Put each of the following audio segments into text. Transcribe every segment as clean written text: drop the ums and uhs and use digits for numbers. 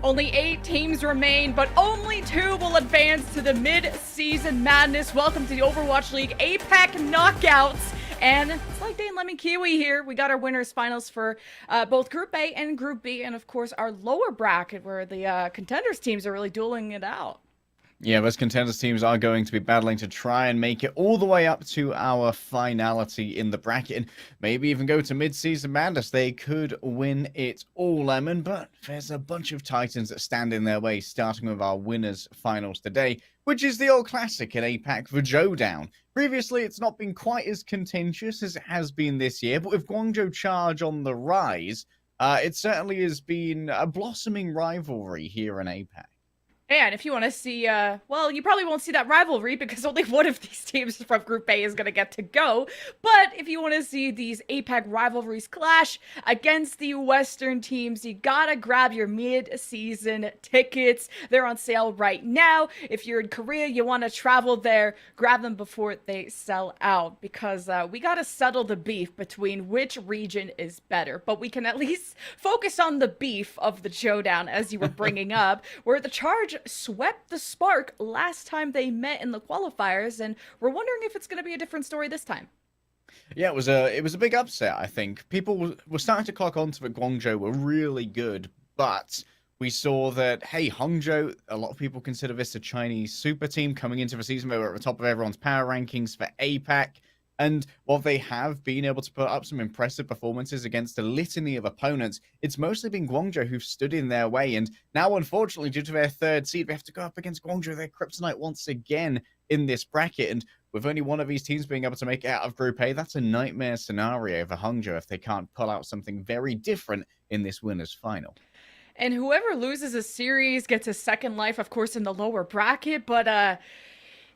Only 8 teams remain, but only 2 will advance to the mid-season madness. Welcome to the Overwatch League APAC Knockouts. And it's like Dane Lemon Kiwi here. We got our winners finals for both Group A and Group B, and of course our lower bracket where the contenders teams are really dueling it out. Yeah, those contenders teams are going to be battling to try and make it all the way up to our finality in the bracket and maybe even go to mid-season madness. They could win it all, Lemon, but there's a bunch of titans that stand in their way, starting with our winners finals today, which is the old classic in APAC, the Showdown. Previously, it's not been quite as contentious as it has been this year, but with Guangzhou Charge on the rise, it certainly has been a blossoming rivalry here in APAC. And if you want to see, well, you probably won't see that rivalry because only one of these teams from Group A is going to get to go. But if you want to see these APAC rivalries clash against the Western teams, you gotta grab your mid-season tickets. They're on sale right now. If you're in Korea, you want to travel there, grab them before they sell out because we gotta settle the beef between which region is better. But we can at least focus on the beef of the Showdown, as you were bringing up, where the Charge swept the Spark last time they met in the qualifiers, and we're wondering if it's going to be a different story this time. Yeah, it was a big upset, I think. People were starting to clock onto that Guangzhou were really good, but we saw that, hey, Hangzhou, a lot of people consider this a Chinese super team coming into the season. They were at the top of everyone's power rankings for APAC. And while they have been able to put up some impressive performances against a litany of opponents, it's mostly been Guangzhou who've stood in their way. And now, unfortunately, due to their third seed, they have to go up against Guangzhou, their Kryptonite, once again in this bracket. And with only one of these teams being able to make it out of Group A, that's a nightmare scenario for Hangzhou if they can't pull out something very different in this winners final. And whoever loses a series gets a second life, of course, in the lower bracket. But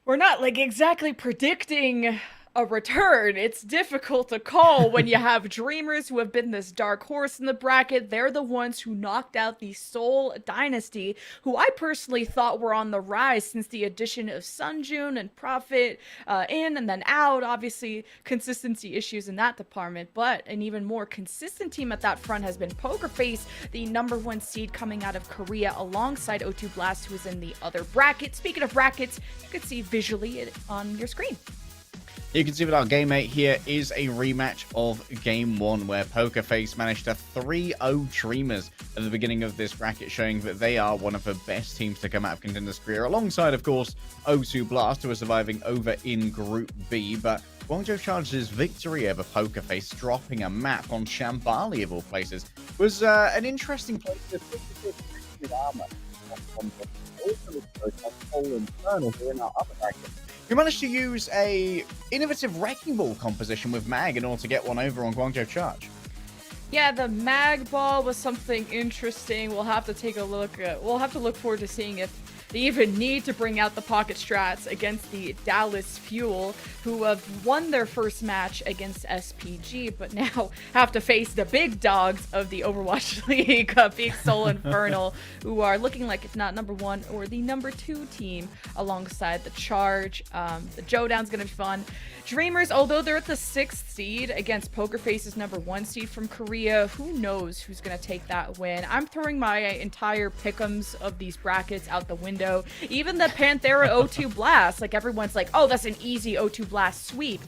we're not like exactly predicting a return. It's difficult to call when you have Dreamers who have been this dark horse in the bracket. They're the ones who knocked out the Seoul Dynasty, who I personally thought were on the rise since the addition of Sunjun and Prophet in and then out. Obviously, consistency issues in that department, but an even more consistent team at that front has been Pokerface, the #1 seed coming out of Korea, alongside O2 Blast, who is in the other bracket. Speaking of brackets, you can see visually on your screen. You can see that our Game 8 here is a rematch of Game 1, where Pokerface managed to 3-0 Dreamers at the beginning of this bracket, showing that they are one of the best teams to come out of Contenders Korea, alongside, of course, O2 Blast, who are surviving over in Group B. But Guangzhou Charge's victory over Pokerface, dropping a map on Shambali, of all places, was an interesting place to put armor. We managed to use a innovative Wrecking Ball composition with Mag in order to get one over on Guangzhou Charge. Yeah, the Mag Ball was something interesting. We'll have to take a look. We'll have to look forward to seeing if they even need to bring out the pocket strats against the Dallas Fuel, who have won their first match against SPG, but now have to face the big dogs of the Overwatch League, Big Soul Infernal, who are looking like, if not #1 or the #2 team, alongside the Charge. The Showdown's gonna be fun. Dreamers, although they're at the 6th seed against Pokerface's #1 seed from Korea, who knows who's gonna take that win? I'm throwing my entire pick'ems of these brackets out the window. Even the Panthera O2 Blast, like everyone's like, oh, that's an easy O2 Blast sweep.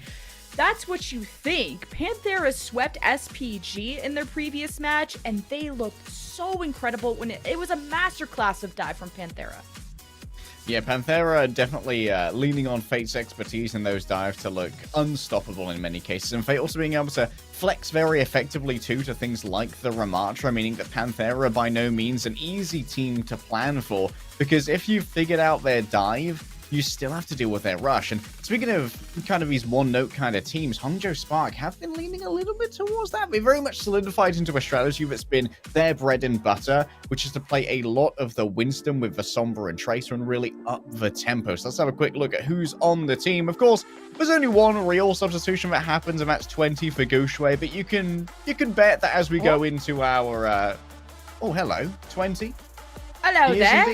That's what you think. Panthera swept SPG in their previous match, and they looked so incredible when it was a masterclass of dive from Panthera. Yeah, Panthera definitely leaning on Fate's expertise in those dives to look unstoppable in many cases, and Fate also being able to flex very effectively too to things like the Ramatra, meaning that Panthera are by no means an easy team to plan for, because if you've figured out their dive, you still have to deal with their rush. And speaking of kind of these one-note kind of teams, Hangzhou Spark have been leaning a little bit towards that. They very much solidified into a strategy that's been their bread and butter, which is to play a lot of the Winston with the Sombra and Tracer and really up the tempo. So let's have a quick look at who's on the team. Of course, there's only one real substitution that happens, and that's 20 for Gushui, but you can bet that as we go into our... Oh, hello, 20. Hello there.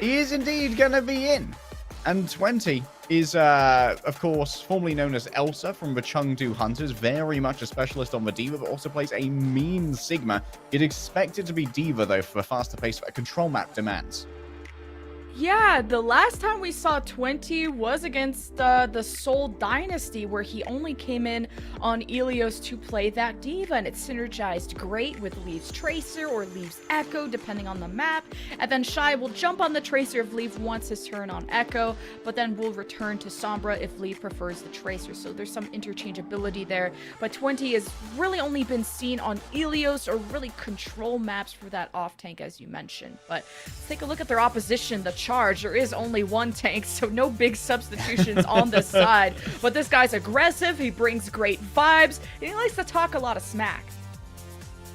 He is indeed going to be in. And 20 is, of course, formerly known as Elsa from the Chengdu Hunters. Very much a specialist on the D.Va, but also plays a mean Sigma. You'd expect it to be D.Va, though, for the faster pace that a control map demands. Yeah, the last time we saw 20 was against the Seoul Dynasty, where he only came in on Ilios to play that D.Va, and it synergized great with Leave's Tracer or Leave's Echo, depending on the map. And then Shy will jump on the Tracer if Leave wants his turn on Echo, but then will return to Sombra if Leave prefers the Tracer. So there's some interchangeability there. But 20 has really only been seen on Ilios or really control maps for that off tank, as you mentioned. But let's take a look at their opposition, the Charge. There is only one tank, so no big substitutions on this side. But this guy's aggressive, he brings great vibes, and he likes to talk a lot of smack.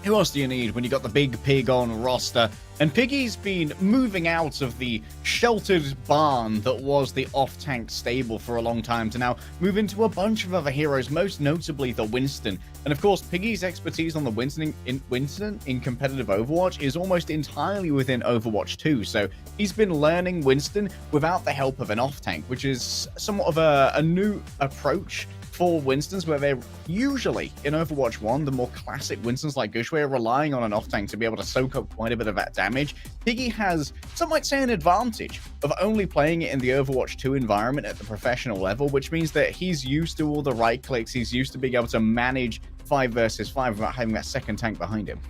Who else do you need when you got the big pig on roster? And Piggy's been moving out of the sheltered barn that was the off-tank stable for a long time to now move into a bunch of other heroes, most notably the Winston. And of course, Piggy's expertise on the Winston in competitive Overwatch is almost entirely within Overwatch 2. So he's been learning Winston without the help of an off-tank, which is somewhat of a new approach for Winstons, where they're usually, in Overwatch 1, the more classic Winstons like Gushway are relying on an off-tank to be able to soak up quite a bit of that damage. Piggy has, some might say, an advantage of only playing it in the Overwatch 2 environment at the professional level, which means that he's used to all the right clicks, he's used to being able to manage 5 versus 5 without having that second tank behind him.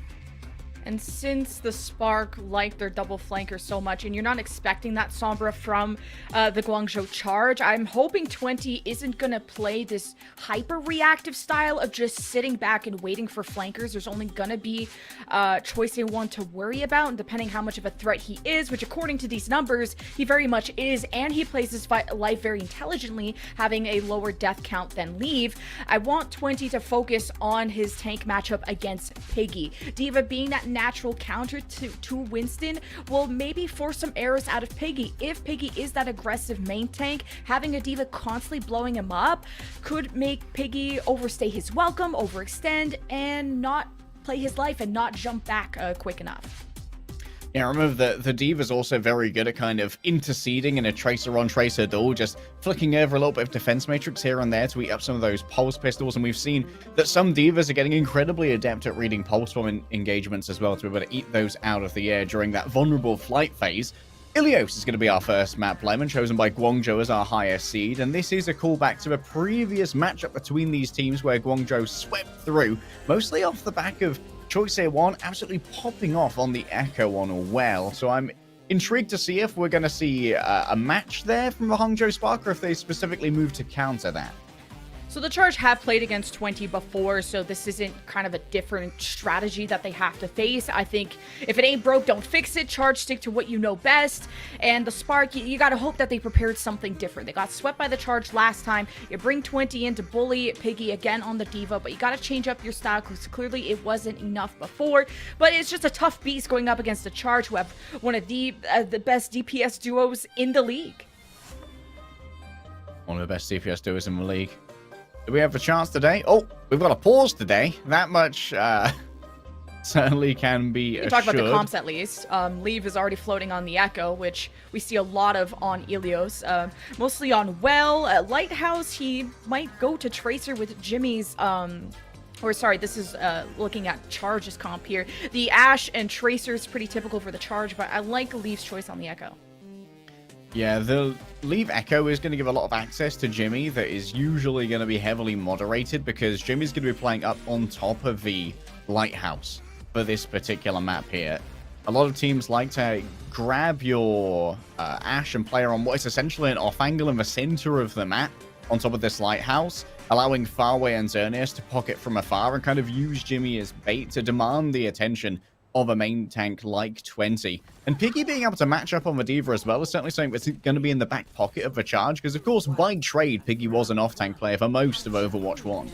And since the Spark like their double flanker so much, and you're not expecting that Sombra from the Guangzhou Charge, I'm hoping 20 isn't going to play this hyper-reactive style of just sitting back and waiting for flankers. There's only going to be Choice A1 to worry about, and depending how much of a threat he is, which according to these numbers, he very much is, and he plays his life very intelligently, having a lower death count than Leave. I want 20 to focus on his tank matchup against Piggy. D.Va being that natural counter to Winston will maybe force some errors out of Piggy. If Piggy is that aggressive main tank, having a D.Va constantly blowing him up could make Piggy overstay his welcome, overextend, and not play his life and not jump back quick enough. Yeah, remember the D.Va's also very good at kind of interceding in a tracer-on-tracer duel, just flicking over a little bit of defense matrix here and there to eat up some of those pulse pistols, and we've seen that some D.Vas are getting incredibly adept at reading pulse bomb engagements as well to be able to eat those out of the air during that vulnerable flight phase. Ilios is going to be our first map playman, chosen by Guangzhou as our highest seed, and this is a callback to a previous matchup between these teams where Guangzhou swept through, mostly off the back of Choice A1 absolutely popping off on the Echo on a well. So I'm intrigued to see if we're going to see a match there from the Hangzhou Spark, or if they specifically move to counter that. So the Charge have played against 20 before, so this isn't kind of a different strategy that they have to face. I think if it ain't broke, don't fix it. Charge, stick to what you know best. And the Spark, you gotta hope that they prepared something different. They got swept by the Charge last time. You bring 20 in to bully Piggy again on the D.Va, but you gotta change up your style because clearly it wasn't enough before. But it's just a tough beast going up against the Charge, who have one of the best DPS duos in the league. One of the best DPS duos in the league. Do we have a chance today? Oh, we've got a pause today. That much certainly can be We can talk about the comps at least. Leave is already floating on the Echo, which we see a lot of on Ilios. Mostly on Well. Lighthouse, he might go to Tracer with Jimmy's... this is looking at Charge's comp here. The Ashe and Tracer is pretty typical for the Charge, but I like Leave's choice on the Echo. Yeah, the Leave Echo is going to give a lot of access to Jimmy that is usually going to be heavily moderated, because Jimmy's going to be playing up on top of the Lighthouse for this particular map here. A lot of teams like to grab your Ashe and play her on what is essentially an off angle in the center of the map on top of this Lighthouse, allowing Farway and Xerneas to pocket from afar and kind of use Jimmy as bait to demand the attention of a main tank like 20. And Piggy being able to match up on the D.Va as well is certainly something that's going to be in the back pocket of the Charge, because of course by trade Piggy was an off-tank player for most of Overwatch 1.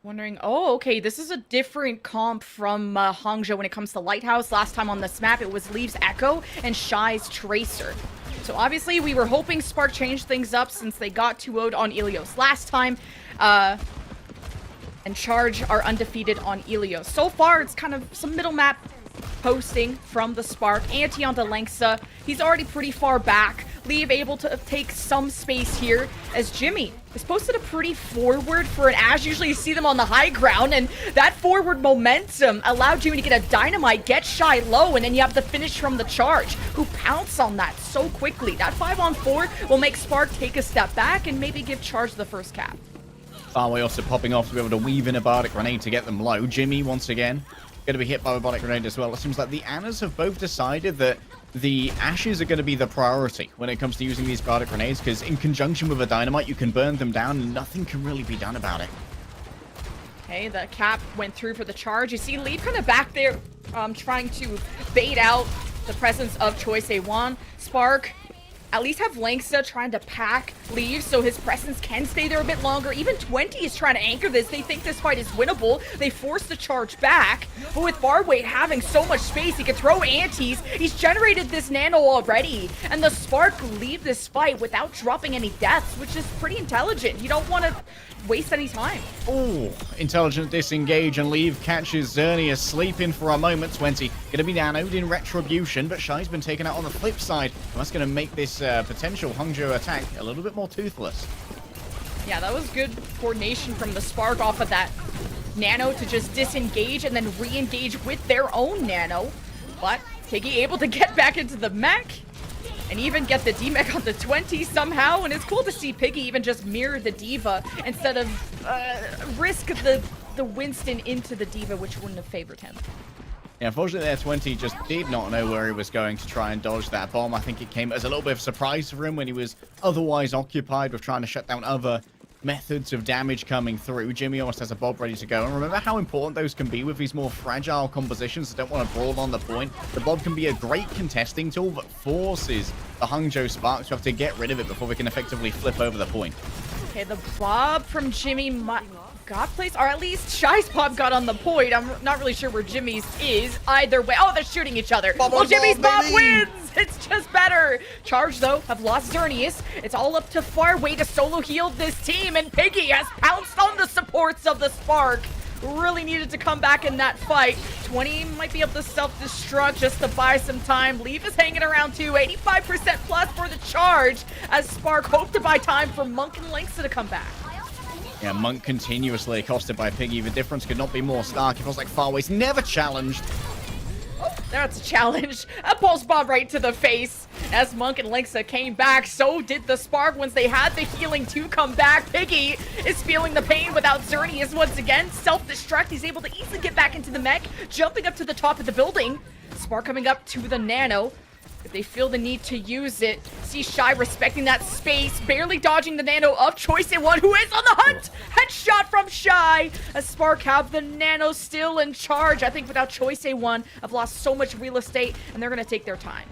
Wondering, oh, okay, this is a different comp from Hangzhou when it comes to Lighthouse. Last time on this map, it was Leave's Echo and Shy's Tracer. So obviously, we were hoping Spark changed things up since they got 2-0'd on Ilios last time. And Charge are undefeated on Ilios. So far, it's kind of some middle map posting from the Spark. Anti onto Lengsa. He's already pretty far back. Leave able to take some space here as Jimmy is posted a pretty forward for an Ashe. Usually you see them on the high ground, and that forward momentum allowed Jimmy to get a dynamite, get Shy low, and then you have the finish from the Charge, who pounce on that so quickly. That 5-on-4 will make Spark take a step back and maybe give Charge the first cap. Farway also popping off to be able to weave in a Bardic Grenade to get them low. Jimmy, once again, going to be hit by a Bardic Grenade as well. It seems like the Annas have both decided that the Ashes are going to be the priority when it comes to using these Bardic Grenades, because in conjunction with a Dynamite, you can burn them down and nothing can really be done about it. Okay, the cap went through for the Charge. You see Leaf kind of back there trying to bait out the presence of Choice A1. Spark at least have Lanksa trying to pack Leave so his presence can stay there a bit longer. Even 20 is trying to anchor this. They think this fight is winnable. They force the Charge back, but with Barway having so much space, he can throw antis. He's generated this nano already, and the Spark leave this fight without dropping any deaths, which is pretty intelligent. You don't want to waste any time. Oh, intelligent disengage, and Leave catches Xerneas sleeping for a moment. 20 going to be nanoed in retribution, but Shy's been taken out on the flip side, and that's going to make this potential Hangzhou attack a little bit more toothless. Yeah, that was good coordination from the Spark off of that nano to just disengage and then re-engage with their own nano. But Piggy able to get back into the mech and even get the D-mech on the 20 somehow. And it's cool to see Piggy even just mirror the Diva instead of risk the Winston into the Diva, which wouldn't have favored him. Yeah, unfortunately, there 20 just did not know where he was going to try and dodge that bomb. I think it came as a little bit of a surprise for him when he was otherwise occupied with trying to shut down other methods of damage coming through. Jimmy almost has a Bob ready to go. And remember how important those can be with these more fragile compositions that don't want to brawl on the point. The Bob can be a great contesting tool, but forces the Hangzhou Sparks to have to get rid of it before we can effectively flip over the point. Okay, the Bob from Jimmy got placed, or at least Shy's Bob got on the point. I'm not really sure where Jimmy's is either way. Oh, they're shooting each other. Well, Jimmy's Bob wins! It's just better. Charge, though, have lost Xerneas. It's all up to Farway to solo heal this team, and Piggy has pounced on the supports of the Spark. Really needed to come back in that fight. 20 might be able to self-destruct just to buy some time. Leaf is hanging around too. 85% plus for the Charge as Spark hope to buy time for Monk and Lanksa to come back. Yeah, Monk continuously accosted by Piggy. The difference could not be more stark. It feels like Farway's never challenged. Oh, that's a challenge. A pulse bomb right to the face. As Monk and Lanksa came back, so did the Spark once they had the healing to come back. Piggy is feeling the pain without Xerneas once again. Self-destruct. He's able to easily get back into the mech, jumping up to the top of the building. Spark coming up to the nano. If they feel the need to use it, see Shy respecting that space, barely dodging the nano of Choice A1, who is on the hunt! Headshot from Shy! As Spark have the nano still in charge. I think without Choice A1, I've lost so much real estate, and they're going to take their time.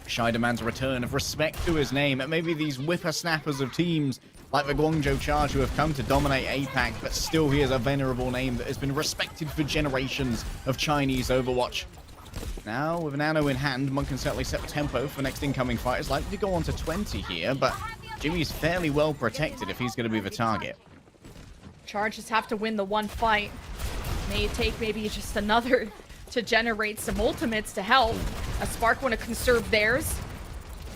Shy demands a return of respect to his name, and maybe these whippersnappers of teams like the Guangzhou Charge who have come to dominate APAC, but still he is a venerable name that has been respected for generations of Chinese Overwatch. Now, with an nano in hand, Monk can certainly set tempo for next incoming fight. It's likely to go on to 20 here, but Jimmy's fairly well protected if he's going to be the target. Charge just have to win the one fight. May take maybe just another to generate some ultimates to help. A Spark want to conserve theirs.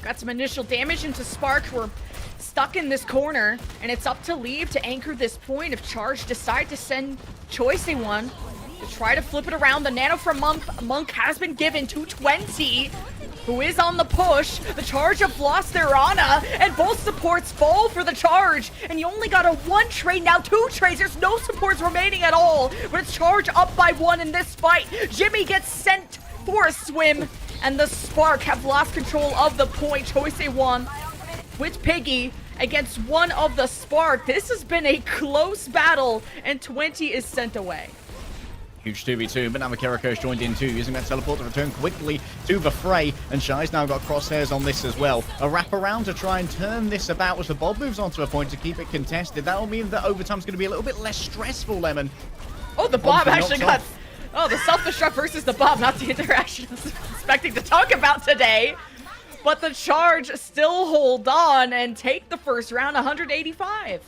Got some initial damage into Spark, who are stuck in this corner, and it's up to Leave to anchor this point if Charge decide to send Choice A1 to try to flip it around. The nano from Monk has been given to 20, who is on the push. The Charge have lost their Ana, and both supports fall for the Charge. And you only got a 1 trade, now 2 trades. There's no supports remaining at all. But it's Charge up by 1 in this fight. Jimmy gets sent for a swim, and the Spark have lost control of the point. Choice A1 with Piggy against one of the Spark. This has been a close battle, and 20 is sent away. Huge 2v2, but now Kiriko's joined in too, using that teleport to return quickly to the fray, and Shy's now got crosshairs on this as well. A wraparound to try and turn this about as the Bob moves onto a point to keep it contested. That'll mean that overtime's going to be a little bit less stressful, Lemon. Oh, the Bob actually got... Oh, the self-destruct versus the Bob, not the interaction I was expecting to talk about today. But the Charge still hold on and take the first round, 185.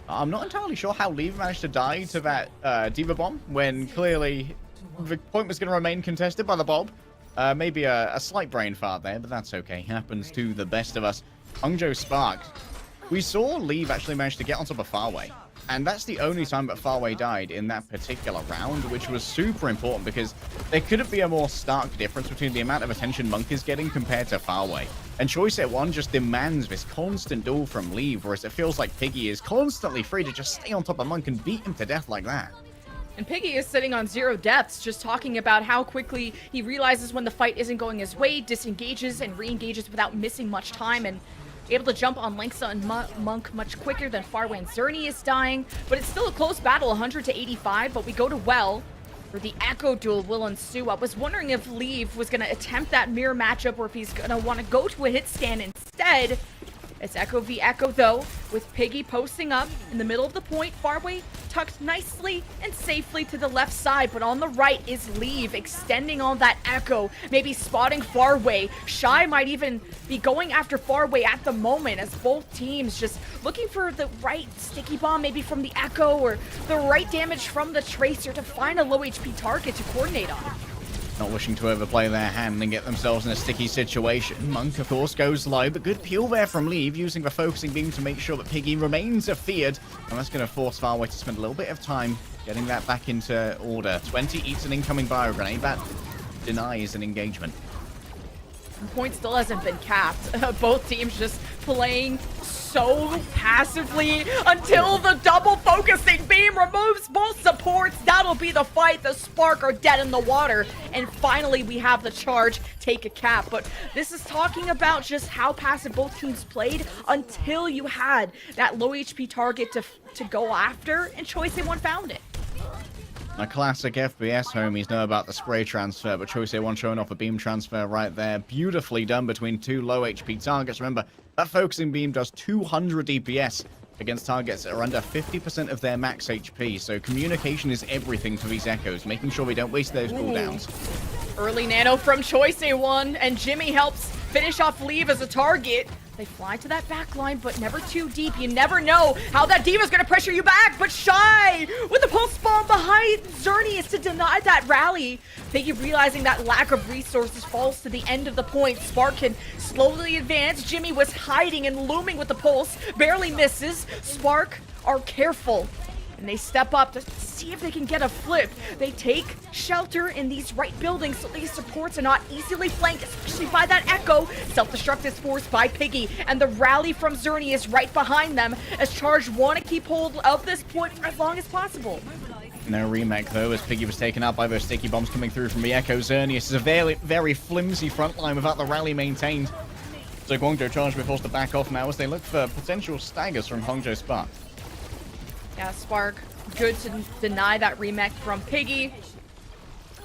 I'm not entirely sure how Leave managed to die to that Diva bomb when clearly the point was going to remain contested by the Bob. Maybe a slight brain fart there, but that's okay. Happens to the best of us. Hangzhou Spark. We saw Leave actually manage to get on top of Farway. And that's the only time that Farway died in that particular round, which was super important because there couldn't be a more stark difference between the amount of attention Monk is getting compared to Farway. And Choice at 1 just demands this constant duel from Leave, whereas it feels like Piggy is constantly free to just stay on top of Monk and beat him to death like that. And Piggy is sitting on 0 deaths, just talking about how quickly he realizes when the fight isn't going his way, disengages and re-engages without missing much time, and able to jump on Linksa and Monk much quicker than Farway and Zerny is dying. But it's still a close battle, 100 to 85, but we go to Well, where the Echo duel will ensue. I was wondering if Leave was going to attempt that mirror matchup or if he's going to want to go to a hit stand instead. It's Echo v Echo, though, with Piggy posting up in the middle of the point. Farway tucked nicely and safely to the left side, but on the right is Leave, extending on that Echo, maybe spotting Farway. Shy might even be going after Farway at the moment, as both teams just looking for the right sticky bomb, maybe from the Echo, or the right damage from the Tracer to find a low HP target to coordinate on. Not wishing to overplay their hand and get themselves in a sticky situation. Monk, of course, goes low, but good peel there from Leave, using the focusing beam to make sure that Piggy remains feared. And that's going to force Farway to spend a little bit of time getting that back into order. 20 eats an incoming bio grenade. That denies an engagement. The point still hasn't been capped. Both teams just playing so passively until the double focusing beam removes both supports. That'll be the fight. The Spark are dead in the water. And finally, we have the charge take a cap. But this is talking about just how passive both teams played until you had that low HP target to go after, and Choice A1 found it. A classic FPS homies know about the spray transfer, but Choice A1 showing off a beam transfer right there. Beautifully done between 2 low HP targets. Remember, that focusing beam does 200 DPS against targets that are under 50% of their max HP. So communication is everything for these Echoes, making sure we don't waste those cooldowns. Early nano from Choice A1, and Jimmy helps finish off Leave as a target. They fly to that back line, but never too deep. You never know how that Diva's gonna pressure you back, but Shy with the pulse bomb behind Xerneas to deny that rally. Piggy, realizing that lack of resources, falls to the end of the point. Spark can slowly advance. Jimmy was hiding and looming with the pulse, barely misses. Spark are careful, and they step up to see if they can get a flip. They take shelter in these right buildings so these supports are not easily flanked, especially by that Echo. Self-destruct is forced by Piggy, and the rally from Zerny is right behind them as Charge want to keep hold of this point for as long as possible. No remake, though, as Piggy was taken out by those sticky bombs coming through from the Echo. Xerneas is a very, very flimsy front line without the rally maintained. So Guangzhou Charge will be forced to back off now as they look for potential staggers from Hangzhou Spark. Yeah, Spark, good to deny that remake from Piggy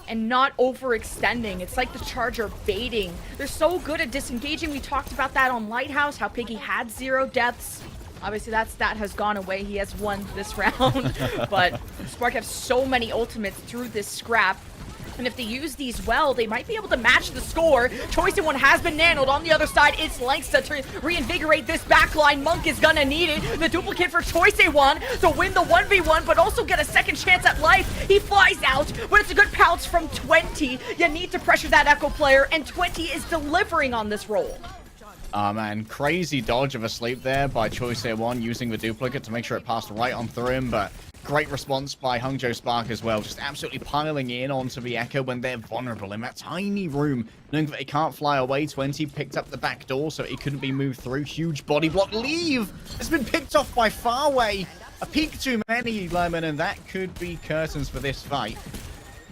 and not overextending. It's like the Charge are baiting. They're so good at disengaging. We talked about that on Lighthouse, how Piggy had 0 deaths. Obviously, that stat has gone away. He has won this round. But Spark have so many ultimates through this scrap. And if they use these well, they might be able to match the score. Choice A1 has been nanoed. On the other side, it's Linksa to reinvigorate this backline. Monk is gonna need it. The duplicate for Choice A1 to win the 1v1, but also get a second chance at life. He flies out, but it's a good pounce from 20. You need to pressure that Echo player, and 20 is delivering on this roll. Oh man, crazy dodge of a sleep there by Choice A1 using the duplicate to make sure it passed right on through him, but great response by Hangzhou Spark as well, just absolutely piling in onto the Echo when they're vulnerable in that tiny room. Knowing that they can't fly away, 20 picked up the back door so it couldn't be moved through. Huge body block. Leave! It's been picked off by Farway. A peek too many, Lemon, and that could be curtains for this fight.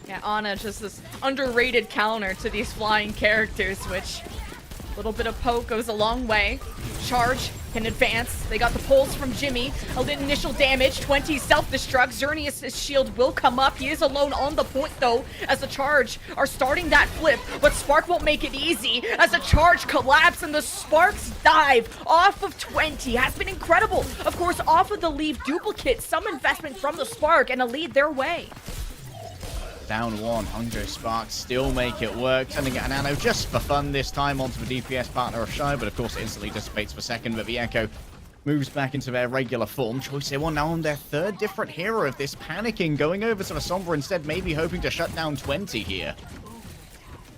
Yeah, Ana, just this underrated counter to these flying characters, which a little bit of poke goes a long way. Charge can advance. They got the pulse from Jimmy. A little initial damage. 20 self-destruct. Xerneas' shield will come up. He is alone on the point, though, as the Charge are starting that flip. But Spark won't make it easy as the Charge collapse and the Sparks dive off of 20. Has been incredible. Of course, off of the Leave duplicate. Some investment from the Spark and a lead their way. Down 1, Hangzhou Spark still make it work, sending it a nano just for fun this time onto the DPS partner of Shy, but of course it instantly dissipates for second, but the Echo moves back into their regular form. Choice A1 now on their 3rd different hero of this, panicking, going over to the Sombra instead, maybe hoping to shut down 20 here.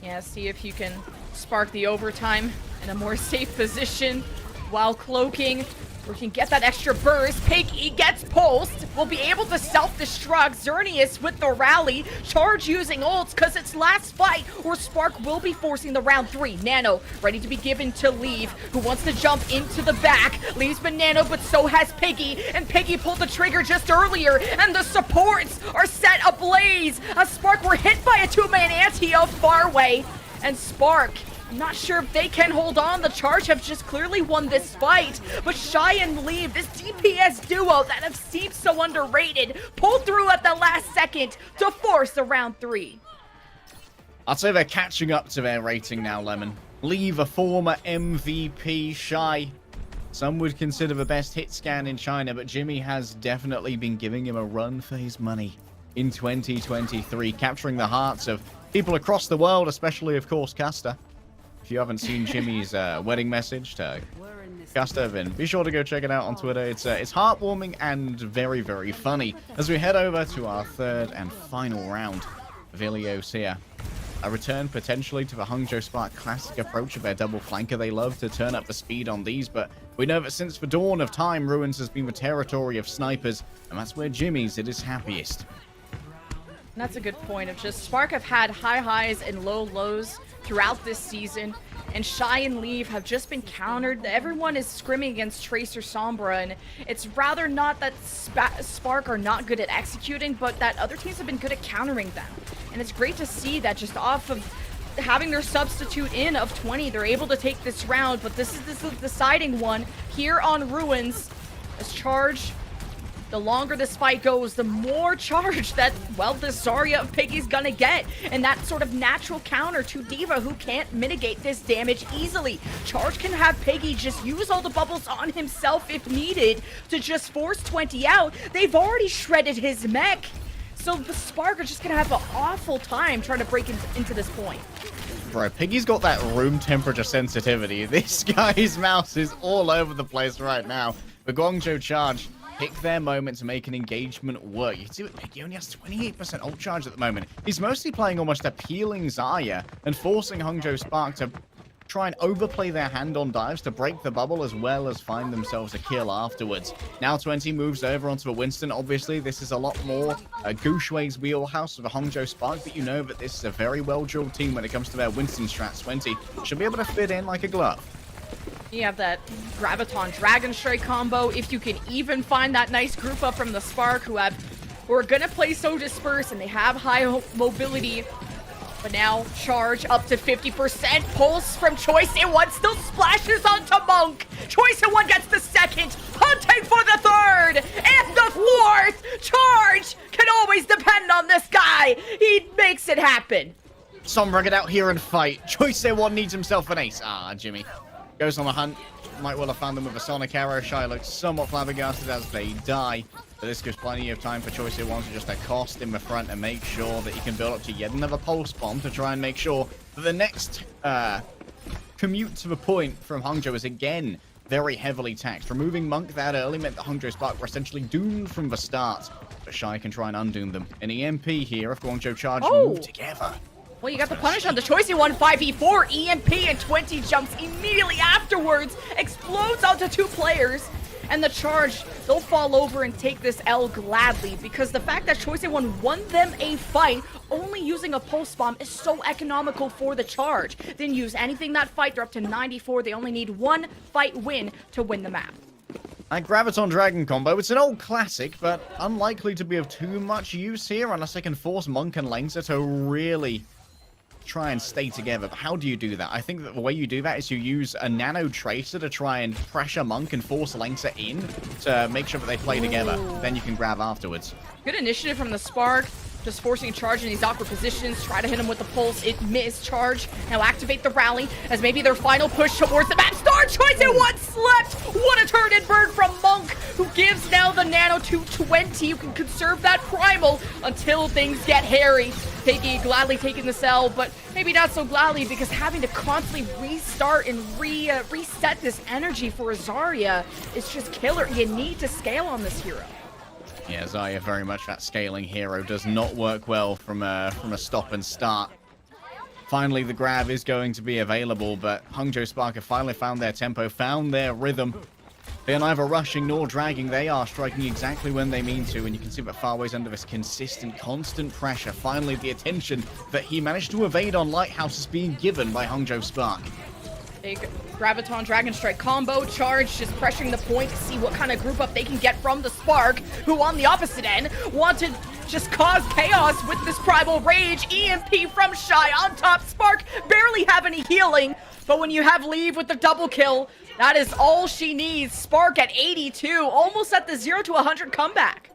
Yeah, see if you can spark the overtime in a more safe position while cloaking. We can get that extra burst. Piggy gets pulsed. We'll be able to self-destruct. Xerneas with the rally. Charge using ults because it's last fight, or Spark will be forcing the round 3. Nano ready to be given to Leave, who wants to jump into the back. Leave's been Nano, but so has Piggy. And Piggy pulled the trigger just earlier. And the supports are set ablaze. As Spark were hit by a 2-man anti of Farway. And Spark, I'm not sure if they can hold on. The Charge have just clearly won this fight. But Shy and Leave, this DPS duo that have seemed so underrated, pulled through at the last second to force the round 3. I'd say they're catching up to their rating now, Lemon. Leave, a former MVP. Shy, some would consider the best hit scan in China, but Jimmy has definitely been giving him a run for his money in 2023, capturing the hearts of people across the world, especially, of course, Caster. If you haven't seen Jimmy's wedding message to Caster, then be sure to go check it out on Twitter. It's heartwarming and very, very funny. As we head over to our third and final round, Vilios here. A return potentially to the Hangzhou Spark classic approach of their double flanker. They love to turn up the speed on these, but we know that since the dawn of time, Ruins has been the territory of snipers, and that's where Jimmy's at his happiest. That's a good point of just Spark have had high highs and low lows throughout this season, and Shy and Leave have just been countered. Everyone is scrimming against Tracer Sombra, and it's rather not that Spark are not good at executing, but that other teams have been good at countering them. And it's great to see that just off of having their substitute in of 20, they're able to take this round, but this is the deciding one here on Ruins. As Charge, the longer this fight goes, the more charge that, well, the Zarya of Piggy's gonna get. And that sort of natural counter to D.Va, who can't mitigate this damage easily. Charge can have Piggy just use all the bubbles on himself if needed to just force 20 out. They've already shredded his mech. So the Spark are just gonna have an awful time trying to break into this point. Bro, Piggy's got that room temperature sensitivity. This guy's mouse is all over the place right now. The Guangzhou Charge pick their moment to make an engagement work. You can see that Piggy only has 28% ult charge at the moment. He's mostly playing almost a peeling Zarya and forcing Hangzhou Spark to try and overplay their hand on dives to break the bubble as well as find themselves a kill afterwards. Now 20 moves over onto the Winston. Obviously, this is a lot more Gushui's wheelhouse of the Hangzhou Spark, but you know that this is a very well-drilled team when it comes to their Winston strats. 20 should be able to fit in like a glove. You have that Graviton Dragon Strike combo. If you can even find that nice group up from the Spark who are gonna play so dispersed and they have high mobility. But now Charge up to 50%. Pulse from Choice in one still splashes onto Monk. Choice in one gets the second. Hunting for the third and the fourth. Charge can always depend on this guy. He makes it happen. Sombra, get out here and fight. Choice in one needs himself an ace. Ah, Jimmy goes on a hunt. Might well have found them with a Sonic Arrow. Shy looks somewhat flabbergasted as they die. But this gives plenty of time for Choice here to just accost in the front and make sure that he can build up to yet another pulse bomb to try and make sure that the next commute to the point from Hangzhou is again very heavily taxed. Removing Monk that early meant that Hangzhou Spark were essentially doomed from the start. But Shy can try and undo them. An EMP here if Guangzhou Charge move together. Well, you got the punish on the Choicey one, 5v4, EMP, and 20 jumps immediately afterwards, explodes onto 2 players, and the Charge, they'll fall over and take this L gladly, because the fact that Choicey one won them a fight, only using a pulse bomb is so economical for the Charge. Didn't use anything that fight, they're up to 94, they only need 1 fight win to win the map. That Graviton Dragon combo, it's an old classic, but unlikely to be of too much use here unless I can force Monk and Langsa to really try and stay together. But how do you do that? I think that the way you do that is you use a Nano Tracer to try and pressure Monk and force Langsa in to make sure that they play together. Then you can grab afterwards. Good initiative from the Spark. Just forcing Charge in these awkward positions. Try to hit him with the pulse. It missed. Charge now activate the rally as maybe their final push towards the map. Star Choice and one slept. What a turn and burn from Monk, who gives now the Nano to 20. You can conserve that primal until things get hairy. Piggy gladly taking the cell, but maybe not so gladly because having to constantly restart and reset this energy for Zarya is just killer. You need to scale on this hero. Yeah, Zarya very much that scaling hero. Does not work well from a stop and start. Finally, the grab is going to be available, but Hangzhou Spark have finally found their tempo, found their rhythm. They are neither rushing nor dragging. They are striking exactly when they mean to, and you can see that Farway's under this consistent, constant pressure. Finally, the attention that he managed to evade on Lighthouse is being given by Hangzhou Spark. Big Graviton Dragon Strike combo. Charge just pressuring the point to see what kind of group up they can get from the Spark, who on the opposite end want to just cause chaos with this Primal Rage. EMP from Shy on top. Spark barely have any healing, but when you have Leave with the double kill, that is all she needs. Spark at 82, almost at the 0 to 100 comeback.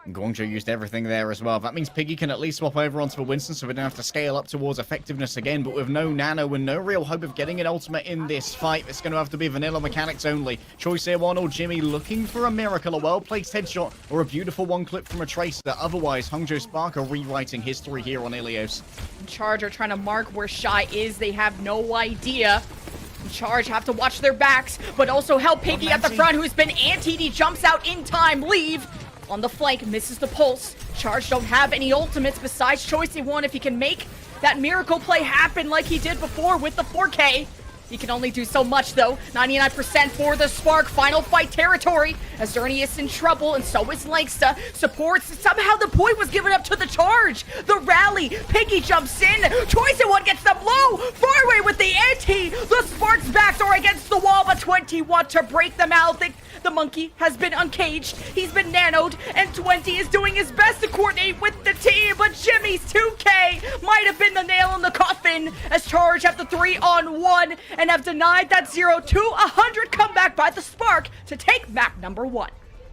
Guangzhou used everything there as well. That means Piggy can at least swap over onto the Winston, so we don't have to scale up towards effectiveness again. But with no Nano and no real hope of getting an ultimate in this fight, it's going to have to be vanilla mechanics only. Choice here, one or Jimmy looking for a miracle, a well-placed headshot, or a beautiful one clip from a Tracer. Otherwise, Hangzhou Spark are rewriting history here on Ilios. Charge are trying to mark where Shy is. They have no idea. Charge have to watch their backs, but also help Piggy at the front, who's been antied. He jumps out in time. Leave on the flank, misses the pulse. Charge don't have any ultimates besides Choice one. If he can make that miracle play happen like he did before with the 4K. He can only do so much, though. 99% for the Spark. Final fight territory. As Zerny is in trouble, and so is Langsta. Supports. Somehow the point was given up to the Charge. The rally. Piggy jumps in. Choice one gets them low. Farway with the anti. The Spark's backs are against the wall, but 20 want to break them out. The monkey has been uncaged. He's been nanoed, and 20 is doing his best to coordinate with the team, but Jimmy's 2K might have been the nail in the coffin, as Charge have the 3-on-1 and have denied that 0 to 100 comeback by the Spark to take map number 1.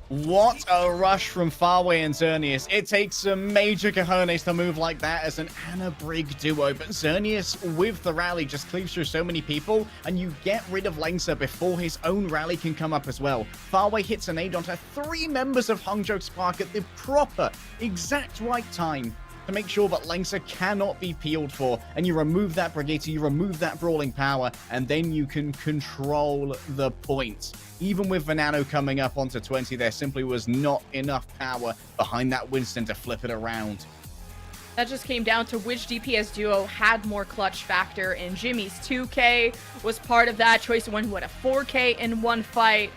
What a rush from Farway and Xerneas. It takes some major cojones to move like that as an Anna Brig duo, but Xerneas with the rally just cleaves through so many people, and you get rid of Langsa before his own rally can come up as well. Farway hits an aid onto 3 members of Hangzhou Spark at the proper, exact right time to make sure that Langsa cannot be peeled for, and you remove that Brigator, you remove that brawling power, and then you can control the point. Even with the Nano coming up onto 20, there simply was not enough power behind that Winston to flip it around. That just came down to which DPS duo had more clutch factor, and Jimmy's 2K was part of that. Choice one who had a 4K in one fight.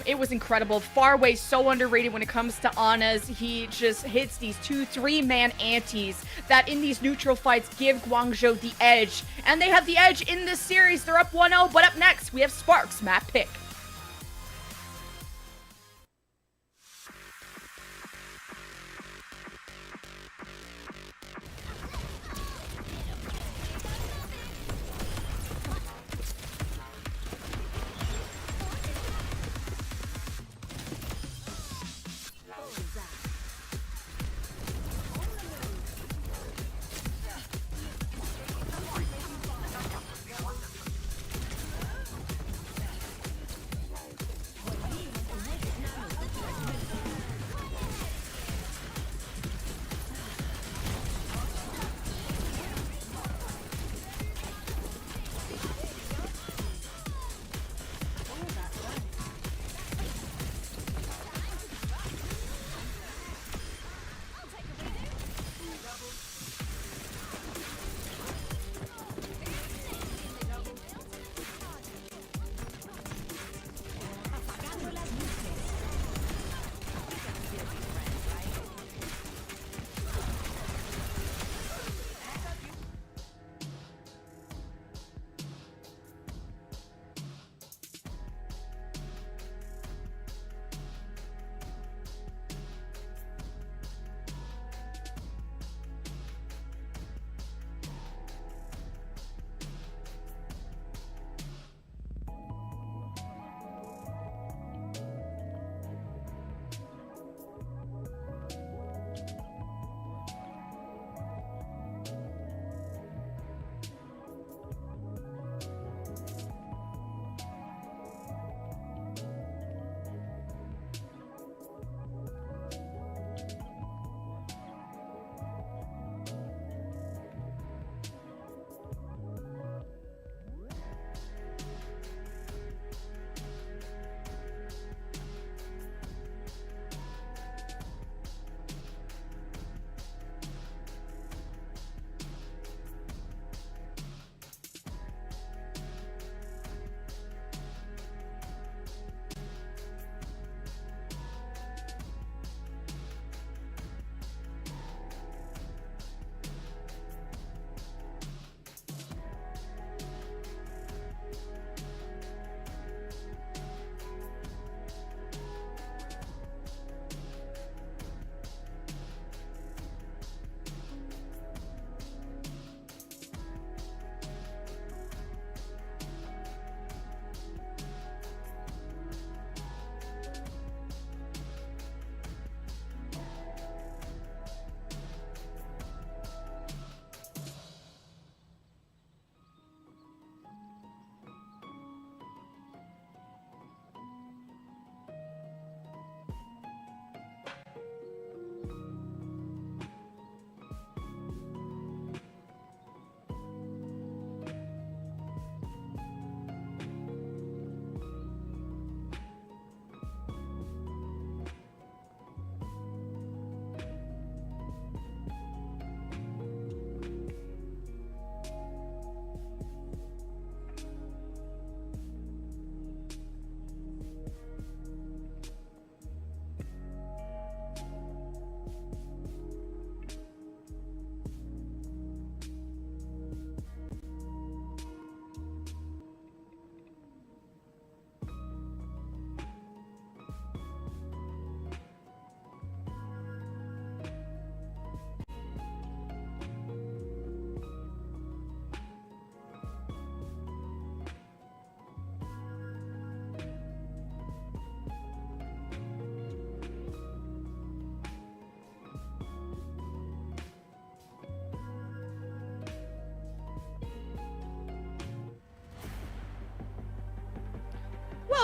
It was incredible. Farway so underrated when it comes to Anas. He just hits these 2-3-man antis that in these neutral fights give Guangzhou the edge. And they have the edge in this series. They're up 1-0, but up next we have Sparks map pick.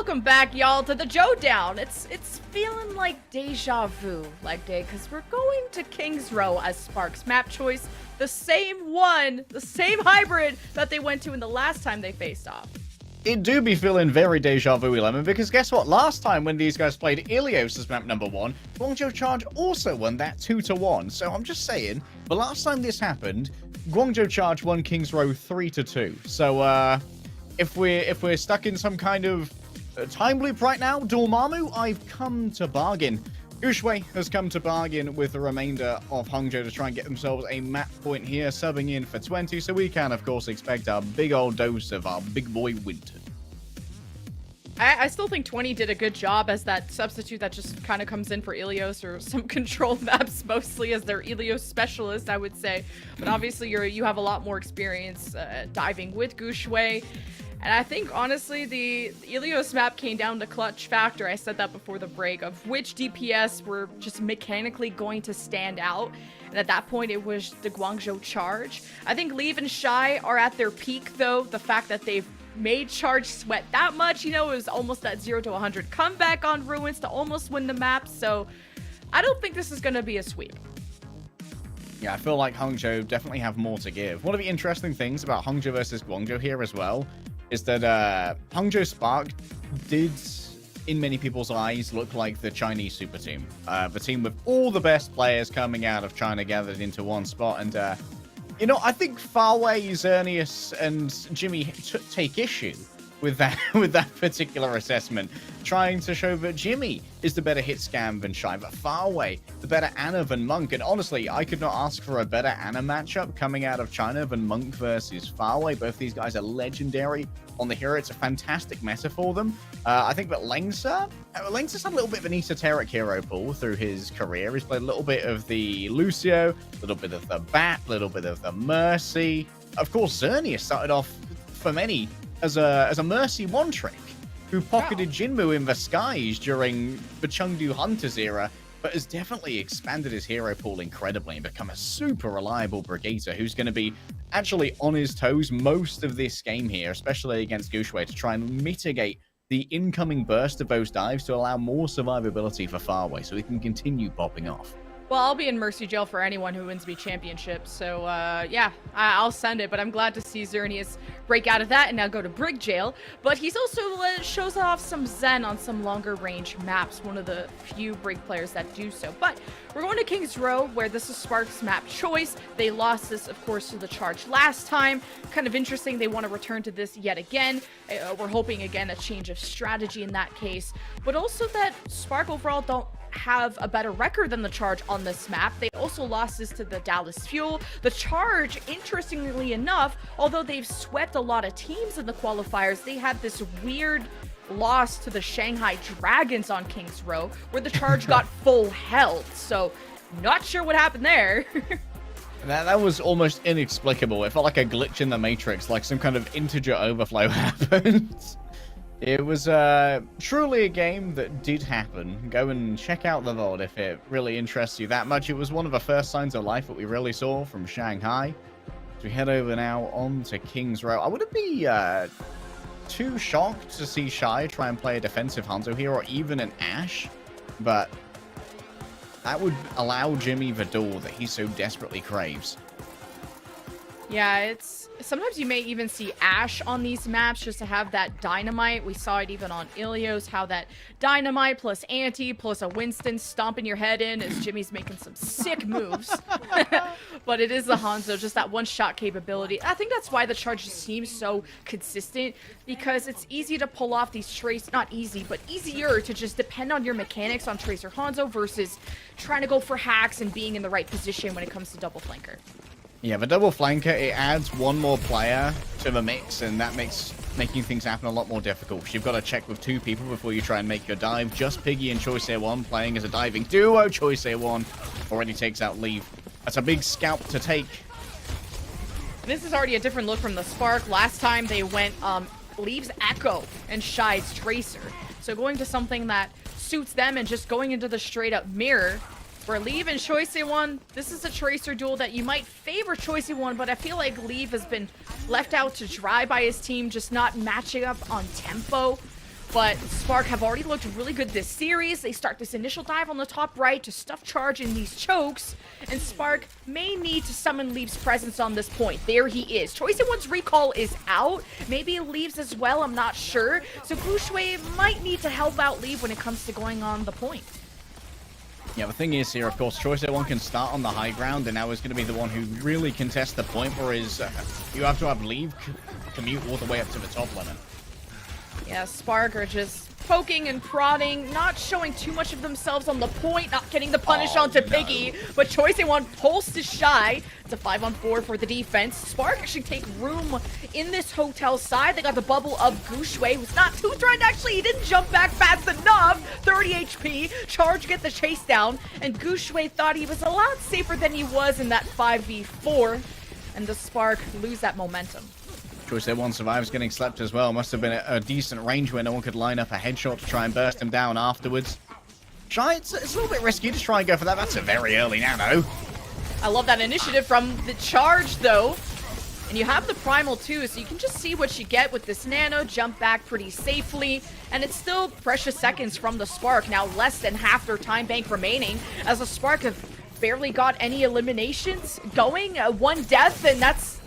Welcome back, y'all, to the Joedown. It's feeling like deja vu, like day, because we're going to King's Row as Spark's map choice. The same one, the same hybrid that they went to in the last time they faced off. It do be feeling very deja vu, Lemon, because guess what? Last time when these guys played Ilios as map number 1, Guangzhou Charge also won that 2-1. So I'm just saying, the last time this happened, Guangzhou Charge won King's Row 3-2. So if we're stuck in some kind of time loop right now, Dormammu, I've come to bargain. Ushui has come to bargain with the remainder of Hangzhou to try and get themselves a map point here, subbing in for 20, so we can, of course, expect our big old dose of our big boy Winton. I still think 20 did a good job as that substitute that just kind of comes in for Ilios or some control maps, mostly as their Ilios specialist, I would say. But obviously, you have a lot more experience diving with Gushue. And I think, honestly, the Ilios map came down to clutch factor. I said that before the break, of which DPS were just mechanically going to stand out. And at that point, it was the Guangzhou Charge. I think Leave and Shy are at their peak, though. The fact that they've made Charge sweat that much, you know, it was almost that 0 to 100 comeback on Ruins to almost win the map. So I don't think this is going to be a sweep. Yeah, I feel like Hangzhou definitely have more to give. One of the interesting things about Hangzhou versus Guangzhou here as well is that Hangzhou Spark did, in many people's eyes, look like the Chinese super team. The team with all the best players coming out of China gathered into one spot. And, you know, I think Farway, Xerneas, and Jimmy take issue with that particular assessment, trying to show that Jimmy is the better hit scam than Shy, but Farway, the better Ana than Monk. And honestly, I could not ask for a better Ana matchup coming out of China than Monk versus Farway. Both these guys are legendary on the hero. It's a fantastic meta for them. I think that Lengsa's had a little bit of an esoteric hero pool through his career. He's played a little bit of the Lucio, a little bit of the Bat, a little bit of the Mercy. Of course, Xerneas started off for many as a Mercy one trick who pocketed Jinmu in the skies during the Chengdu Hunters era, but has definitely expanded his hero pool incredibly and become a super reliable Brigator who's going to be actually on his toes most of this game here, especially against Gushue, to try and mitigate the incoming burst of those dives to allow more survivability for Farway so he can continue popping off. Well, I'll be in Mercy Jail for anyone who wins me championships. So, yeah, I'll send it. But I'm glad to see Xerneas break out of that and now go to Brig Jail. But he's also shows off some Zen on some longer range maps. One of the few Brig players that do so. But we're going to King's Row, where this is Spark's map choice. They lost this, of course, to the Charge last time. Kind of interesting. They want to return to this yet again. We're hoping, again, a change of strategy in that case. But also that Spark overall don't have a better record than the Charge on this map. They also lost this to the Dallas Fuel. The Charge, interestingly enough, although they've swept a lot of teams in the qualifiers, they had this weird loss to the Shanghai Dragons on King's Row, where the Charge got full health. So, not sure what happened there. That was almost inexplicable. It felt like a glitch in the Matrix, like some kind of integer overflow happened. It was truly a game that did happen. Go and check out the VOD if it really interests you that much. It was one of the first signs of life that we really saw from Shanghai. As we head over now on to King's Row. I wouldn't be too shocked to see Shy try and play a defensive Hanzo here, or even an Ashe, but that would allow Jimmy the duel that he so desperately craves. Yeah, it's sometimes you may even see Ashe on these maps just to have that dynamite. We saw it even on Ilios, how that dynamite plus anti plus a Winston stomping your head in as Jimmy's making some sick moves. But it is the Hanzo, just that one-shot capability. I think that's why the Charge seems so consistent, because it's easy to pull off these trace, not easy, but easier to just depend on your mechanics on Tracer Hanzo versus trying to go for hacks and being in the right position when it comes to double flanker. Yeah, the double flanker, it adds one more player to the mix, and that makes making things happen a lot more difficult. You've got to check with two people before you try and make your dive. Just Piggy and Choice A1 playing as a diving duo. Choice A1 already takes out Leave. That's a big scalp to take. This is already a different look from the Spark. Last time they went Leave's Echo and Shy's Tracer. So going to something that suits them and just going into the straight up mirror. For Leave and Choice A1, this is a Tracer duel that you might favor Choice A1, but I feel like Leave has been left out to dry by his team, just not matching up on tempo. But Spark have already looked really good this series. They start this initial dive on the top right to stuff charge in these chokes. And Spark may need to summon Leaf's presence on this point. There he is. Choice in One's recall is out. Maybe Leaves as well, I'm not sure. So Gushue might need to help out Leaf when it comes to going on the point. Yeah, the thing is here, of course, Choice One can start on the high ground, and now is going to be the one who really contests the point, whereas you have to have Leave commute all the way up to the top limit. Yeah, Spark are just poking and prodding, not showing too much of themselves on the point, not getting the punish onto Piggy, but Choice One pulls to Shy. It's a 5-on-4 for the defense. Spark actually take room in this hotel side. They got the bubble of Gushue, who's not too threatened actually. He didn't jump back fast enough. 30 HP, Charge get the chase down, and Gushue thought he was a lot safer than he was in that 5v4, and the Spark lose that momentum. Choice One survives getting slept as well. Must have been a decent range where no one could line up a headshot to try and burst him down afterwards. Shy, it's a little bit risky to try and go for that. That's a very early nano. I love that initiative from the Charge, though. And you have the Primal, too, so you can just see what you get with this nano. Jump back pretty safely. And it's still precious seconds from the Spark. Now less than half their time bank remaining, as the Spark have barely got any eliminations going. One death, and that's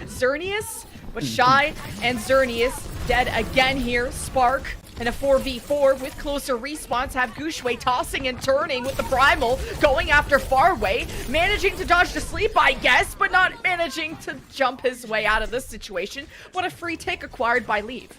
Xerneas. But Shy and Xerneas dead again here. Spark and a 4v4 with closer respawns have Gushue tossing and turning with the Primal, going after Farway, managing to dodge to sleep, I guess, but not managing to jump his way out of this situation. What a free take acquired by Leave.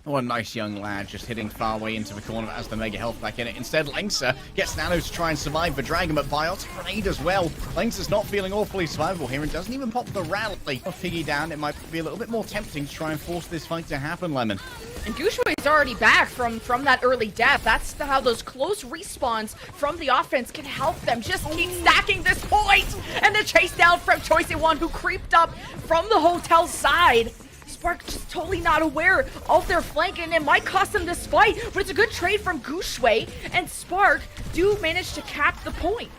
Oh, a nice young lad just hitting Farway into the corner as the Mega Health back in it. Instead, Lengsa gets Nano to try and survive the Dragon, but Biotic Grenade as well. Lengsa's not feeling awfully survivable here and doesn't even pop the rally of Piggy down. It might be a little bit more tempting to try and force this fight to happen, Lemon. And Gushue is already back from that early death. That's how those close respawns from the offense can help them just keep stacking this point. And the chase down from Choice One, who creeped up from the hotel side. Spark just totally not aware of their flank, and it might cost them this fight, but it's a good trade from Gushue, and Spark do manage to cap the point.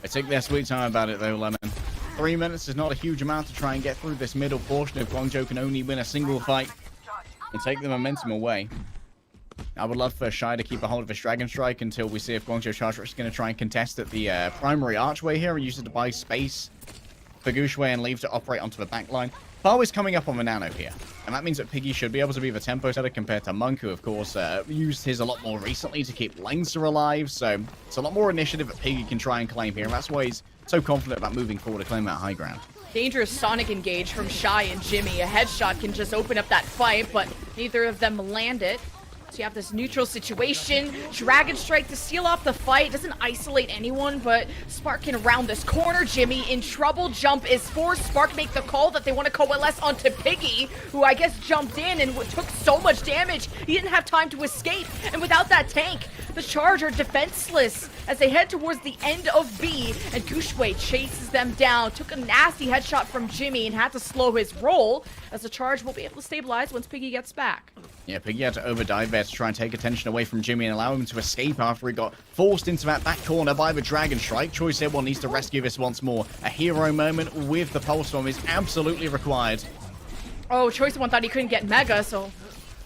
They take their sweet time about it though, Lemon. 3 minutes is not a huge amount to try and get through this middle portion if Guangzhou can only win a single fight and take the momentum away. I would love for Shy to keep a hold of his Dragon Strike until we see if Guangzhou Charge is going to try and contest at the primary archway here and use it to buy space for Gushue and Leave to operate onto the back line. Farway's coming up on the nano here, and that means that Piggy should be able to be the tempo setter compared to Monk, who of course used his a lot more recently to keep Lengsa alive, so it's a lot more initiative that Piggy can try and claim here, and that's why he's so confident about moving forward to claim that high ground. Dangerous Sonic engage from Shy and Jimmy. A headshot can just open up that fight, but neither of them land it. So you have this neutral situation. Dragon Strike to seal off the fight. Doesn't isolate anyone, but Spark can round this corner. Jimmy in trouble. Jump is forced. Spark make the call that they want to coalesce onto Piggy, who I guess jumped in and took so much damage. He didn't have time to escape. And without that tank, the Charge are defenseless as they head towards the end of B, and Gushue chases them down. Took a nasty headshot from Jimmy and had to slow his roll, as the Charge will be able to stabilize once Piggy gets back. Yeah, Piggy had to overdive there to try and take attention away from Jimmy and allow him to escape after he got forced into that back corner by the Dragon Strike. Choice One needs to rescue this once more. A hero moment with the Pulse Bomb is absolutely required. Oh, Choice One thought he couldn't get Mega, so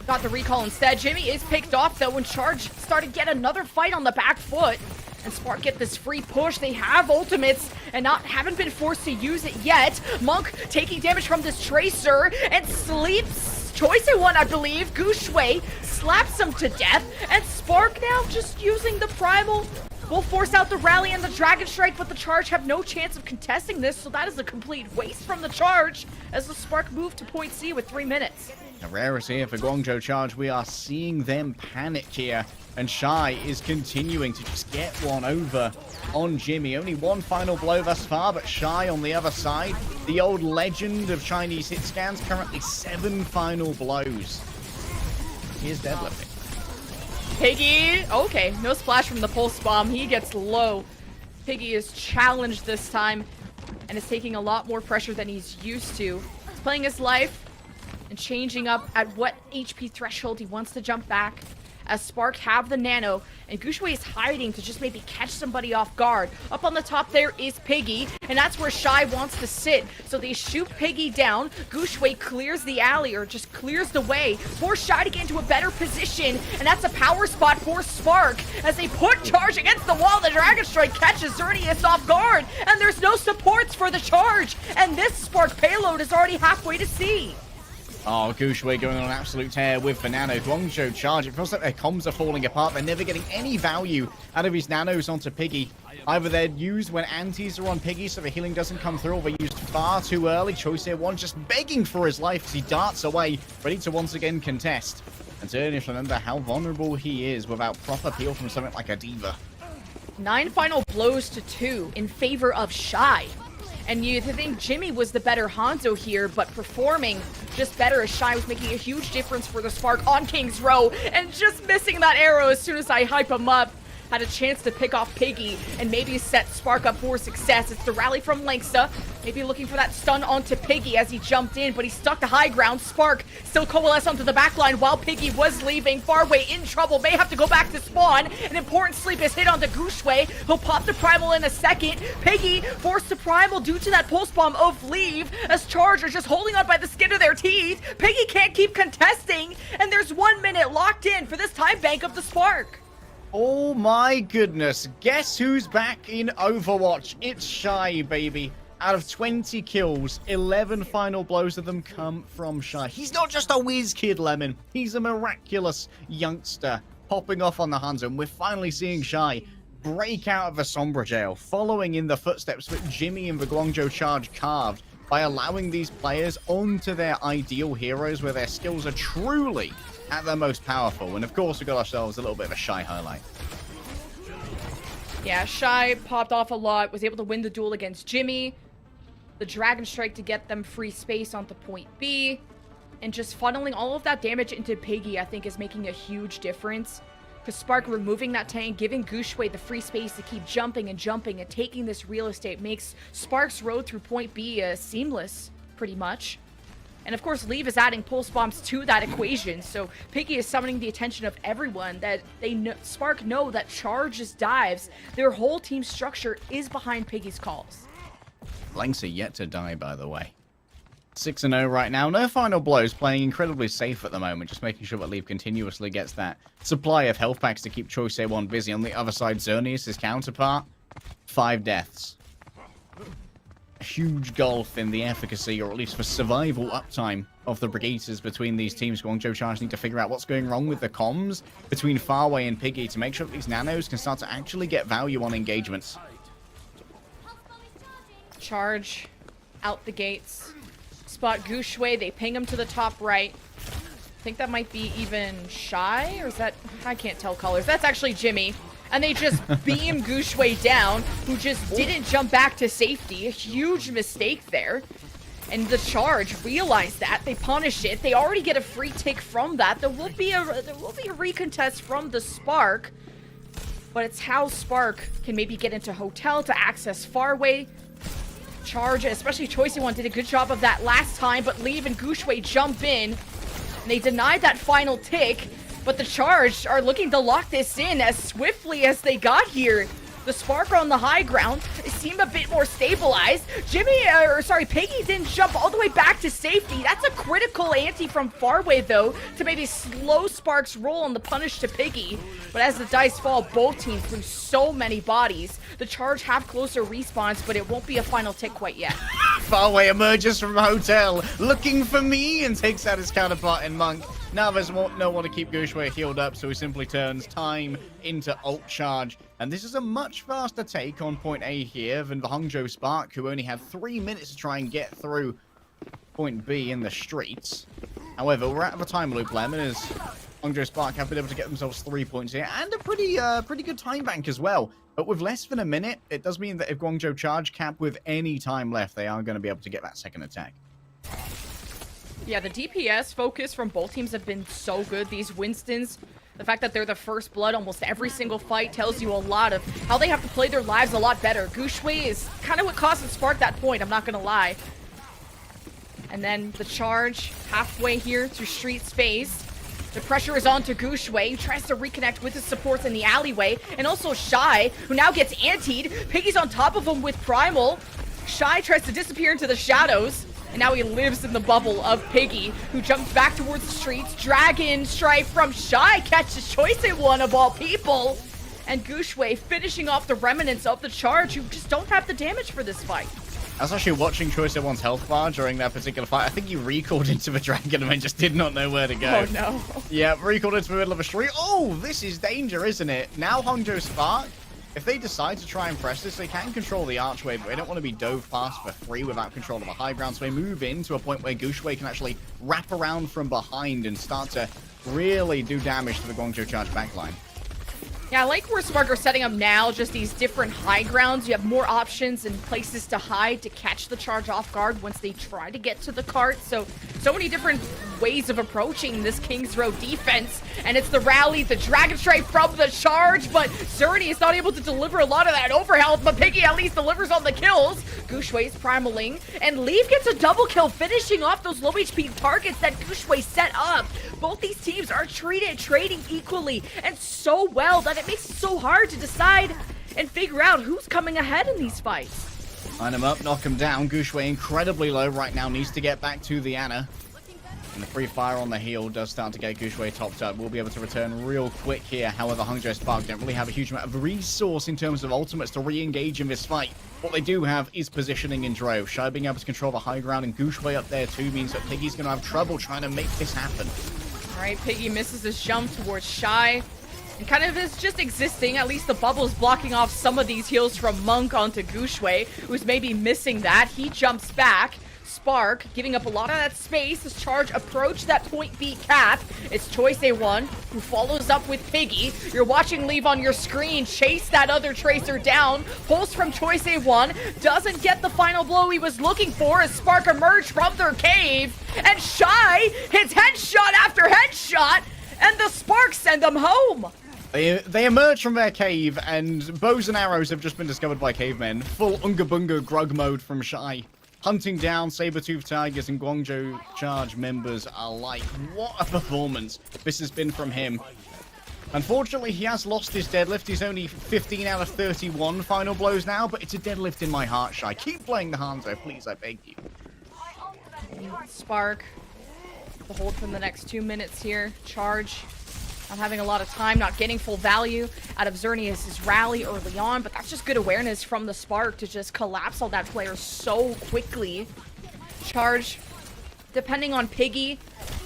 got the recall instead. Jimmy is picked off, though, when Charge started yet another fight on the back foot. And Spark get this free push. They have ultimates and haven't been forced to use it yet. Monk taking damage from this Tracer and sleeps. Choice One, I believe. Gushue slaps him to death. And Spark now just using the Primal will force out the rally and the Dragon Strike, but the Charge have no chance of contesting this, so that is a complete waste from the Charge as the Spark move to point C with 3 minutes. A rarity here for Guangzhou Charge. We are seeing them panic here, and Shy is continuing to just get one over on Jimmy. Only one final blow thus far, but Shy on the other side, the old legend of Chinese hit scans, currently 7 final blows. Here's deadlifting. Piggy, okay, no splash from the Pulse Bomb. He gets low. Piggy is challenged this time and is taking a lot more pressure than he's used to. He's playing his life and changing up at what HP threshold he wants to jump back. as Spark have the nano, and Gushue is hiding to just maybe catch somebody off guard. Up on the top there is Piggy, and that's where Shy wants to sit. So they shoot Piggy down. Gushue clears the alley, or just clears the way for Shy to get into a better position, and that's a power spot for Spark. As they put Charge against the wall, the Dragon Strike catches Xerneas off guard, and there's no supports for the Charge, and this Spark payload is already halfway to C. Oh, Gushue going on an absolute tear with the nano. Guangzhou Charge. It feels like their comms are falling apart. They're never getting any value out of his nanos onto Piggy. Either they're used when antis are on Piggy so the healing doesn't come through, or they're used far too early. Choice here one just begging for his life as he darts away, ready to once again contest. And Xerneas, remember how vulnerable he is without proper peel from something like a D.Va. 9 final blows to 2 in favor of Shy. And you think Jimmy was the better Hanzo here, but performing just better as Shy was making a huge difference for the Spark on King's Row, and just missing that arrow as soon as I hype him up. Had a chance to pick off Piggy and maybe set Spark up for success. It's the rally from Lanksta, maybe looking for that stun onto Piggy as he jumped in, but he stuck to high ground. Spark still coalesced onto the backline while Piggy was leaving. Farway in trouble, may have to go back to spawn. An important sleep is hit onto Gushue. He'll pop the Primal in a second. Piggy forced to Primal due to that pulse bomb of Leave, as Charge are just holding on by the skin of their teeth. Piggy can't keep contesting, and there's 1 minute locked in for this time bank of the Spark. Oh my goodness, guess who's back in Overwatch? It's Shy, baby. Out of 20 kills, 11 final blows of them come from Shy. He's not just a whiz kid, Lemon. He's a miraculous youngster popping off on the Hanzo, and we're finally seeing Shy break out of the Sombra jail, following in the footsteps that Jimmy and the Guangzhou Charge carved by allowing these players onto their ideal heroes where their skills are truly at their most powerful. And of course, we got ourselves a little bit of a Shy highlight. Yeah, Shy popped off a lot, was able to win the duel against Jimmy. The Dragon Strike to get them free space onto point B. And just funneling all of that damage into Piggy, I think, is making a huge difference. Because Spark removing that tank, giving Gushue the free space to keep jumping and jumping and taking this real estate makes Spark's road through point B seamless, pretty much. And of course, Leave is adding pulse bombs to that equation, so Piggy is summoning the attention of everyone that they know, Spark know that Charge's dives, their whole team structure is behind Piggy's calls. Blanks are yet to die, by the way. 6-0 right now. No final blows, playing incredibly safe at the moment, just making sure that Leave continuously gets that supply of health packs to keep Choice A1 busy. On the other side, Xerneas, his counterpart, 5 deaths. A huge gulf in the efficacy, or at least for survival uptime, of the Brigaders between these teams. Guangzhou Charge need to figure out what's going wrong with the comms between Farway and Piggy to make sure that these nanos can start to actually get value on engagements. Charge out the gates. Spot Gushue, they ping him to the top right. I think that might be even Shy, or is that... I can't tell colors. That's actually Jimmy. And they just beam Gushue down, who just didn't jump back to safety. A huge mistake there. And the Charge realized that. They punish it. They already get a free tick from that. There will be a recontest from the Spark. But it's how Spark can maybe get into Hotel to access Farway. Charge, especially Choicey One, did a good job of that last time, but Leave and Gushue jump in. And they denied that final tick. But the Charge are looking to lock this in as swiftly as they got here. The Spark are on the high ground. They seem a bit more stabilized. Piggy didn't jump all the way back to safety. That's a critical ante from Farway, though, to maybe slow Spark's roll on the punish to Piggy. But as the dice fall, both teams lose so many bodies. The Charge have closer respawns, but it won't be a final tick quite yet. Farway emerges from Hotel, looking for me, and takes out his counterpart in Monk. Now there's no one to keep Gushue healed up, so he simply turns time into ult charge. And this is a much faster take on point A here than the Hangzhou Spark, who only had 3 minutes to try and get through point B in the streets. However, we're out of a time loop, Lemon, as Hangzhou Spark have been able to get themselves 3 points here, and a pretty good time bank as well. But with less than a minute, it does mean that if Guangzhou Charge cap with any time left, they are going to be able to get that second attack. Yeah, the DPS focus from both teams have been so good. These Winstons, the fact that they're the first blood almost every single fight tells you a lot of how they have to play their lives a lot better. Gushue is kind of what caused the Spark that point, I'm not going to lie. And then the Charge halfway here through street space. The pressure is on to Gushue, who tries to reconnect with his supports in the alleyway, and also Shy, who now gets antied. Piggy's on top of him with Primal. Shy tries to disappear into the shadows, and now he lives in the bubble of Piggy, who jumps back towards the streets. Dragon Strike from Shy catches Choice in one of all people. And Gushue finishing off the remnants of the charge, who just don't have the damage for this fight. I was actually watching Choice at one's health bar during that particular fight. I think he recalled into the dragon and just did not know where to go. Oh no. Yeah, recalled into the middle of a street. Oh, this is danger, isn't it? Now Hongzhou Spark, if they decide to try and press this, they can control the archway, but they don't want to be dove past for free without control of the high ground. So they move in to a point where Gushue can actually wrap around from behind and start to really do damage to the Guangzhou charge backline. Yeah, I like where Spark are setting up now, just these different high grounds. You have more options and places to hide to catch the charge off guard once they try to get to the cart. So many different ways of approaching this King's Row defense. And it's the rally, the Dragon Strike from the charge, but Zerny is not able to deliver a lot of that overhealth, but Piggy at least delivers on the kills. Gushue is primaling, and Leaf gets a double kill, finishing off those low HP targets that Gushue set up. Both these teams are trading equally and so well that it makes it so hard to decide and figure out who's coming ahead in these fights. Line him up, knock him down. Gushue incredibly low right now, needs to get back to the Ana. And the free fire on the heel does start to get Gushue topped up. We'll be able to return real quick here. However, Hongzhou Spark don't really have a huge amount of resource in terms of ultimates to re-engage in this fight. What they do have is positioning in drove. Shy being able to control the high ground and Gushue up there too means that Piggy's going to have trouble trying to make this happen. All right, Piggy misses his jump towards Shy. And kind of is just existing. At least the bubble's blocking off some of these heals from Monk onto Gushue, who's maybe missing that. He jumps back. Spark giving up a lot of that space as charge approach that point B cap. It's Choice A1 who follows up with Piggy. You're watching Leave on your screen chase that other Tracer down. Pulse from Choice A1 doesn't get the final blow he was looking for as Spark emerged from their cave. And Shy hits headshot after headshot, and the Sparks send them home. They emerge from their cave, and bows and arrows have just been discovered by cavemen. Full Unga Bunga Grug mode from Shy. Hunting down saber-toothed tigers and Guangzhou Charge members alike. What a performance this has been from him. Unfortunately, he has lost his deadlift. He's only 15 out of 31 final blows now, but it's a deadlift in my heart, Shy. Keep playing the Hanzo, please, I beg you. Spark, the hold for the next 2 minutes here. Charge, not having a lot of time, not getting full value out of Xerneas' rally early on, but that's just good awareness from the Spark to just collapse all that player so quickly. Charge, depending on Piggy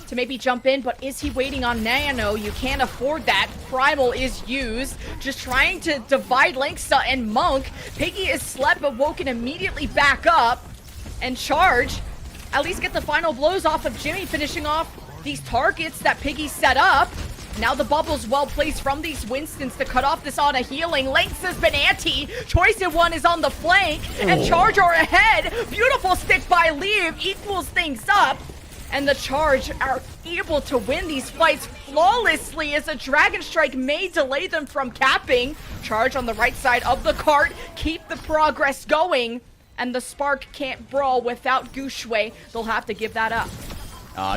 to maybe jump in, but is he waiting on Nano? You can't afford that. Primal is used, just trying to divide Linksa and Monk. Piggy is slept but woken immediately back up, and Charge at least get the final blows off of Jimmy, finishing off these targets that Piggy set up. Now the bubble's well placed from these Winstons to cut off this Ana healing. Lynx has been anti. Choice in one is on the flank. And Charge are ahead. Beautiful stick by Leave equals things up. And the Charge are able to win these fights flawlessly as a Dragon Strike may delay them from capping. Charge on the right side of the cart. Keep the progress going. And the Spark can't brawl without Gushue. They'll have to give that up.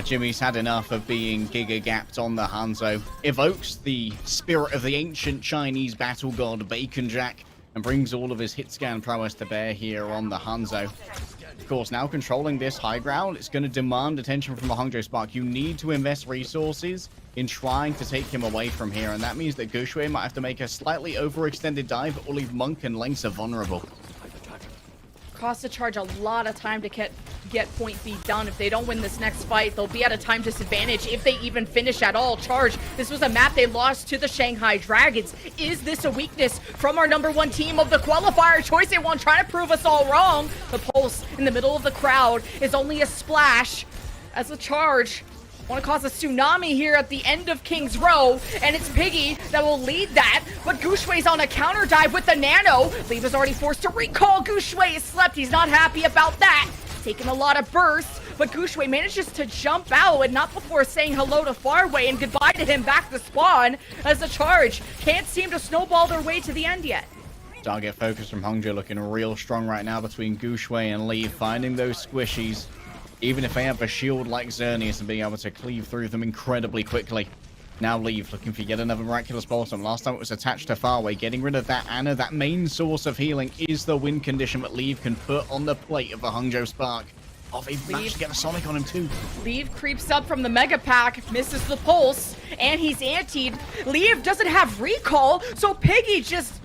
Jimmy's had enough of being giga-gapped on the Hanzo. Evokes the spirit of the ancient Chinese battle god Bacon Jack and brings all of his hit scan prowess to bear here on the Hanzo. Of course, now controlling this high ground, it's going to demand attention from the Hongzhou Spark. You need to invest resources in trying to take him away from here, and that means that Gushue might have to make a slightly overextended dive or leave Monk and Lynx vulnerable. Cost the Charge a lot of time to get point B done. If they don't win this next fight, they'll be at a time disadvantage if they even finish at all. Charge, this was a map they lost to the Shanghai Dragons. Is this a weakness from our #1 team of the qualifier? Choice A1 trying to prove us all wrong. The Pulse in the middle of the crowd is only a splash as the Charge want to cause a tsunami here at the end of King's Row, and it's Piggy that will lead that, but Gushue's on a counter dive with the Nano. Leave is already forced to recall. Gushue is slept. He's not happy about that. Taking a lot of bursts, but Gushue manages to jump out, and not before saying hello to Farway and goodbye to him back to spawn, as the Charge can't seem to snowball their way to the end yet. Target focus from Hongzhou looking real strong right now between Gushue and Lee, finding those squishies. Even if they have a shield like Xerneas and being able to cleave through them incredibly quickly. Now Leave looking for yet another miraculous bottom. Last time it was attached to Farway. Getting rid of that Ana, that main source of healing, is the win condition that Leave can put on the plate of the Hangzhou Spark. Oh, they've managed to get a Sonic on him too. Leave creeps up from the Mega Pack, misses the pulse, and he's antied. Leave doesn't have recall, so Piggy just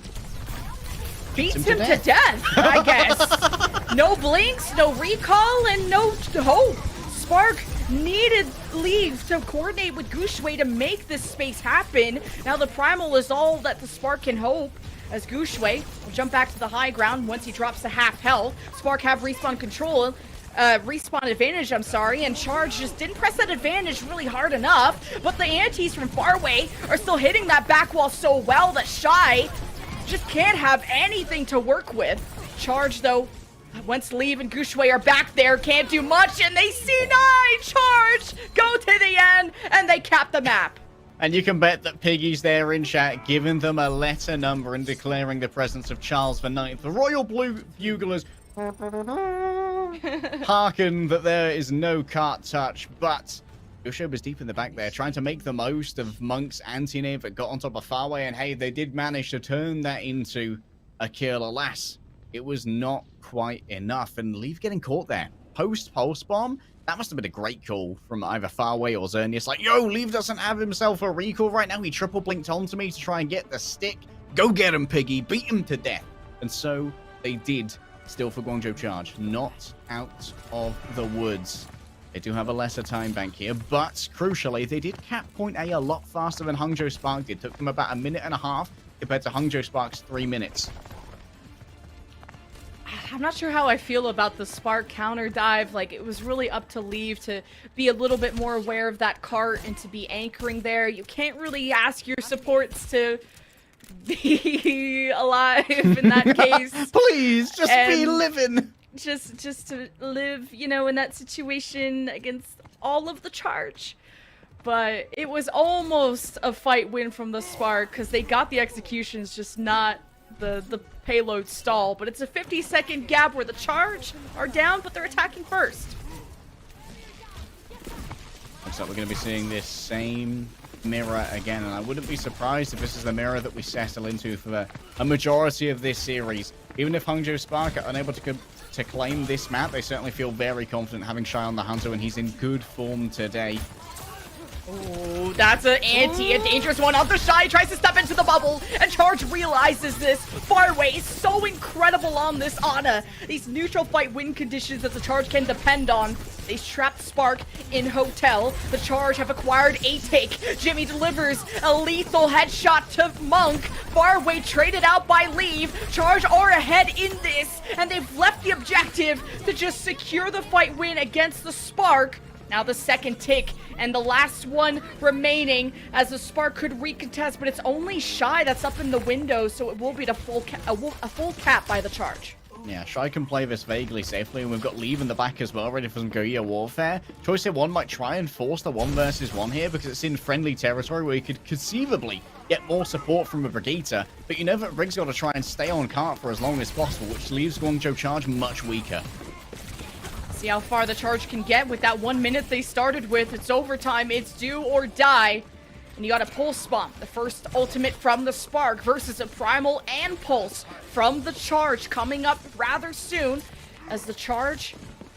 beats him to death, I guess. No blinks, no recall, and no hope. Spark needed Leave to coordinate with Gushue to make this space happen. Now the Primal is all that the Spark can hope, as Gushue will jump back to the high ground once he drops to half health. Spark have respawn control, respawn advantage, I'm sorry, and Charge just didn't press that advantage really hard enough, but the antis from far away are still hitting that back wall so well that Shy just can't have anything to work with. Charge, though, once Leave and Gushue are back there, can't do much, and they C9 Charge go to the end, and they cap the map. And you can bet that Piggy's there in chat, giving them a letter number and declaring the presence of Charles IX. The Royal Blue Buglers hearken that there is no cart touch, but Gushue was deep in the back there, trying to make the most of Monk's anti-nade that got on top of Farway, and hey, they did manage to turn that into a kill. Alas, it was not quite enough, and Leave getting caught there. Post-pulse bomb, that must have been a great call from either Farway or Xerneas. Like, yo, Leave doesn't have himself a recall right now. He triple blinked onto me to try and get the stick. Go get him, Piggy. Beat him to death. And so they did. Still for Guangzhou Charge. Not out of the woods. They do have a lesser time bank here, but crucially, they did cap point A a lot faster than Hangzhou Spark did. Took them about a minute and a half compared to Hangzhou Spark's 3 minutes. I'm not sure how I feel about the Spark counter dive. Like, it was really up to Leave to be a little bit more aware of that cart and to be anchoring there. You can't really ask your supports to be alive in that case. Please, just be living. Just to live, you know, in that situation against all of the Charge. But it was almost a fight win from the Spark because they got the executions, just not the payload stall. But it's a 50-second gap where the Charge are down, but they're attacking first. Looks like we're going to be seeing this same mirror again, and I wouldn't be surprised if this is the mirror that we settle into for a majority of this series. Even if Hangzhou Spark are unable to claim this map, they certainly feel very confident having Shy on the Hunter, and he's in good form today. Oh, that's an anti, a dangerous one. Up the Shy tries to step into the bubble, and Charge realizes this. Farway is so incredible on this Ana. These neutral fight win conditions that the Charge can depend on. They trapped Spark in Hotel. The Charge have acquired a take. Jimmy delivers a lethal headshot to Monk. Farway traded out by Leave. Charge are ahead in this, and they've left the objective to just secure the fight win against the Spark. Now the second tick and the last one remaining as the Spark could recontest, but it's only Shy that's up in the window, so it will be a full cap by the Charge. Yeah, Shy can play this vaguely safely, and we've got Leave in the back as well, ready for some guerrilla warfare. Choice A1 might try and force the 1 versus 1 here because it's in friendly territory where you could conceivably get more support from a Brigitte, but you know that Rig's got to try and stay on cart for as long as possible, which leaves Guangzhou Charge much weaker. See how far the Charge can get with that 1 minute they started with. It's overtime, it's do or die. And you got a Pulse Bomb, the first ultimate from the Spark versus a Primal and Pulse from the Charge coming up rather soon, as the Charge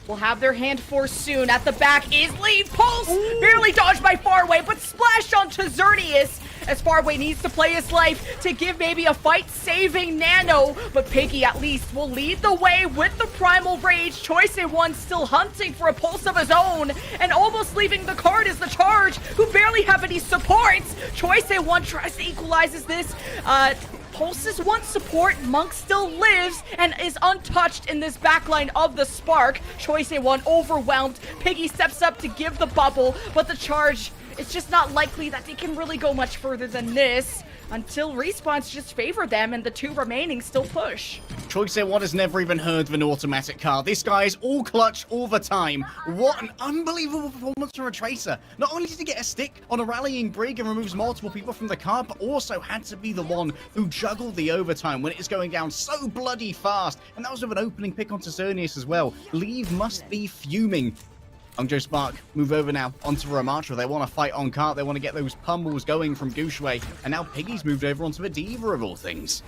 will have their hand forced soon. At the back is Leave. Pulse barely dodged by Farway, but splashed onto Xerneas, as Farway needs to play his life to give maybe a fight-saving nano, but Piggy at least will lead the way with the Primal Rage. Choice A1 still hunting for a pulse of his own, and almost leaving the card is the Charge, who barely have any supports. Choice A1 tries to equalize this. Pulse's one support, Monk still lives and is untouched in this backline of the Spark. Choice A1 overwhelmed. Piggy steps up to give the bubble, but the Charge, it's just not likely that they can really go much further than this until respawns just favor them and the 2 remaining still push. Choice A1 has never even heard of an automatic car. This guy is all clutch all the time. What an unbelievable performance from a Tracer. Not only did he get a stick on a rallying Brig and removes multiple people from the car, but also had to be the one who juggled the overtime when it is going down so bloody fast. And that was with an opening pick onto Xerneas as well. Leave must be fuming. Hongjo Spark move over now onto Ramatra. They want to fight on cart. They want to get those pummels going from Gushue. And now Piggy's moved over onto a Diva of all things.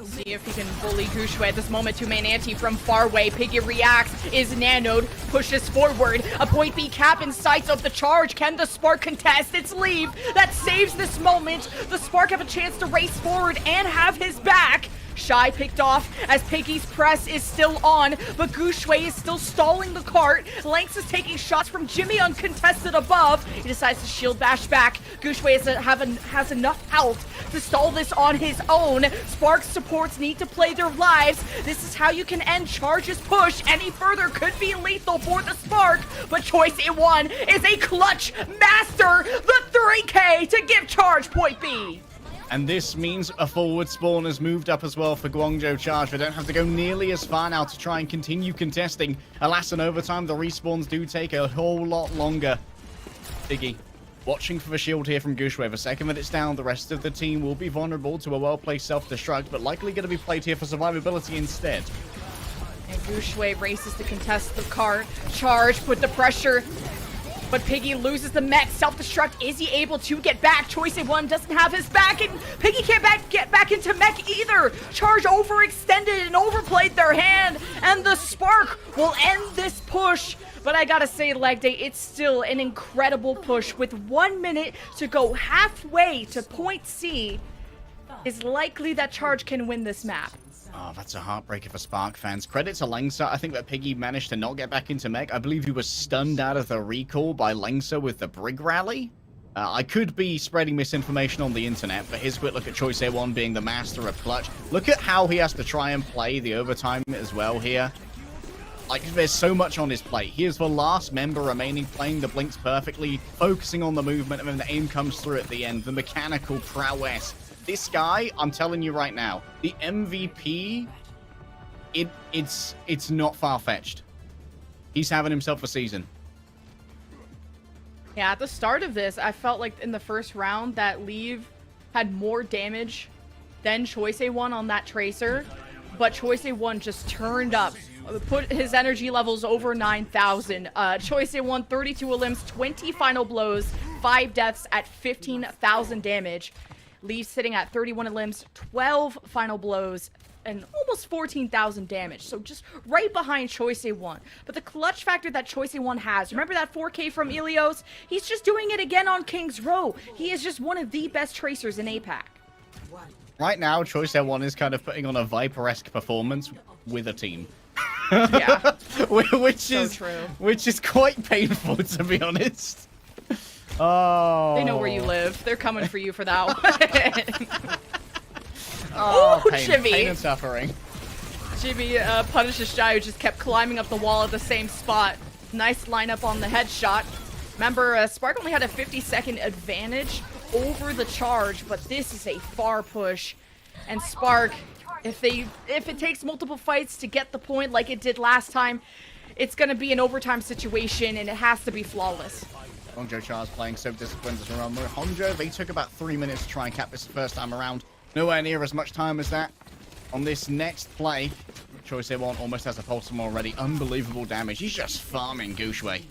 See if he can bully Gushue at this moment. Two-man anti from far away. Piggy reacts, is nanoed, pushes forward. A point B cap in sight of the charge. Can the Spark contest its leave? That saves this moment. The Spark have a chance to race forward and have his back. Shy picked off as Piggy's press is still on, but Gushue is still stalling the cart. Lynx is taking shots from Jimmy uncontested above. He decides to shield bash back. Gushue has enough health to stall this on his own. Spark's supports need to play their lives. This is how you can end Charge's push. Any further could be lethal for the Spark, but Choice A1 is a clutch master. The 3K to give Charge point B. And this means a forward spawn has moved up as well for Guangzhou Charge. They don't have to go nearly as far now to try and continue contesting. Alas, in overtime, the respawns do take a whole lot longer. Piggy watching for the shield here from Gushue. The second that it's down, the rest of the team will be vulnerable to a well-placed self-destruct, but likely going to be played here for survivability instead. And Gushue races to contest the cart. Charge put the pressure, but Piggy loses the mech. Self-destruct, is he able to get back? Choice A1 doesn't have his back, and Piggy can't get back into mech either. Charge overextended and overplayed their hand, and the Spark will end this push. But I gotta say, Leg Day, it's still an incredible push. With 1 minute to go halfway to point C, is likely that Charge can win this map. Oh, that's a heartbreaker for Spark fans. Credit to Lengsa. I think that Piggy managed to not get back into mech. I believe he was stunned out of the recall by Lengsa with the Brig Rally. I could be spreading misinformation on the internet, but here's a quick look at Choice A1 being the master of clutch. Look at how he has to try and play the overtime as well here. Like, there's so much on his plate. He is the last member remaining, playing the blinks perfectly, focusing on the movement, and then the aim comes through at the end. The mechanical prowess. This guy, I'm telling you right now, the MVP, it's not far-fetched. He's having himself a season. Yeah, at the start of this, I felt like in the first round that Leave had more damage than Choice A1 on that Tracer, but Choice A1 just turned up, put his energy levels over 9,000. Choice A1, 32 elims, 20 final blows, 5 deaths at 15,000 damage. Leave sitting at 31 elims, 12 final blows, and almost 14,000 damage. So just right behind Choice A1. But the clutch factor that Choice A1 has, remember that 4K from Ilios? He's just doing it again on King's Row. He is just one of the best tracers in APAC. Right now, Choice A1 is kind of putting on a Viper-esque performance with a team. Yeah. which is quite painful, to be honest. Oh. They know where you live. They're coming for you for that one. Oh, ooh, pain, Jimmy. Pain and suffering. Jimmy punishes Shy, who just kept climbing up the wall at the same spot. Nice lineup on the headshot. Remember, Spark only had a 50-second advantage over the charge, but this is a far push. And Spark, if it takes multiple fights to get the point like it did last time, it's going to be an overtime situation, and it has to be flawless. Hongjo Char's playing so disciplined as around. Hongjo, they took about 3 minutes to try and cap this the first time around. Nowhere near as much time as that. On this next play, Choice A1 almost has a pulse from already. Unbelievable damage. He's just farming Gushue.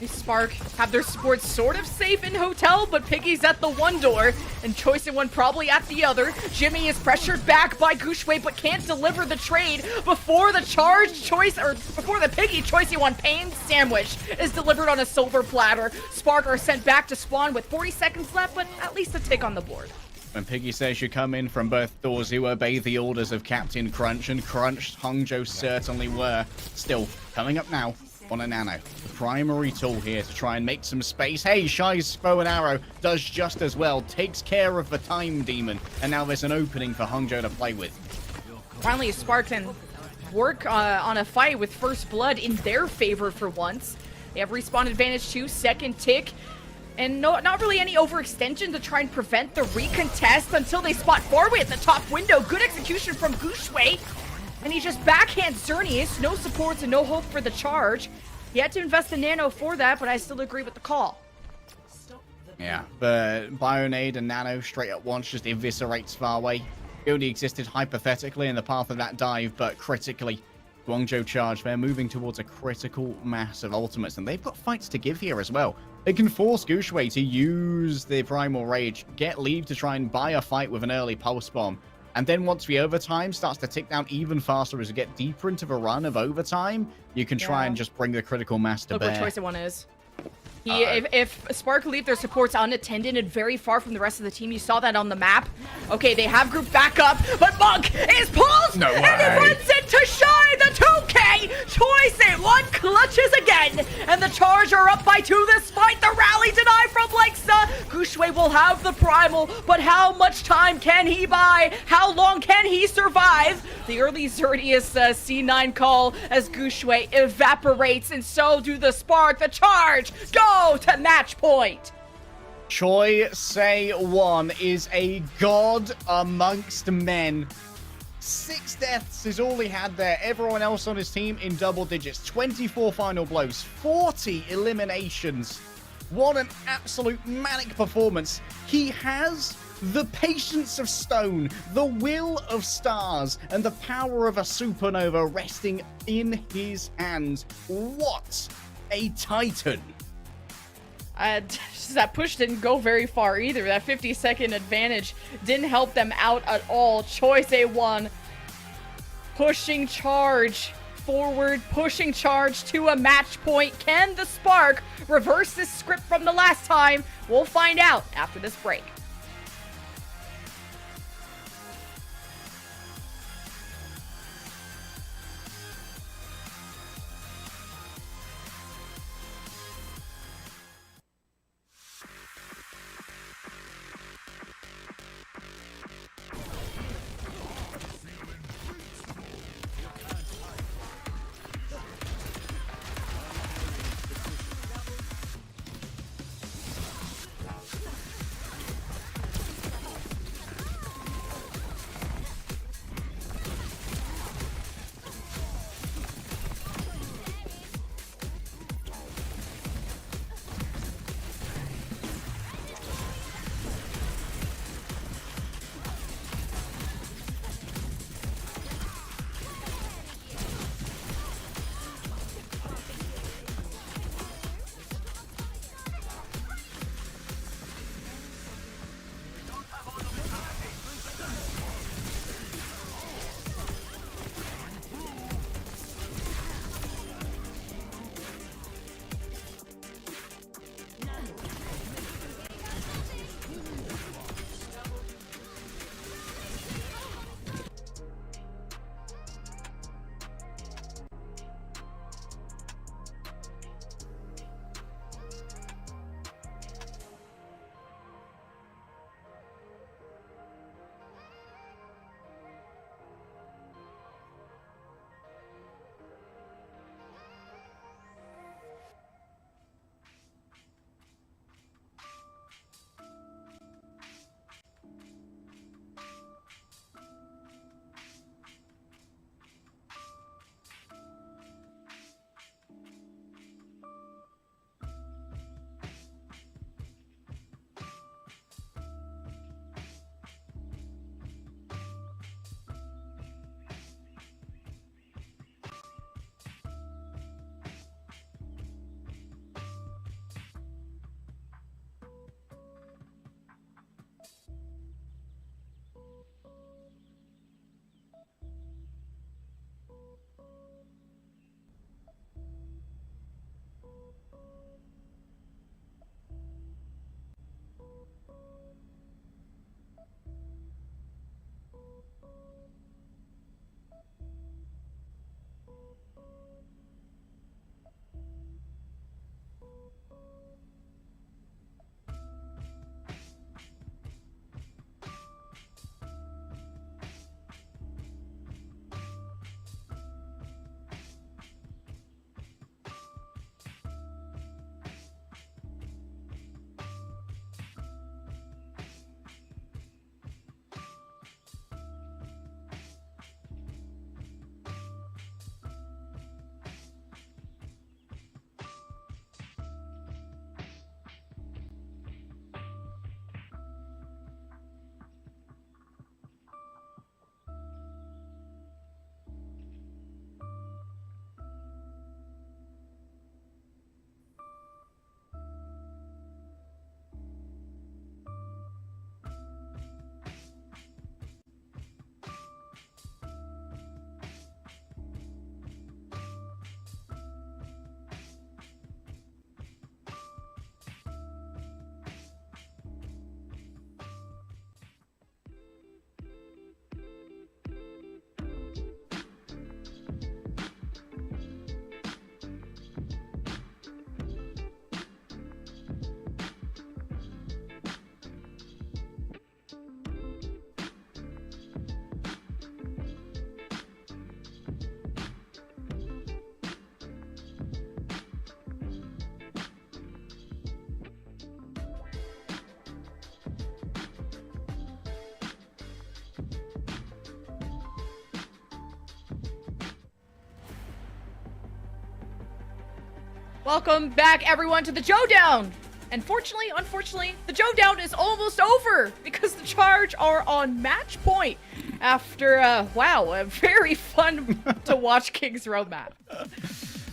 Spark have their supports sort of safe in Hotel, but Piggy's at the one door, and Choice A1 probably at the other. Jimmy is pressured back by Gushue, but can't deliver the trade before the before the Piggy Choice A1 pain sandwich is delivered on a silver platter. Spark are sent back to spawn with 40 seconds left, but at least a tick on the board. When Piggy says you come in from both doors, you obey the orders of Captain Crunch, and Crunch, Hongjo certainly were. Still, coming up now on a Nano. The primary tool here to try and make some space. Hey, Shy's bow and arrow does just as well. Takes care of the time demon. And now there's an opening for Hongjo to play with. Finally, Spark can work on a fight with First Blood in their favor for once. They have respawn advantage too, second tick. And not really any overextension to try and prevent the recontest until they spot Farway at the top window. Good execution from Gushue. And he just backhands Xerneas. No supports and no hope for the charge. He had to invest in Nano for that, but I still agree with the call. Yeah, but Bionade and Nano straight at once just eviscerates Farway. He only existed hypothetically in the path of that dive, but critically, Guangzhou Charge, they're moving towards a critical mass of ultimates, and they've got fights to give here as well. They can force Gushue to use the Primal Rage, get leave to try and buy a fight with an early Pulse Bomb, and then once the overtime starts to tick down even faster as we get deeper into the run of overtime, you can try and just bring the critical mass to bear. Look what choice one is. If Spark leave their supports unattended and very far from the rest of the team, you saw that on the map. Okay, they have group backup, but Monk is pulled! No way! And he runs into Shy, the 2K! Choice it, one clutches again! And the Charge are up by 2 despite the rally deny from Lexa! Gushue will have the Primal, but how much time can he buy? How long can he survive? The early Xerdius C9 call as Gushue evaporates, and so do the Spark, the Charge! Go to match point! Choi Se-won is a god amongst men. 6 deaths is all he had there. Everyone else on his team in double digits. 24 final blows, 40 eliminations. What an absolute manic performance. He has the patience of stone, the will of stars, and the power of a supernova resting in his hands. What a titan. That push didn't go very far either. That 50-second advantage didn't help them out at all. Choice A1 pushing Charge forward, pushing Charge to a match point. Can the Spark reverse this script from the last time? We'll find out after this break. Welcome back, everyone, to the Joedown. And unfortunately, the Joedown is almost over because the Charge are on match point after, a very fun to watch King's Row map.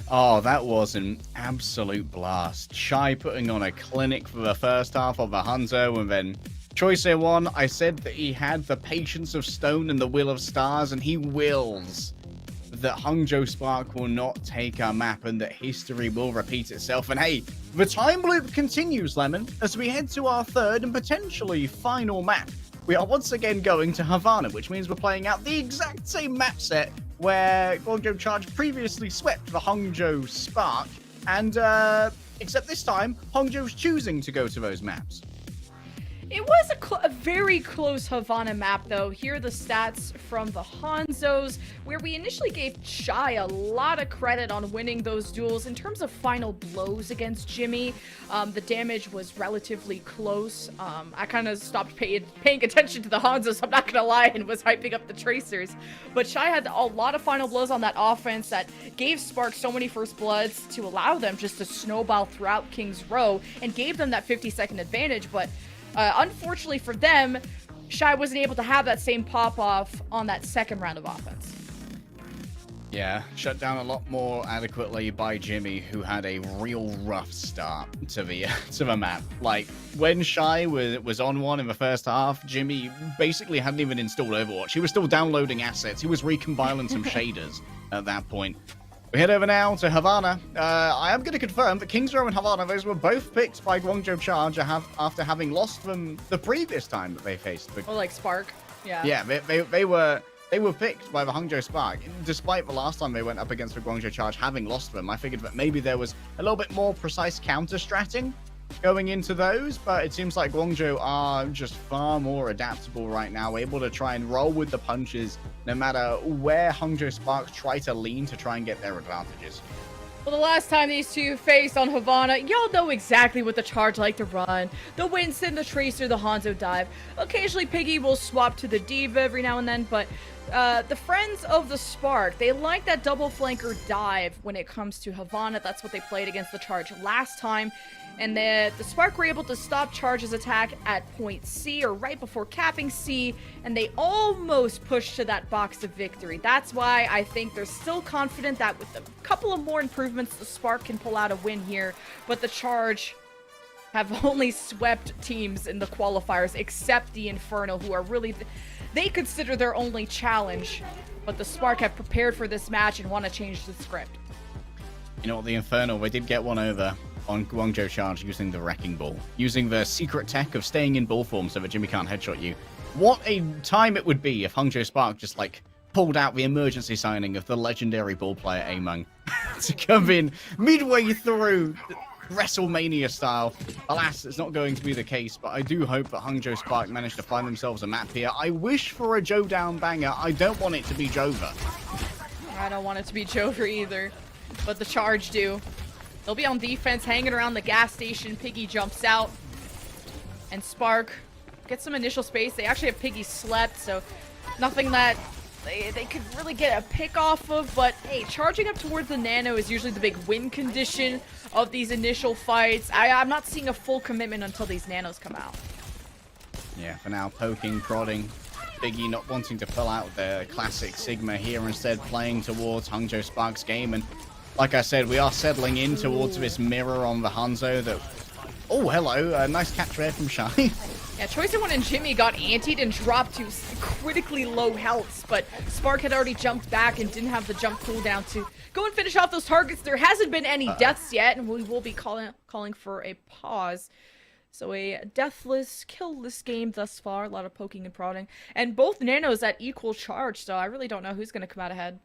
Oh, that was an absolute blast. Shy putting on a clinic for the first half of the Hanzo, and then Choice won. I said that he had the patience of stone and the will of stars, and he wills that Hangzhou Spark will not take our map and that history will repeat itself. And hey, the time loop continues, Lemon, as we head to our third and potentially final map. We are once again going to Havana, which means we're playing out the exact same map set where Guangzhou Charge previously swept the Hangzhou Spark, and except this time, Hangzhou's choosing to go to those maps. It was a very close Havana map, though. Here are the stats from the Hanzos, where we initially gave Shy a lot of credit on winning those duels. In terms of final blows against Jimmy, the damage was relatively close. I kind of stopped paying attention to the Hanzos, I'm not gonna lie, and was hyping up the Tracers. But Shy had a lot of final blows on that offense that gave Spark so many first bloods to allow them just to snowball throughout King's Row and gave them that 50-second advantage, but unfortunately for them, Shy wasn't able to have that same pop-off on that second round of offense. Yeah, shut down a lot more adequately by Jimmy, who had a real rough start to the map. Like, when Shy was on one in the first half, Jimmy basically hadn't even installed Overwatch. He was still downloading assets. He was recompiling some shaders at that point. We head over now to Havana. I am going to confirm that King's Row and Havana, those were both picked by Guangzhou Charge after having lost them the previous time that they faced. Or like Spark. Yeah. Yeah, they were picked by the Hangzhou Spark. Despite the last time they went up against the Guangzhou Charge having lost them, I figured that maybe there was a little bit more precise counter-stratting going into those, but it seems like Guangzhou are just far more adaptable right now, able to try and roll with the punches no matter where Hangzhou Sparks try to lean to try and get their advantages. Well, the last time these two faced on Havana, y'all know exactly what the Charge like to run. The Winston, the Tracer, the Hanzo dive. Occasionally, Piggy will swap to the Diva every now and then, but the friends of the Spark, they like that double flanker dive when it comes to Havana. That's what they played against the Charge last time. And the Spark were able to stop Charge's attack at point C, or right before capping C, and they almost pushed to that box of victory. That's why I think they're still confident that with a couple of more improvements, the Spark can pull out a win here, but the Charge have only swept teams in the qualifiers, except the Inferno, who are really... They consider their only challenge, but the Spark have prepared for this match and want to change the script. You know what, the Inferno, they did get one over on Guangzhou Charge using the Wrecking Ball, using the secret tech of staying in ball form so that Jimmy can't headshot you. What a time it would be if Hangzhou Spark just, like, pulled out the emergency signing of the legendary ball player Among to come in midway through WrestleMania style. Alas, it's not going to be the case, but I do hope that Hangzhou Spark managed to find themselves a map here. I wish for a Joedown banger. I don't want it to be Jova. I don't want it to be Jover either, but the Charge do. They'll be on defense, hanging around the gas station. Piggy jumps out, and Spark gets some initial space. They actually have Piggy slept, so nothing that they could really get a pick off of. But hey, charging up towards the Nano is usually the big win condition of these initial fights. I'm not seeing a full commitment until these Nanos come out. Yeah, for now, poking, prodding. Piggy not wanting to pull out the classic Sigma here, instead playing towards Hangzhou Spark's game. And like I said, we are settling in towards this mirror on the Hanzo that... Oh, hello. Nice catch there from Shy. Yeah, Choice One and Jimmy got antied and dropped to critically low healths, but Spark had already jumped back and didn't have the jump cooldown to go and finish off those targets. There hasn't been any deaths yet, and we will be calling for a pause. So a deathless, killless game thus far. A lot of poking and prodding. And both Nanos at equal charge, so I really don't know who's going to come out ahead.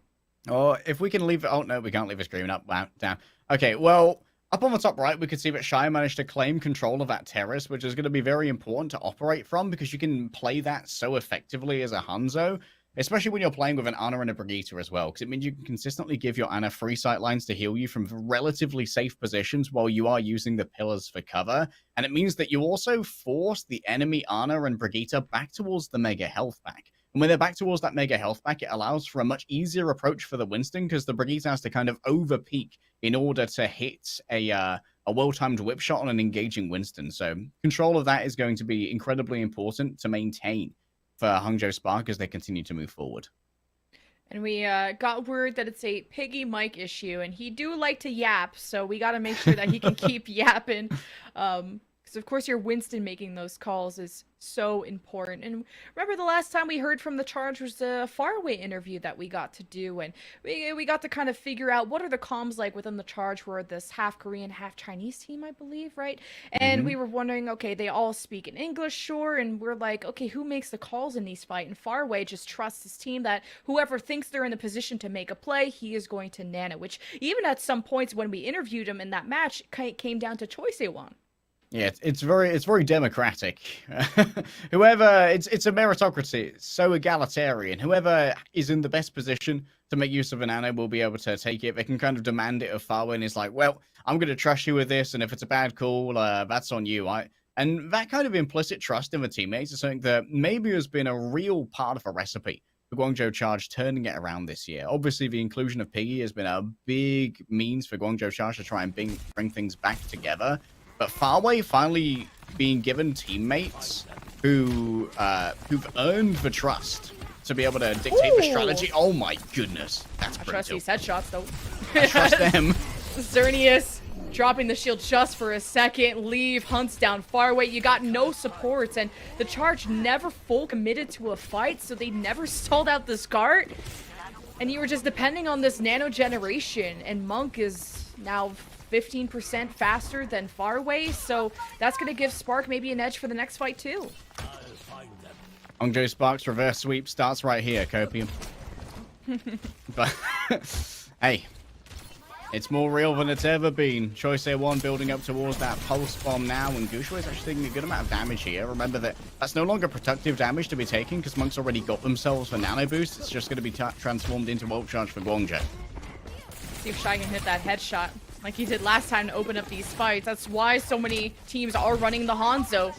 Oh, if we can leave it... Oh, no, we can't leave it screaming up, down. Okay, well, up on the top right, we could see that Shy managed to claim control of that terrace, which is going to be very important to operate from, because you can play that so effectively as a Hanzo, especially when you're playing with an Ana and a Brigitte as well, because it means you can consistently give your Ana free sight lines to heal you from relatively safe positions while you are using the pillars for cover, and it means that you also force the enemy Ana and Brigitte back towards the Mega Health pack. And when they're back towards that mega health pack, it allows for a much easier approach for the Winston, because the Brigitte has to kind of over peak in order to hit a well-timed whip shot on an engaging Winston. So control of that is going to be incredibly important to maintain for Hangzhou Spark as they continue to move forward. And we got word that it's a Piggy mic issue, and he do like to yap, so we got to make sure that he can keep yapping. Because, of course, your Winston making those calls is so important. And remember the last time we heard from the Charge was the Faraway interview that we got to do, and we got to kind of figure out what are the comms like within the Charge. We're this half Korean, half Chinese team, I believe, right? And we were wondering, okay, they all speak in English, sure, and we're like, okay, who makes the calls in these fights? And Faraway just trusts his team that whoever thinks they're in the position to make a play, he is going to nano, which even at some points when we interviewed him in that match, came down to Choi Se-won. Yeah, it's very democratic. Whoever, it's a meritocracy. It's so egalitarian. Whoever is in the best position to make use of a nano will be able to take it. They can kind of demand it of Farway, and it's like, well, I'm going to trust you with this, and if it's a bad call, that's on you. And that kind of implicit trust in the teammates is something that maybe has been a real part of a recipe for Guangzhou Charge turning it around this year. Obviously, the inclusion of Piggy has been a big means for Guangzhou Charge to try and bring things back together. But Farway finally being given teammates who've earned the trust to be able to dictate the strategy. Oh my goodness, that's pretty. I trust these headshots though. I trust them. Xerneas dropping the shield just for a second. Leave hunts down Farway. You got no supports, and the Charge never full committed to a fight, so they never stalled out this cart. And you were just depending on this nano generation, and Monk is now 15% faster than Faraway, so that's going to give Spark maybe an edge for the next fight too. Hangzhou Spark's reverse sweep starts right here, Copium. But hey, it's more real than it's ever been. Choi Se-won building up towards that pulse bomb now, and Gushue is actually taking a good amount of damage here. Remember that that's no longer productive damage to be taken because Monk's already got themselves the nano boost. It's just going to be transformed into ult charge for Guangzhou. See if Shy can hit that headshot like he did last time to open up these fights. That's why so many teams are running the Hanzo.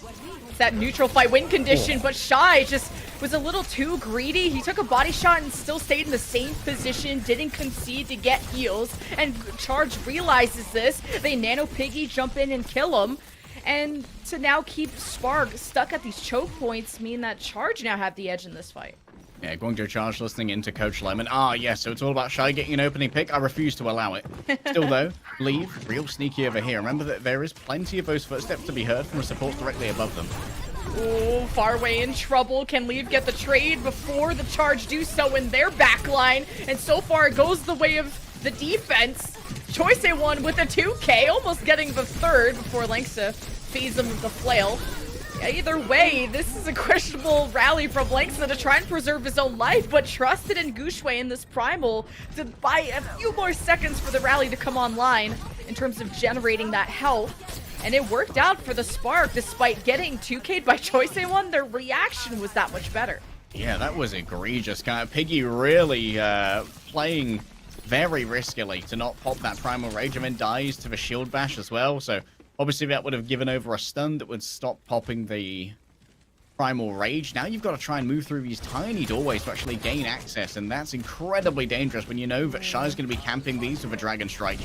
It's that neutral fight win condition, but Shy just was a little too greedy. He took a body shot and still stayed in the same position, didn't concede to get heals, and Charge realizes this. They nano Piggy, jump in and kill him. And to now keep Spark stuck at these choke points mean that Charge now have the edge in this fight. Yeah, Guangzhou Charge listening into Coach Lemon. Ah, yes, so it's all about Shy getting an opening pick. I refuse to allow it. Still, though, Leave, real sneaky over here. Remember that there is plenty of those footsteps to be heard from the supports directly above them. Oh, Faraway in trouble. Can Leave get the trade before the Charge do so in their backline? And so far, it goes the way of the defense. Choi Se-won with a 2K, almost getting the third before Langsa feeds him with the flail. Either way, this is a questionable rally from Langsa to try and preserve his own life, but trusted in Gushue in this primal to buy a few more seconds for the rally to come online in terms of generating that health. And it worked out for the Spark, despite getting 2K'd by Choi Se-won. Their reaction was that much better. Yeah, that was egregious. Kind of Piggy really playing very riskily to not pop that primal rage, and then dies to the shield bash as well. So obviously that would have given over a stun that would stop popping the primal rage. Now you've got to try and move through these tiny doorways to actually gain access, and that's incredibly dangerous when you know that Shy's going to be camping these with a Dragon Strike.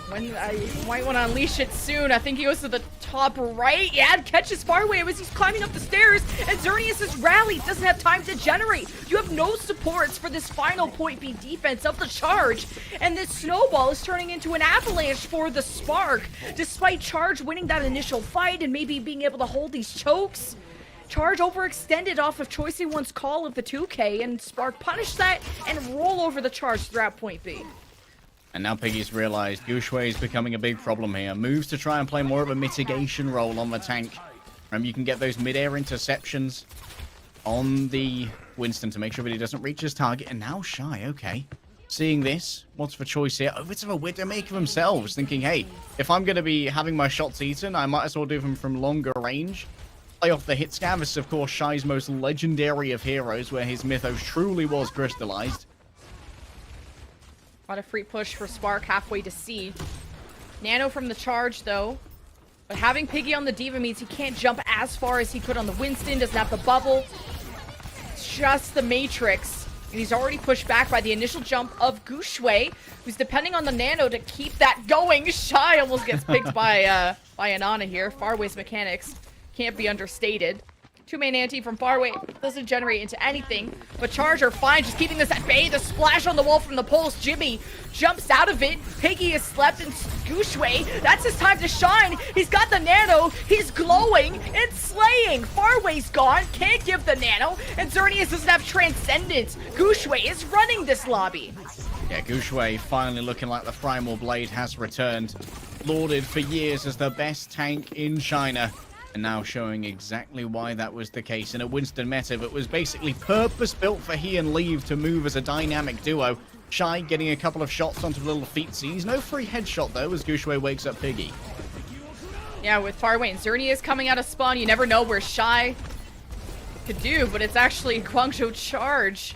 When I might want to unleash it soon. I think he goes to the top right. Yeah, catches Faraway as he's climbing up the stairs, and Xerneas' rally doesn't have time to generate. You have no supports for this final point B defense of the Charge, and this snowball is turning into an avalanche for the Spark. Despite Charge winning that initial fight and maybe being able to hold these chokes, Charge overextended off of Choi Se-won's call of the 2K, and Spark punished that and roll over the Charge throughout point B. And now Piggy's realized Gushue is becoming a big problem here. Moves to try and play more of a mitigation role on the tank. Remember, you can get those mid-air interceptions on the Winston to make sure that he doesn't reach his target. And now Shy, okay. Seeing this, what's the choice here? Over to the Widowmaker themselves, thinking, hey, if I'm going to be having my shots eaten, I might as well do them from longer range. Play off the hit scan. This is, of course, Shy's most legendary of heroes, where his mythos truly was crystallized. A free push for Spark halfway to C. Nano from the Charge, though. But having Piggy on the Diva means he can't jump as far as he could on the Winston. Doesn't have the bubble. It's just the Matrix. And he's already pushed back by the initial jump of Gushui, who's depending on the Nano to keep that going. Shy almost gets picked by Anana here. Farway's mechanics can't be understated. Two-man anti from Farway doesn't generate into anything, but Charge are fine, just keeping this at bay. The splash on the wall from the pulse. Jimmy jumps out of it. Piggy is slept in Gushui. That's his time to shine. He's got the Nano. He's glowing and slaying. Farway's gone. Can't give the Nano. And Xerneas doesn't have Transcendence. Gushui is running this lobby. Yeah, Gushui finally looking like the Primal Blade has returned. Lauded for years as the best tank in China. And now showing exactly why that was the case in a Winston meta that was basically purpose-built for he and Leave to move as a dynamic duo. Shy getting a couple of shots onto the little feetsies. No free headshot, though, as Gushui wakes up Piggy. Yeah, with Farway and Xerneas coming out of spawn, you never know where Shy could do, but it's actually Guangzhou Charge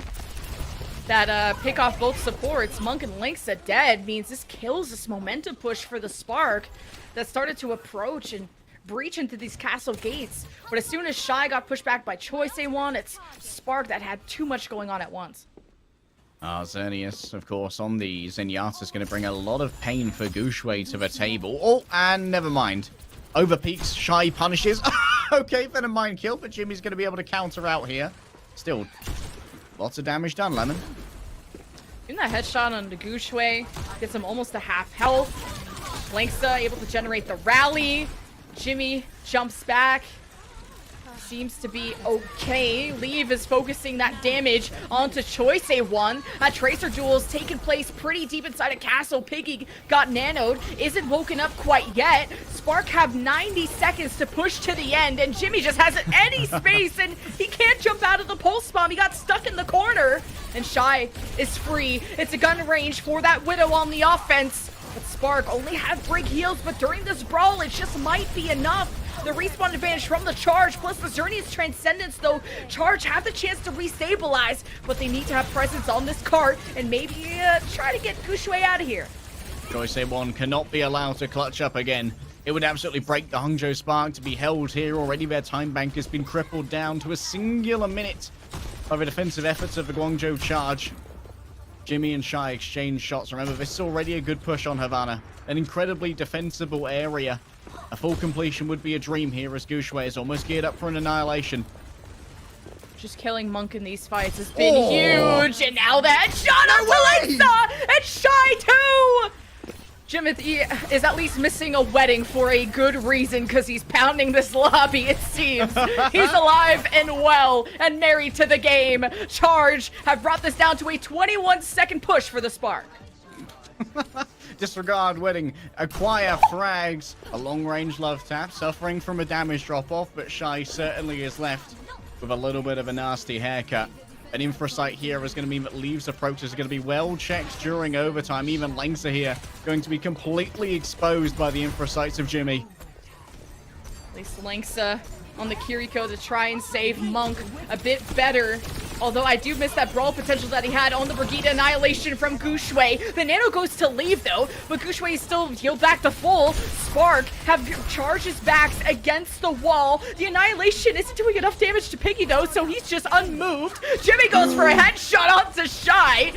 that pick off both supports. Monk and Linksa dead means this kills this momentum push for the Spark that started to approach and breach into these castle gates. But as soon as Shy got pushed back by Choice A1, it's Spark that had too much going on at once. Xerneas, of course, on the Zenyatta is going to bring a lot of pain for Gushui to the table. Oh, and never mind. Over peaks, Shy punishes. Okay, then a mind kill, but Jimmy's going to be able to counter out here. Still, lots of damage done, Lemon. Doing that headshot on the Gushui gets him almost to half health. Linksa able to generate the rally. Jimmy jumps back. Seems to be okay. Leave is focusing that damage onto Choice A1. A Tracer duel is taking place pretty deep inside a castle. Piggy got nanoed. Isn't woken up quite yet. Spark have 90 seconds to push to the end, and Jimmy just hasn't any space, and he can't jump out of the pulse bomb. He got stuck in the corner, and Shy is free. It's a gun range for that Widow on the offense. But Spark only had break heals, but during this brawl, it just might be enough. The respawn advantage from the Charge, plus the Xerneas Transcendence, though. Charge have the chance to restabilize, but they need to have presence on this cart and maybe try to get Gushui out of here. Choice A1 cannot be allowed to clutch up again. It would absolutely break the Hangzhou Spark to be held here. Already their time bank has been crippled down to a singular minute by the defensive efforts of the Guangzhou Charge. Jimmy and Shy exchange shots. Remember, this is already a good push on Havana. An incredibly defensible area. A full completion would be a dream here as Gushui is almost geared up for an annihilation. Just killing Monk in these fights has been huge. And now that shot on Alexa and Shy too! Jimothy is at least missing a wedding for a good reason, because he's pounding this lobby, it seems. He's alive and well and married to the game. Charge have brought this down to a 21-second push for the Spark. Disregard wedding. Acquire frags. A long-range love tap. Suffering from a damage drop-off, but Shy certainly is left with a little bit of a nasty haircut. An infrasight here is going to mean that Leaves' approaches are going to be well checked during overtime. Even Linksa here going to be completely exposed by the infrasights of Jimmy. At least Linksa on the Kiriko to try and save Monk a bit better. Although I do miss that brawl potential that he had on the Brigitte Annihilation from Gushui. The Nano goes to Leave though, but Gushui is still healed back to full. Spark have Charge's backs against the wall. The Annihilation isn't doing enough damage to Piggy though, so he's just unmoved. Jimmy goes for a headshot onto Shy.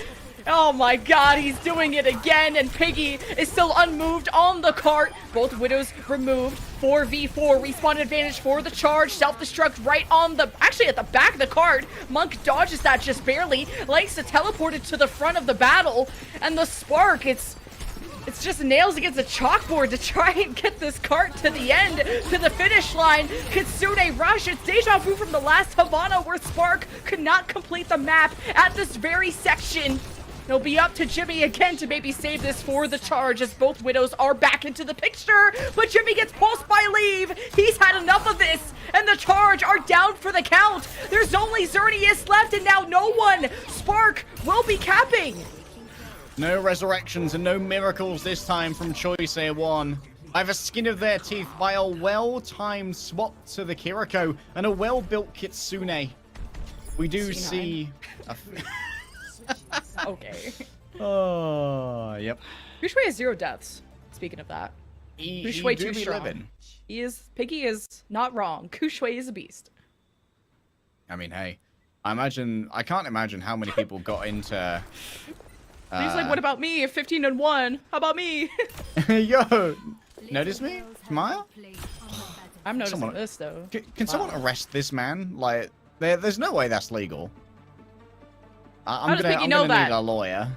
Oh my god, he's doing it again, and Piggy is still unmoved on the cart. Both Widows removed. 4v4 respawn advantage for the Charge. Self-destruct right on the, actually at the back of the cart. Monk dodges that just barely. Likes to teleport it to the front of the battle. And the Spark, it's just nails against a chalkboard to try and get this cart to the end, to the finish line. Kitsune rush. It's deja vu from the last Havana where Spark could not complete the map at this very section. It'll be up to Jimmy again to maybe save this for the Charge as both Widows are back into the picture. But Jimmy gets pulsed by Leave. He's had enough of this. And the Charge are down for the count. There's only Xerneas left and now no one. Spark will be capping. No resurrections and no miracles this time from Choice A1. By the skin of their teeth, by a well-timed swap to the Kiriko and a well-built Kitsune. We do see... Okay. Oh, yep. Gushui has 0 deaths. Speaking of that. Gushui too strong. Living. Piggy is not wrong. Gushui is a beast. I mean, hey, I can't imagine how many people got into. He's like, what about me? 15-1. How about me? Yo, notice me, Maya? I'm noticing this though. Can someone arrest this man? Like, there's no way that's legal. I'm gonna need a lawyer.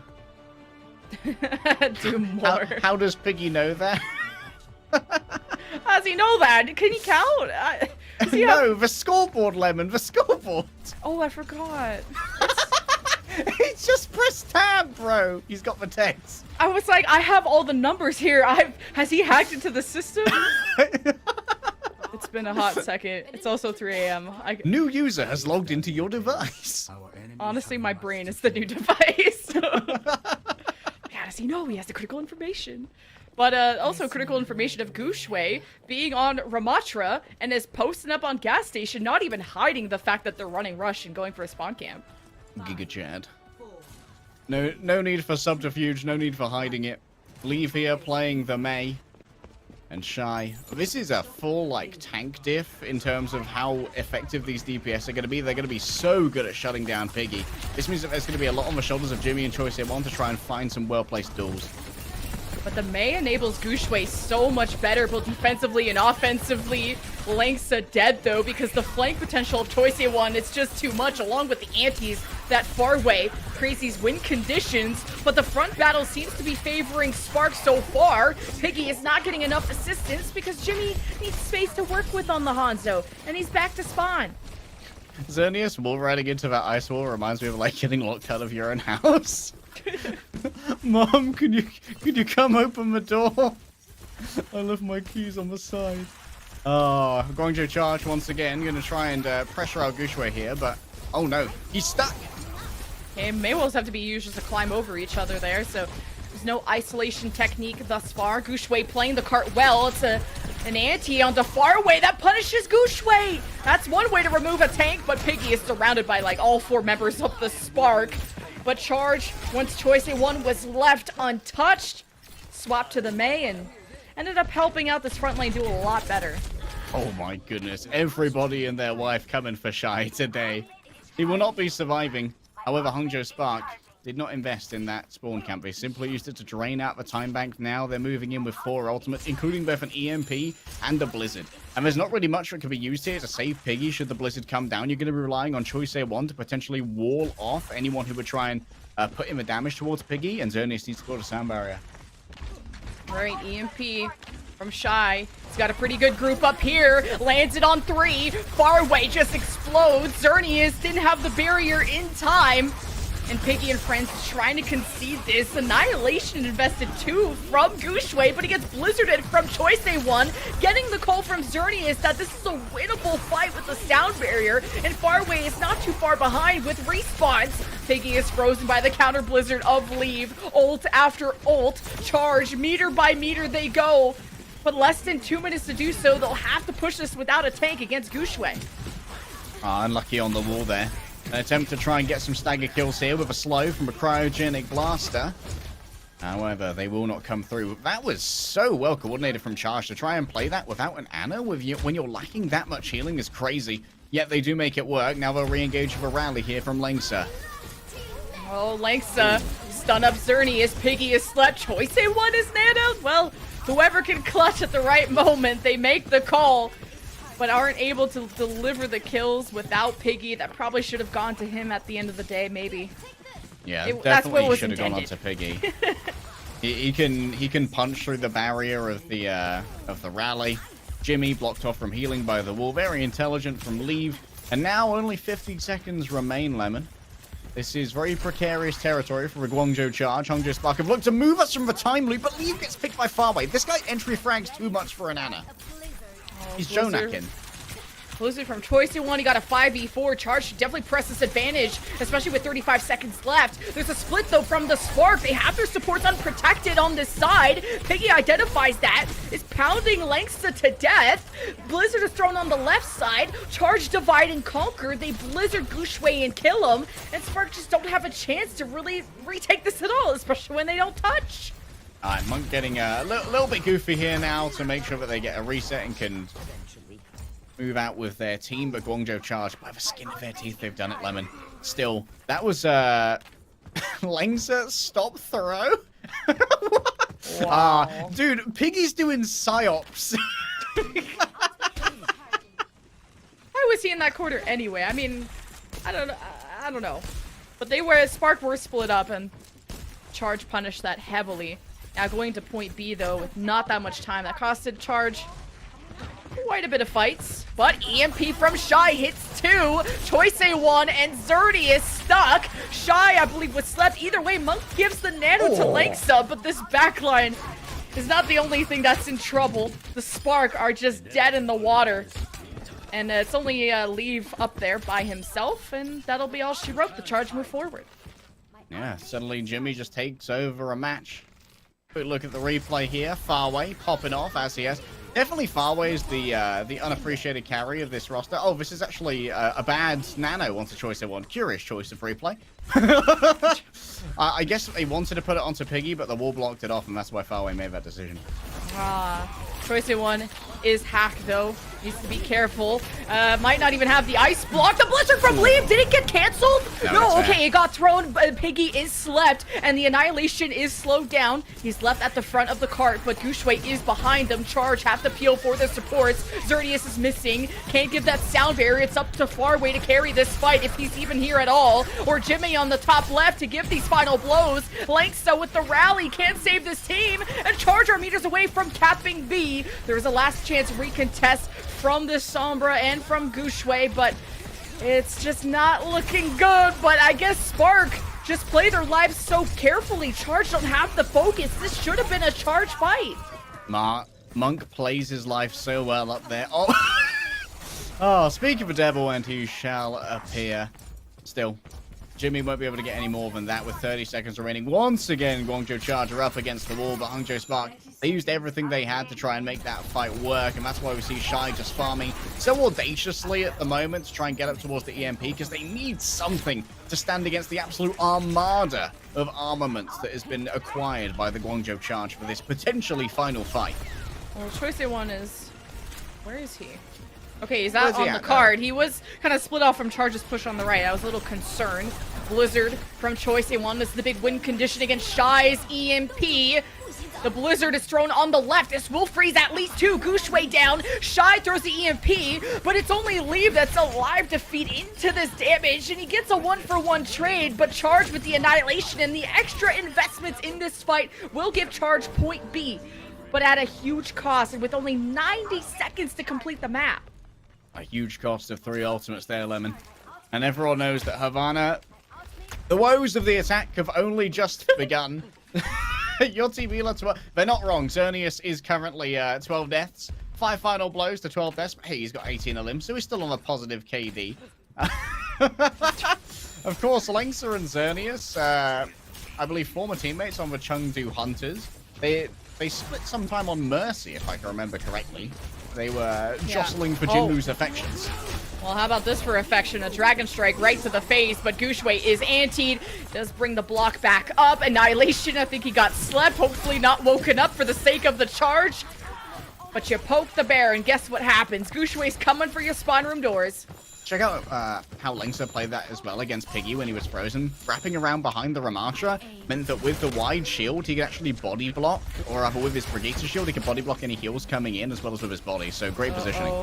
Do more. How does Piggy know that? How does he know that? Can he count? No, the scoreboard, Lemon, the scoreboard. Oh, I forgot. He's just pressed tab, bro. He's got the text. I was like, I have all the numbers here. Has he hacked into the system? It's been a hot second. It's also 3 a.m. New user has logged into your device. Honestly, my brain is the new device. How does he know? He has the critical information. But also critical information of Gushue being on Ramatra and is posting up on gas station, not even hiding the fact that they're running rush and going for a spawn camp. Giga Chad. No need for subterfuge, no need for hiding it. Leave here playing the Mei and Shy. This is a full, like, tank diff in terms of how effective these DPS are going to be. They're going to be so good at shutting down Piggy. This means that there's going to be a lot on the shoulders of Jimmy and Choice here to try and find some well-placed duels. But the Mei enables Gushue so much better, both defensively and offensively. Lanksa dead, though, because the flank potential of Choice-1 is just too much, along with the antis that far way creates these win conditions. But the front battle seems to be favoring Spark so far. Piggy is not getting enough assistance because Jimmy needs space to work with on the Hanzo, and he's back to spawn. Xerneas wall riding into that ice wall reminds me of, like, getting locked out of your own house. Mom, can you come open the door? I left my keys on the side. Oh, Guangzhou charge once again. Gonna try and pressure out Gushue here, but oh no, he's stuck. Okay, Maywolves have to be used just to climb over each other there, so there's no isolation technique thus far. Gushue playing the cart well. It's an anti onto Faraway that punishes Gushue. That's one way to remove a tank, but Piggy is surrounded by like all 4 members of the Spark. But Charge, once Choice-1 was left untouched, swapped to the Mei and ended up helping out this front lane do a lot better. Oh my goodness, everybody and their wife coming for Shy today. He will not be surviving. However, Hangzhou Spark did not invest in that spawn camp. They simply used it to drain out the time bank. Now they're moving in with 4 ultimates, including both an EMP and a Blizzard. And there's not really much that can be used here to save Piggy should the Blizzard come down. You're going to be relying on Choice-1 to potentially wall off anyone who would try and put in the damage towards Piggy, and Xerneas needs to build a sound barrier. Alright, EMP from Shy. He's got a pretty good group up here. Lands it on 3. Faraway just explodes. Xerneas didn't have the barrier in time. And Piggy and friends trying to concede this. Annihilation invested 2 from Gushue, but he gets blizzarded from Choice-1, getting the call from Xerneas that this is a winnable fight with the sound barrier, and Faraway is not too far behind with respawns. Piggy is frozen by the counter blizzard of Leave. Ult after ult. Charge, meter by meter they go. But less than 2 minutes to do so, they'll have to push this without a tank against Gushue. Unlucky on the wall there. An attempt to try and get some stagger kills here with a slow from a cryogenic blaster. However, they will not come through. That was so well coordinated from Charge to try and play that without an Ana with you when you're lacking that much healing is crazy. Yet they do make it work. Now they'll re-engage with a rally here from Lanksa. Oh, Lanksa stun up Xerneas. Piggy is slept. Choice-1 is nanoed. Well, whoever can clutch at the right moment, they make the call, but aren't able to deliver the kills without Piggy. That probably should have gone to him at the end of the day, maybe. Yeah, That's what definitely was should have gone on intended. to Piggy. he can punch through the barrier of the rally. Jimmy blocked off from healing by the wall. Very intelligent from Leave. And now only 50 seconds remain, Lemon. This is very precarious territory for a Guangzhou charge. Hangzhou Spark have looked to move us from the time loop, but Leave gets picked by Faraway. This guy entry frags too much for an Ana. He's Jonakin. Blizzard from Choice-1, he got a 5v4 charge. Should definitely press this advantage, especially with 35 seconds left. There's a split, though, from the Spark. They have their supports unprotected on this side. Piggy identifies that, is pounding Lanksa to death. Blizzard is thrown on the left side. Charge, divide, and conquer. They Blizzard Gushue and kill him. And Spark just don't have a chance to really retake this at all, especially when they don't touch. Alright, Monk getting a little bit goofy here now to make sure that they get a reset and can move out with their team, but Guangzhou charge by the skin of their teeth. They've done it, Lemon. Still, that was Lengsa stop throw. Wow. Dude, Piggy's doing psyops. Why was he in that quarter anyway? I mean, I don't know. But Spark were split up and Charge punished that heavily. Now going to point B though with not that much time. That costed Charge quite a bit of fights. But EMP from Shy hits 2. Choice A1 and Zerdy is stuck. Shy, I believe, was slept. Either way, Monk gives the nano to Lengsa, but this backline is not the only thing that's in trouble. The Spark are just dead in the water. And it's only Leave up there by himself, and that'll be all she wrote. The Charge move forward. Yeah, suddenly Jimmy just takes over a match. Quick look at the replay here. Farway popping off as he has. Definitely Farway is the unappreciated carry of this roster. Oh, this is actually a bad nano onto choice A1. Curious choice of replay. I guess they wanted to put it onto Piggy, but the wall blocked it off, and that's why Farway made that decision. Choice A1 is hacked though. Needs to be careful. Might not even have the ice block. The blizzard from Leave, did it get canceled? No, okay, it got thrown. Piggy is slept, and the annihilation is slowed down. He's left at the front of the cart, but Gushue is behind them. Charge have to peel for the supports. Zerdius is missing. Can't give that sound barrier. It's up to Farway to carry this fight if he's even here at all. Or Jimmy on the top left to give these final blows. Lanksa with the rally can't save this team, and Charge are meters away from capping B. There's a last chance recontest from this Sombra and from Gushue, but it's just not looking good. But I guess Spark just play their lives so carefully. Charge don't have the focus. This should have been a Charge fight. Monk plays his life so well up there. Oh, oh, speak of a devil and he shall appear. Still, Jimmy won't be able to get any more than that with 30 seconds remaining. Once again, Guangzhou Charge are up against the wall, but Hangzhou Spark, they used everything they had to try and make that fight work, and that's why we see Shy just farming so audaciously at the moment to try and get up towards the EMP, because they need something to stand against the absolute armada of armaments that has been acquired by the Guangzhou Charge for this potentially final fight. Well, Choice A1 is... Where is he? Okay, he's out on the card. He was kind of split off from Charge's push on the right. I was a little concerned. Blizzard from Choice A1. This is the big win condition against Shy's EMP. The Blizzard is thrown on the left. This will freeze at least 2. Gushue down. Shy throws the EMP, but it's only Leave that's alive to feed into this damage, and he gets a 1-for-1 trade, but Charge with the annihilation and the extra investments in this fight will give Charge point B, but at a huge cost and with only 90 seconds to complete the map. A huge cost of 3 ultimates there, Lemon. And everyone knows that Havana, the woes of the attack have only just begun. Your TV, they're not wrong. Xerneas is currently 12 deaths. 5 final blows to 12 deaths. But hey, he's got 18 elims, so he's still on a positive KD. Of course, Lengsa and Xerneas, I believe former teammates on the Chengdu Hunters. They split sometime on Mercy, if I can remember correctly. They were jostling for Jinwoo's affections. Well, how about this for affection? A Dragon Strike right to the face, but Gushue is antied. Does bring the block back up. Annihilation, I think he got slept. Hopefully not woken up for the sake of the Charge. But you poke the bear, and guess what happens? Gushue's coming for your spawn room doors. Check out how Lengsa played that as well against Piggy when he was frozen. Wrapping around behind the Ramatra meant that with the wide shield, he could actually body block, or rather with his Brigitte shield, he could body block any heals coming in as well as with his body. So great positioning.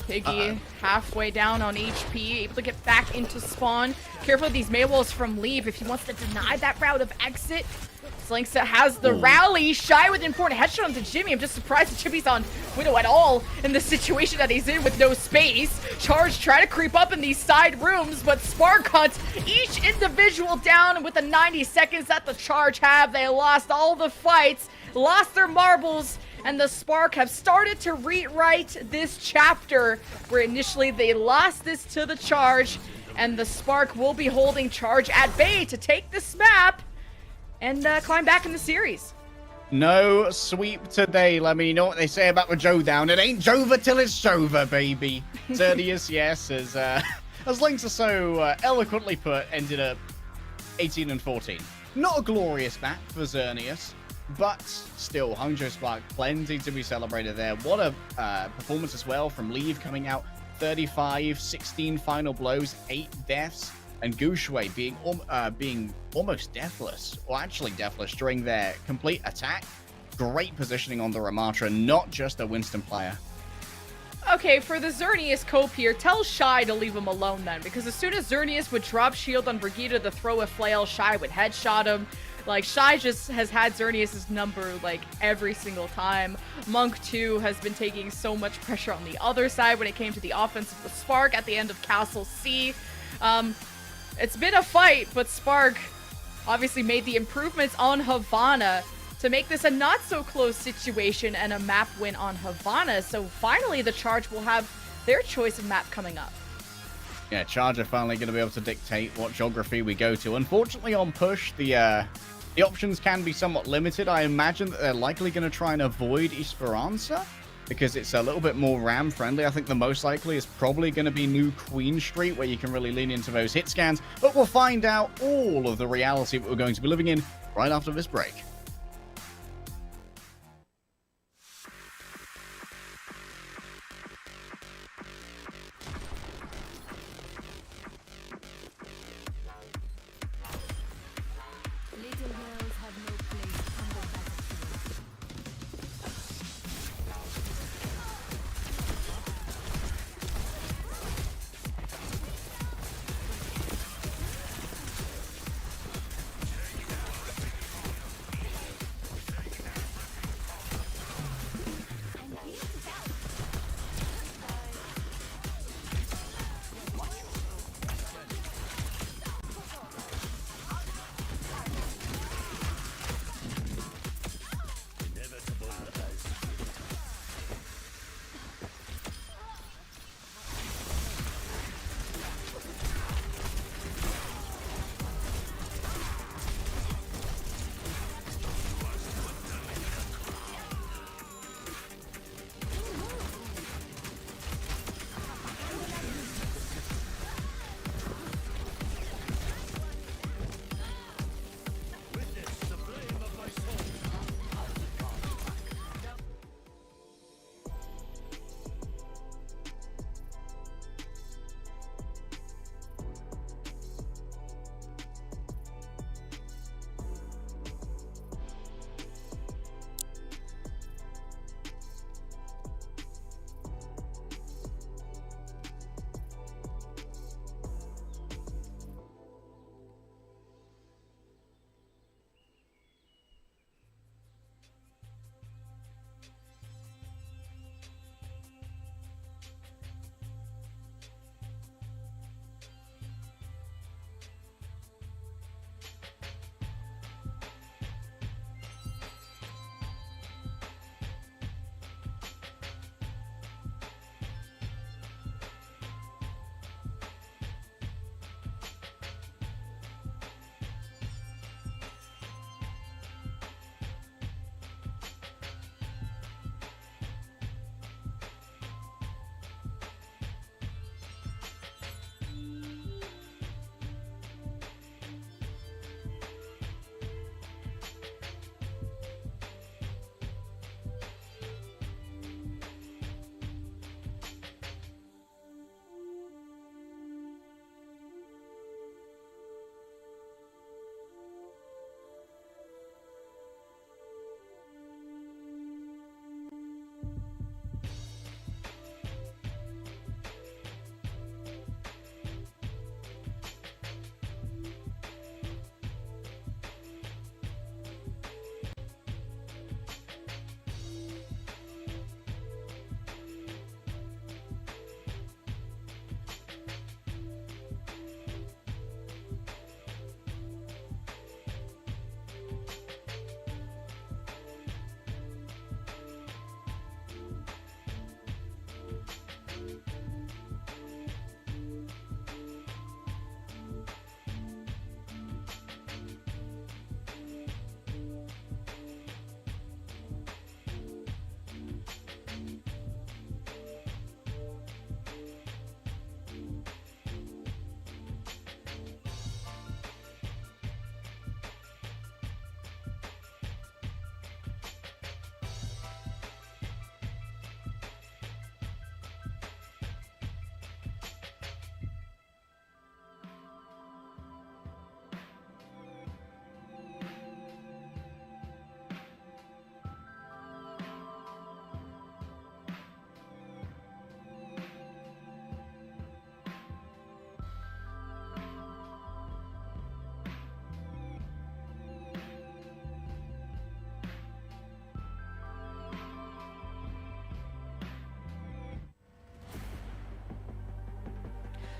Piggy halfway down on HP, able to get back into spawn. Careful of these Maywalls from Leave if he wants to deny that route of exit. Lengsa has the rally. Shy with an important headshot onto Jimmy. I'm just surprised that Jimmy's on Widow at all in the situation that he's in with no space. Charge try to creep up in these side rooms, but Spark hunts each individual down, and with the 90 seconds that the Charge have, they lost all the fights, lost their marbles, and the Spark have started to rewrite this chapter where initially they lost this to the Charge, and the Spark will be holding Charge at bay to take this map and climb back in the series. No sweep today, Lemmy. You know what they say about the Joe down? It ain't Jova till it's Jova, baby. Xerneas, yes, as Lengsa so eloquently put, ended up 18 and 14. Not a glorious map for Xerneas. But still, Hangzhou Spark, plenty to be celebrated there. What a performance as well from Leave coming out 35, 16 final blows, 8 deaths, and Gushui being almost deathless, or actually deathless during their complete attack. Great positioning on the Ramatra, not just a Winston player. Okay, for the Xerneas cope here, tell Shy to leave him alone then, because as soon as Xerneas would drop shield on Brigitte to throw a flail, Shy would headshot him. Like, Shy just has had Xerneas' number, like, every single time. Monk, too, has been taking so much pressure on the other side when it came to the offense of the Spark at the end of Castle C. It's been a fight, but Spark obviously made the improvements on Havana to make this a not-so-close situation and a map win on Havana. So finally, the Charge will have their choice of map coming up. Yeah, Charge are finally going to be able to dictate what geography we go to. Unfortunately, on push, the options can be somewhat limited. I imagine that they're likely going to try and avoid Esperanza because it's a little bit more RAM-friendly. I think the most likely is probably going to be New Queen Street, where you can really lean into those hit scans. But we'll find out all of the reality that we're going to be living in right after this break.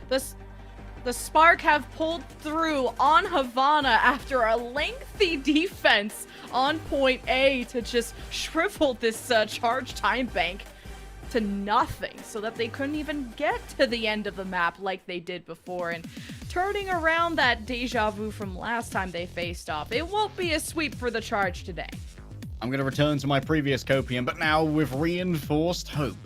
The Spark have pulled through on Havana after a lengthy defense on point A to just shrivel this charge time bank to nothing so that they couldn't even get to the end of the map like they did before, and turning around that deja vu from last time they faced off. It won't be a sweep for the charge today. I'm going to return to my previous copium, but now with reinforced hope.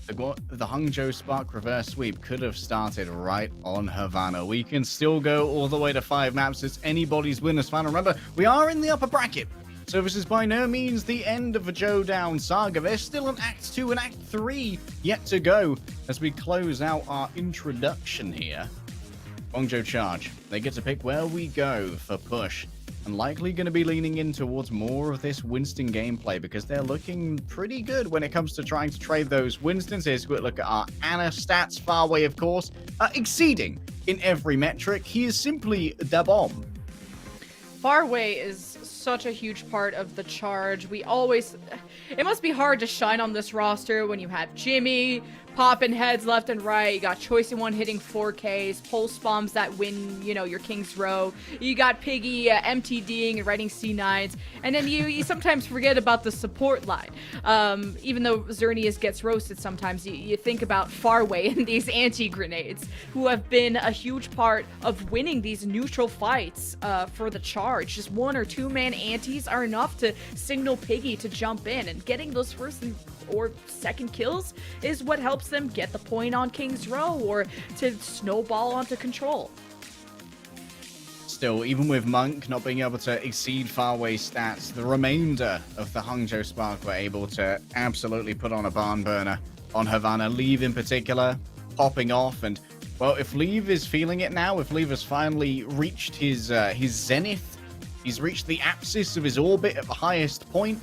The Hangzhou Spark reverse sweep could have started right on Havana. We can still go all the way to 5 maps. It's anybody's win as fan. Remember, we are in the upper bracket, so this is by no means the end of the Joe Down saga. There's still an Act 2 and Act 3 yet to go as we close out our introduction here. Guangzhou Charge. They get to pick where we go for push. And likely going to be leaning in towards more of this Winston gameplay because they're looking pretty good when it comes to trying to trade those Winstons. Here's a quick look at our Ana stats. Farway, of course, exceeding in every metric. He is simply the bomb. Farway is such a huge part of the charge. It must be hard to shine on this roster when you have Jimmy popping heads left and right. You got Choice in One hitting 4Ks, pulse bombs that win, your King's Row. You got Piggy MTDing and writing C9s. And then you sometimes forget about the support line. Even though Xerneas gets roasted sometimes, you think about Farway and these anti-grenades, who have been a huge part of winning these neutral fights for the charge. Just 1 or 2 man antis are enough to signal Piggy to jump in, and getting those first or second kills is what helps them get the point on King's Row or to snowball onto control. Still, even with Monk not being able to exceed Farway stats, the remainder of the Hangzhou Spark were able to absolutely put on a barn burner on Havana. Leave in particular, popping off, and well, if Leave is feeling it now, if Leave has finally reached his zenith, he's reached the axis of his orbit at the highest point,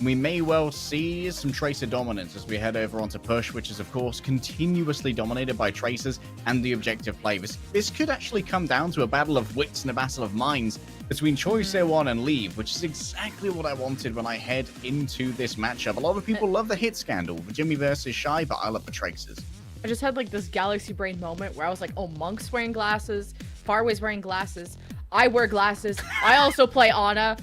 we may well see some Tracer dominance as we head over onto Push, which is, of course, continuously dominated by Tracers and the objective play. This could actually come down to a battle of wits and a battle of minds between Choice 1 and Leave, which is exactly what I wanted when I head into this matchup. A lot of people love the hit scandal for Jimmy versus Shy, but I love the Tracers. I just had this galaxy brain moment where I was like, oh, Monk's wearing glasses, Farway's wearing glasses, I wear glasses, I also play Ana.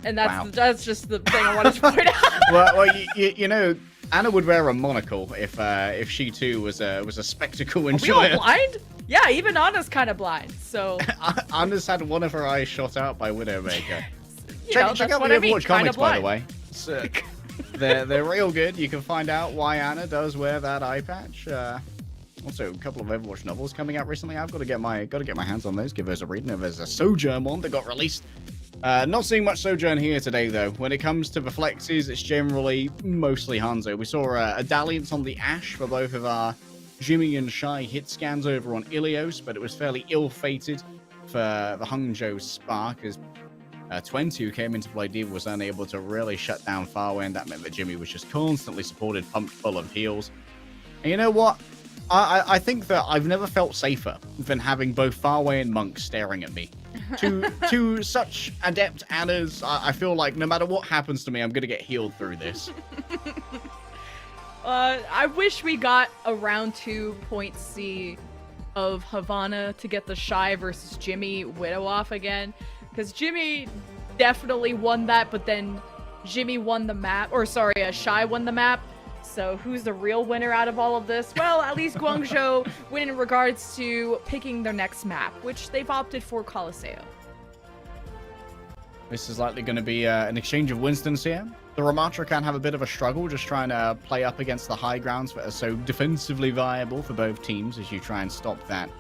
And that's just the thing I wanted to point out. well, Ana would wear a monocle if she too was a spectacle enjoyer. Are we all blind? Yeah, even Ana's kind of blind. So Ana's had one of her eyes shot out by Widowmaker. check out the Overwatch comics, by the way. They're real good. You can find out why Ana does wear that eye patch. Also, a couple of Overwatch novels coming out recently. I've got to get my hands on those. Give those a read. Now, there's a Sojourn one that got released. Not seeing much Sojourn here today, though. When it comes to the flexes, it's generally mostly Hanzo. We saw a dalliance on the Ash for both of our Jimmy and Shy hit scans over on Ilios, but it was fairly ill-fated for the Hangzhou Spark as 20 who came into play. Diva was unable to really shut down Farway, and that meant that Jimmy was just constantly supported, pumped full of heals. And you know what? I think that I've never felt safer than having both Farway and Monk staring at me. To such adept Anas, I feel like no matter what happens to me, I'm going to get healed through this. I wish we got a round 2 point C of Havana to get the Shy versus Jimmy Widow off again. Because Jimmy definitely won that, but then Jimmy won the map. Or sorry, Shy won the map. So who's the real winner out of all of this? Well, at least Guangzhou win in regards to picking their next map, which they've opted for Colosseo. This is likely going to be an exchange of Winstons here. The Ramatra can have a bit of a struggle just trying to play up against the high grounds that are so defensively viable for both teams as you try and stop that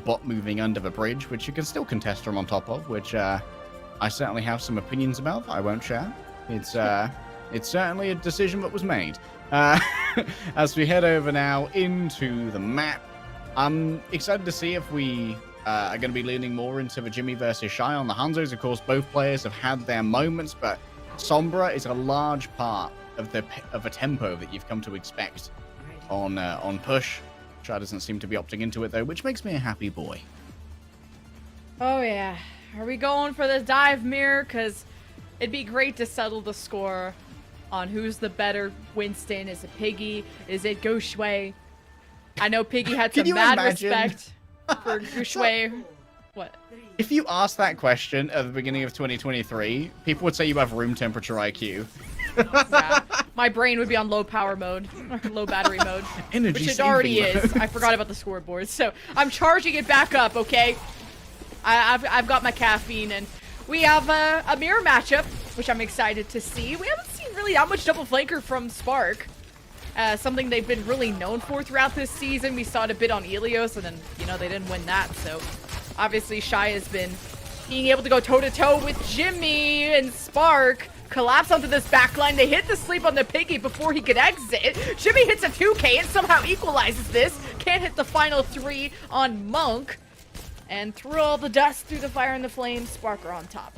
bot moving under the bridge, which you can still contest from on top of, which I certainly have some opinions about that I won't share. It's certainly a decision that was made. As we head over now into the map, I'm excited to see if we are going to be leaning more into the Jimmy versus Shy on the Hanzos. Of course, both players have had their moments, but Sombra is a large part of the tempo that you've come to expect on Push. Shy doesn't seem to be opting into it, though, which makes me a happy boy. Oh, yeah. Are we going for the dive mirror? Because it'd be great to settle the score on who's the better Winston. Is it Piggy? Is it Go Shui? I know Piggy had Can some you mad imagine? respect for Gushue. What? If you asked that question at the beginning of 2023, people would say you have room temperature IQ. Yeah. My brain would be on low power mode, or low battery mode, Energy which it already saving is. mode. I forgot about the scoreboard, so I'm charging it back up. Okay, I've got my caffeine, and we have a mirror matchup, which I'm excited to see. We haven't seen really that much double flanker from Spark. Something they've been really known for throughout this season. We saw it a bit on Helios, and then, you know, they didn't win that. So, obviously, Shy has been being able to go toe-to-toe with Jimmy and Spark. Collapse onto this backline. They hit the sleep on the Piggy before he could exit. Jimmy hits a 2K and somehow equalizes this. Can't hit the final 3 on Monk. And through all the dust, through the fire and the flames, Spark are on top.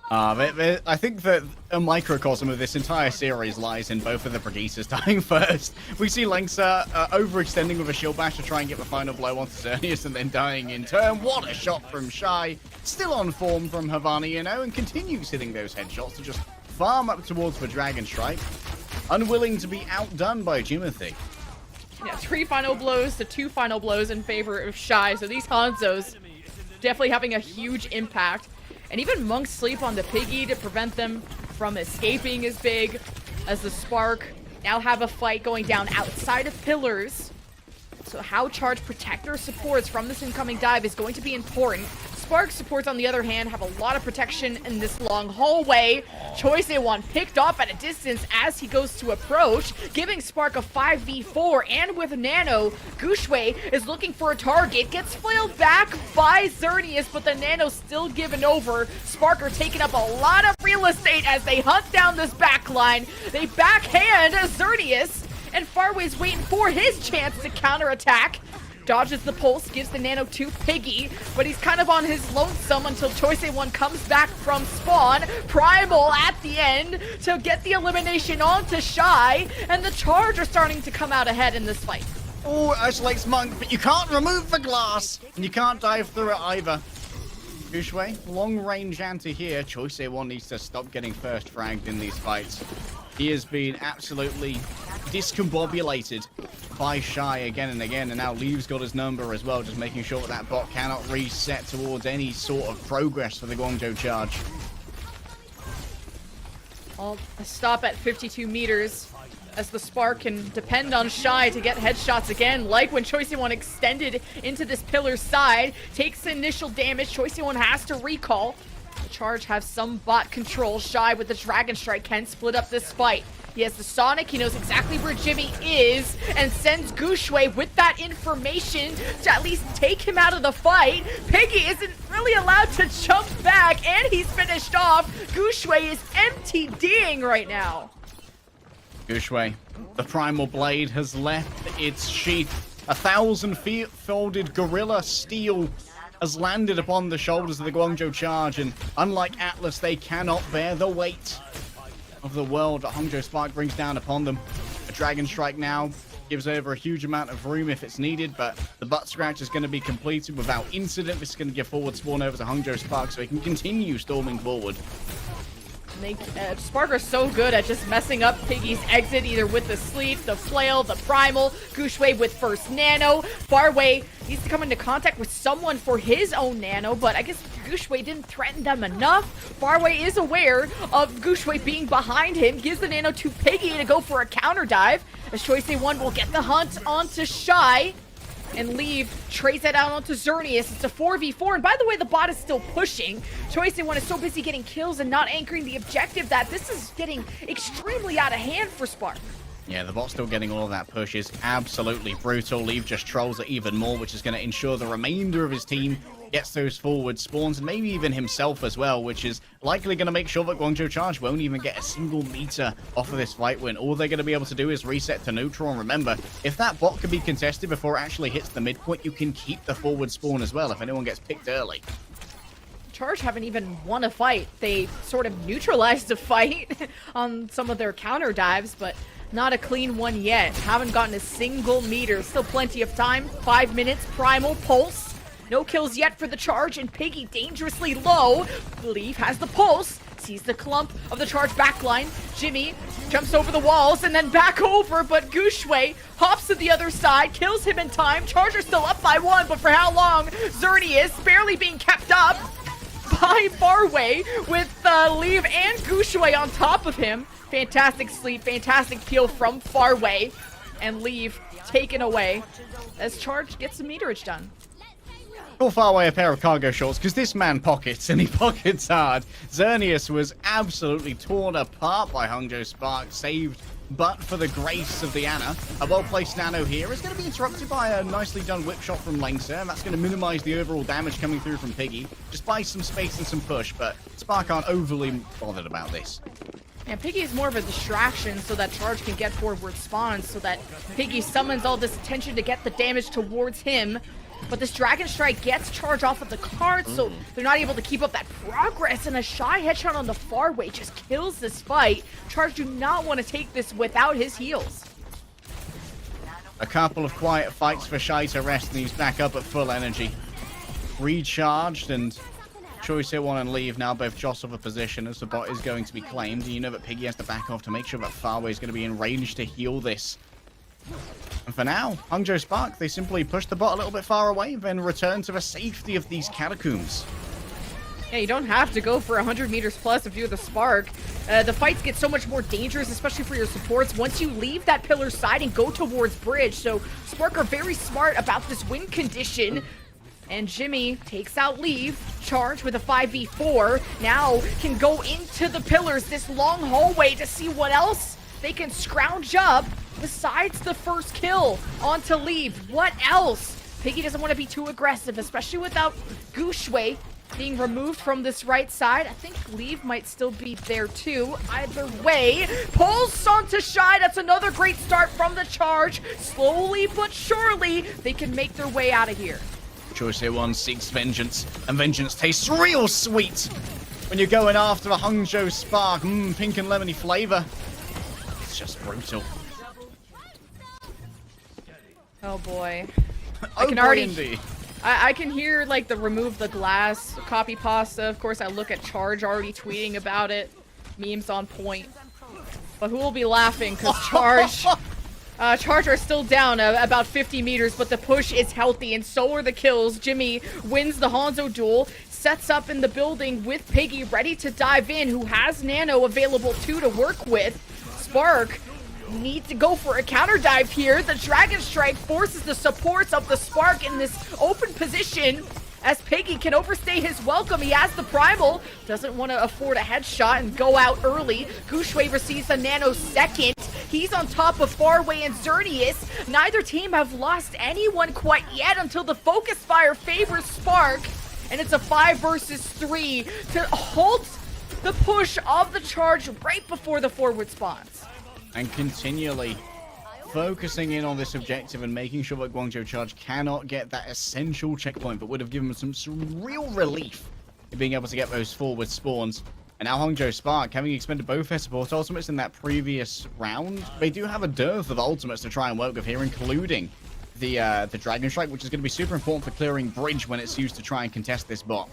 I think that a microcosm of this entire series lies in both of the Brigittes dying first. We see Lengsa overextending with a shield bash to try and get the final blow onto Xerneas and then dying in turn. What a shot from Shy. Still on form from Havana, you know, and continues hitting those headshots to just farm up towards the Dragon Strike. Unwilling to be outdone by Jimothy. Yeah, 3 final blows to 2 final blows in favor of Shy. So these Hanzos definitely having a huge impact. And even Monk's sleep on the Piggy to prevent them from escaping is big, as the Spark now have a fight going down outside of pillars. So how Charge Protector supports from this incoming dive is going to be important. Spark supports, on the other hand, have a lot of protection in this long hallway. Choice A1 picked off at a distance as he goes to approach, giving Spark a 5v4. And with Nano, Gushue is looking for a target, gets flailed back by Xerneas, but the Nano's still given over. Spark are taking up a lot of real estate as they hunt down this backline. They backhand Xerneas, and Farway's waiting for his chance to counterattack. Dodges the pulse, gives the Nano to Piggy, but he's kind of on his lonesome until Choice A1 comes back from spawn. Primal at the end to get the elimination onto Shy, and the Charge are starting to come out ahead in this fight. Oh, isolates Monk, but you can't remove the glass, and you can't dive through it either. Gushue, long range anti here. Choice A1 needs to stop getting first fragged in these fights. He has been absolutely discombobulated by Shy again and again, and now Leave's got his number as well, just making sure that that bot cannot reset towards any sort of progress for the Guangzhou Charge. Well, a stop at 52 meters as the Spark can depend on Shy to get headshots again, like when Choice A1 extended into this pillar side, takes initial damage. Choice A1 has to recall. The Charge have some bot control. Shy with the Dragon Strike can split up this fight. He has the Sonic, he knows exactly where Jimmy is, and sends Gushue with that information to at least take him out of the fight. Piggy isn't really allowed to jump back, and he's finished off. Gushue is MTDing right now. Gushue, the Primal Blade has left its sheath. 1,000-folded Gorilla Steel has landed upon the shoulders of the Guangzhou Charge, and unlike Atlas, they cannot bear the weight of the world that Hangzhou Spark brings down upon them. A Dragon Strike now gives over a huge amount of room if it's needed, but the butt scratch is going to be completed without incident. This is going to give forward spawn over to Hangzhou Spark so he can continue storming forward. Spark are so good at just messing up Piggy's exit, either with the sleep, the flail, the primal. Gushue with first Nano. Farway needs to come into contact with someone for his own Nano, but I guess Gushue didn't threaten them enough. Farway is aware of Gushue being behind him, gives the Nano to Piggy to go for a counter dive. As Choice A1 will get the hunt onto Shy. And Leave trace that out onto Xerneas. It's a 4v4, and by the way, the bot is still pushing. Choice A1 is so busy getting kills and not anchoring the objective that this is getting extremely out of hand for Spark. Yeah, the bot still getting all of that push is absolutely brutal. Leave just trolls it even more, which is going to ensure the remainder of his team gets those forward spawns, and maybe even himself as well, which is likely going to make sure that Guangzhou Charge won't even get a single meter off of this fight win. All they're going to be able to do is reset to neutral, and remember, if that bot can be contested before it actually hits the midpoint, you can keep the forward spawn as well if anyone gets picked early. Charge haven't even won a fight. They sort of neutralized a fight on some of their counter dives, but not a clean one yet. Haven't gotten a single meter. Still plenty of time. 5 minutes. Primal Pulse. No kills yet for the Charge, and Piggy dangerously low. Leaf has the pulse. sees the clump of the Charge backline. Jimmy jumps over the walls and then back over, but Gushue hops to the other side, kills him in time. Charger still up by 1, but for how long? Xerneas barely being kept up by Farway with Leave and Gushue on top of him. Fantastic sleep, fantastic peel from Farway, and Leave taken away as Charge gets some meterage done. Call Farway a pair of cargo shorts, because this man pockets, and he pockets hard. Xerneas was absolutely torn apart by Hangzhou Spark, saved but for the grace of the Ana. A well-placed nano here is going to be interrupted by a nicely done whip shot from Lengser, and that's going to minimize the overall damage coming through from Piggy. Just buy some space and some push, but Spark aren't overly bothered about this. And Piggy is more of a distraction so that Charge can get forward spawns, so that Piggy summons all this attention to get the damage towards him. But this Dragon Strike gets Charge off of the card, so they're not able to keep up that progress. And a Shy headshot on the far way just kills this fight. Charge do not want to take this without his heals. A couple of quiet fights for Shy to rest, and he's back up at full energy. Recharged, and Choice here one and Leave now both jostle for position as the bot is going to be claimed. And you know that Piggy has to back off to make sure that Farway is going to be in range to heal this. And for now, Hangzhou Spark, they simply push the bot a little bit far away, then return to the safety of these catacombs. Yeah, you don't have to go for 100 meters plus if you're the Spark. The fights get so much more dangerous, especially for your supports, once you leave that pillar side and go towards bridge. So Spark are very smart about this win condition. And Jimmy takes out Leave. Charge with a 5v4. Now can go into the pillars, this long hallway, to see what else they can scrounge up besides the first kill onto Leave. What else? Piggy doesn't want to be too aggressive, especially without Gushue being removed from this right side. I think Leave might still be there too. Either way, pulls onto Shy. That's another great start from the Charge. Slowly but surely, they can make their way out of here. Choice here one seeks vengeance, and vengeance tastes real sweet when you're going after a Hangzhou Spark. Pink and lemony flavor. It's just brutal. Oh boy. I can already... I can hear like the remove the glass copy pasta. Of course, I look at Charge already tweeting about it. Memes on point. But who will be laughing? Because Charge... Charge are still down about 50 meters, but the push is healthy, and so are the kills. Jimmy wins the Hanzo duel, sets up in the building with Piggy, ready to dive in, who has Nano available too to work with. Spark needs to go for a counter dive here. The Dragon Strike forces the supports of the Spark in this open position, as Piggy can overstay his welcome. He has the Primal, doesn't want to afford a headshot and go out early. Gushue receives a Nano second. He's on top of Farway and Xerneas. Neither team have lost anyone quite yet until the focus fire favors Spark. And it's a 5 versus 3 to halt the push of the Charge right before the forward spawns. And continually focusing in on this objective and making sure that Guangzhou Charge cannot get that essential checkpoint that would have given them some real relief in being able to get those forward spawns. And now Hangzhou Spark, having expended both their support ultimates in that previous round, they do have a dearth of ultimates to try and work with here, including the Dragon Strike, which is going to be super important for clearing bridge when it's used to try and contest this bot.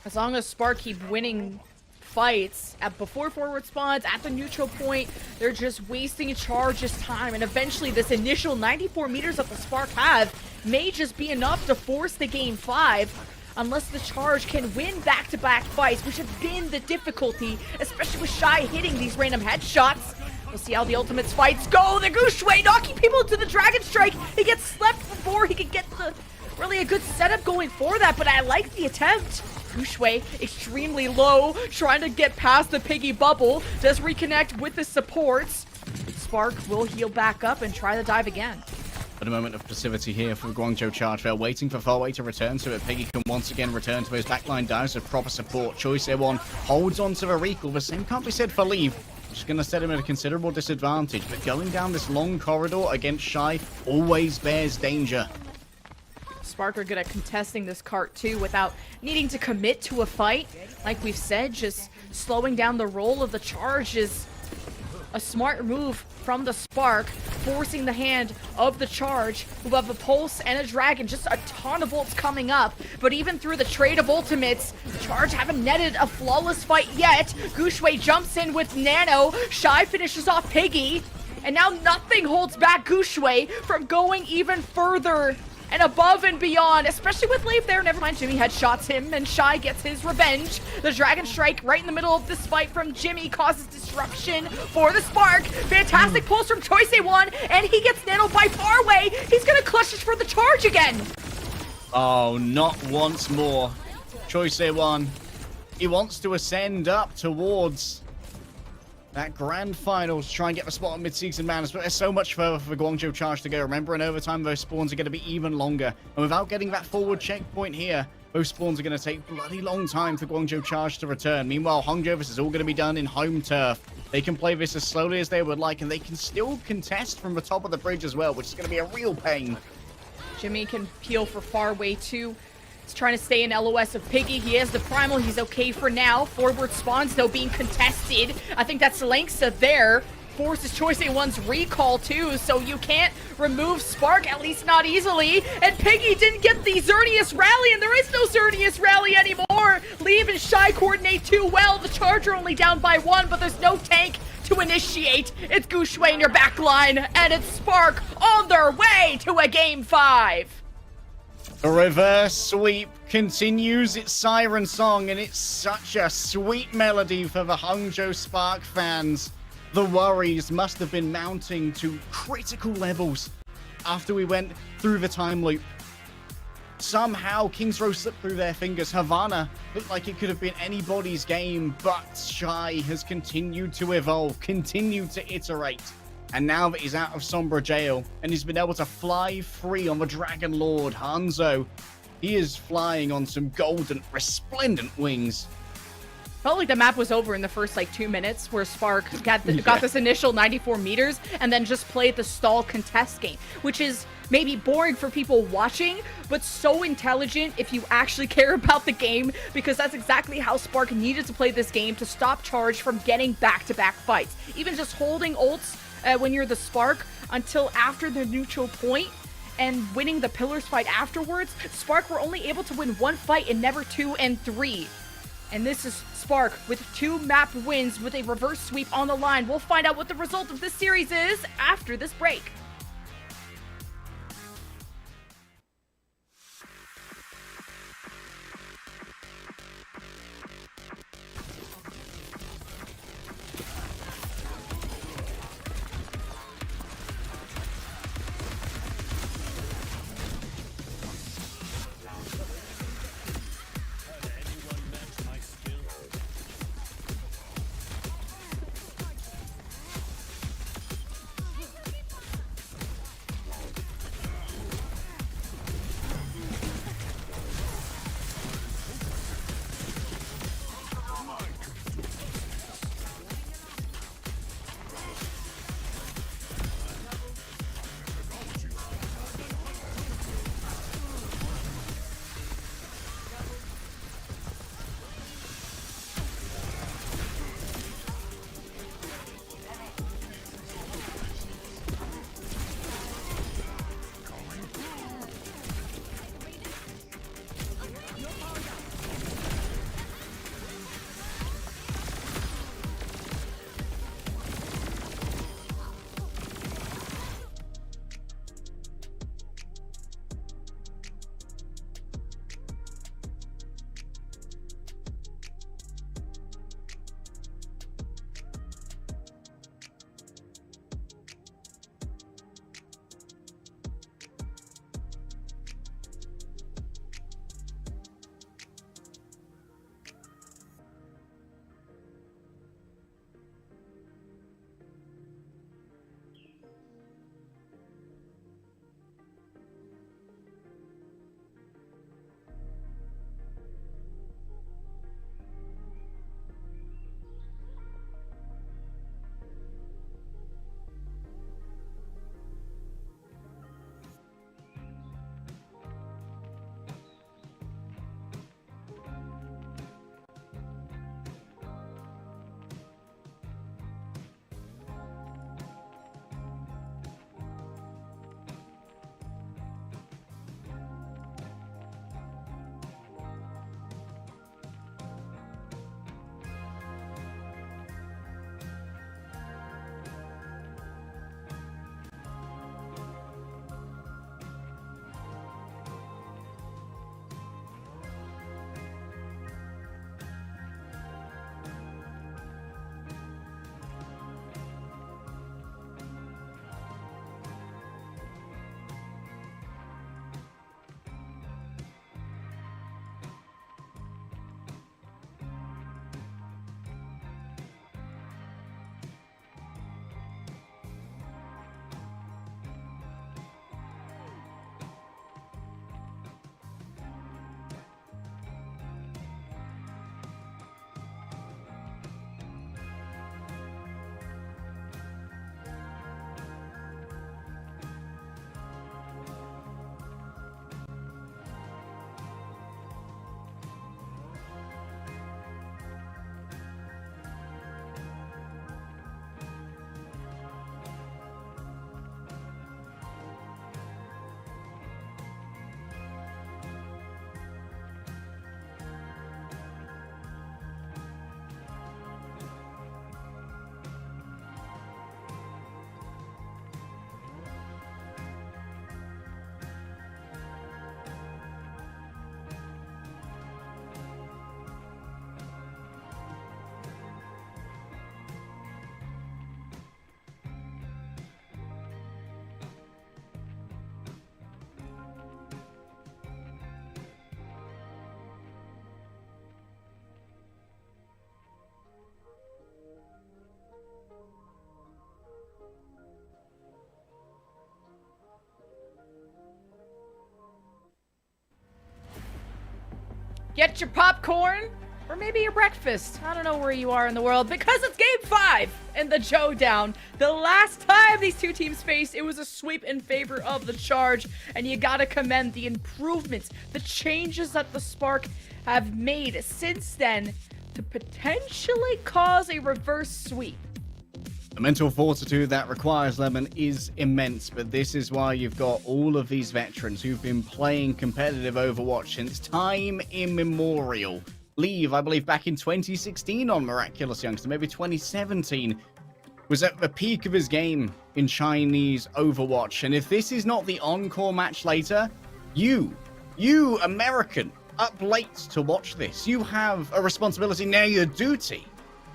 As long as Spark keep winning fights before forward spawns, at the neutral point, they're just wasting Charge's time, and eventually this initial 94 meters that the Spark have may just be enough to force the game 5. Unless the Charge can win back-to-back fights, which have been the difficulty, especially with Shy hitting these random headshots. We'll see how the ultimates fights go. The Gushue knocking people into the Dragon Strike. He gets slept before he could get really a good setup going for that, but I like the attempt. Gushue extremely low, trying to get past the Piggy bubble. Does reconnect with the supports. Spark will heal back up and try the dive again. But a moment of passivity here for Guangzhou Charge. They're waiting for Farway to return so that Piggy can once again return to those backline dives with proper support. Choice here one holds on to the recall. The same can't be said for Leave, which is going to set him at a considerable disadvantage. But going down this long corridor against Shy always bears danger. Spark are good at contesting this cart too without needing to commit to a fight. Like we've said, just slowing down the roll of the Charge is a smart move from the Spark. forcing the hand of the Charge, who have a Pulse and a Dragon, just a ton of ults coming up. But even through the trade of ultimates, the Charge haven't netted a flawless fight yet. Guxue jumps in with Nano, Shy finishes off Piggy, and now nothing holds back Guxue from going even further and above and beyond, especially with Lave there. Never mind, Jimmy headshots him, and Shy gets his revenge. The Dragon Strike right in the middle of this fight from Jimmy causes disruption for the Spark. Fantastic pulse from Choice1, and he gets nanoed by Farway. He's gonna clutch this for the Charge again. Oh, not once more. Choice1, he wants to ascend up towards that grand finals, try and get the spot on mid-season madness, but there's so much further for the Guangzhou Charge to go. Remember, in overtime, those spawns are going to be even longer. And without getting that forward checkpoint here, those spawns are going to take bloody long time for Guangzhou Charge to return. Meanwhile, Hangzhou, this is all going to be done in home turf. They can play this as slowly as they would like, and they can still contest from the top of the bridge as well, which is going to be a real pain. Jimmy can peel for Farway too. He's trying to stay in LOS of Piggy. He has the Primal. He's okay for now. Forward spawns, though, being contested. I think that's Langsa there. Forces Choice1's recall, too, so you can't remove Spark, at least not easily. And Piggy didn't get the Xerneas rally, and there is no Xerneas rally anymore. Leave and Shy coordinate too well. The Charger only down by 1, but there's no tank to initiate. It's Guxue in your back line, and it's Spark on their way to a Game 5. The reverse sweep continues its siren song, and it's such a sweet melody for the Hangzhou Spark fans. The worries must have been mounting to critical levels after we went through the time loop. Somehow, King's Row slipped through their fingers. Havana looked like it could have been anybody's game, but Shy has continued to evolve, continued to iterate. And now that he's out of Sombra jail and he's been able to fly free on the Dragon Lord, Hanzo, he is flying on some golden, resplendent wings. Felt like the map was over in the first 2 minutes, where Spark got this initial 94 meters and then just played the stall contest game, which is maybe boring for people watching, but so intelligent if you actually care about the game, because that's exactly how Spark needed to play this game to stop Charge from getting back-to-back fights. Even just holding ults when you're the Spark until after the neutral point and winning the Pillars fight afterwards, Spark were only able to win 1 fight and never 2 and 3. And this is Spark with 2 map wins with a reverse sweep on the line. We'll find out what the result of this series is after this break. get your popcorn, or maybe your breakfast. I don't know where you are in the world, because it's Game 5 in the showdown. The last time these two teams faced, it was a sweep in favor of the Charge, and you gotta commend the improvements, the changes that the Spark have made since then to potentially cause a reverse sweep. The mental fortitude that requires, Lemon, is immense, but this is why you've got all of these veterans who've been playing competitive Overwatch since time immemorial. Leave, I believe, back in 2016 on Miraculous Youngster, maybe 2017, was at the peak of his game in Chinese Overwatch. And if this is not the encore match later, you American, up late to watch this, you have a responsibility, now your duty,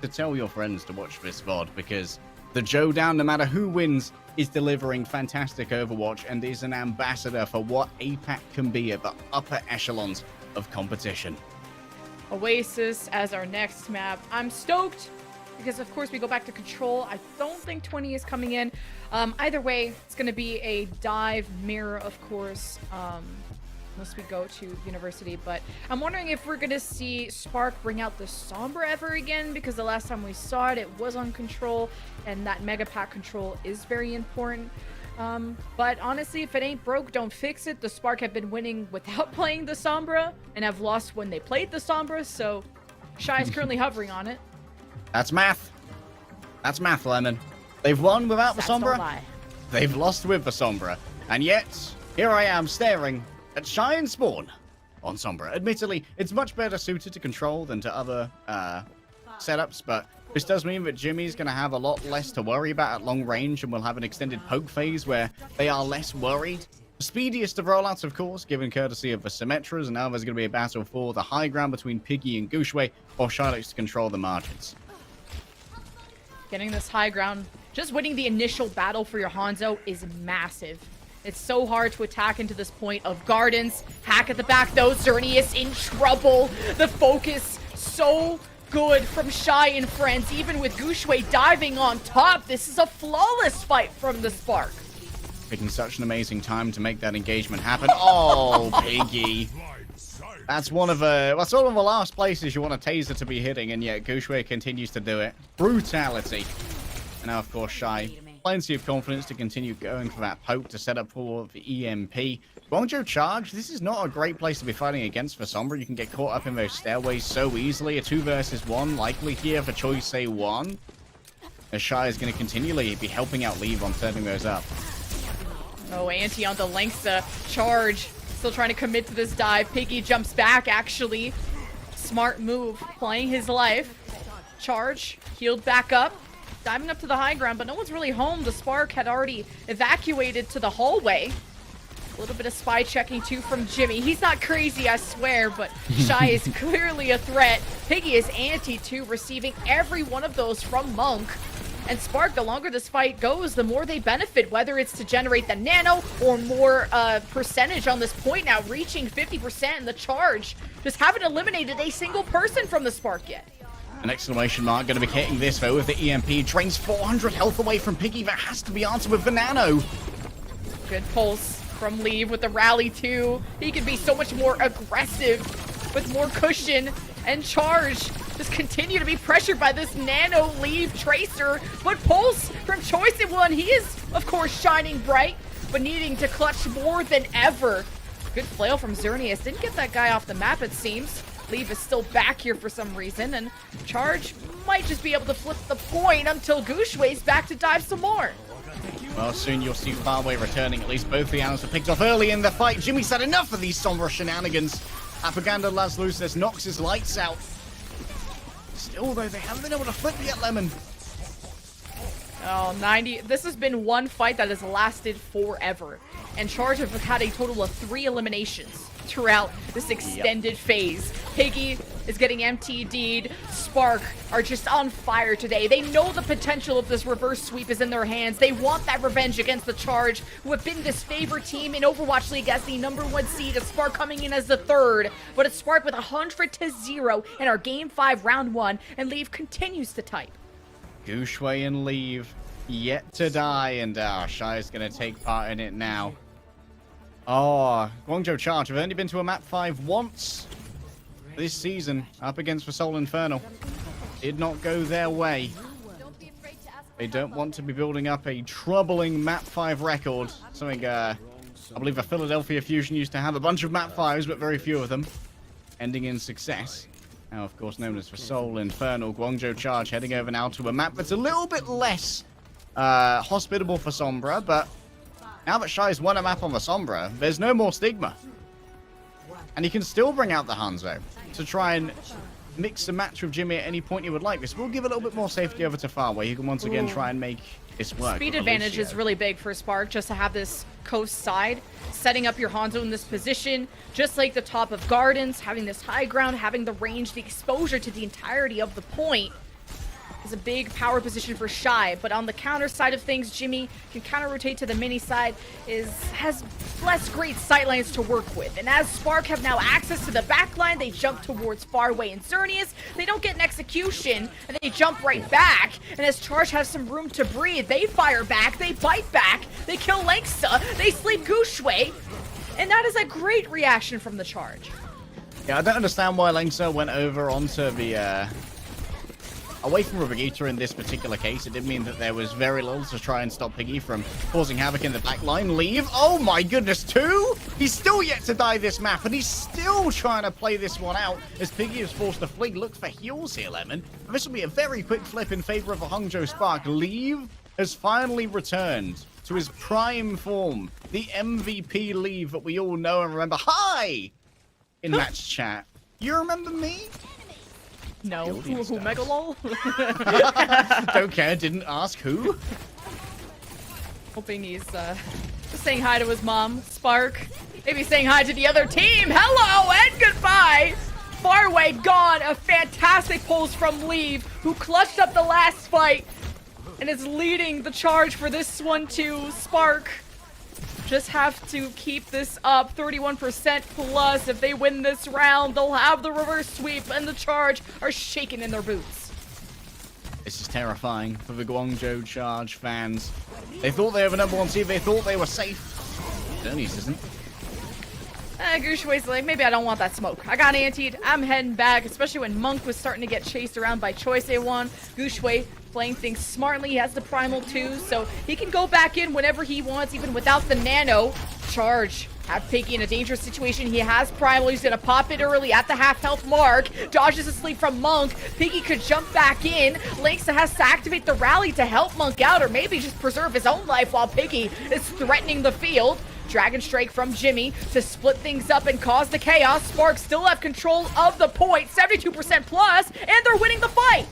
to tell your friends to watch this VOD, because the Showdown, no matter who wins, is delivering fantastic Overwatch and is an ambassador for what APAC can be at the upper echelons of competition. Oasis as our next map. I'm stoked because, of course, we go back to Control. I don't think 20 is coming in. Either way, it's going to be a dive mirror, of course, unless we go to University. But I'm wondering if we're going to see Spark bring out the Sombra ever again, because the last time we saw it, it was on Control, and that Mega Pack control is very important. But honestly, if it ain't broke, don't fix it. The Spark have been winning without playing the Sombra and have lost when they played the Sombra, so Shy is currently hovering on it. That's math. That's math, Lemon. They've won without the Sombra. They've lost with the Sombra. And yet, here I am staring at Shy and Spawn on Sombra. Admittedly, it's much better suited to Control than to other setups, but this does mean that Jimmy's going to have a lot less to worry about at long range, and we'll have an extended poke phase where they are less worried. The speediest of rollouts, of course, given courtesy of the Symmetras, and now there's going to be a battle for the high ground between Piggy and Gooshway, while Shy likes to control the margins. Getting this high ground, just winning the initial battle for your Hanzo is massive. It's so hard to attack into this point of Gardens. Hack at the back, though. Xerneas in trouble. The focus so good from Shy and friends, even with Gooshway diving on top. This is a flawless fight from the Spark. Taking such an amazing time to make that engagement happen. Oh, Piggy. That's one of the last places you want a taser to be hitting, and yet Gooshway continues to do it. Brutality. And now, of course, Shy, plenty of confidence to continue going for that poke to set up for the EMP. Guangzhou Charge, this is not a great place to be fighting against for Sombra. You can get caught up in those stairways so easily. A 2 versus 1 likely here for Choice A1. As Shy is going to continually be helping out Leave on setting those up. Oh, Anti on the length, Charge. Still trying to commit to this dive. Piggy jumps back, actually. Smart move, playing his life. Charge, healed back up. Diving up to the high ground, but no one's really home. The Spark had already evacuated to the hallway. A little bit of spy checking, too, from Jimmy. He's not crazy, I swear, but Shy is clearly a threat. Piggy is anti, too, receiving every one of those from Monk. And Spark, the longer this fight goes, the more they benefit, whether it's to generate the nano or more percentage on this point now, reaching 50% in the Charge. Just haven't eliminated a single person from the Spark yet. An exclamation mark going to be hitting this, though, with the EMP. Drains 400 health away from Piggy. That has to be answered with the nano. Good pulse from Leave with the rally, too. He could be so much more aggressive with more cushion. And Charge just continue to be pressured by this nano Leave Tracer. But Pulse from Choice A1, he is, of course, shining bright, but needing to clutch more than ever. Good flail from Xerneas. Didn't get that guy off the map, it seems. Leave is still back here for some reason, and Charge might just be able to flip the point until Gooshway's back to dive some more. Well, soon you'll see Farway returning. At least both the animals are picked off early in the fight. Jimmy said enough of these Sombra shenanigans. Apaganda Lazlusis knocks his lights out. Still, though, they haven't been able to flip yet, Lemon. Oh, 90. This has been one fight that has lasted forever. And Charge have had a total of 3 eliminations throughout this extended phase. Piggy is getting MTD'd. Spark are just on fire today. They know the potential of this reverse sweep is in their hands. They want that revenge against the Charge, who have been this favorite team in Overwatch League as the #1 seed. It's Spark coming in as the 3rd, but it's Spark with 100-0 in our Game 5 Round 1, and Leave continues to type. Gooshway and Leave yet to die, and Shy is going to take part in it now. Oh, Guangzhou Charge have only been to a map 5 once. this season up against Soul Infernal did not go their way. They don't want to be building up a troubling map 5 record. Something, I believe a Philadelphia Fusion used to have a bunch of map 5s, but very few of them, ending in success. Now, of course, known as Soul Infernal, Guangzhou Charge heading over now to a map that's a little bit less hospitable for Sombra, but now that Shy's won a map on the Sombra, there's no more stigma. And he can still bring out the Hanzo to try and mix and match with Jimmy at any point you would like. This will give a little bit more safety over to Far, where you can once again try and make this work. Speed advantage is really big for Spark, just to have this coast side, setting up your Hanzo in this position, just like the top of Gardens, having this high ground, having the range, the exposure to the entirety of the point is a big power position for Shy. But on the counter side of things, Jimmy can counter rotate to the mini side, has less great sightlines to work with. And as Spark have now access to the back line, they jump towards Farway and Xerneas. They don't get an execution, and they jump right back. And as Charge has some room to breathe, they fire back, they bite back, they kill Lenksa, they sleep Gushue. And that is a great reaction from the Charge. Yeah, I don't understand why Lenksa went over onto the, away from Vegeta in this particular case. It did mean that there was very little to try and stop Piggy from causing havoc in the back line. Leave. Oh my goodness, 2? He's still yet to die this map, and he's still trying to play this one out as Piggy is forced to flee. Look for heals here, Lemon. And this will be a very quick flip in favor of a Hangzhou Spark. Leave has finally returned to his prime form. The MVP Leave that we all know and remember. Hi! In match chat. You remember me? No. Who Megalol? Don't care, didn't ask who. Hoping he's just saying hi to his mom, Spark. Maybe saying hi to the other team. Hello and goodbye. Farway gone. A fantastic pulse from Leave, who clutched up the last fight and is leading the charge for this one too. Spark just have to keep this up. 31% plus. If they win this round, they'll have the reverse sweep, and the Charge are shaking in their boots. This is terrifying for the Guangzhou Charge fans. They thought they were number 1 seed. They thought they were safe. Xerneas isn't. Gushue's like, maybe I don't want that smoke. I got antied. I'm heading back, especially when Monk was starting to get chased around by Choice A1. Gushue playing things smartly. He has the Primal too, so he can go back in whenever he wants, even without the Nano. Charge have Piggy in a dangerous situation. He has Primal. He's gonna pop it early at the half health mark. Dodges asleep from Monk. Piggy could jump back in. Lenksa has to activate the rally to help Monk out, or maybe just preserve his own life while Piggy is threatening the field. Dragon Strike from Jimmy to split things up and cause the chaos. Sparks still have control of the point, 72% plus, and they're winning the fight.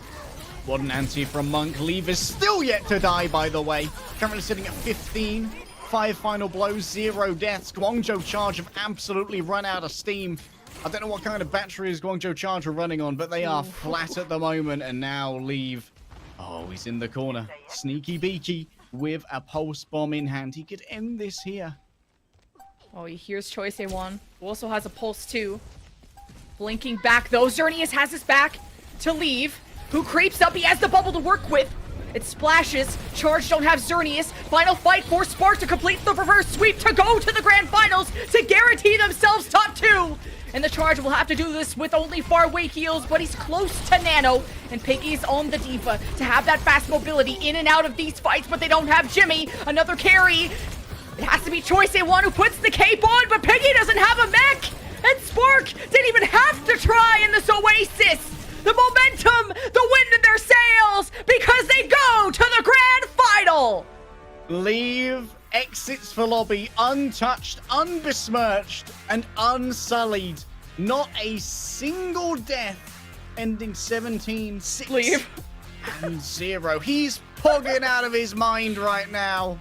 What an anti from Monk. Leave is still yet to die, by the way. Currently sitting at 15. 5 final blows, 0 deaths. Guangzhou Charge have absolutely run out of steam. I don't know what kind of batteries Guangzhou Charge are running on, but they are flat at the moment. And now Leave. Oh, he's in the corner. Sneaky beaky with a pulse bomb in hand. He could end this here. Oh, he hears Choice A1, who also has a pulse too. Blinking back though, Xerneas has his back to Leave, who creeps up. He has the bubble to work with. It splashes. Charge don't have Xerneas. Final fight for Spark to complete the reverse sweep to go to the grand finals to guarantee themselves top 2. And the Charge will have to do this with only Farway heals, but he's close to Nano. And Piggy's on the Diva to have that fast mobility in and out of these fights, but they don't have Jimmy. Another carry. It has to be Choice A1 who puts the cape on, but Piggy doesn't have a mech! And Spark didn't even have to try in this Oasis! The momentum, the wind in their sails, because they go to the grand final! Leave exits for lobby untouched, unbesmirched, and unsullied. Not a single death, ending 17-6 Leave. and 0. He's pogging out of his mind right now.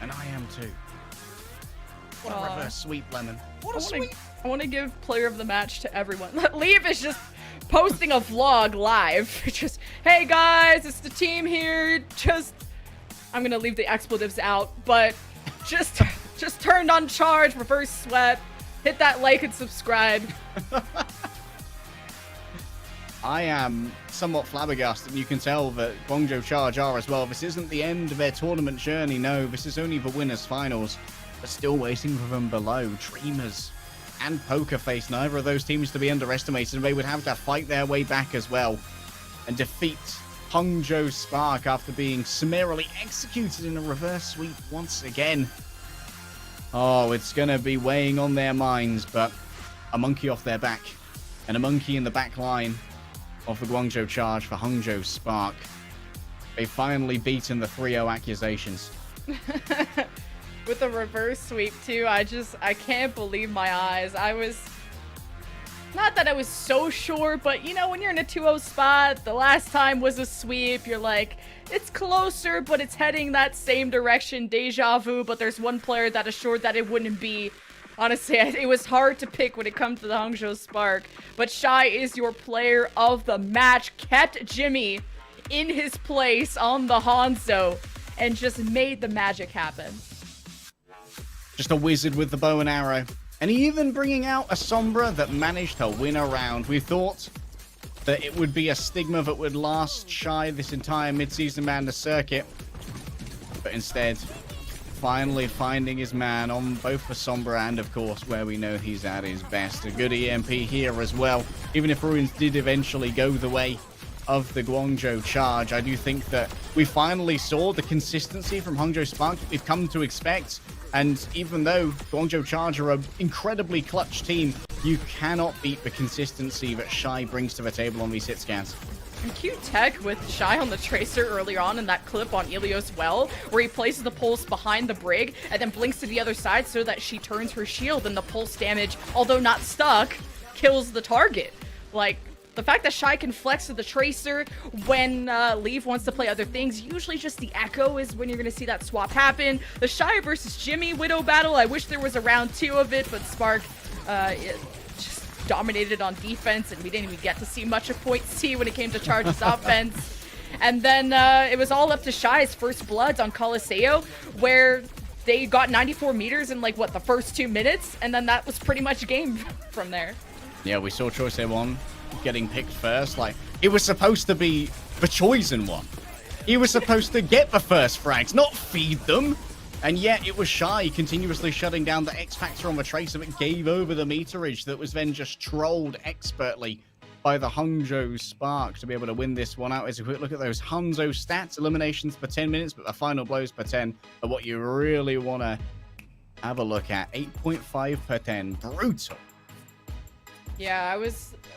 And I am too. What a reverse sweep, Lemon. What a sweep. I want to give player of the match to everyone. Leave is just posting a vlog live. Just, hey guys, it's the team here. Just, I'm going to leave the expletives out, but just turned on Charge, reverse sweat. Hit that like and subscribe. I am somewhat flabbergasted, and you can tell that Guangzhou Charge are as well. This isn't the end of their tournament journey, no. This is only the winners' finals. But still waiting for them below. Dreamers and Poker Face, neither of those teams to be underestimated. They would have to fight their way back as well and defeat Hangzhou Spark after being summarily executed in a reverse sweep once again. Oh, it's going to be weighing on their minds, but a monkey off their back and a monkey in the back line of the Guangzhou Charge for Hangzhou Spark. They've finally beaten the 3-0 accusations. With a reverse sweep, too, I can't believe my eyes. Not that I was so sure, but, you know, when you're in a 2-0 spot, the last time was a sweep, you're like, it's closer, but it's heading that same direction, deja vu, but there's one player that assured that it wouldn't be. Honestly, it was hard to pick when it comes to the Hangzhou Spark, but Shy is your player of the match, kept Jimmy in his place on the Hanzo, and just made the magic happen. Just a wizard with the bow and arrow. And even bringing out a Sombra that managed to win a round. We thought that it would be a stigma that would last Shy this entire mid-season Madness circuit. But instead, finally finding his man on both the Sombra and, of course, where we know he's at his best. A good EMP here as well. Even if Ruins did eventually go the way of the Guangzhou Charge, I do think that we finally saw the consistency from Hangzhou Spark that we've come to expect. And even though Guangzhou Charge are an incredibly clutch team, you cannot beat the consistency that Shy brings to the table on these hit scans. And cute tech with Shy on the Tracer earlier on in that clip on Ilios well, where he places the pulse behind the Brig and then blinks to the other side so that she turns her shield, and the pulse damage, although not stuck, kills the target. Like, the fact that Shy can flex to the Tracer when Leaf wants to play other things, usually just the Echo is when you're going to see that swap happen. The Shy versus Jimmy Widow battle, I wish there was a round 2 of it, but Spark just dominated on defense, and we didn't even get to see much of Point C when it came to Charge's offense. And then it was all up to Shy's first bloods on Coliseo, where they got 94 meters in, like, what, the first 2 minutes? And then that was pretty much game from there. Yeah, we saw Choice A1 getting picked first. Like, it was supposed to be the chosen one. He was supposed to get the first frags, not feed them. And yet it was Shy continuously shutting down the X Factor on the Tracer that gave over the meterage that was then just trolled expertly by the Hangzhou Spark to be able to win this one out. As a quick look at those Hanzo stats, eliminations per 10 minutes, but the final blows per 10 are what you really want to have a look at. 8.5 per 10. Brutal. Yeah,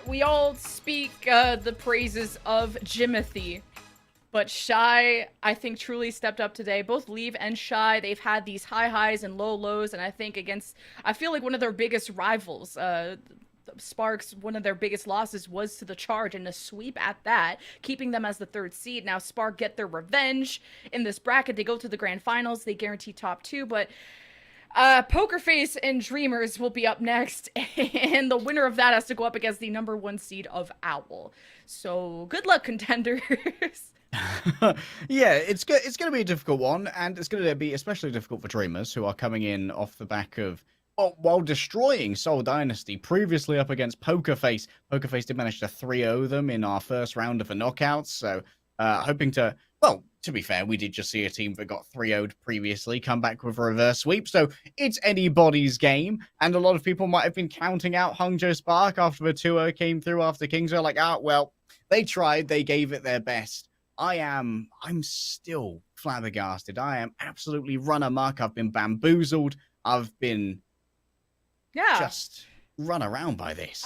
we all speak the praises of Jimothy, but Shy, I think, truly stepped up today. Both Leave and Shy, they've had these high highs and low lows, and I think I feel like one of their biggest rivals, Sparks, one of their biggest losses was to the Charge, and a sweep at that, keeping them as the 3rd seed. Now Spark get their revenge in this bracket. They go to the grand finals. They guarantee top 2, but Poker Face and Dreamers will be up next, and the winner of that has to go up against the number 1 seed of Owl. So good luck, contenders. Yeah, it's going to be a difficult one, and it's going to be especially difficult for Dreamers, who are coming in off the back of, well, while destroying Seoul Dynasty, previously up against Poker Face. Poker Face did manage to 3-0 them in our first round of the knockouts, so hoping to, well, to be fair, we did just see a team that got 3-0'd previously come back with a reverse sweep, so it's anybody's game, and a lot of people might have been counting out Hangzhou Spark after the 2-0 came through after Kingsville, like, well, they tried, they gave it their best. I'm still flabbergasted. I am absolutely run amok. I've been bamboozled. I've been just run around by this.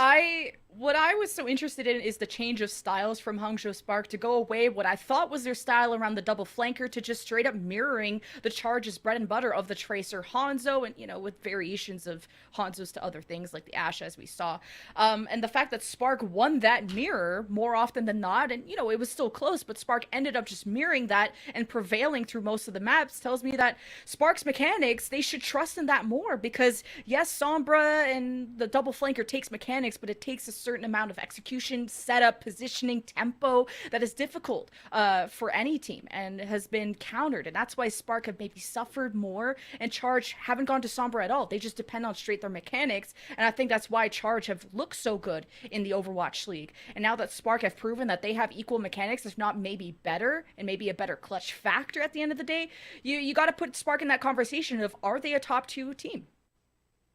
What I was so interested in is the change of styles from Hangzhou Spark to go away what I thought was their style around the double flanker to just straight up mirroring the Charge's bread and butter of the Tracer Hanzo, and, you know, with variations of Hanzos to other things like the Ashe, as we saw. And the fact that Spark won that mirror more often than not, and, you know, it was still close, but Spark ended up just mirroring that and prevailing through most of the maps tells me that Spark's mechanics, they should trust in that more, because yes, Sombra and the double flanker takes mechanics, but it takes a certain amount of execution, setup, positioning, tempo that is difficult for any team and has been countered. And that's why Spark have maybe suffered more, and Charge haven't gone to Sombra at all. They just depend on straight their mechanics. And I think that's why Charge have looked so good in the Overwatch League. And now that Spark have proven that they have equal mechanics, if not maybe better, and maybe a better clutch factor at the end of the day, you got to put Spark in that conversation of, are they a top 2 team?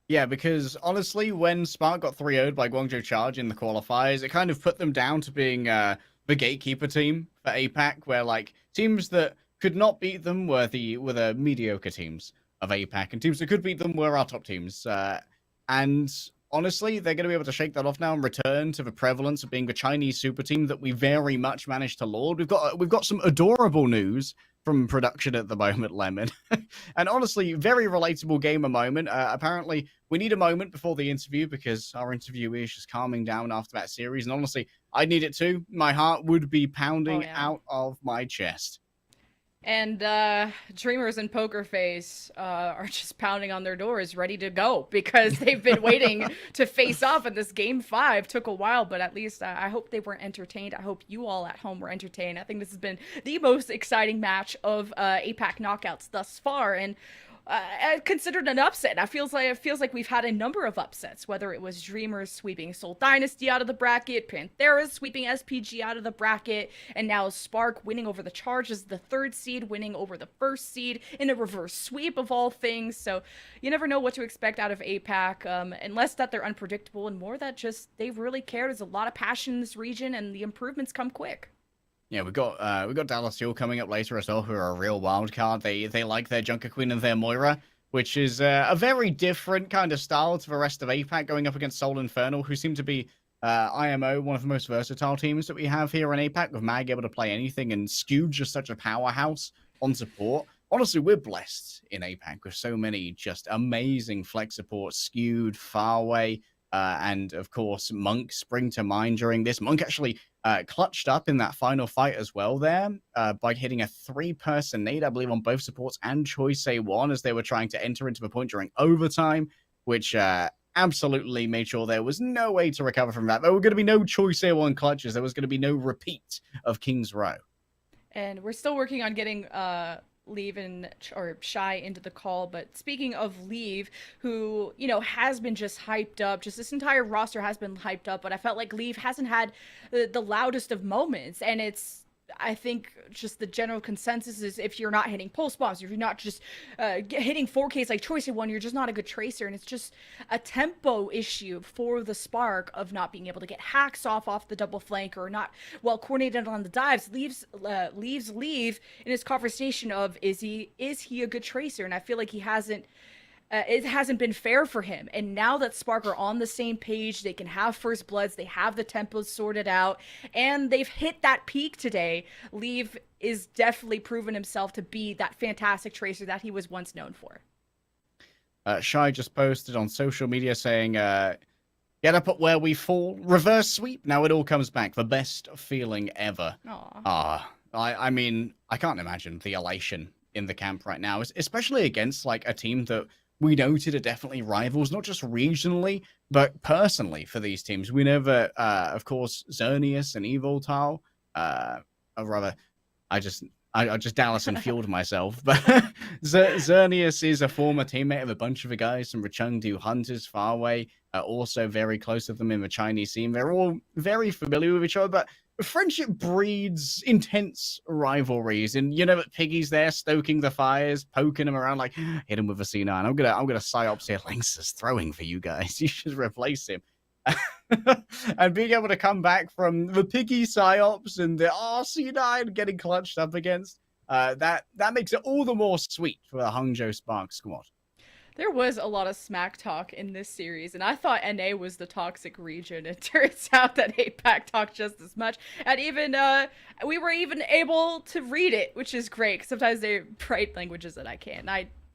Yeah, because honestly, when Spark got 3-0'd by Guangzhou Charge in the qualifiers, it kind of put them down to being the gatekeeper team for APAC, where like teams that could not beat them were the mediocre teams of APAC, and teams that could beat them were our top teams. And honestly, they're going to be able to shake that off now and return to the prevalence of being the Chinese super team that we very much managed to laud. We've got some adorable news from production at the moment, Lemon. And honestly, very relatable gamer moment. Apparently, we need a moment before the interview because our interviewee is just calming down after that series. And honestly, I need it too. My heart would be pounding out of my chest. And Dreamers and Poker Face are just pounding on their doors, ready to go because they've been waiting to face off. And this game 5 took a while, but at least I hope they were entertained. I hope you all at home were entertained. I think this has been the most exciting match of APAC knockouts thus far, and considered an upset. It feels like we've had a number of upsets, whether it was Dreamers sweeping Seoul Dynasty out of the bracket, Panthera sweeping SPG out of the bracket, and now Spark winning over the Charge as the 3rd seed, winning over the 1st seed in a reverse sweep of all things. So you never know what to expect out of APAC, unless that they're unpredictable and more that just they've really cared. There's a lot of passion in this region, and the improvements come quick. Yeah, we got Dallas Fuel coming up later as well, who are a real wild card. They like their Junker Queen and their Moira, which is a very different kind of style to the rest of APAC, going up against Soul Infernal, who seem to be IMO, one of the most versatile teams that we have here in APAC, with Mag able to play anything, and Skew just such a powerhouse on support. Honestly, we're blessed in APAC with so many just amazing flex supports, Skewed, Farway, and of course, Monk spring to mind during this. Monk actually clutched up in that final fight as well there by hitting a 3-person nade, I believe, on both supports and Choice A1 as they were trying to enter into the point during overtime, which absolutely made sure there was no way to recover from that. There were going to be no Choice A1 clutches. There was going to be no repeat of King's Row. And we're still working on getting Leave or Shy into the call. But speaking of Leave, who has been just hyped up, just this entire roster has been hyped up, but I felt like Leave hasn't had the loudest of moments, and I think just the general consensus is if you're not hitting pulse bombs, if you're not just hitting 4Ks like Choice one, you're just not a good tracer, and it's just a tempo issue for the Spark of not being able to get hacks off the double flank or not well coordinated on the dives. Leaves Leave in his conversation of is he a good tracer, and I feel like he hasn't. It hasn't been fair for him. And now that Spark are on the same page, they can have first bloods, they have the tempos sorted out, and they've hit that peak today. Leave is definitely proven himself to be that fantastic tracer that he was once known for. Shy just posted on social media saying, get up at where we fall, reverse sweep. Now it all comes back. The best feeling ever. I mean, I can't imagine the elation in the camp right now, especially against like a team that we noted are definitely rivals, not just regionally, but personally for these teams. We know that, of course, Xerneas and Evoltal, or rather, I just Dallas and fueled myself. But Xerneas is a former teammate of a bunch of the guys from the Chengdu Hunters, Farway, also very close to them in the Chinese scene. They're all very familiar with each other, but friendship breeds intense rivalries, and that Piggy's there stoking the fires, poking him around like, hit him with a C9. I'm gonna psyops here. Lynx's throwing for you guys. You should replace him. And being able to come back from the Piggy psyops and the C9 getting clutched up against, that makes it all the more sweet for the Hangzhou Spark squad. There was a lot of smack talk in this series, and I thought NA was the toxic region. It turns out that APAC talked just as much, and even we were even able to read it, which is great. Sometimes they write languages that I can't.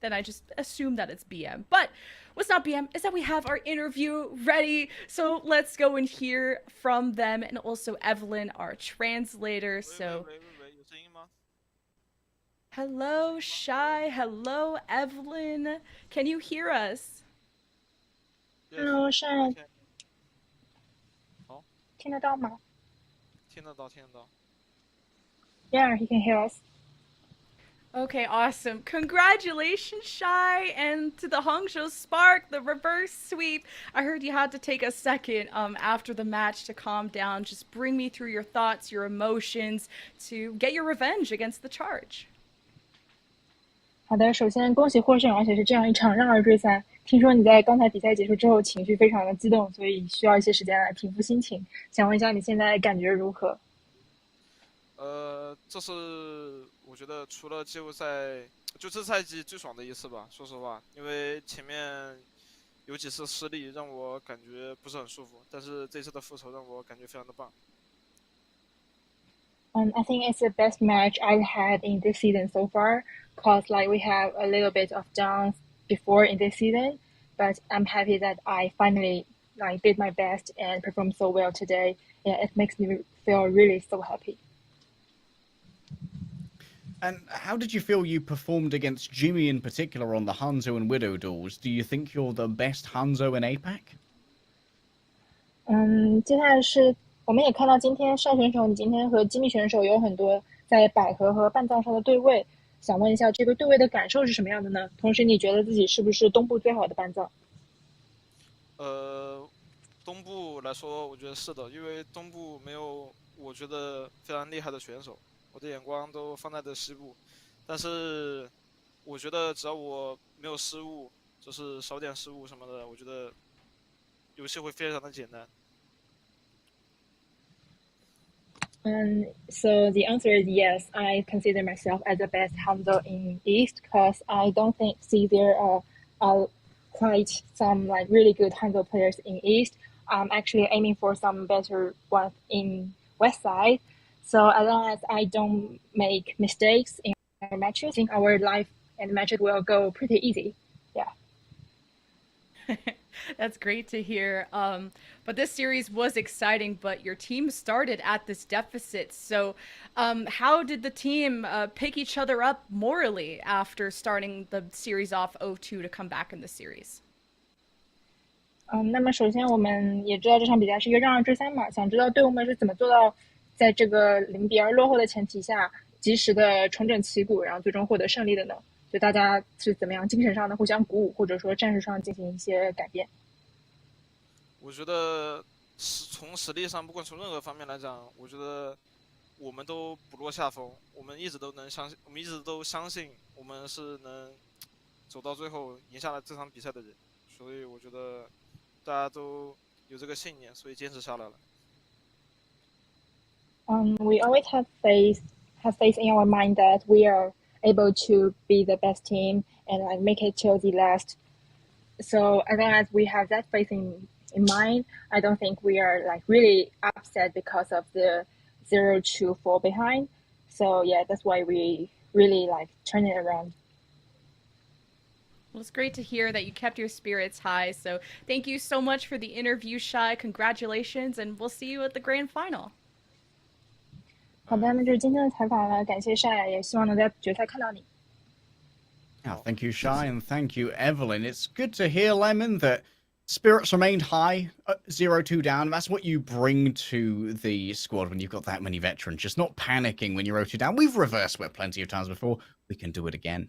Then I just assume that it's BM. But what's not BM is that we have our interview ready. So let's go and hear from them, and also Evelyn, our translator. So. Hello, Shy. Hello, Evelyn. Can you hear us? Hello, Shy. 听得到吗？听得到，听得到。Yeah, he can hear us. Okay, awesome. Congratulations, Shy, and to the Hangzhou Spark, the reverse sweep. I heard you had to take a second after the match to calm down. Just bring me through your thoughts, your emotions, to get your revenge against the Charge. 好的，首先恭喜获胜，而且是这样一场让二追赛。听说你在刚才比赛结束之后情绪非常的激动，所以需要一些时间来平复心情。想问一下你现在感觉如何？这是我觉得除了季后赛，就这赛季最爽的一次吧。说实话，因为前面有几次失利让我感觉不是很舒服，但是这次的复仇让我感觉非常的棒。I think it's the best match I've had in this season so far. Cause like we have a little bit of downs before in this season, but I'm happy that I finally like did my best and performed so well today. Yeah, it makes me feel really so happy. And how did you feel you performed against Jimmy in particular on the Hanzo and Widow duels? Do you think you're the best Hanzo in APAC? 接下来是我们也看到今天单选手，你今天和机密选手有很多在百合和半藏上的对位，想问一下这个对位的感受是什么样的呢？同时，你觉得自己是不是东部最好的半藏？东部来说，我觉得是的，因为东部没有我觉得非常厉害的选手，我的眼光都放在了西部。但是我觉得只要我没有失误，就是少点失误什么的，我觉得游戏会非常的简单。So the answer is yes. I consider myself as the best handler in East because I don't see there are quite some like really good handle players in East. I'm actually aiming for some better ones in West side. So as long as I don't make mistakes in our matches, I think our life and matches will go pretty easy. Yeah. That's great to hear. But this series was exciting, but your team started at this deficit. So, how did the team pick each other up morally after starting the series off 0-2 to come back in the series? 那么首先我们也知道这场比赛是一个让2-3嘛，想知道队伍们是怎么做到在这个0-2落后的前提下，及时的重整旗鼓，然后最终获得胜利的呢？就大家是怎么样精神上的互相鼓舞，或者说战术上进行一些改变？我觉得从实力上，不管从任何方面来讲，我觉得我们都不落下风。我们一直都相信我们是能走到最后赢下来这场比赛的人，所以我觉得大家都有这个信念，所以坚持下来了。We always have faith in our mind that we are able to be the best team and like make it till the last. So as long as we have that faith in mind, I don't think we are like really upset because of the 0-2 fall behind. So yeah, that's why we really like turn it around. Well, it's great to hear that you kept your spirits high. So thank you so much for the interview, Shai. Congratulations, and we'll see you at the grand final. 好的，那就是今天的采访了，感谢晒，也希望能在决赛看到你。Oh, thank you, Shai, and thank you, Evelyn. It's good to hear, Lemon, that spirits remained high, 0-2 down. That's what you bring to the squad when you've got that many veterans. Just not panicking when you're 0-2 down. We've reversed swept plenty of times before. We can do it again.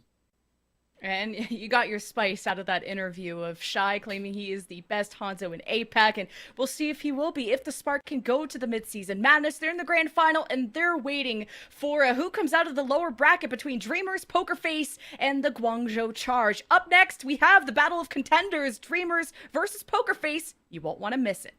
And you got your spice out of that interview of Shai claiming he is the best Hanzo in APAC, and we'll see if he will be. If the Spark can go to the midseason madness, they're in the grand final, and they're waiting for who comes out of the lower bracket between Dreamers, Pokerface, and the Guangzhou Charge. Up next, we have the Battle of Contenders, Dreamers versus Pokerface. You won't want to miss it.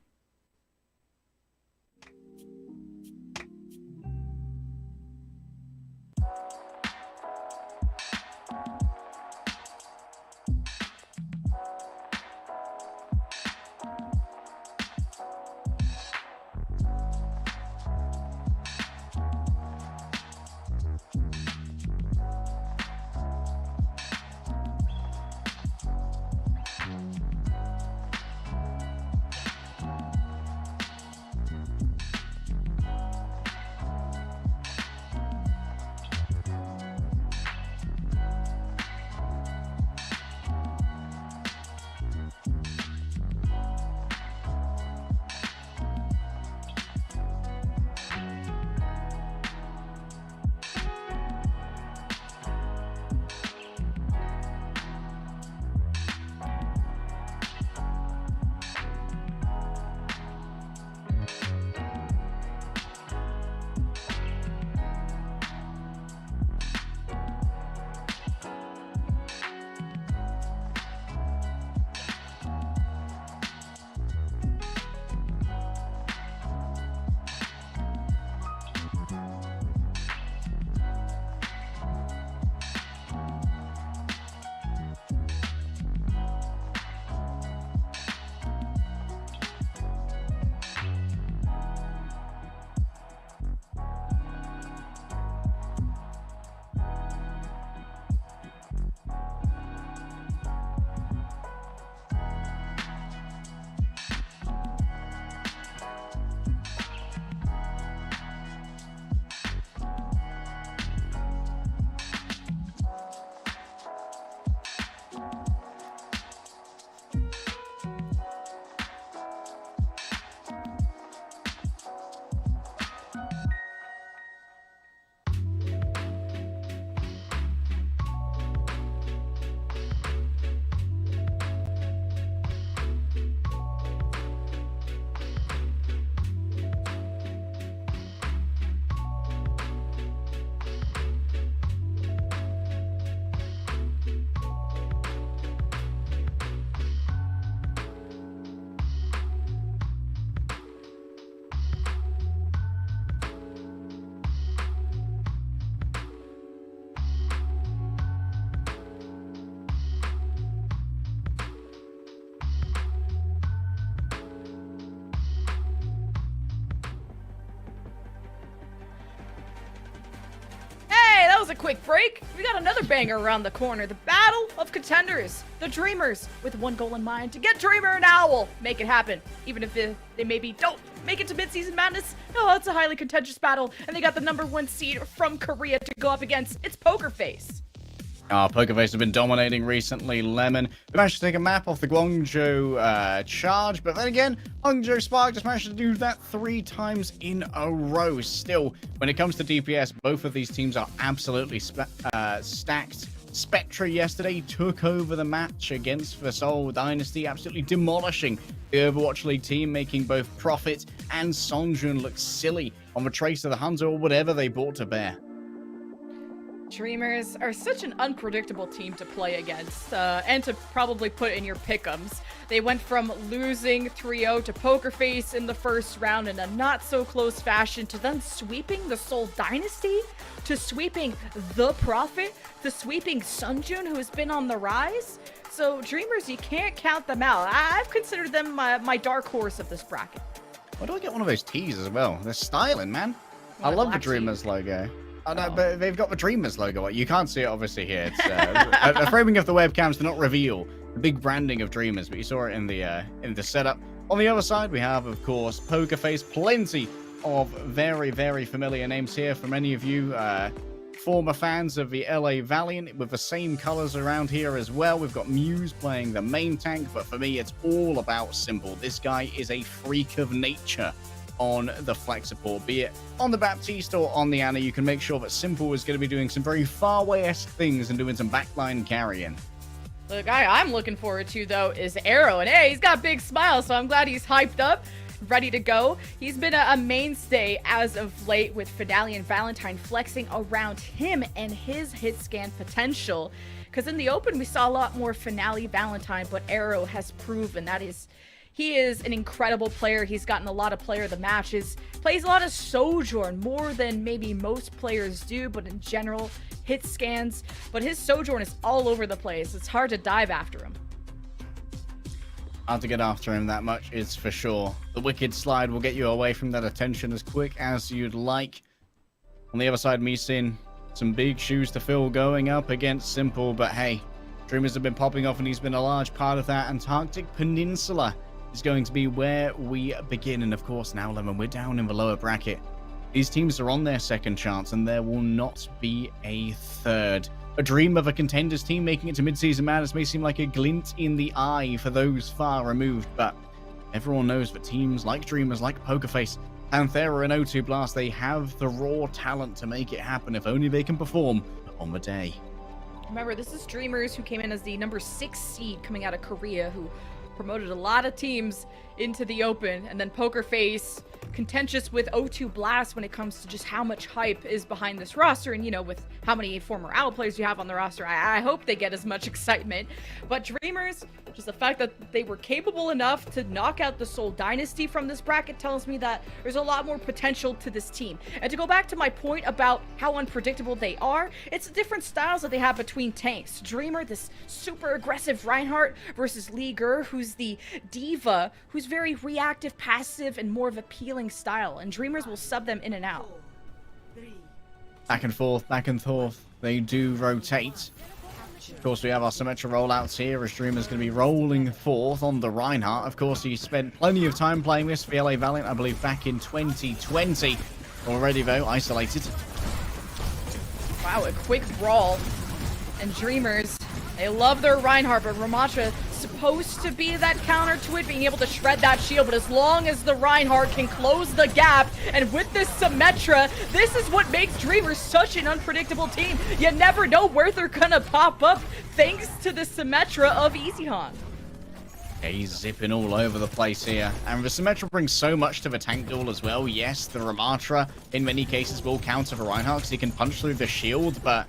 a quick break, we got another banger around the corner. The Battle of Contenders. The Dreamers, with one goal in mind, to get Dreamer and Owl. Make it happen. Even if they maybe don't make it to Mid-Season Madness. No, it's a highly contentious battle, and they got the #1 seed from Korea to go up against. It's Poker Face. Poker Face have been dominating recently. Lemon, they managed to take a map off the Guangzhou charge, but then again, Guangzhou Spark just managed to do that 3 times in a row. Still, when it comes to DPS, both of these teams are absolutely stacked. Spectra yesterday took over the match against the Seoul Dynasty, absolutely demolishing the Overwatch League team, making both Prophet and Songjun look silly on the Trace of the Hunter or whatever they brought to bear. Dreamers are such an unpredictable team to play against, and to probably put in your pick'ems. They went from losing 3-0 to Poker Face in the first round in a not-so-close fashion, to then sweeping the Seoul Dynasty, to sweeping the Prophet, to sweeping Sunjun, who has been on the rise. So, Dreamers, you can't count them out. I've considered them my dark horse of this bracket. Why do I get one of those tees as well? They're styling, man. I love the Dreamers logo. Oh, no, but they've got the Dreamers logo. You can't see it, obviously, here. It's, the framing of the webcams do not reveal the big branding of Dreamers, but you saw it in the setup. On the other side, we have, of course, Poker Face. Plenty of very, very familiar names here for many of you former fans of the LA Valiant, with the same colors around here as well. We've got Muse playing the main tank, but for me, it's all about Simple. This guy is a freak of nature on the flex support, be it on the Baptiste or on the Ana. You can make sure that Simple is going to be doing some very far-away-esque things and doing some backline carrying. The guy I'm looking forward to, though, is Arrow. And hey, he's got a big smile, so I'm glad he's hyped up, ready to go. He's been a mainstay as of late, with Finale and Valentine flexing around him and his hit scan potential. Because in the open, we saw a lot more Finale Valentine, but Arrow has proven that he is an incredible player. He's gotten a lot of player of the matches, plays a lot of Sojourn, more than maybe most players do, but in general, hit scans. But his Sojourn is all over the place. It's hard to dive after him. Hard to get after him that much is for sure. The Wicked Slide will get you away from that attention as quick as you'd like. On the other side, Meesin, some big shoes to fill going up against Simple, but hey, Dreamers have been popping off and he's been a large part of that. Antarctic Peninsula is going to be where we begin. And of course, now, Lemon, we're down in the lower bracket. These teams are on their second chance, and there will not be a third. A dream of a contenders team making it to mid-season madness may seem like a glint in the eye for those far removed, but everyone knows that teams like Dreamers, like Poker Face, Panthera, and O2 Blast, they have the raw talent to make it happen if only they can perform on the day. Remember, this is Dreamers, who came in as the #6 seed coming out of Korea, who promoted a lot of teams into the open, and then Poker Face, contentious with O2 Blast when it comes to just how much hype is behind this roster, and, you know, with how many former OWL players you have on the roster, I hope they get as much excitement. But Dreamers, just the fact that they were capable enough to knock out the Seoul Dynasty from this bracket tells me that there's a lot more potential to this team. And to go back to my point about how unpredictable they are, it's the different styles that they have between tanks. Dreamer, this super aggressive Reinhardt, versus Lee Ger, who's the diva, who's very reactive, passive, and more of appealing style, and Dreamers will sub them in and out. Back and forth, they do rotate. Of course, we have our Symmetra rollouts here, as Dreamer's going to be rolling forth on the Reinhardt. Of course, he spent plenty of time playing this for LA Valiant, I believe, back in 2020. Already, though, isolated. Wow, a quick brawl. And Dreamers, they love their Reinhardt, but Ramatra supposed to be that counter to it, being able to shred that shield, but as long as the Reinhardt can close the gap, and with this Symmetra, this is what makes Dreamers such an unpredictable team. You never know where they're gonna pop up, thanks to the Symmetra of EasyHan. Yeah, he's zipping all over the place here. And the Symmetra brings so much to the tank duel as well. Yes, the Ramatra, in many cases, will counter the Reinhardt because he can punch through the shield, but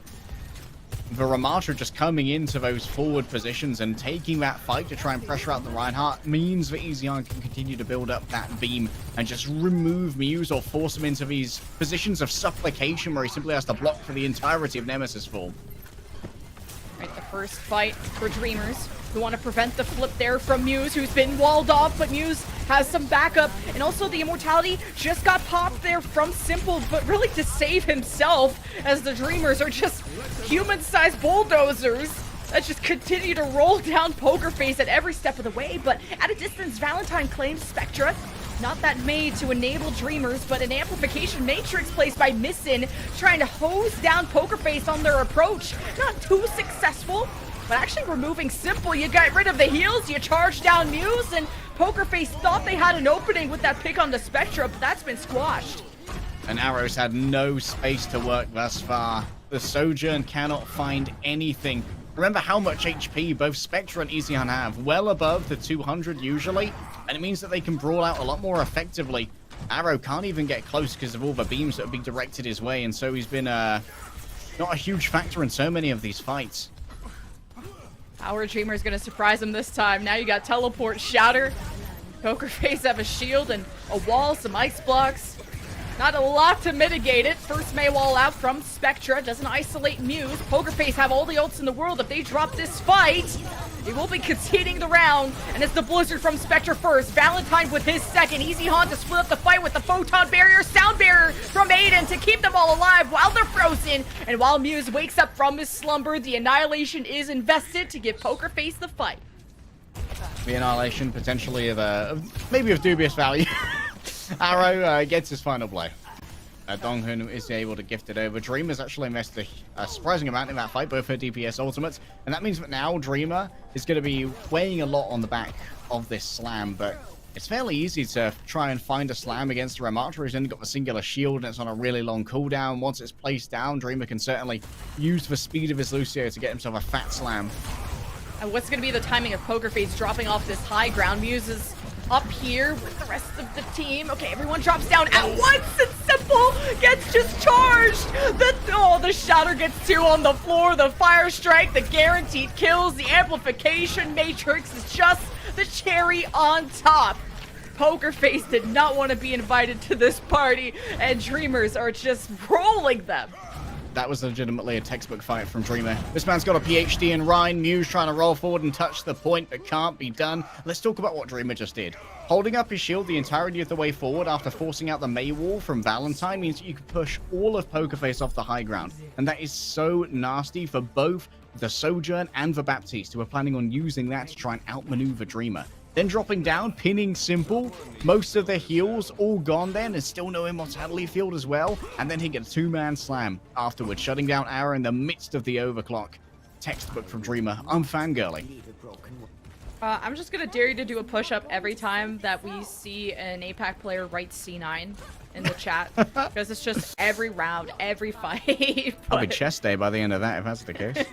the Ramatra just coming into those forward positions and taking that fight to try and pressure out the Reinhardt means that EasyHan can continue to build up that beam and just remove Muse or force him into these positions of supplication where he simply has to block for the entirety of Nemesis form. Right, the first fight for Dreamers, who want to prevent the flip there from Muse, who's been walled off, but Muse has some backup. And also the Immortality just got popped there from Simple, but really to save himself, as the Dreamers are just human-sized bulldozers that just continue to roll down Poker Face at every step of the way. But at a distance, Valentine claims Spectra. Not that made to enable Dreamers, but an amplification matrix placed by Missin, trying to hose down Poker Face on their approach. Not too successful, but actually removing Simple. You got rid of the heals, you charged down Muse, and Poker Face thought they had an opening with that pick on the Spectra, but that's been squashed. And Arrow's had no space to work thus far. The Sojourn cannot find anything. Remember how much HP both Spectra and Easyhan have, well above the 200 usually, and it means that they can brawl out a lot more effectively. Arrow can't even get close because of all the beams that have been directed his way, and so he's been not a huge factor in so many of these fights. Our Dreamer's gonna surprise him this time. Now you got Teleport, Shatter. Poker Face have a shield and a wall, some ice blocks. Not a lot to mitigate it. First May wall out from Spectra. Doesn't isolate Muse. Poker Face have all the ults in the world. If they drop this fight, they will be conceding the round. And it's the Blizzard from Spectra first. Valentine with his second. Easyhan to split up the fight with the Photon Barrier. Sound Barrier from Aiden to keep them all alive while they're frozen. And while Muse wakes up from his slumber, the Annihilation is invested to give Poker Face the fight. The Annihilation potentially of maybe of dubious value. Arrow gets his final blow. Donghun is able to gift it over. Dreamer's actually invested a surprising amount in that fight, both her DPS ultimates. And that means that now Dreamer is going to be weighing a lot on the back of this slam. But it's fairly easy to try and find a slam against the Ramatra, who's only got the singular shield and it's on a really long cooldown. Once it's placed down, Dreamer can certainly use the speed of his Lucio to get himself a fat slam. And what's going to be the timing of Poker Face dropping off this high ground? Muse is up here with the rest of the team. Okay, everyone drops down at once, and Simple gets just charged. The Shatter gets two on the floor. The Fire Strike, the guaranteed kills, the amplification matrix is just the cherry on top. Poker Face did not want to be invited to this party, and Dreamers are just rolling them. That was legitimately a textbook fight from Dreamer. This man's got a PhD in Rhine. Muse trying to roll forward and touch the point, but can't be done. Let's talk about what Dreamer just did. Holding up his shield the entirety of the way forward after forcing out the May wall from Valentine means that you can push all of Poker Face off the high ground. And that is so nasty for both the Sojourn and the Baptiste, who are planning on using that to try and outmaneuver Dreamer. Then dropping down, pinning Simple. Most of the heals all gone then, and still no Immortality field as well. And then he gets a two-man slam afterwards, shutting down Arrow in the midst of the overclock. Textbook from Dreamer. I'm fangirling. I'm just going to dare you to do a push-up every time that we see an APAC player write C9 in the chat. Because it's just every round, every fight. I'll be chest day by the end of that, if that's the case.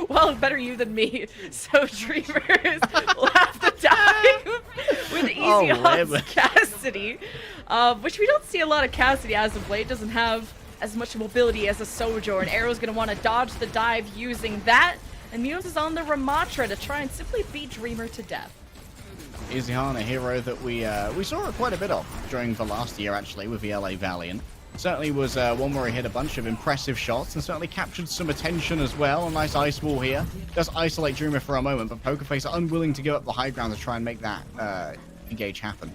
Well, better you than me. So Dreamers will have to dive with Easyhan's Cassidy, which we don't see a lot of Cassidy as of late. Doesn't have as much mobility as a Sojourn. Arrow's going to want to dodge the dive using that, and Muse is on the Ramatra to try and simply beat Dreamer to death. Easyhan, a hero that we saw quite a bit of during the last year, actually, with the LA Valiant. Certainly was one where he hit a bunch of impressive shots and certainly captured some attention as well. A nice ice wall here. Does isolate Dreamer for a moment, but Poker Face are unwilling to go up the high ground to try and make that engage happen.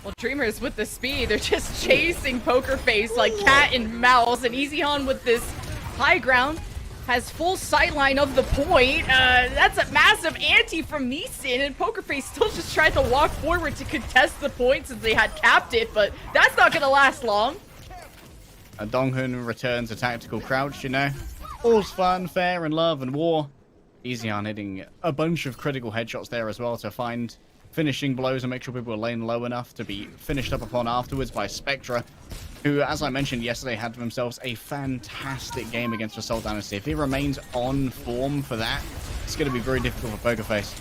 Well, Dreamers with the speed, they're just chasing Poker Face like cat and mouse, and Easyhan with this high ground has full sightline of the point. That's a massive ante from Neeson, and Poker Face still just tried to walk forward to contest the point since they had capped it, but that's not going to last long. Donghun returns a tactical crouch, you know. All's fun, fair, and love and war. Easyhan hitting a bunch of critical headshots there as well to find finishing blows and make sure people are laying low enough to be finished up upon afterwards by Spectra, who, as I mentioned yesterday, had themselves a fantastic game against Assault Dynasty. If he remains on form for that, it's going to be very difficult for Poker Face.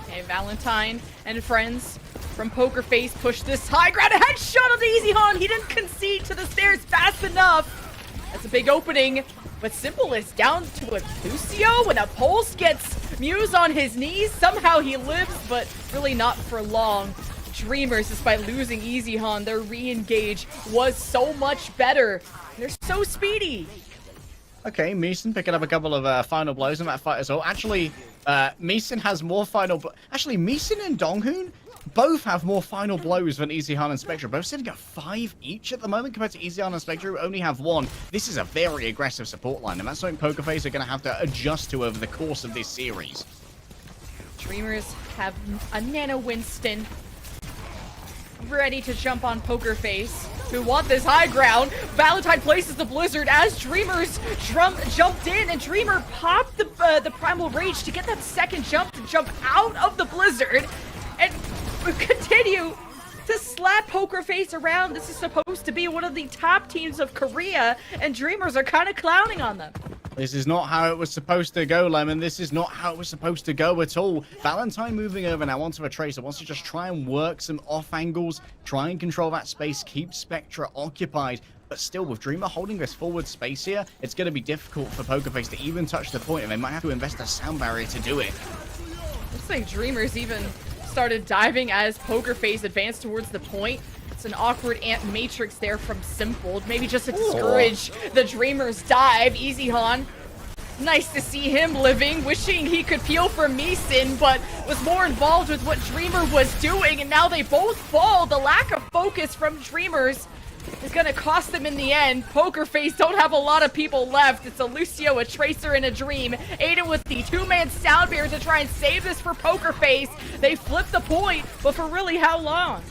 Okay, Valentine and friends from Poker Face push this high ground. A headshot of the Easyhan. He didn't concede to the stairs fast enough. That's a big opening. But Simple is down to a Lucio when a pulse gets Muse on his knees. Somehow he lives, but really not for long. Dreamers, despite losing Easyhan, their re-engage was so much better. They're so speedy. Okay, Meeson picking up a couple of final blows in that fight as well. Actually, Meeson has more final... Actually, Meeson and Donghoon both have more final blows than Easyhan and Spectre. Both sitting at 5 each at the moment compared to Easyhan and Spectre, who only have 1. This is a very aggressive support line, and that's something Pokerface are going to have to adjust to over the course of this series. Dreamers have a Nano Winston ready to jump on Pokerface, who want this high ground. Valentine places the Blizzard as Dreamers jumped in, and Dreamer popped the Primal Rage to get that second jump to jump out of the Blizzard and continue to slap Pokerface around. This is supposed to be one of the top teams of Korea, and Dreamers are kind of clowning on them. This is not how it was supposed to go, Lemon. This is not how it was supposed to go at all. Valentine moving over now onto a Tracer. Wants to just try and work some off angles, try and control that space, keep Spectra occupied. But still, with Dreamer holding this forward space here, it's going to be difficult for Pokerface to even touch the point, and they might have to invest a sound barrier to do it. Looks like Dreamers even started diving as Pokerface advanced towards the point. It's an awkward ant matrix there from Simple, maybe just to discourage the Dreamers dive. Easyhan, nice to see him living, wishing he could peel for Meeson, but was more involved with what Dreamer was doing, and now they both fall. The lack of focus from Dreamers is gonna cost them in the end. Pokerface don't have a lot of people left. It's a Lucio, a Tracer, and a Dream. Aiden with the 2-man sound barrier to try and save this for Pokerface. They flip the point, but for really how long?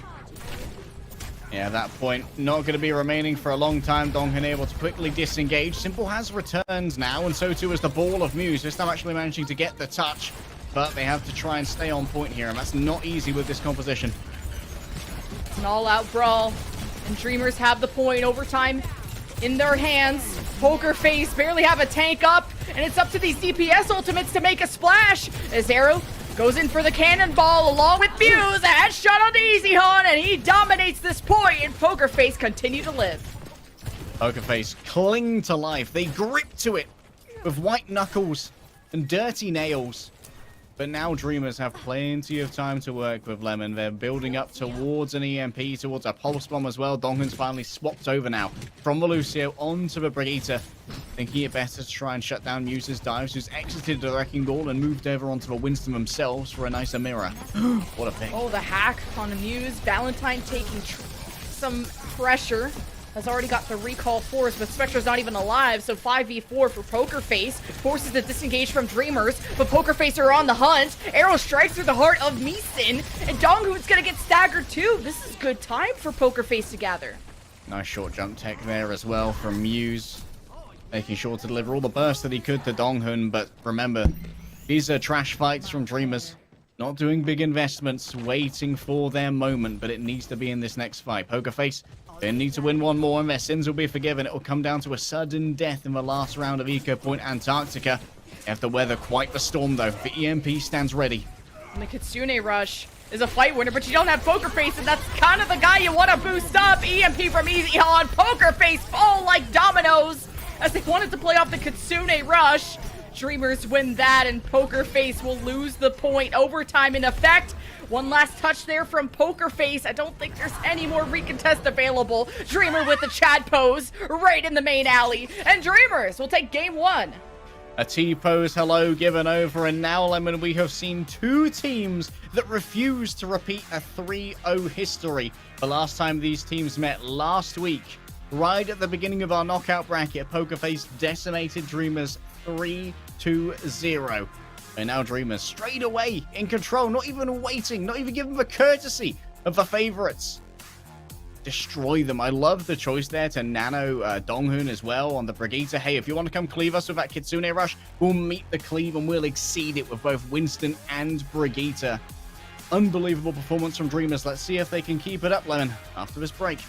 Yeah, that point not going to be remaining for a long time. Donghoon able to quickly disengage. Simple has returned now, and so too is the Ball of Muse. This time actually managing to get the touch, but they have to try and stay on point here, and that's not easy with this composition. It's an all-out brawl, and Dreamers have the point. Overtime in their hands. Pokerface barely have a tank up, and it's up to these DPS ultimates to make a splash. As Arrow goes in for the cannonball along with Muse. A headshot on the Easyhan, and he dominates this point, and Pokerface continue to live. Pokerface cling to life. They grip to it with white knuckles and dirty nails. But now Dreamers have plenty of time to work with Lemon. They're building up towards an EMP, towards a Pulse Bomb as well. Donghoon's finally swapped over now from the Lucio onto the Brigitte, thinking it better to try and shut down Muse's dives, who's exited the Wrecking Ball and moved over onto the Winston themselves for a nicer mirror. What a pick. Oh, the hack on Muse. Valentine taking some pressure. Has already got the recall force, but Spectre's not even alive, so 5v4 for Pokerface. Forces to disengage from Dreamers, but Pokerface are on the hunt. Arrow strikes through the heart of Meeson, and Donghoon's gonna get staggered too. This is good time for Pokerface to gather. Nice short jump tech there as well from Muse. Making sure to deliver all the burst that he could to Donghoon, but remember, these are trash fights from Dreamers. Not doing big investments, waiting for their moment, but it needs to be in this next fight. Pokerface, they need to win one more and their sins will be forgiven. It will come down to a sudden death in the last round of Eco Point Antarctica. They have to weather quite the storm though. The EMP stands ready. And the Kitsune Rush is a fight winner, but you don't have Pokerface, and that's kind of the guy you want to boost up. EMP from Easyhan. Pokerface fall like dominoes as they wanted to play off the Kitsune Rush. Dreamers win that, and Pokerface will lose the point. Overtime in effect. One last touch there from Pokerface. I don't think there's any more recontest available. Dreamer with the Chad pose right in the main alley. And Dreamers will take game 1. A T-pose hello given over, and now, Lemon, we have seen 2 teams that refuse to repeat a 3-0 history. The last time these teams met last week, right at the beginning of our knockout bracket, Pokerface decimated Dreamers 3-0. And now Dreamers straight away in control, not even waiting, not even giving the courtesy of the favorites. Destroy them. I love the choice there to nano Donghoon as well on the Brigitte. Hey, if you want to come cleave us with that Kitsune Rush, we'll meet the cleave and we'll exceed it with both Winston and Brigitte. Unbelievable performance from Dreamers. Let's see if they can keep it up, Lemon, after this break.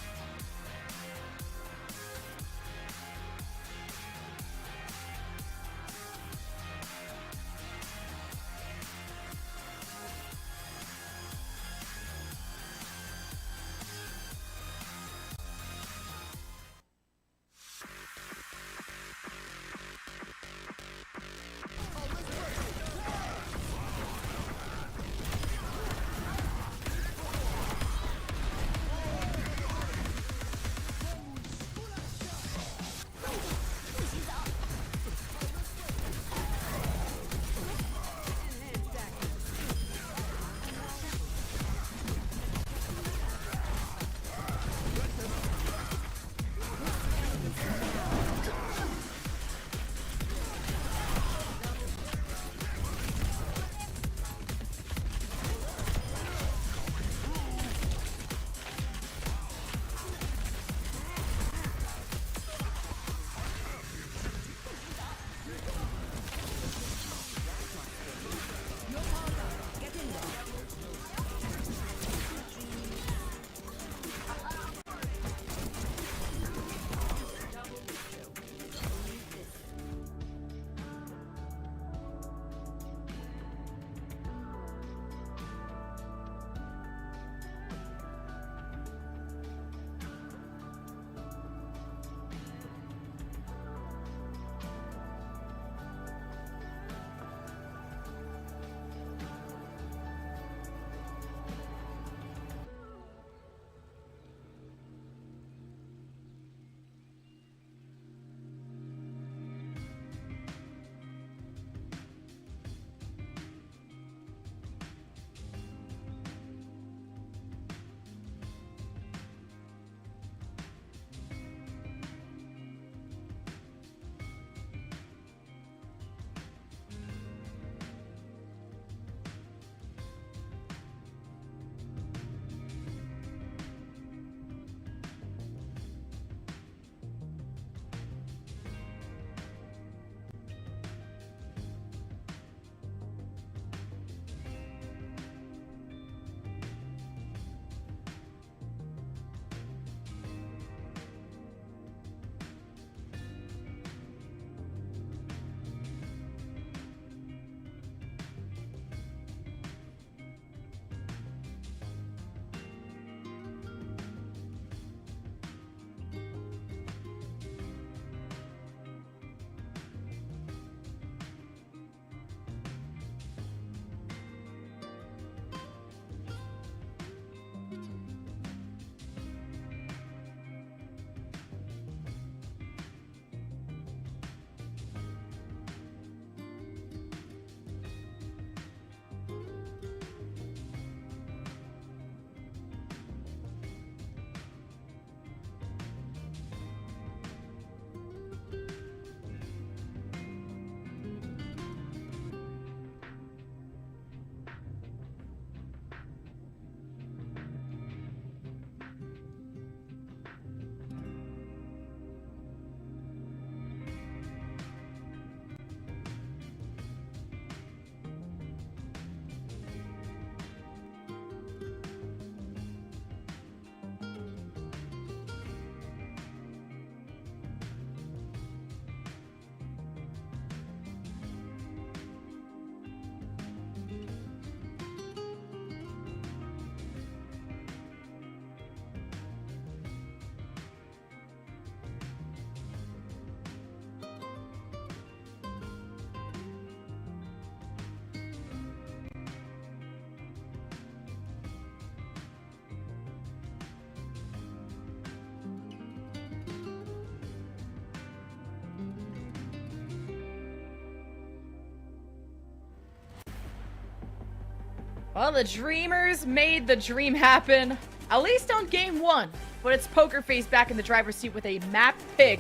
Well, the Dreamers made the dream happen, at least on game 1. But it's Poker Face back in the driver's seat with a map pick.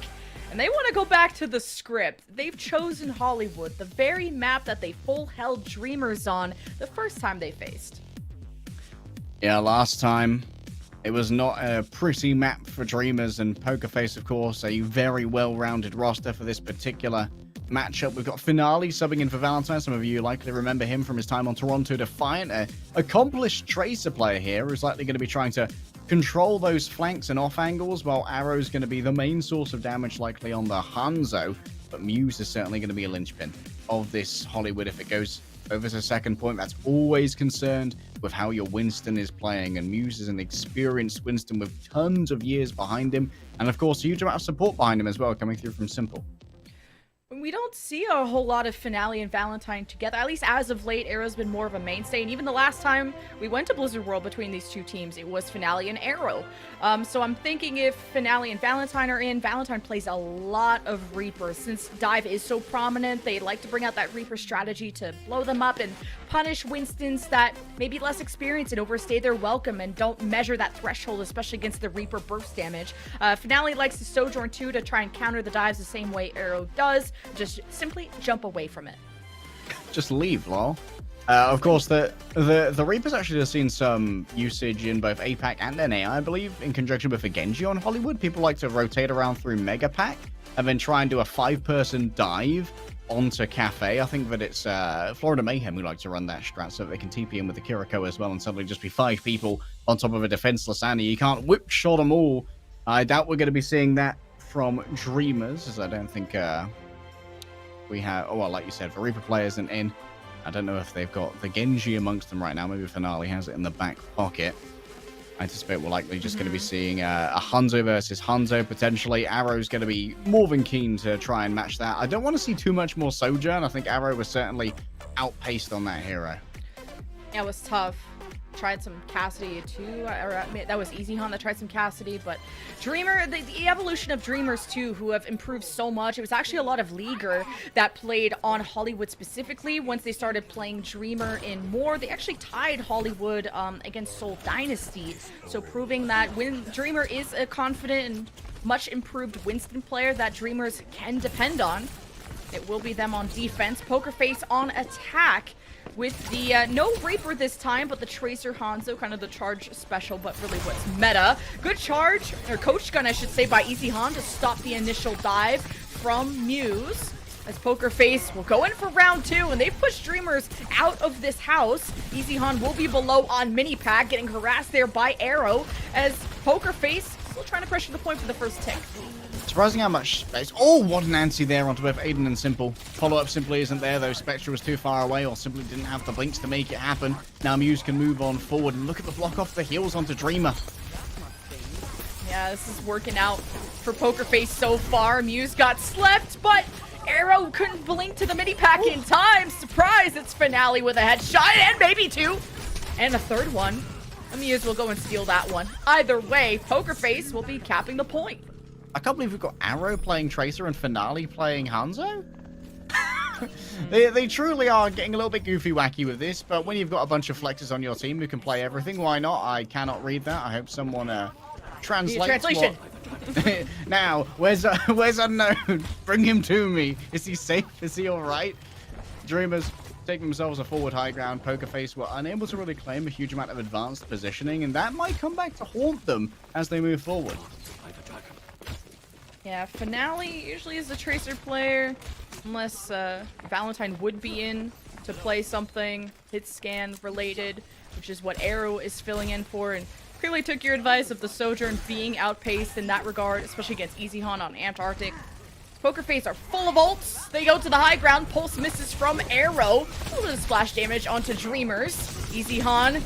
And they want to go back to the script. They've chosen Hollywood, the very map that they full-held Dreamers on the first time they faced. Yeah, last time it was not a pretty map for Dreamers, and Poker Face, of course, a very well-rounded roster for this particular matchup. We've got Finale subbing in for Valentine. Some of you likely remember him from his time on Toronto Defiant. An accomplished Tracer player here who's likely going to be trying to control those flanks and off angles, while Arrow's going to be the main source of damage likely on the Hanzo. But Muse is certainly going to be a linchpin of this Hollywood if it goes over to second point. That's always concerned with how your Winston is playing, and Muse is an experienced Winston with tons of years behind him, and of course a huge amount of support behind him as well, coming through from Simple. We don't see a whole lot of Finale and Valentine together. At least as of late, Arrow's been more of a mainstay. And even the last time we went to Blizzard World between these two teams, it was Finale and Arrow. So I'm thinking if Finale and Valentine are in, Valentine plays a lot of Reaper. Since Dive is so prominent, they like to bring out that Reaper strategy to blow them up and punish Winstons that may be less experienced and overstay their welcome and don't measure that threshold, especially against the Reaper burst damage. Finale likes to Sojourn too to try and counter the dives the same way Arrow does. Just simply jump away from it. Just leave, lol. Of course, the Reapers actually have seen some usage in both APAC and NA, I believe, in conjunction with a Genji on Hollywood. People like to rotate around through Mega Pack and then try and do a 5-person dive onto Cafe. I think that it's Florida Mayhem who like to run that strat so that they can TP in with the Kiriko as well and suddenly just be 5 people on top of a defenseless Annie. You can't whip shot them all. I doubt we're going to be seeing that from Dreamers, as I don't think we have... Oh, well, like you said, the Reaper player isn't in. I don't know if they've got the Genji amongst them right now. Maybe Finale has it in the back pocket. I anticipate we're likely just going to be seeing a Hanzo versus Hanzo, potentially. Arrow's going to be more than keen to try and match that. I don't want to see too much more Sojourn. I think Arrow was certainly outpaced on that hero. Yeah, it was tough. Tried some Cassidy too, or that was Easy Han that tried some Cassidy, but Dreamer, the evolution of Dreamers too, who have improved so much. It was actually a lot of Leaguer that played on Hollywood specifically. Once they started playing Dreamer in more, they actually tied Hollywood against Seoul Dynasty, so proving that when Dreamer is a confident and much improved Winston player that Dreamers can depend on. It will be them on defense. Poker Face on attack with the no Reaper this time, but the Tracer Hanzo, kind of the charge special, but really what's meta. Good charge, or coach gun I should say, by Easy Han to stop the initial dive from Muse. As Poker Face will go in for round 2, and they've pushed Dreamers out of this house. Easy Han will be below on mini pack, getting harassed there by Arrow, as Poker Face still trying to pressure the point for the first tick. Surprising how much space. Oh, what an anti there onto both Aiden and Simple. Follow-up simply isn't there, though. Spectre was too far away or simply didn't have the blinks to make it happen. Now Muse can move on forward, and look at the block off the heels onto Dreamer. Yeah, this is working out for Poker Face so far. Muse got slept, but Arrow couldn't blink to the mini pack in time. Surprise, it's Finale with a headshot, and maybe 2. And a third one. Muse will go and steal that one. Either way, Poker Face will be capping the point. I can't believe we've got Arrow playing Tracer and Finale playing Hanzo. They truly are getting a little bit goofy wacky with this, but when you've got a bunch of flexes on your team who can play everything, why not? I cannot read that. I hope someone translates translation. Now, where's Unknown? Bring him to me. Is he safe? Is he alright? Dreamers take themselves a forward high ground. Poker Face were unable to really claim a huge amount of advanced positioning, and that might come back to haunt them as they move forward. Yeah, Finale usually is a Tracer player, unless Valentine would be in to play something hit scan related, which is what Arrow is filling in for, and clearly took your advice of the Sojourn being outpaced in that regard, especially against Easy Han on Antarctic. Poker Face are full of ults. They go to the high ground. Pulse misses from Arrow. A little bit of splash damage onto Dreamers. Easy Han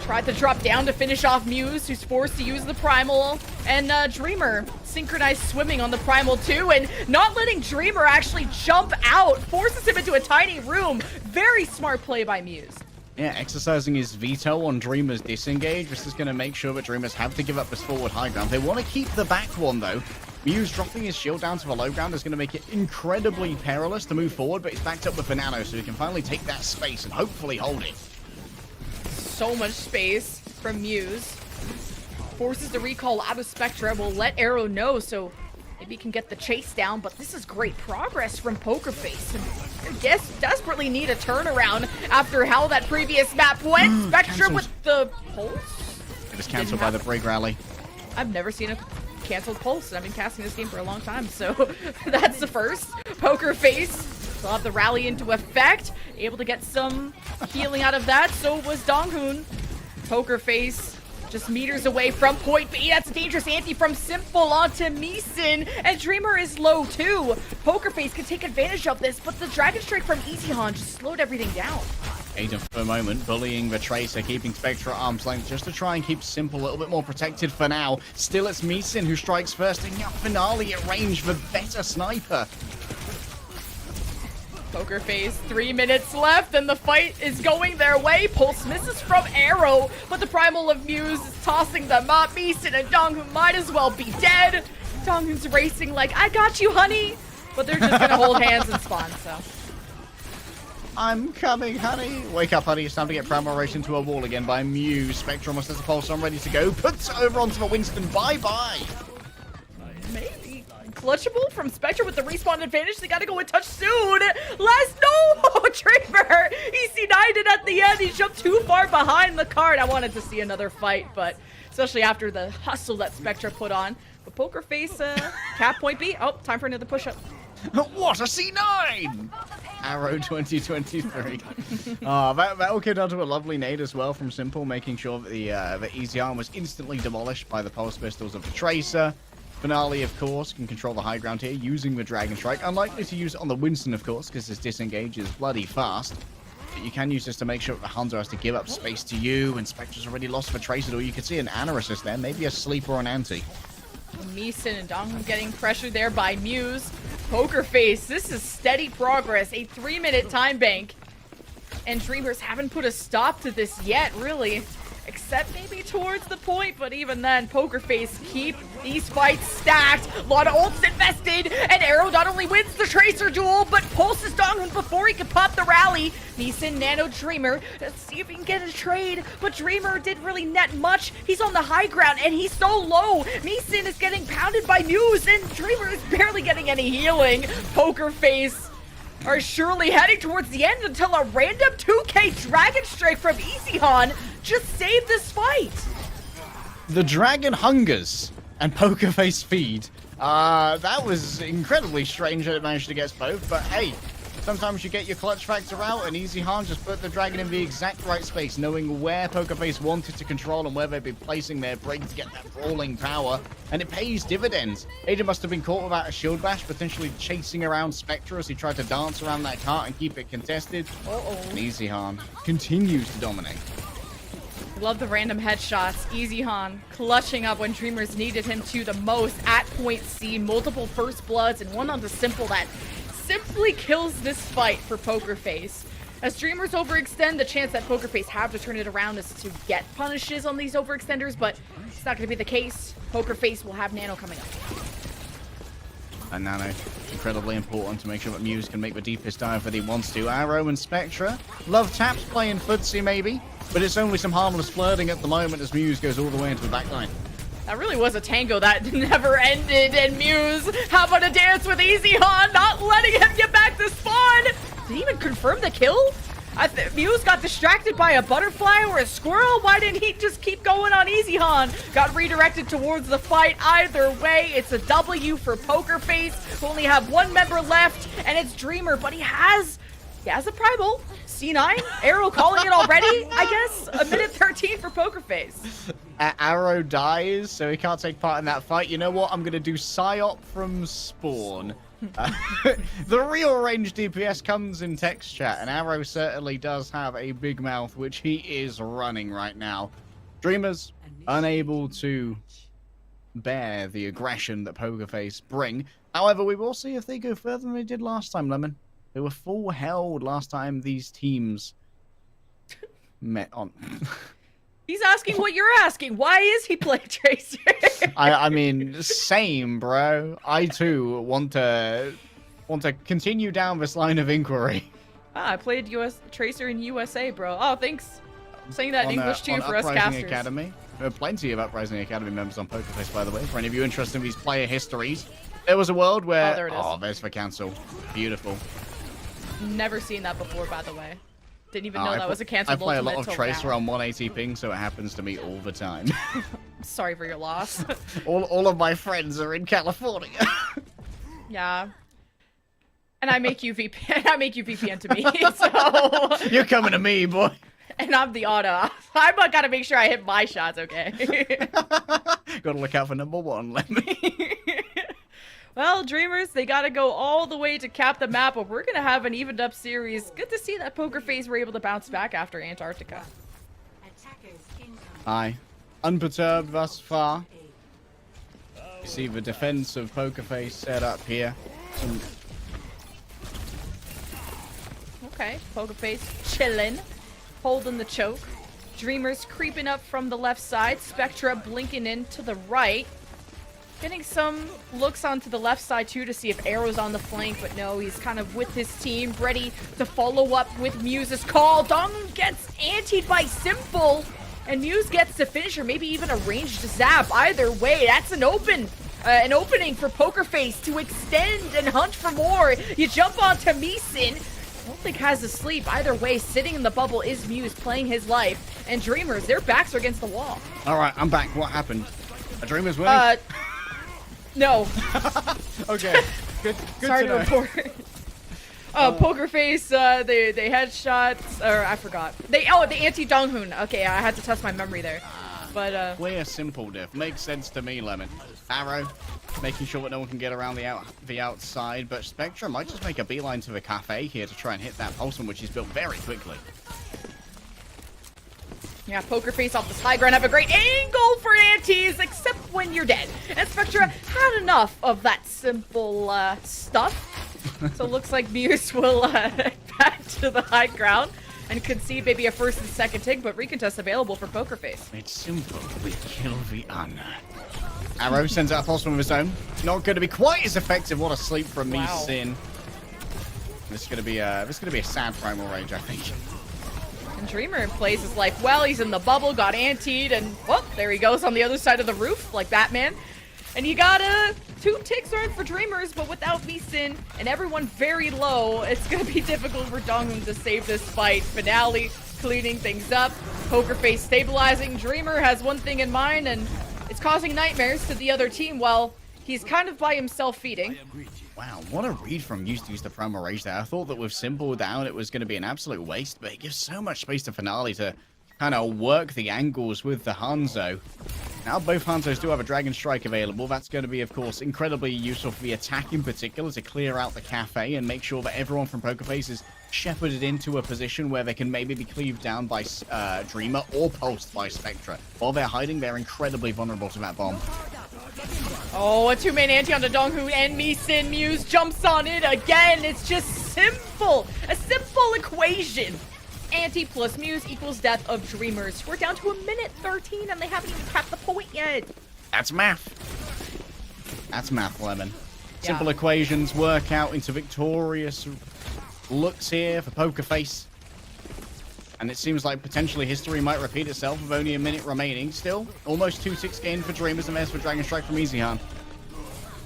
tried to drop down to finish off Muse, who's forced to use the Primal. And Dreamer synchronized swimming on the Primal too, and not letting Dreamer actually jump out forces him into a tiny room. Very smart play by Muse. Yeah, exercising his veto on Dreamer's disengage. This is going to make sure that Dreamers have to give up this forward high ground. They want to keep the back one, though. Muse dropping his shield down to the low ground is going to make it incredibly perilous to move forward, but he's backed up with Banano, so he can finally take that space and hopefully hold it. so much space from Muse. Forces the recall out of Spectra, will let Arrow know, so maybe he can get the chase down, but this is great progress from Pokerface. I guess desperately need a turnaround after how that previous map went. Spectra Cancelled. with the pulse? It was cancelled by the Brig rally. I've never seen a canceled pulse, and I've been casting this game for a long time, so that's the first. Pokerface will have the rally into effect, able to get some healing out of that. So was Donghoon. Pokerface just meters away from point B. That's a dangerous anti from Simple onto Meeson, and Dreamer is low too. Pokerface can take advantage of this, but the Dragon Strike from Easyhan just slowed everything down. Aiden for a moment, bullying the Tracer, keeping Spectra at arm's length just to try and keep Simple a little bit more protected for now. Still, it's Meeson who strikes first, taking out Finale at range, the better sniper. Pokerface, 3 minutes left, and the fight is going their way. Pulse misses from Arrow, but the Primal of Muse is tossing them up. Meeson and Donghoon might as well be dead. Donghoon's racing like, I got you, honey. But they're just gonna hold hands and spawn, so. I'm coming, honey. Wake up, honey. It's time to get Primal raced into a wall again by Muse. Spectra almost has a pulse on, ready to go. Puts it over onto the Winston. Bye-bye. Maybe. Clutchable from Spectra with the respawn advantage. They gotta go in touch soon. Last, no! Dreamer! EC9'd it at the end. He jumped too far behind the card. I wanted to see another fight, but especially after the hustle that Spectra put on. But Pokerface, cap point B. Oh, time for another push-up. What a C9! Arrow 2023. That will go down to a lovely nade as well from Simple, making sure that the Easy Arm was instantly demolished by the pulse pistols of the Tracer. Finale, of course, can control the high ground here using the Dragon Strike. Unlikely to use it on the Winston, of course, because his disengage is bloody fast. But you can use this to make sure that Hanzo has to give up space to you, and Spectra's already lost for Tracer, or you could see an Ana assist there, maybe a sleep or an anti. Meeson and Donghoon getting pressured there by Muse. Pokerface, this is steady progress. A 3-minute time bank. And Dreamers haven't put a stop to this yet, really. Except maybe towards the point, but even then, Pokerface keep these fights stacked. A lot of ults invested, and Arrow not only wins the Tracer duel, but pulses Donghoon before he can pop the rally. Meeson, Nano, Dreamer, let's see if he can get a trade, but Dreamer didn't really net much. He's on the high ground, and he's so low. Meeson is getting pounded by Muse, and Dreamer is barely getting any healing. Pokerface are surely heading towards the end until a random 2K Dragon Strike from Easyhan just saved this fight. The Dragon hungers and Pokerface feed. That was incredibly strange that it managed to get us both, but hey, sometimes you get your clutch factor out, and Easyhan just put the Dragon in the exact right space, knowing where Pokerface wanted to control and where they'd be placing their break to get that brawling power, and it pays dividends. Aiden must have been caught without a shield bash, potentially chasing around Spectra as he tried to dance around that cart and keep it contested. And Easyhan continues to dominate. Love the random headshots. Easyhan clutching up when Dreamers needed him to the most at point C. Multiple first bloods and one onto Simple that simply kills this fight for Pokerface. As Dreamers overextend, the chance that Pokerface have to turn it around is to get punishes on these overextenders, but it's not going to be the case. Pokerface will have Nano coming up. And Nano, incredibly important to make sure that Muse can make the deepest dive that he wants to. Arrow and Spectra. Love Taps playing footsie maybe, but it's only some harmless flirting at the moment as Muse goes all the way into the backline. That really was a tango that never ended, and Muse, how about a dance with Easyhan, not letting him get back to spawn? Did he even confirm the kill? Muse got distracted by a butterfly or a squirrel. Why didn't he just keep going on Easyhan? Got redirected towards the fight. Either way, it's a W for Pokerface. We only have one member left, and it's Dreamer, but he has a Primal. C9, Arrow calling it already, I guess. A minute 13 for Pokerface. Arrow dies, so he can't take part in that fight. You know what? I'm going to do Psyop from Spawn. The real range DPS comes in text chat, and Arrow certainly does have a big mouth, which he is running right now. Dreamers unable to bear the aggression that Pokerface bring. However, we will see if they go further than they did last time, Lemon. They were full held last time these teams met on. He's asking what you're asking. Why is he playing Tracer? I mean, same, bro. I too want to continue down this line of inquiry. I played Tracer in USA, bro. Oh, thanks. Saying that in English too on for us Uprising casters. Academy. There are plenty of Uprising Academy members on Pokerface, by the way, for any of you interested in these player histories. There was a world where... Oh, there it is. Oh, there's for cancel. Beautiful. Never seen that before, by the way. Didn't even know that was a I cancelable play a lot ultimate of till Tracer now. on 180 ping, so it happens to me all the time. Sorry for your loss. all of my friends are in California. Yeah. And I make you VPN. I make you VPN to me. So. You're coming to me, boy. And I'm the auto. I gotta make sure I hit my shots, okay? Gotta look out for number one, let me. Well, Dreamers, they gotta go all the way to cap the map, but we're gonna have an evened up series. Good to see that Pokerface were able to bounce back after Antarctica. Hi. Unperturbed thus far. You see the defense of Pokerface set up here. Okay, Pokerface chillin', holding the choke. Dreamers creeping up from the left side. Spectra blinking in to the right. Getting some looks onto the left side too to see if Arrow's on the flank, but no, he's kind of with his team, ready to follow up with Muse's call. Dong gets antied by Simple, and Muse gets the finisher, maybe even a ranged zap. Either way, that's an opening for Pokerface to extend and hunt for more. You jump onto Meeson. I don't think has a sleep. Either way, sitting in the bubble is Muse playing his life. And Dreamers, their backs are against the wall. All right, I'm back. What happened? A Dreamers winning? No. Okay. Good Sorry to to know. report. Pokerface, they headshots, or I forgot. They anti-Donghoon. Okay, I had to test my memory there. But, Clear, simple diff. Makes sense to me, Lemon. Arrow, making sure that no one can get around the outside, but Spectra might just make a beeline to the cafe here to try and hit that pulse one, which is built very quickly. yeah, Pokerface off this high ground have a great angle for antis, except when you're dead. And Spectra had enough of that simple stuff. So it looks like Muse will back to the high ground and concede maybe a first and second tick, but recontest available for Pokerface. It's simple. We kill the honor. Arrow sends out a pulse one of his own. Not going to be quite as effective. What a sleep from me, Wow. Sin. This is going to be a sad primal rage, I think. And Dreamer plays his life well. He's in the bubble, got antied, and whoop, there he goes on the other side of the roof, like Batman. And you got 2 ticks earned for Dreamers, but without Meeson and everyone very low, it's going to be difficult for Donghoon to save this fight. Finale cleaning things up. Pokerface stabilizing. Dreamer has one thing in mind, and it's causing nightmares to the other team while he's kind of by himself feeding. Wow, what a read from Muse to use the promo rage there. I thought that with Simple down, it was going to be an absolute waste, but it gives so much space to Finale to kind of work the angles with the Hanzo. Now both Hanzos do have a Dragon Strike available. That's going to be, of course, incredibly useful for the attack in particular to clear out the cafe and make sure that everyone from Pokerface is shepherded into a position where they can maybe be cleaved down by Dreamer or pulsed by Spectra. While they're hiding, they're incredibly vulnerable to that bomb. Oh, a 2-man anti on the Donghoon and Meeson. Muse jumps on it again. It's just simple. A simple equation. Anti plus Muse equals death of Dreamers. We're down to 1:13 and they haven't even capped the point yet. That's math. That's math, Lemon. Yeah. Simple equations work out into victorious looks here for Pokerface. And it seems like potentially history might repeat itself with only a minute remaining. Still, almost 2 ticks gained for Dreamers and there's for Dragon Strike from Easyhan.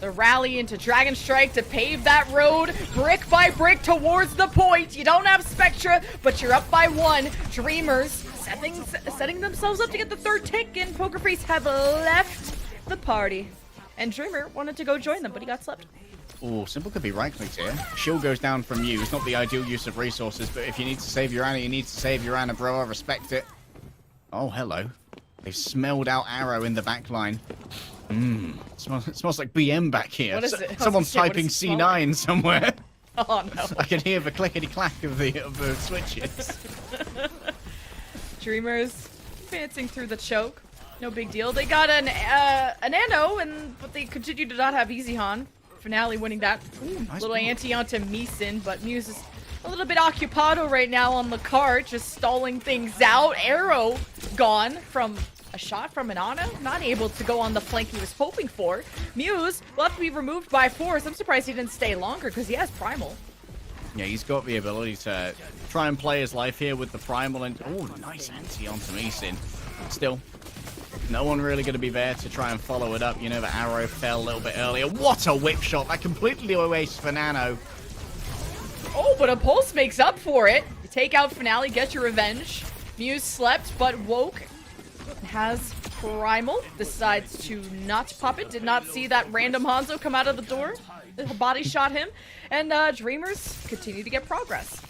The rally into Dragon Strike to pave that road, brick by brick towards the point. You don't have Spectra, but you're up by 1. Dreamers setting themselves up to get the 3rd tick, and Pokerface have left the party. And Dreamer wanted to go join them, but he got slept. Oh, Simple could be right-clicked here. Shield goes down from you. It's not the ideal use of resources, but if you need to save your Ana, you need to save your Ana, bro. I respect it. Oh, hello. They've smelled out Arrow in the back line. It smells like BM back here. What is it? Someone's What does typing it smell C9 somewhere. Oh no. I can hear the clickety-clack of the switches. Dreamers advancing through the choke. No big deal. They got an Nano, but they continue to not have Easyhan. Finale winning that. Ooh, nice little block. anti onto Meeson, but Muse is a little bit occupado right now on the cart, just stalling things out. Arrow gone from a shot from an Ana, not able to go on the flank he was hoping for. Muse will have to be removed by force. I'm surprised he didn't stay longer because he has Primal. Yeah, he's got the ability to try and play his life here with the Primal. And oh, nice anti onto Meeson. Still, no one really going to be there to try and follow it up. You know, the arrow fell a little bit earlier. What a whip shot. That completely wastes for Nano. Oh, but a pulse makes up for it. You take out Finale, get your revenge. Muse slept, but woke. Has Primal. Decides to not pop it. Did not see that random Hanzo come out of the door. The body shot him. And Dreamers continue to get progress.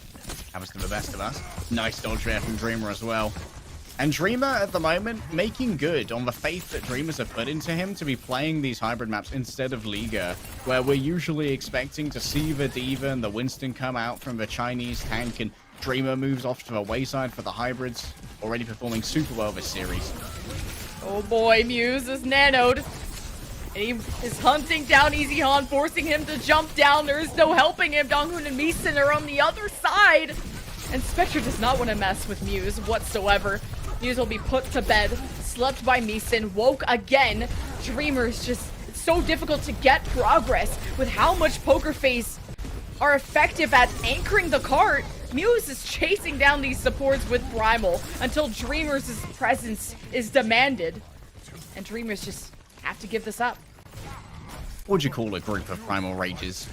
Happens to the best of us. Nice dodge there from Dreamer as well. And Dreamer, at the moment, making good on the faith that Dreamers have put into him to be playing these hybrid maps instead of Liga, where we're usually expecting to see the D.Va and the Winston come out from the Chinese tank, and Dreamer moves off to the wayside for the hybrids, already performing super well this series. Oh boy, Muse is nanoed. And he is hunting down Easy Han, forcing him to jump down. There is no helping him. Donghun and Meeson are on the other side. And Spectre does not want to mess with Muse whatsoever. Muse will be put to bed, slept by Meeson, woke again. Dreamers just, it's so difficult to get progress with how much Poker Face are effective at anchoring the cart. Muse is chasing down these supports with Primal until Dreamers' presence is demanded. And Dreamers just have to give this up. What would you call a group of Primal Rages?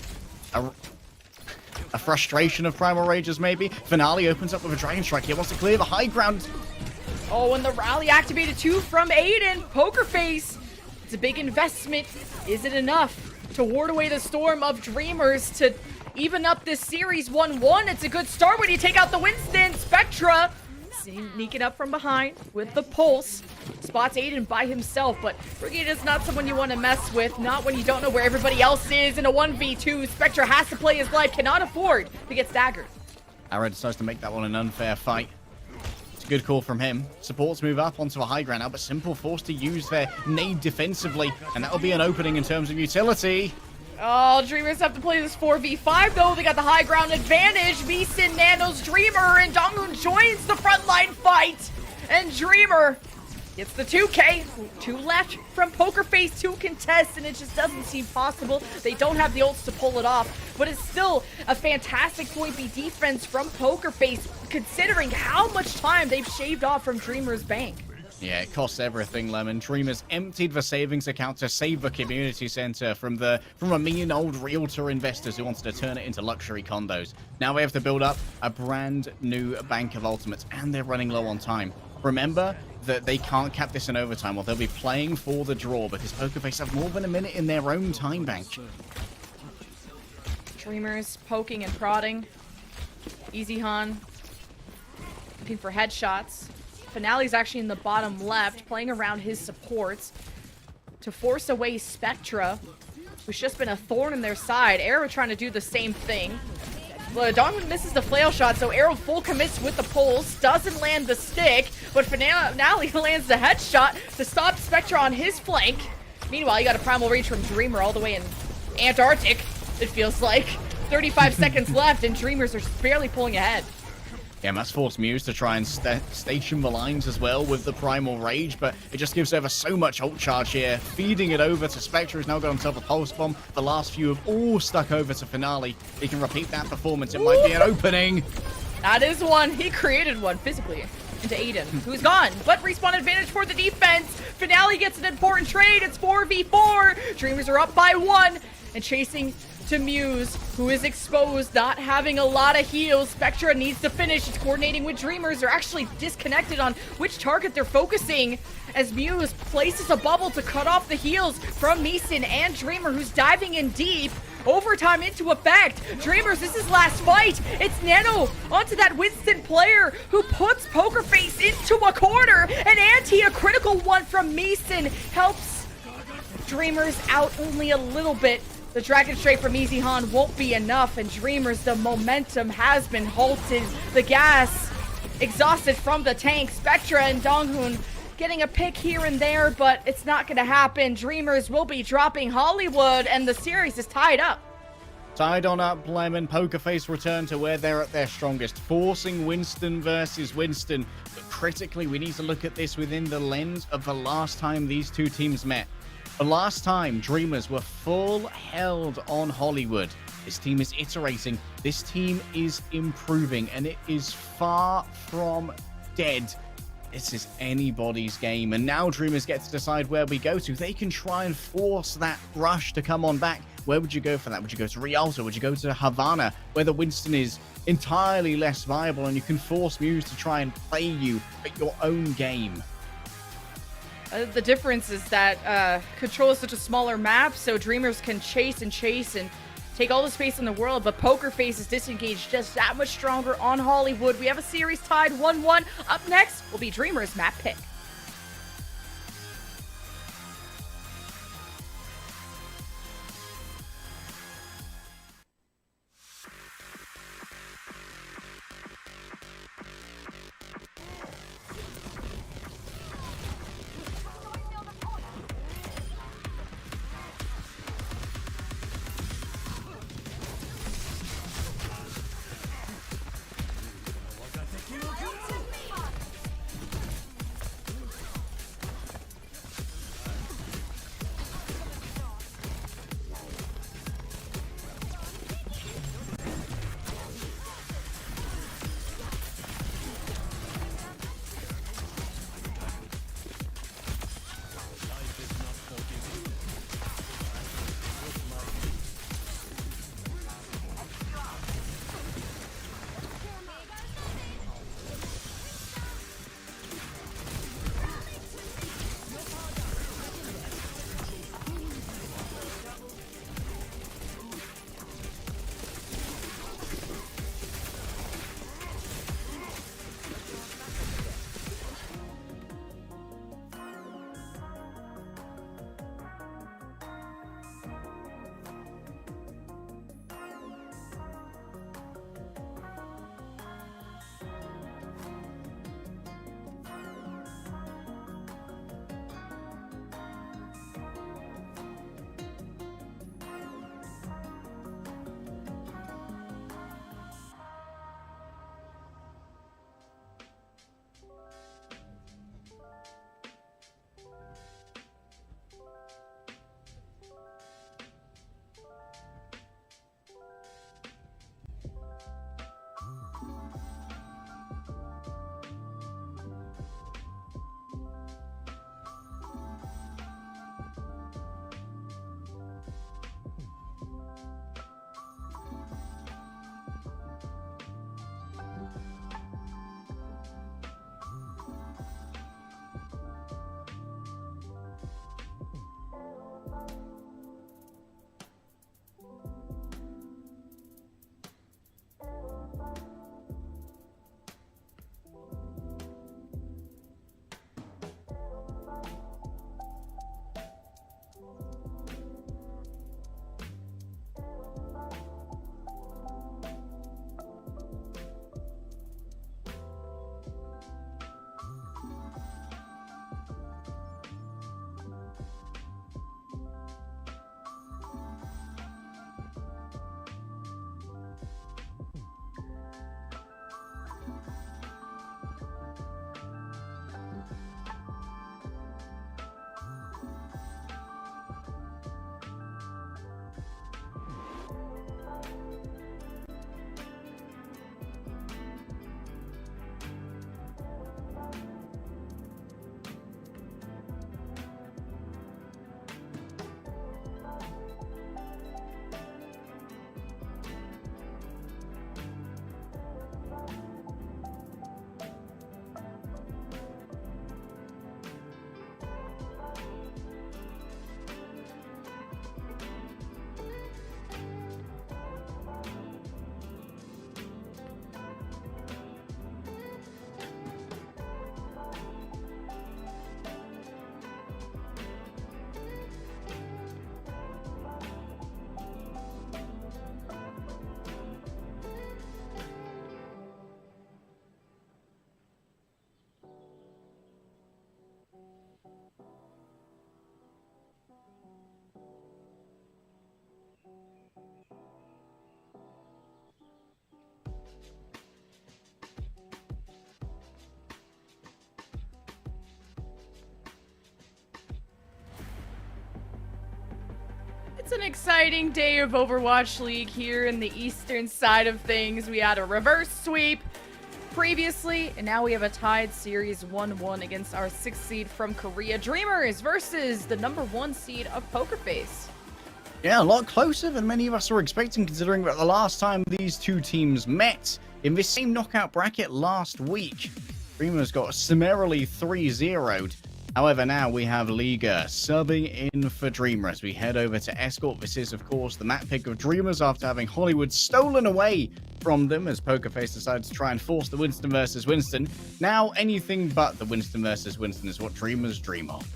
A frustration of Primal Rages, maybe? Finale opens up with a Dragon Strike. He wants to clear the high ground. Oh, and the rally activated too from Aiden. Poker Face. It's a big investment. Is it enough to ward away the storm of Dreamers to even up this series 1-1? It's a good start when you take out the Winston. Spectra sneaking up from behind with the pulse. Spots Aiden by himself, but Brigade is not someone you want to mess with. Not when you don't know where everybody else is in a 1v2. Spectra has to play his life, cannot afford to get staggered. Arrow decides to make that one an unfair fight. It's a good call from him. Supports move up onto a high ground now, but Simple forced to use their nade defensively, and that'll be an opening in terms of utility. Oh, Dreamers have to play this 4v5 though. They got the high ground advantage. Meeson nanos Dreamer, and Donghun joins the frontline fight. And Dreamer gets the 2K. 2 left from Poker Face to contest, and it just doesn't seem possible. They don't have the ults to pull it off, but it's still a fantastic point B defense from Poker Face, considering how much time they've shaved off from Dreamer's bank. Yeah, it costs everything, Lemon. Dreamers emptied the savings account to save the community center from a mean old realtor investors who wanted to turn it into luxury condos. Now they have to build up a brand new bank of ultimates, and they're running low on time. Remember that they can't cap this in overtime, or they'll be playing for the draw, because Poker Face have more than a minute in their own time bank. Dreamers poking and prodding. Easy Han looking for headshots. Finale's actually in the bottom left, playing around his supports to force away Spectra, who's just been a thorn in their side. Arrow trying to do the same thing. Well, Donghun misses the flail shot, so Arrow full commits with the pulse, doesn't land the stick, but Finale lands the headshot to stop Spectra on his flank. Meanwhile, you got a Primal Rage from Dreamer all the way in Antarctic, it feels like. 35 seconds left, and Dreamers are barely pulling ahead. Yeah, that's forced Muse to try and station the lines as well with the Primal Rage, but it just gives over so much ult charge here. Feeding it over to Spectre, who's now got himself a Pulse Bomb. The last few have all stuck over to Finale. He can repeat that performance. It might be an opening. That is one. He created one physically into Aiden, who's gone. But respawn advantage for the defense. Finale gets an important trade. It's 4v4. Dreamers are up by 1 and chasing to Muse, who is exposed, not having a lot of heals. Spectra needs to finish. It's coordinating with Dreamers. They're actually disconnected on which target they're focusing, as Muse places a bubble to cut off the heals from Meeson and Dreamer, who's diving in deep. Overtime into effect. Dreamers, this is last fight. It's Nano onto that Winston player who puts Poker Face into a corner. An anti, a critical one from Meeson, helps Dreamers out only a little bit. The Dragon Straight from Easy Han won't be enough, and Dreamers, the momentum has been halted. The gas exhausted from the tank. Spectra and Donghun getting a pick here and there, but it's not going to happen. Dreamers will be dropping Hollywood, and the series is tied up. Tied on up, Lemon. Poker Face return to where they're at their strongest, forcing Winston versus Winston. But critically, we need to look at this within the lens of the last time these two teams met. The last time Dreamers were full held on Hollywood. This team is iterating. This team is improving, and it is far from dead. This is anybody's game, and now Dreamers get to decide where we go to. They can try and force that rush to come on back. Where would you go for that? Would you go to Rialto? Would you go to Havana, where the Winston is entirely less viable, and you can force Muse to try and play you at your own game? The difference is that Control is such a smaller map, so Dreamers can chase and take all the space in the world, but Poker Face is disengaged just that much stronger on Hollywood. We have a series tied 1-1. Up next will be Dreamers' map pick. It's an exciting day of Overwatch League here in the eastern side of things. We had a reverse sweep previously, and now we have a tied series 1-1 against our 6th seed from Korea, Dreamers, versus the number 1 seed of Poker Face. Yeah, a lot closer than many of us were expecting, considering that the last time these two teams met in this same knockout bracket last week, Dreamers got summarily 3-0'd. However, now we have Liga subbing in for Dreamers. We head over to Escort. This is, of course, the map pick of Dreamers after having Hollywood stolen away from them as Pokerface decided to try and force the Winston versus Winston. Now, anything but the Winston versus Winston is what Dreamers dream of.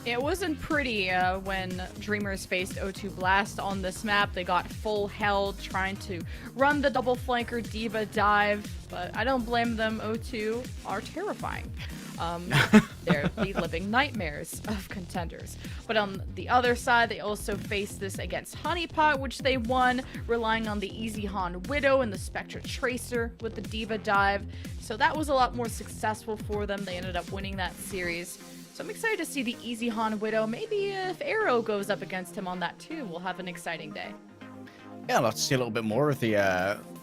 It wasn't pretty when Dreamers faced O2 Blast on this map. They got full held trying to run the double flanker D.Va dive, but I don't blame them. O2 are terrifying. They're the living nightmares of contenders. But on the other side, they also faced this against Honeypot, which they won, relying on the Easy Han Widow and the Spectra Tracer with the D.Va dive. So that was a lot more successful for them. They ended up winning that series. So I'm excited to see the Easy Han Widow. Maybe if Arrow goes up against him on that too, we'll have an exciting day. Yeah, I'd like to see a little bit more of the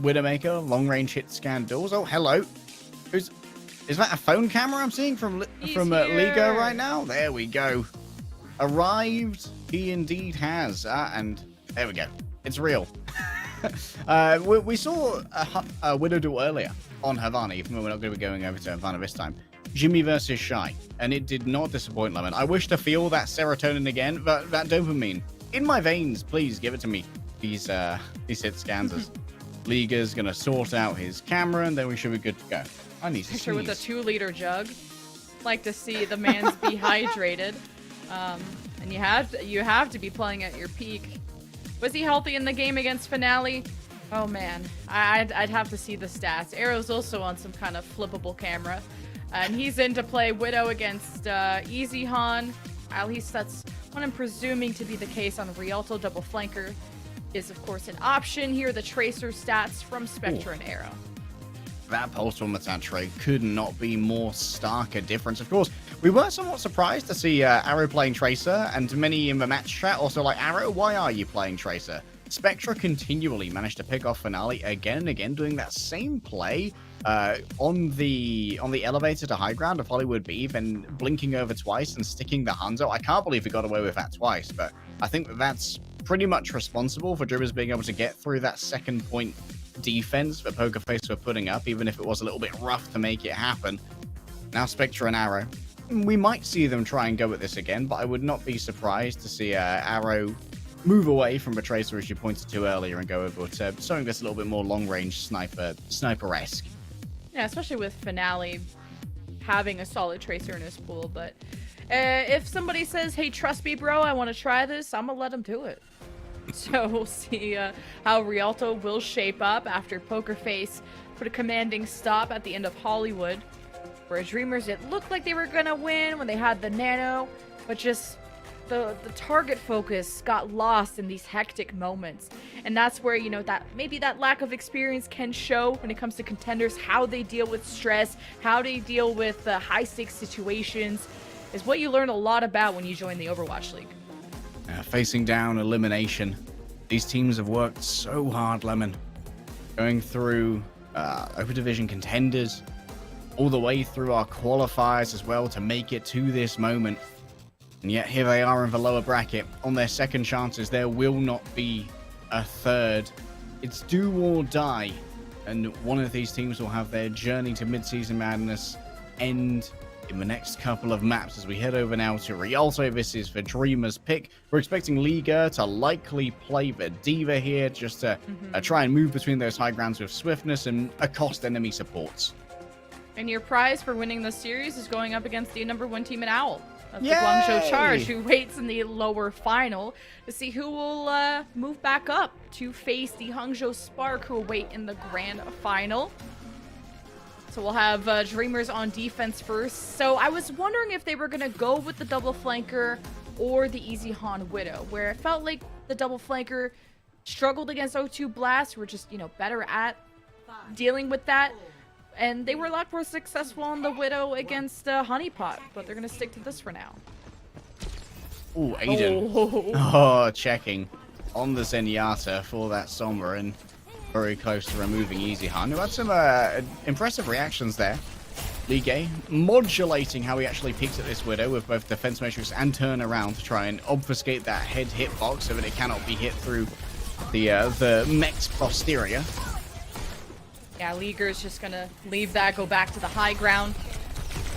Widowmaker long-range hit scan duels. Oh, hello. Is that a phone camera I'm seeing from Liga right now? There we go. Arrived, he indeed has. And there we go. It's real. We saw a Widow duel earlier on Havana, even though we're not going to be going over to Havana this time. Jimmy versus Shy, and it did not disappoint, Lemon. I wish to feel that serotonin again, but that dopamine in my veins, please give it to me. These hit scans as Liga's going to sort out his camera, and then we should be good to go. I need to sneeze. With a 2-liter jug. Like to see the man's be hydrated. And you have to be playing at your peak. Was he healthy in the game against Finale? Oh man, I'd have to see the stats. Arrow's also on some kind of flippable camera. And he's in to play Widow against Easy Han. At least that's what I'm presuming to be the case on Rialto. Double flanker is of course an option here. The Tracer stats from Spectra and Arrow. That pulse from the Tray could not be more stark a difference. Of course, we were somewhat surprised to see Arrow playing Tracer, and many in the match chat also like, Arrow, why are you playing Tracer? Spectra continually managed to pick off Finale again and again, doing that same play on the elevator to high ground of Hollywood B, then blinking over twice and sticking the Hanzo. I can't believe he got away with that twice, but I think that's pretty much responsible for Dreamers being able to get through that second point defense that Pokerface were putting up, even if it was a little bit rough to make it happen. Now Spectra and Arrow, we might see them try and go at this again, but I would not be surprised to see Arrow move away from the Tracer, as you pointed to earlier, and go over to something that's a little bit more long-range sniper-esque. Yeah, especially with Finale having a solid Tracer in his pool. But if somebody says, hey, trust me, bro, I want to try this, I'm going to let him do it. So we'll see how Rialto will shape up after Pokerface put a commanding stop at the end of Hollywood. Where Dreamers, it looked like they were going to win when they had the nano, but just the target focus got lost in these hectic moments. And that's where, you know, that maybe that lack of experience can show when it comes to contenders, how they deal with stress, how they deal with high-stakes situations, is what you learn a lot about when you join the Overwatch League. Facing down elimination. These teams have worked so hard, Lemon. Going through Open Division contenders, all the way through our qualifiers as well to make it to this moment. And yet here they are in the lower bracket. On their second chances, there will not be a third. It's do or die. And one of these teams will have their journey to mid-season madness end in the next couple of maps as we head over now to Rialto. This is the Dreamers pick. We're expecting Liga to likely play the D.Va here just to try and move between those high grounds with swiftness and accost enemy supports. And your prize for winning the series is going up against the number 1 team in Owl of the Guangzhou Charge, who waits in the lower final to see who will move back up to face the Hangzhou Spark, who will wait in the grand final. So we'll have Dreamers on defense first. So I was wondering if they were going to go with the double flanker or the Easy Han Widow, where it felt like the double flanker struggled against O2 Blast, who were just, you know, better at dealing with that. And they were a lot more successful on the Widow against Honeypot, but they're going to stick to this for now. Ooh, Aiden. Oh. Oh, checking on the Zenyatta for that Sombra and very close to removing Easy Han, who had some impressive reactions there. Ligue modulating how he actually peeks at this Widow with both Defense Matrix and Turnaround to try and obfuscate that head hitbox so that it cannot be hit through the mech's posterior. Yeah, Liger is just gonna leave that, go back to the high ground.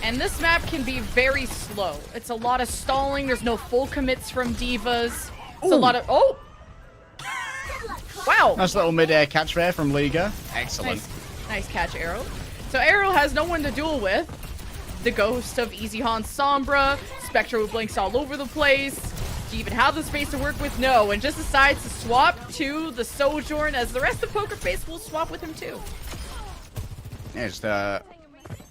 And this map can be very slow. It's a lot of stalling. There's no full commits from Divas. It's a lot of... Oh! Wow! Nice little mid-air catch there from Liga. Excellent. Nice catch, Arrow. So Arrow has no one to duel with. The ghost of Easy Han Sombra. Spectra with blinks all over the place. Do you even have the space to work with? No. And just decides to swap to the Sojourn, as the rest of Poker Face will swap with him too. Yeah, just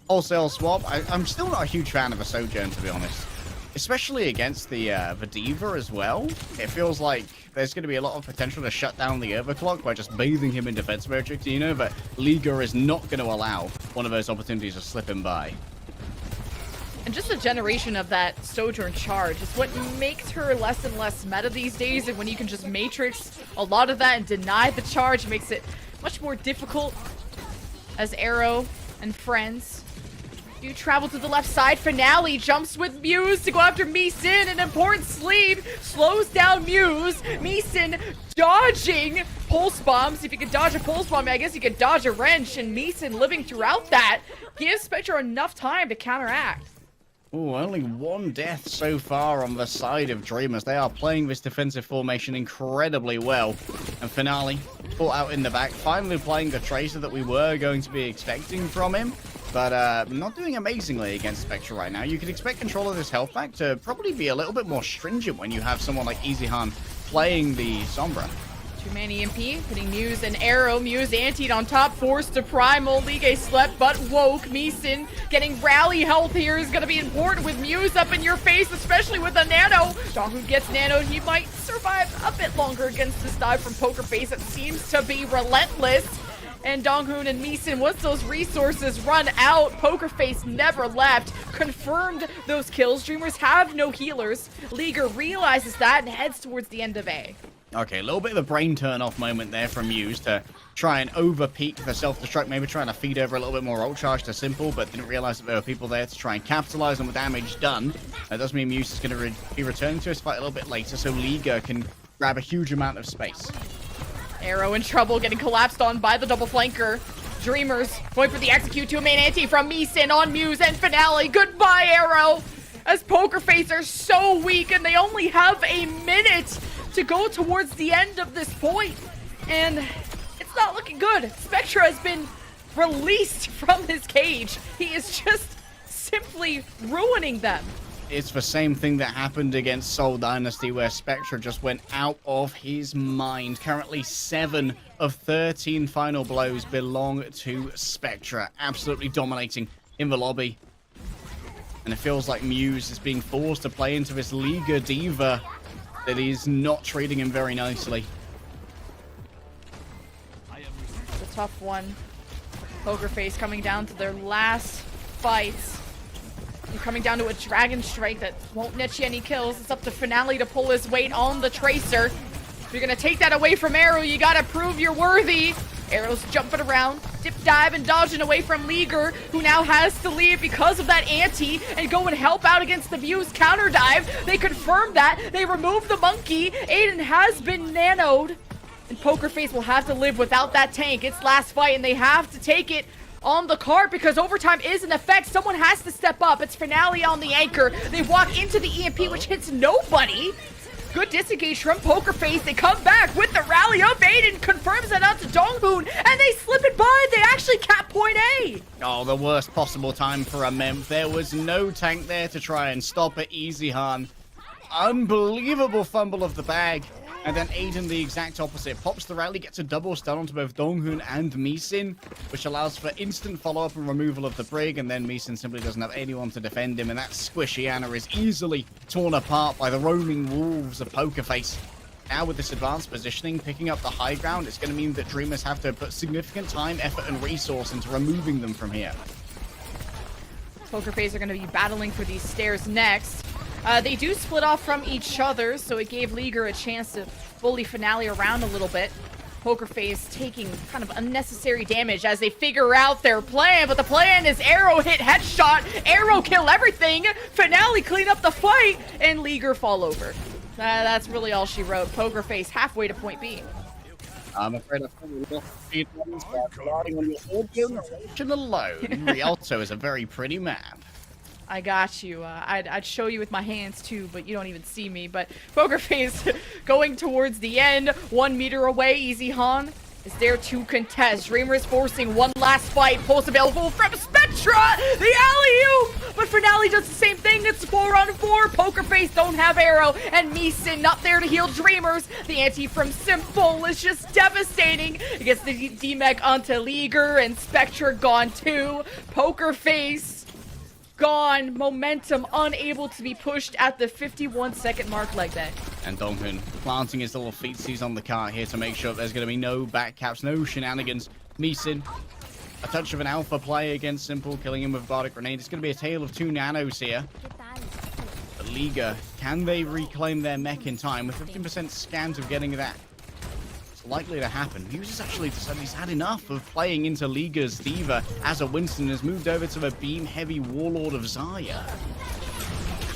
wholesale swap. I'm still not a huge fan of a Sojourn, to be honest. Especially against the D.Va as well. It feels like there's going to be a lot of potential to shut down the overclock by just bathing him in defense matrix, you know, but Liga is not going to allow one of those opportunities to slip him by. And just a generation of that Sojourn charge is what makes her less and less meta these days, and when you can just matrix a lot of that and deny the charge, makes it much more difficult as Arrow and friends do travel to the left side. Finale jumps with Muse to go after Meeson. An important sleeve slows down Muse. Meeson dodging pulse bombs. If you could dodge a pulse bomb, I guess you could dodge a wrench. And Meeson living throughout that gives Spectra enough time to counteract. Ooh, only one death so far on the side of Dreamers. They are playing this defensive formation incredibly well. And Finale caught out in the back, finally playing the Tracer that we were going to be expecting from him. But not doing amazingly against Spectra right now. You could expect control of this health pack to probably be a little bit more stringent when you have someone like Easy Han playing the Sombra. Two-man EMP, hitting Muse and Arrow. Muse antied on top, forced to Primal. Ligue slept but woke. Meeson getting rally health here is going to be important with Muse up in your face, especially with a Nano. Donghoon gets Nanoed. He might survive a bit longer against this dive from Poker Face. It seems to be relentless. And Donghoon and Meeson, once those resources run out, Poker Face never left. Confirmed those kills. Dreamers have no healers. Liger realizes that and heads towards the end of A. Okay, a little bit of a brain turn-off moment there from Muse to try and over-peak the self-destruct, maybe trying to feed over a little bit more ult charge to Simple, but didn't realize that there were people there to try and capitalize on the damage done. That does mean Muse is going to be returning to his fight a little bit later, so Liga can grab a huge amount of space. Arrow in trouble, getting collapsed on by the double flanker. Dreamers going for the execute to a main anti from Meeson on Muse and Finale. Goodbye, Arrow! As Poker Face are so weak and they only have a minute to go towards the end of this point. And it's not looking good. Spectra has been released from his cage. He is just simply ruining them. It's the same thing that happened against Seoul Dynasty, where Spectra just went out of his mind. Currently 7 of 13 final blows belong to Spectra, absolutely dominating in the lobby. And it feels like Muse is being forced to play into this Liga D.Va that is not treating him very nicely. It's a tough one. Poker Face coming down to their last fights. And coming down to a Dragon Strike that won't net you any kills. It's up to Finale to pull his weight on the Tracer. If you're gonna take that away from Arrow, you gotta prove you're worthy. Arrow's jumping around, dip dive and dodging away from Liger, who now has to leave because of that anti and go and help out against the Muse counter dive. They confirm that. They remove the monkey. Aiden has been nanoed. And Poker Face will have to live without that tank. It's last fight and they have to take it on the cart because overtime is in effect. Someone has to step up. It's Finale on the anchor. They walk into the EMP, which hits nobody. Good disengage from Poker Face. They come back with the rally up. Aiden confirms that out to Donghoon, and they slip it by. They actually cap point A. Oh, the worst possible time for a Mem. There was no tank there to try and stop it. Easy Han. Unbelievable fumble of the bag. And then Aiden, the exact opposite, pops the rally, gets a double stun onto both Donghoon and Meeson, which allows for instant follow-up and removal of the Brig, and then Meeson simply doesn't have anyone to defend him, and that squishy Ana is easily torn apart by the roaming wolves of Poker Face. Now with this advanced positioning, picking up the high ground, it's going to mean that Dreamers have to put significant time, effort, and resource into removing them from here. Poker Face are going to be battling for these stairs next. They do split off from each other, so it gave Liger a chance to bully Finale around a little bit. Pokerface taking kind of unnecessary damage as they figure out their plan, but the plan is Arrow hit headshot, Arrow kill everything, Finale clean up the fight, and Liger fall over. That's really all she wrote. Pokerface halfway to point B. I'm afraid I've probably lost a few times by relying on your audio narration alone. Rialto is a very pretty map. I got you. I'd show you with my hands too, but you don't even see me. But Pokerface going towards the end, 1 meter away. Easy Han is there to contest. Dreamers forcing one last fight. Pulse available from Spectra. The alley-oop, but Finale does the same thing. It's 4-on-4. Pokerface don't have Arrow, and Meeson not there to heal Dreamers. The anti from Simple is just devastating. He gets the D-Mech onto Liger, and Spectra gone too. Pokerface gone. Momentum unable to be pushed at the 51-second mark like that. And Donghun planting his little feetsies on the cart here to make sure there's going to be no backcaps, no shenanigans. Meeson, a touch of an alpha play against Simple, killing him with Bardic Grenade. It's going to be a tale of 2 nanos here. But Liga, can they reclaim their mech in time? With 15% scans of getting that, it's likely to happen. Muse's actually decided he's had enough of playing into Liga's Diva as a Winston, has moved over to the beam-heavy Warlord of Zarya.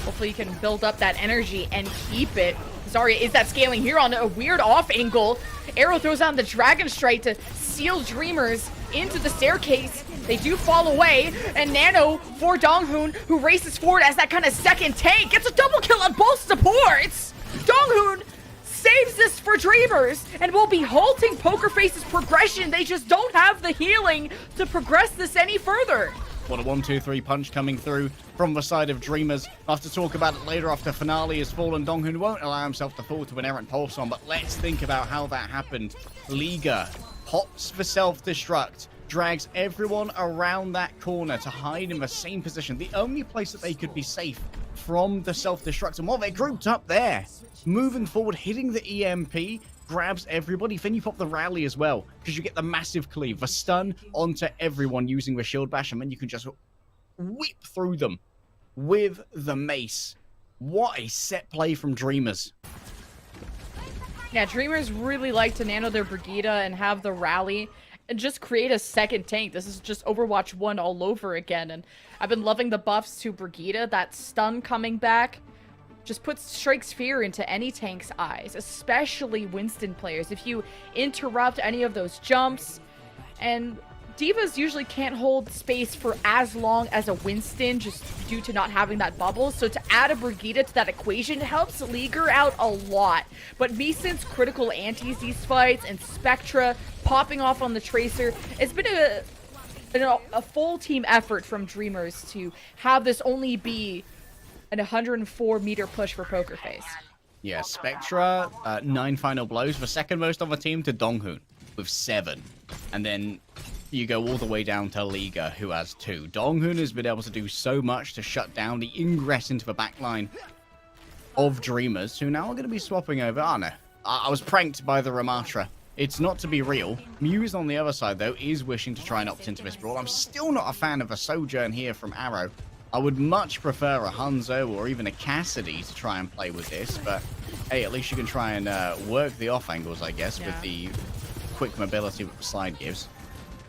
Hopefully you can build up that energy and keep it. Zarya is that scaling here on a weird off angle. Arrow throws on the Dragon Strike to seal Dreamers into the staircase. They do fall away, and Nano for Donghun, who races forward as that kind of second tank, gets a double kill on both supports. Donghun saves this for Dreamers and will be halting Pokerface's progression. They just don't have the healing to progress this any further. What a 1-2-3 punch coming through from the side of Dreamers. I'll have to talk about it later after Finale is fallen. Donghun won't allow himself to fall to an errant pulse on, but let's think about how that happened. Liga pops for self-destruct, drags everyone around that corner to hide in the same position, the only place that they could be safe from the self-destruct. And while they're grouped up there, moving forward, hitting the EMP, grabs everybody. Then you pop the rally as well, because you get the massive cleave, the stun onto everyone using the shield bash, and then you can just whip through them with the mace. What a set play from Dreamers. Yeah, Dreamers really like to nano their Brigitte and have the rally and just create a second tank. This is just Overwatch 1 all over again, and I've been loving the buffs to Brigitte. That stun coming back just strikes fear into any tank's eyes, especially Winston players. If you interrupt any of those jumps, and Divas usually can't hold space for as long as a Winston just due to not having that bubble, so to add a Brigitte to that equation helps Liger out a lot. But Meeson's critical antis these fights and Spectra popping off on the Tracer, it's been a full team effort from Dreamers to have this only be an 104-meter push for Pokerface. Yeah, Spectra, 9 final blows. The second most on the team to Donghun with 7. And then you go all the way down to Liga, who has 2. Donghun has been able to do so much to shut down the ingress into the backline of Dreamers, who now are going to be swapping over. Oh, no. I was pranked by the Ramatra. It's not to be real. Muse on the other side, though, is wishing to try and opt into this brawl. I'm still not a fan of a Sojourn here from Arrow. I would much prefer a Hanzo or even a Cassidy to try and play with this, but hey, at least you can try and work the off angles, I guess, with the quick mobility that the slide gives.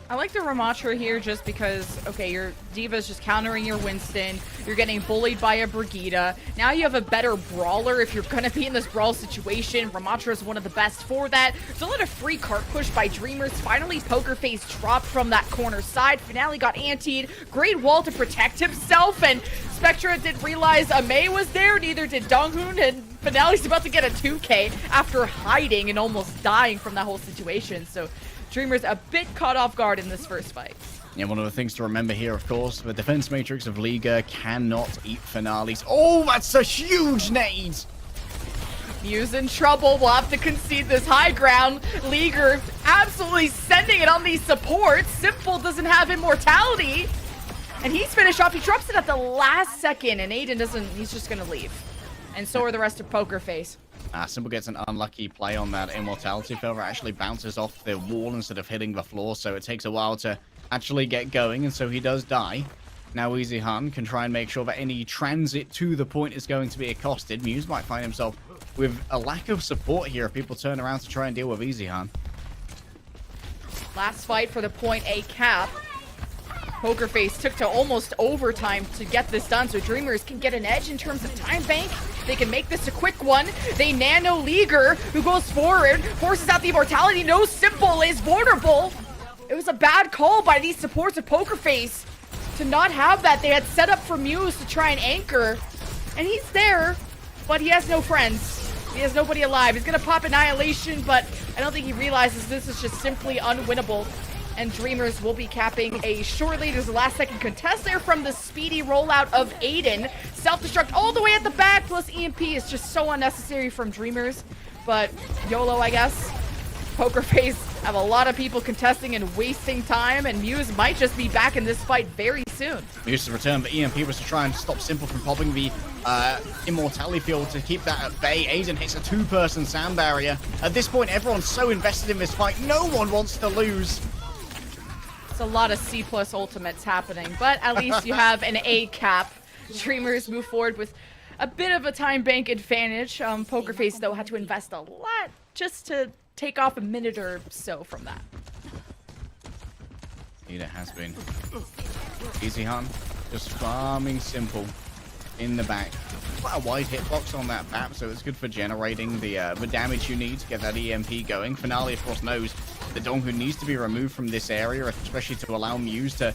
I like the Ramatra here just because, okay, your Diva's just countering your Winston. You're getting bullied by a Brigitte. Now you have a better brawler if you're going to be in this brawl situation. Ramatra is one of the best for that. There's a lot of free cart push by Dreamers. Finally, Pokerface dropped from that corner side. Finale got antied. Great wall to protect himself, and Spectra didn't realize Amei was there. Neither did Donghun, and Finale's about to get a 2K after hiding and almost dying from that whole situation. So Dreamers a bit caught off guard in this first fight. Yeah, one of the things to remember here, of course, the defense matrix of Liga cannot eat Finales. Oh, that's a huge nade! Muse in trouble. We'll have to concede this high ground. Liger absolutely sending it on these supports. Simple doesn't have immortality. And he's finished off. He drops it at the last second, and Aiden doesn't. He's just going to leave. And so are the rest of Pokerface. Simple gets an unlucky play on that immortality fail that actually bounces off the wall instead of hitting the floor, so it takes a while to actually get going, and so he does die. Now Easy Han can try and make sure that any transit to the point is going to be accosted. Muse might find himself with a lack of support here if people turn around to try and deal with Easy Han. Last fight for the point A cap. Poker Face took to almost overtime to get this done, so Dreamers can get an edge in terms of time bank. They can make this a quick one. They nano Leaguer, who goes forward, forces out the immortality. No Simple is vulnerable. It was a bad call by these supports of Poker Face to not have that. They had set up for Muse to try and anchor, and he's there, but he has no friends. He has nobody alive. He's gonna pop Annihilation, but I don't think he realizes this is just simply unwinnable. And Dreamers will be capping a shortly. There's a last second contest there from the speedy rollout of Aiden. Self-destruct all the way at the back, plus EMP is just so unnecessary from Dreamers. But YOLO, I guess. Poker Face have a lot of people contesting and wasting time, and Muse might just be back in this fight very soon. Muse's return, but EMP was to try and stop Simple from popping the Immortality Field to keep that at bay. Aiden hits a two-person sound barrier. At this point, everyone's so invested in this fight, no one wants to lose. It's a lot of C+ ultimates happening, but at least you have an A cap. Dreamers move forward with a bit of a time bank advantage. Poker Face, though, had to invest a lot just to take off a minute or so from that. Indeed, it has been. Easy Han just farming Simple in the back. Quite a wide hitbox on that map, so it's good for generating the damage you need to get that EMP going. Finale, of course, knows the Donghu needs to be removed from this area, especially to allow Muse to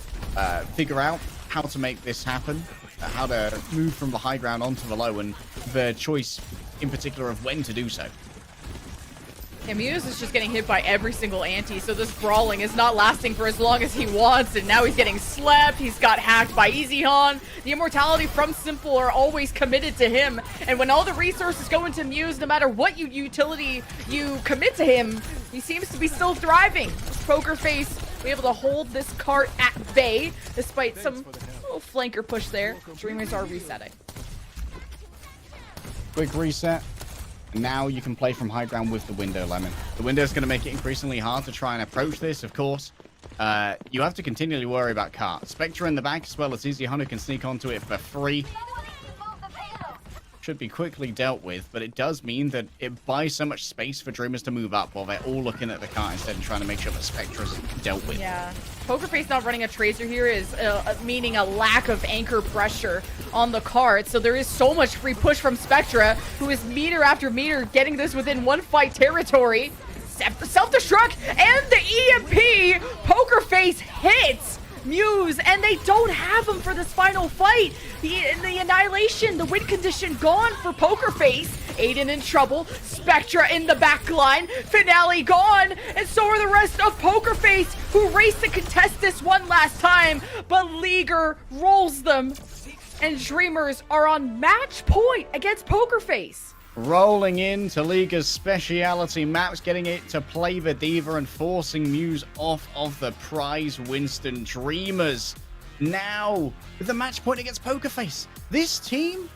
figure out how to make this happen, how to move from the high ground onto the low, and the choice in particular of when to do so. Yeah, Muse is just getting hit by every single anti, so this brawling is not lasting for as long as he wants, and now he's getting slept, he's got hacked by Easy Han. The immortality from Simple are always committed to him, and when all the resources go into Muse, no matter what utility you commit to him, he seems to be still thriving. Poker Face be able to hold this cart at bay, despite some little flanker push there. Dreamers are resetting. Quick reset. Now you can play from high ground with the window, Lemon. The window is going to make it increasingly hard to try and approach this, of course. You have to continually worry about cart. Spectre in the back, as well as Easy Han, who can sneak onto it for free. Should be quickly dealt with, but it does mean that it buys so much space for Dreamers to move up while they're all looking at the cart instead and trying to make sure that Spectre is dealt with. Yeah. Poker Face not running a Tracer here is meaning a lack of anchor pressure on the cart, so there is so much free push from Spectra, who is meter after meter getting this within one fight territory. Self-destruct and the EMP! Poker Face hits Muse, and they don't have him for this final fight. The Annihilation, the win condition gone for Poker Face. Aiden in trouble, Spectra in the back line, Finale gone, and so are the rest of Poker Face, who race to contest this one last time, but Leaguer rolls them, and Dreamers are on match point against Poker Face. Rolling into Liga's speciality maps, getting it to play the Diva and forcing Muse off of the prize. Winston Dreamers now with the match point against Poker Face. This team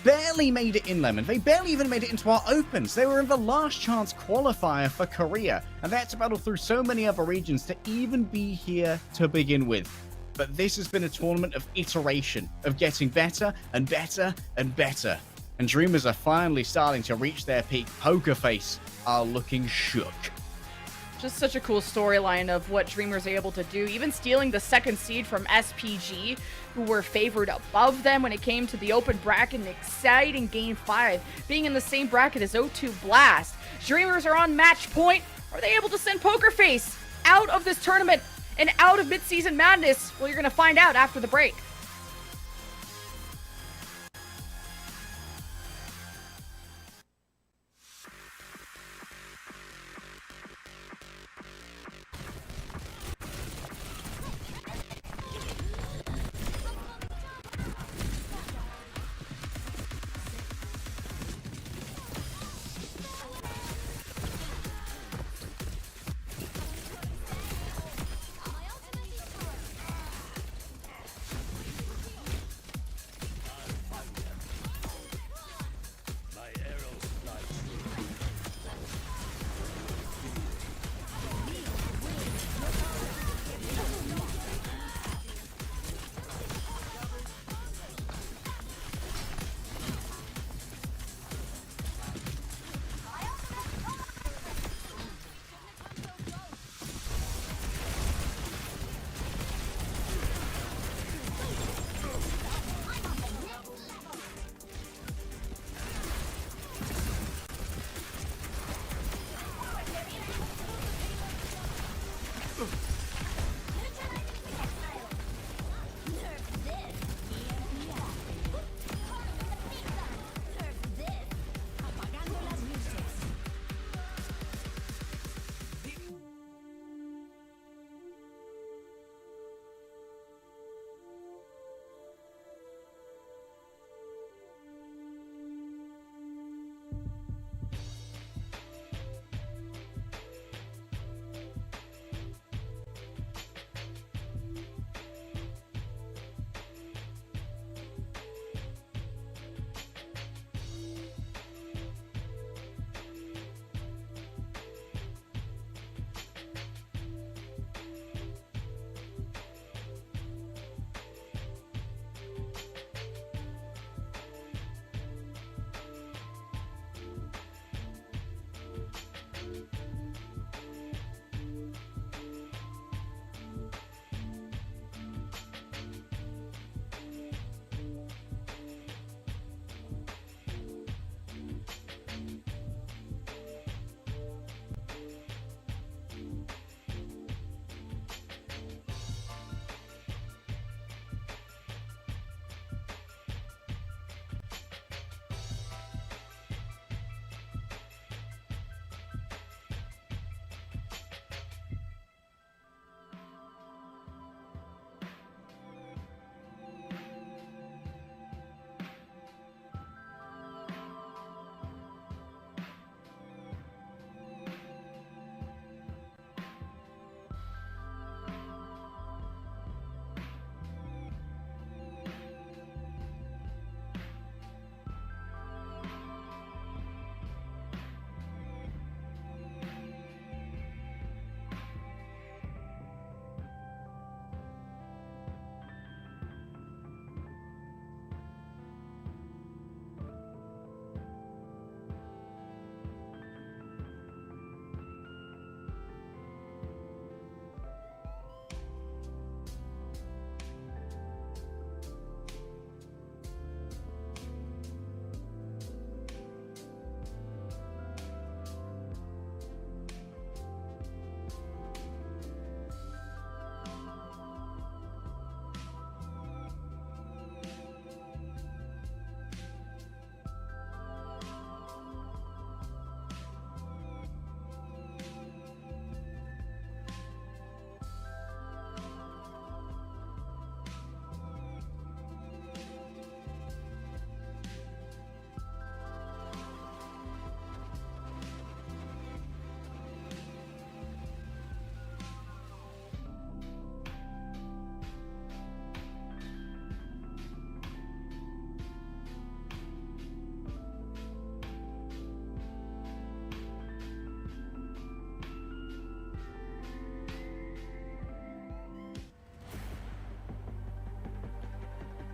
barely made it in, Lemon. They barely even made it into our opens. They were in the last chance qualifier for Korea, and they had to battle through so many other regions to even be here to begin with. But this has been a tournament of iteration, of getting better and better and better. And Dreamers are finally starting to reach their peak. Poker Face are looking shook. Just such a cool storyline of what Dreamers are able to do. Even stealing the second seed from SPG, who were favored above them when it came to the open bracket. An exciting Game 5, being in the same bracket as O2 Blast. Dreamers are on match point. Are they able to send Poker Face out of this tournament and out of mid-season madness? Well, you're going to find out after the break.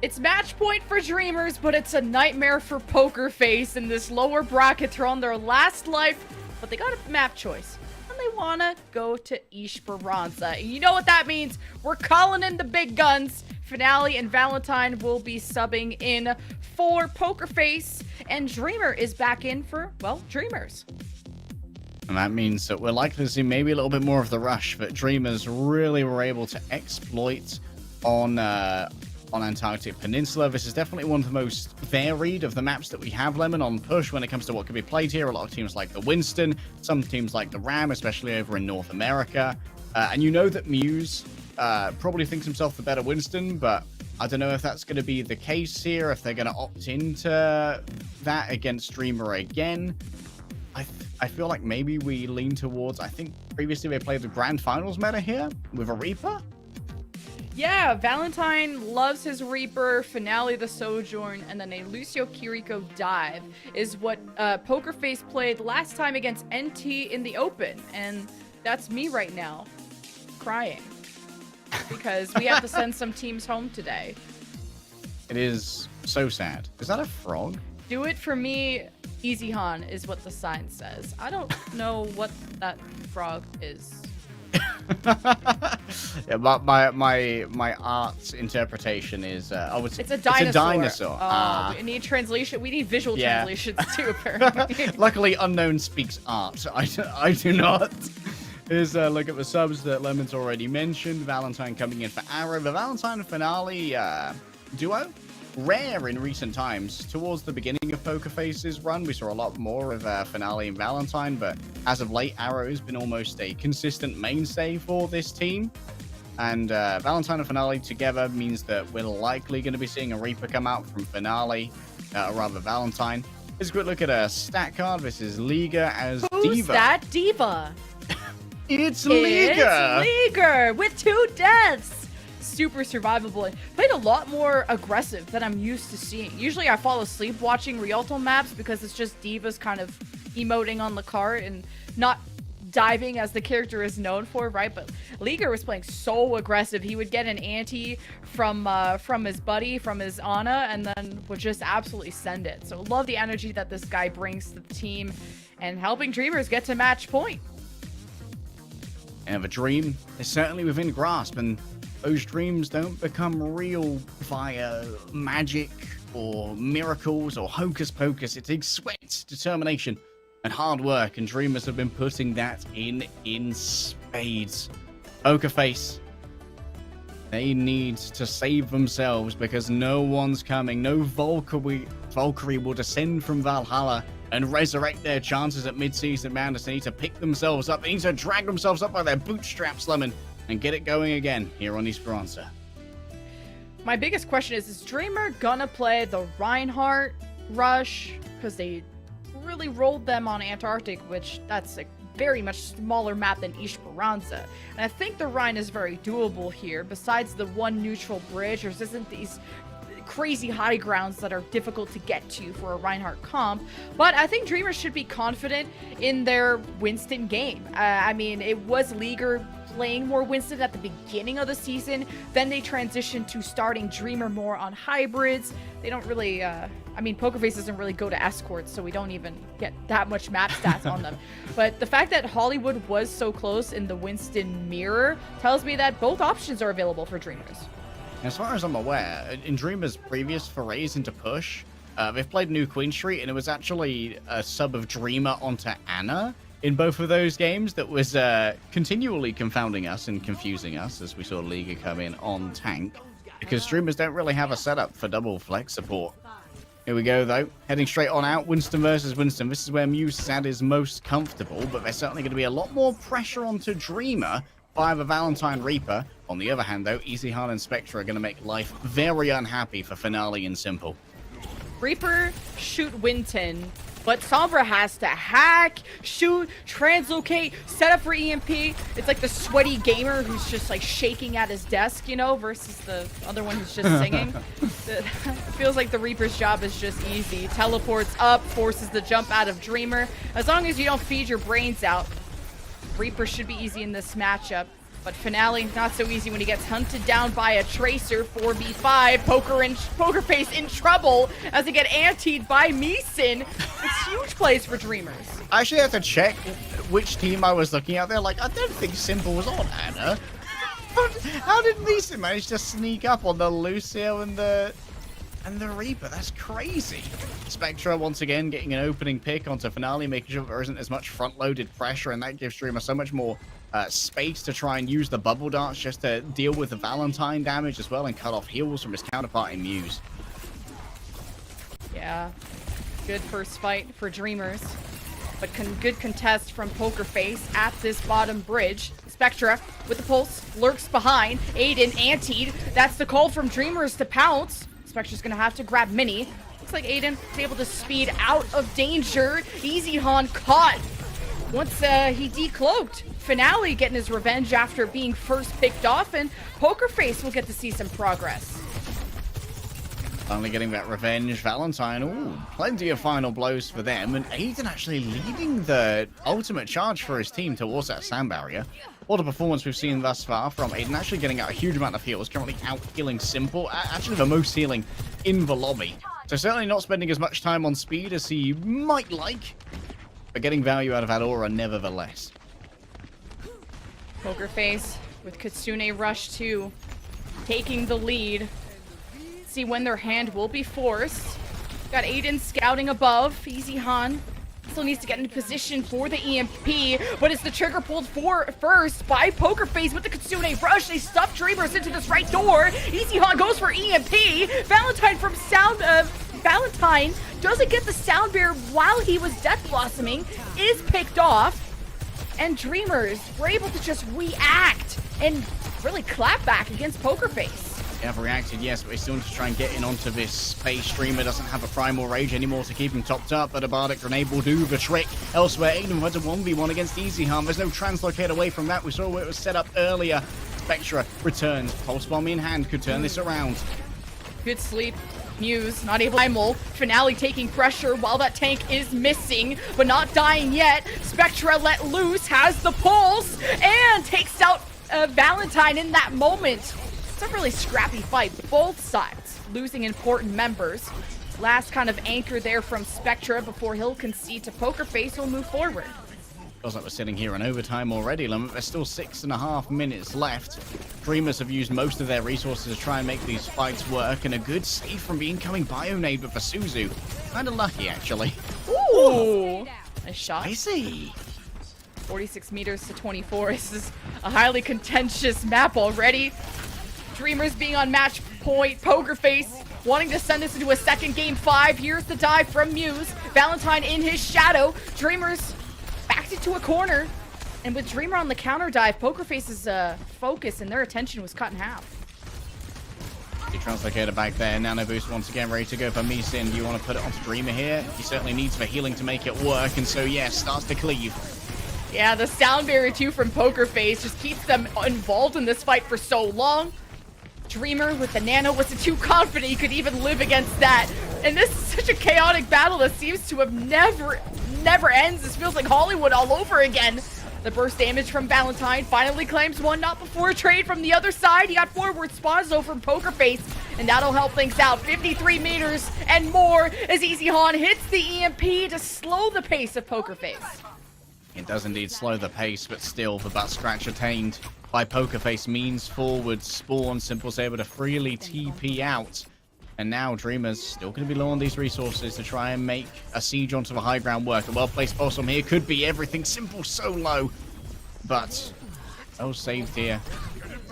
It's match point for Dreamers, but it's a nightmare for Poker Face in this lower bracket. They're on their last life, but they got a map choice. And they want to go to Esports. And you know what that means. We're calling in the big guns. Finale and Valentine will be subbing in for Poker Face. And Dreamer is back in for, well, Dreamers. And that means that we're likely to see maybe a little bit more of the rush, but Dreamers really were able to exploit on Antarctic Peninsula. This is definitely one of the most varied of the maps that we have, Lemon, on push when it comes to what can be played here. A lot of teams like the Winston, some teams like the Ram, especially over in North America. And you know that Muse probably thinks himself the better Winston, but I don't know if that's going to be the case here, if they're going to opt into that against Dreamer again. I feel like maybe we lean towards, I think previously they played the Grand Finals meta here with a Reaper. Yeah, Valentine loves his Reaper, Finale the Sojourn, and then a Lucio Kiriko dive is what Poker Face played last time against NT in the Open. And that's me right now, crying. Because we have to send some teams home today. It is so sad. Is that a frog? Do it for me, Easy Han, is what the sign says. I don't know what that frog is. Yeah, but my art's interpretation is it's a dinosaur. It's a dinosaur. We need translation. We need visual translations too, apparently. Luckily, Unknown speaks art. I do not. Here's a look at the subs that Lemon's already mentioned. Valentine coming in for Arrow. The Valentine Finale duo. Rare in recent times. Towards the beginning of Poker Face's run, we saw a lot more of Finale and Valentine, but as of late, Arrow has been almost a consistent mainstay for this team. And Valentine and Finale together means that we're likely going to be seeing a Reaper come out from Finale, or rather Valentine. Here's a quick look at a stat card. This is Liga as Who's Diva. that Diva? It's Liga! It's Liga with 2 deaths! Super survivable. Played a lot more aggressive than I'm used to seeing. Usually I fall asleep watching Rialto maps because it's just divas kind of emoting on the cart and not diving as the character is known for, right? But Liga was playing so aggressive. He would get an anti from his buddy, from his Ana, and then would just absolutely send it. So love the energy that this guy brings to the team and helping Dreamers get to match point. And the dream is certainly within grasp, and those dreams don't become real via magic or miracles or hocus pocus. It takes sweat, determination, and hard work, and Dreamers have been putting that in spades. Poker Face, they need to save themselves because no one's coming. No Valkyrie will descend from Valhalla and resurrect their chances at mid-season madness. They need to pick themselves up. They need to drag themselves up by their bootstraps, Lemon, and get it going again here on Esports. My biggest question is Dreamer gonna play the Reinhardt rush? Because they really rolled them on Antarctic, which that's a very much smaller map than Esperanza. And I think the Rhine is very doable here. Besides the one neutral bridge, there isn't these crazy high grounds that are difficult to get to for a Reinhardt comp. But I think Dreamers should be confident in their Winston game. I mean, it was Liga playing more Winston at the beginning of the season. Then they transitioned to starting Dreamer more on hybrids. They don't really, I mean, Poker Face doesn't really go to escorts, so we don't even get that much map stats on them. But the fact that Hollywood was so close in the Winston mirror tells me that both options are available for Dreamers. As far as I'm aware, in Dreamer's previous forays into push, they've played New Queen Street, and it was actually a sub of Dreamer onto Ana in both of those games that was continually confounding us and confusing us as we saw Liga come in on tank, because Dreamers don't really have a setup for double flex support. Here we go, though. Heading straight on out, Winston versus Winston. This is where Musesad is most comfortable, but there's certainly going to be a lot more pressure onto Dreamer by the Valentine Reaper. On the other hand, though, Easy Han and Spectre are going to make life very unhappy for Finale and Simple. Reaper, shoot Winton, but Sombra has to hack, shoot, translocate, set up for EMP. It's like the sweaty gamer who's just like shaking at his desk, you know, versus the other one who's just singing. It feels like the Reaper's job is just easy. Teleports up, forces the jump out of Dreamer. As long as you don't feed your brains out, Reaper should be easy in this matchup. But Finale, not so easy when he gets hunted down by a Tracer. 4v5, Poker Face in trouble as they get antied by Meeson. It's huge plays for Dreamers. I actually have to check which team I was looking at there. Like, I don't think Simple was on Anna. How did Meeson manage to sneak up on the Lucio and the Reaper? That's crazy. Spectra once again getting an opening pick onto Finale, making sure there isn't as much front-loaded pressure, and that gives Dreamer so much more space to try and use the bubble darts just to deal with the Valentine damage as well and cut off heals from his counterpart in Muse. Yeah, good first fight for Dreamers, but good contest from Poker Face at this bottom bridge. Spectra with the pulse lurks behind. Aiden antied. That's the call from Dreamers to pounce. Spectra's gonna have to grab Mini. Looks like Aiden is able to speed out of danger. Easy Han caught once he decloaked. Finale getting his revenge after being first picked off, and Poker Face will get to see some progress. Finally getting that revenge. Valentine, ooh, plenty of final blows for them, and Aiden actually leading the ultimate charge for his team towards that sand barrier. What a performance we've seen thus far from Aiden, actually getting out a huge amount of heals, currently out healing Simple, actually the most healing in the lobby. So certainly not spending as much time on speed as he might like, but getting value out of that aura nevertheless. Poker Face with Kitsune Rush 2 taking the lead. See when their hand will be forced. Got Aiden scouting above. Easy Han still needs to get into position for the EMP, but it's the trigger pulled first by Poker Face with the Kitsune Rush. They stuff Dreamers into this right door. Easy Han goes for EMP. Valentine from Valentine doesn't get the sound bear while he was death blossoming, is picked off, and Dreamers were able to just react and really clap back against Poker Face. They have reacted, yes, but they still need to try and get in onto this space. Streamer doesn't have a Primal Rage anymore to keep him topped up, but a Bardic Grenade will do the trick. Elsewhere, Aiden went to 1v1 against Easy Harm. There's no translocate away from that. We saw where it was set up earlier. Spectra returns. Pulse Bomb in hand could turn this around. Good sleep. Muse not able to primal. Finale taking pressure while that tank is missing, but not dying yet. Spectra let loose, has the pulse, and takes out Valentine in that moment. It's a really scrappy fight. Both sides losing important members. Last kind of anchor there from Spectra before he'll concede to Poker Face. He'll move forward. Feels like we're sitting here in overtime already, Lemon. There's still 6.5 minutes left. Dreamers have used most of their resources to try and make these fights work, and a good save from the incoming Bionade with the Suzu. Kinda lucky, actually. Ooh! Nice shot. I see. 46 meters to 24. This is a highly contentious map already. Dreamers being on match point. Poker Face wanting to send this into a second game 5. Here's the dive from Muse. Valentine in his shadow. Dreamers backed it to a corner. And with Dreamer on the counter dive, Poker Face's focus and their attention was cut in half. The Translocator back there. Nano Boost once again ready to go for Meeson. Do you want to put it onto Dreamer here? He certainly needs the healing to make it work. And so, yeah, starts to cleave. Yeah, the sound barrier too from Poker Face just keeps them involved in this fight for so long. Dreamer with the nano wasn't too confident he could even live against that. And this is such a chaotic battle that seems to have never ends. This feels like Hollywood all over again. The burst damage from Valentine finally claims one, not before a trade from the other side. He got forward spawns though from Poker Face, and that'll help things out. 53 meters and more as Easy Han hits the EMP to slow the pace of Poker Face. It does indeed slow the pace, but still the butt scratch attained by Poker Face means forward spawn. Simple's able to freely TP out. And now Dreamers still going to be low on these resources to try and make a siege onto the high ground work. A well-placed pulse from here could be everything. Simple so low. But well saved here.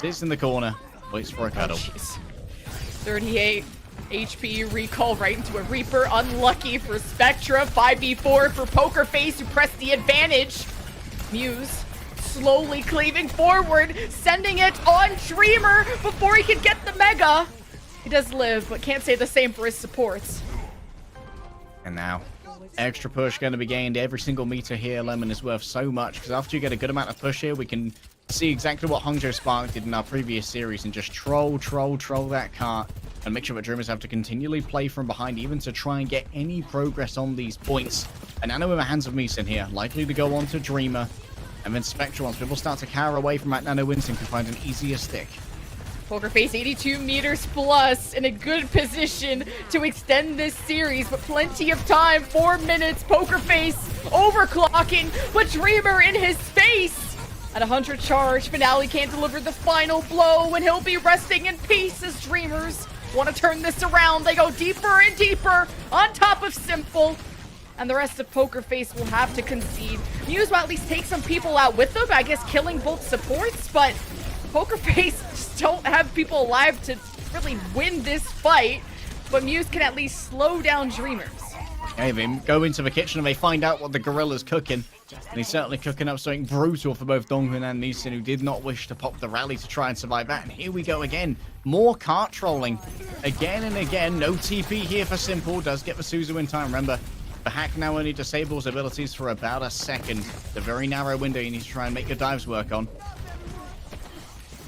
Sits in the corner. Waits for a cuddle. 38 HP recall right into a Reaper. Unlucky for Spectra. 5v4 for Poker Face who pressed the advantage. Muse slowly cleaving forward, sending it on Dreamer before he can get the Mega. He does live, but can't say the same for his supports. And now, extra push going to be gained. Every single meter here, Lemon, is worth so much. Because after you get a good amount of push here, we can see exactly what Hangzhou Spark did in our previous series. And just troll that cart. And make sure that Dreamers have to continually play from behind, even to try and get any progress on these points. And Nano in the hands of Meeson here. Likely to go on to Dreamer. And then Spectre, once people start to cower away from that Nano Winston, can find an easier stick. Poker Face 82 meters plus in a good position to extend this series, but plenty of time. 4 minutes. Poker Face overclocking, but Dreamer in his face. At 100 charge, Finale can't deliver the final blow, and he'll be resting in peace as Dreamers want to turn this around. They go deeper and deeper on top of Simple, and the rest of Poker Face will have to concede. Muse will at least take some people out with them, I guess killing both supports, but Poker Face just don't have people alive to really win this fight, but Muse can at least slow down Dreamers. Hey, they go into the kitchen and they find out what the gorilla's cooking. And he's certainly cooking up something brutal for both Donghun and Neeson, who did not wish to pop the rally to try and survive that. And here we go again. More cart trolling. Again and again. No TP here for Simple. Does get the Suzu in time. Remember, the hack now only disables abilities for about a second. The very narrow window you need to try and make your dives work on.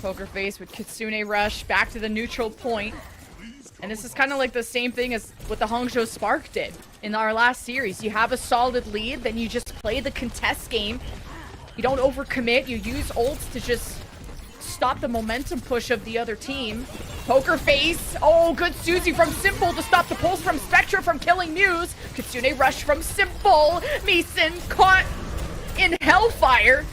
Poker Face with Kitsune Rush back to the neutral point. And this is kind of like the same thing as what the Hangzhou Spark did in our last series. You have a solid lead, then you just play the contest game. You don't overcommit. You use ults to just stop the momentum push of the other team. Poker Face. Oh, good Suzy from Simple to stop the pulse from Spectra from killing Muse. Kitsune Rush from Simple. Meeson caught in Hellfire.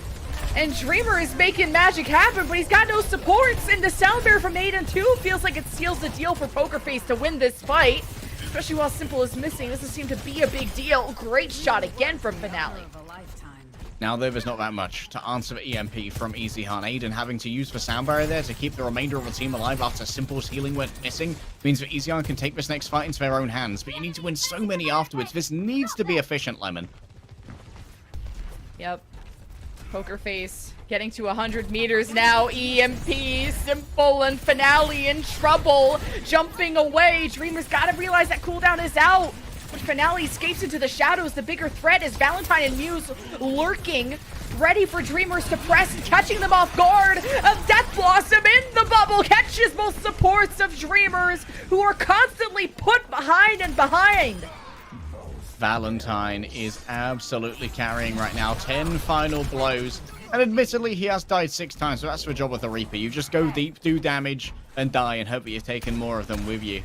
And Dreamer is making magic happen, but he's got no supports. And the sound barrier from Aiden 2 feels like it seals the deal for Poker Face to win this fight. Especially while Simple is missing. Doesn't seem to be a big deal. Great shot again from Finale. Now there's not that much to answer the EMP from EasyHunt. Aiden having to use the sound barrier there to keep the remainder of the team alive after Simple's healing went missing means that EasyHunt can take this next fight into their own hands. But you need to win so many afterwards. This needs to be efficient, Lemon. Yep. Poker Face getting to 100 meters now. EMP, Simple, and Finale in trouble. Jumping away. Dreamer's got to realize that cooldown is out. But Finale escapes into the shadows. The bigger threat is Valentine and Muse lurking, ready for Dreamers to press and catching them off guard. A Death Blossom in the bubble catches both supports of Dreamers, who are constantly put behind and behind. Valentine is absolutely carrying right now. 10 final blows. And admittedly, he has died 6 times, so that's the job of the Reaper. You just go deep, do damage, and die, and hope that you've taken more of them with you.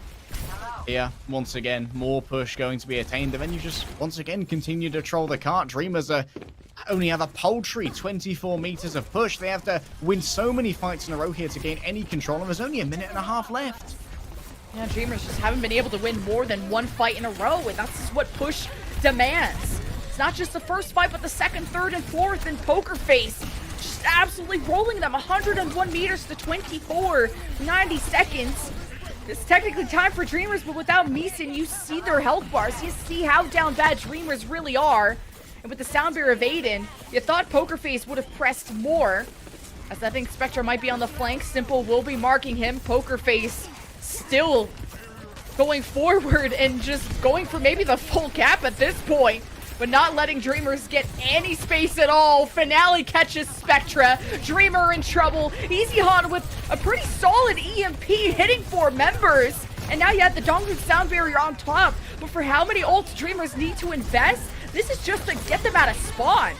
Here, once again, more push going to be attained, and then you just, once again, continue to troll the cart. Dreamers only have a paltry 24 meters of push. They have to win so many fights in a row here to gain any control, and there's only a minute and a half left. Yeah, Dreamers just haven't been able to win more than one fight in a row, and that's what push demands. It's not just the first fight, but the second, third, and fourth, and Poker Face just absolutely rolling them. 101 meters to 24, 90 seconds. It's technically time for Dreamers, but without Meeson, you see their health bars. You see how down bad Dreamers really are. And with the sound barrier of Aiden, you thought Poker Face would have pressed more. As I think Spectre might be on the flank. Simple will be marking him. Poker Face still going forward and just going for maybe the full cap at this point, but not letting Dreamers get any space at all. Finale catches Spectra. Dreamer in trouble. EasyHunt with a pretty solid EMP hitting 4 members. And now you have the Donghun sound barrier on top. But for how many ults Dreamers need to invest, this is just to get them out of spawn.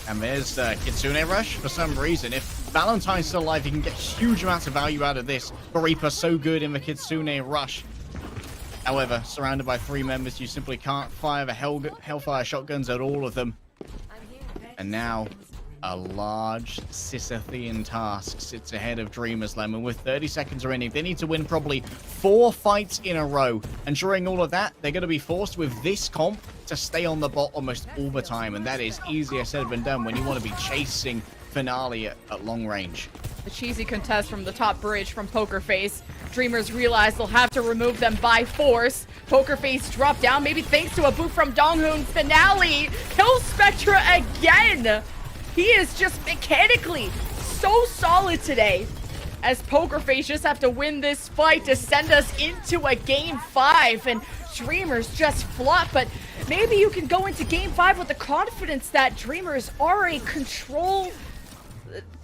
And there's the Kitsune Rush. For some reason, if Valentine's still alive, he can get huge amounts of value out of this. The Reaper so good in the Kitsune Rush. However, surrounded by 3 members, you simply can't fire the Hellfire shotguns at all of them. And now, a large Sisyphean task sits ahead of Dreamers, Lemon. With 30 seconds remaining, they need to win probably 4 fights in a row. And during all of that, they're going to be forced with this comp to stay on the bot almost all the time. And that is easier said than done when you want to be chasing Finale at long range. The cheesy contest from the top bridge from Poker Face. Dreamers realize they'll have to remove them by force. Poker Face dropped down, maybe thanks to a boot from Donghun. Finale kills Spectra again. He is just mechanically so solid today. As Poker Face just have to win this fight to send us into a game 5. And Dreamers just flop, but maybe you can go into game 5 with the confidence that Dreamers are a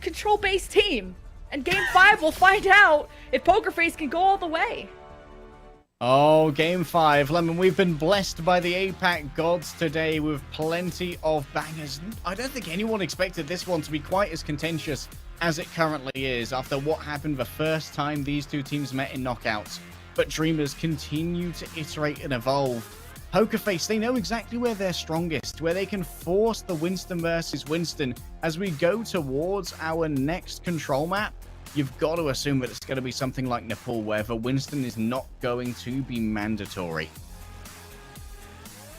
control-based team. And game 5, we'll find out if Poker Face can go all the way. Oh, game 5. Lemon, we've been blessed by the APAC gods today with plenty of bangers. I don't think anyone expected this one to be quite as contentious as it currently is after what happened the first time these two teams met in knockouts. But Dreamers continue to iterate and evolve. Pokerface, they know exactly where they're strongest, where they can force the Winston versus Winston as we go towards our next control map. You've got to assume that it's going to be something like Nepal, where the Winston is not going to be mandatory.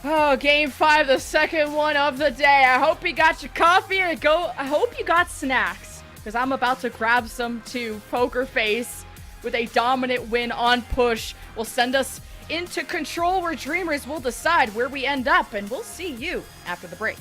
Oh, game 5, the second one of the day. I hope you got your coffee and I hope you got snacks, because I'm about to grab some too. Pokerface with a dominant win on push will send us into control, where Dreamers will decide where we end up, and we'll see you after the break.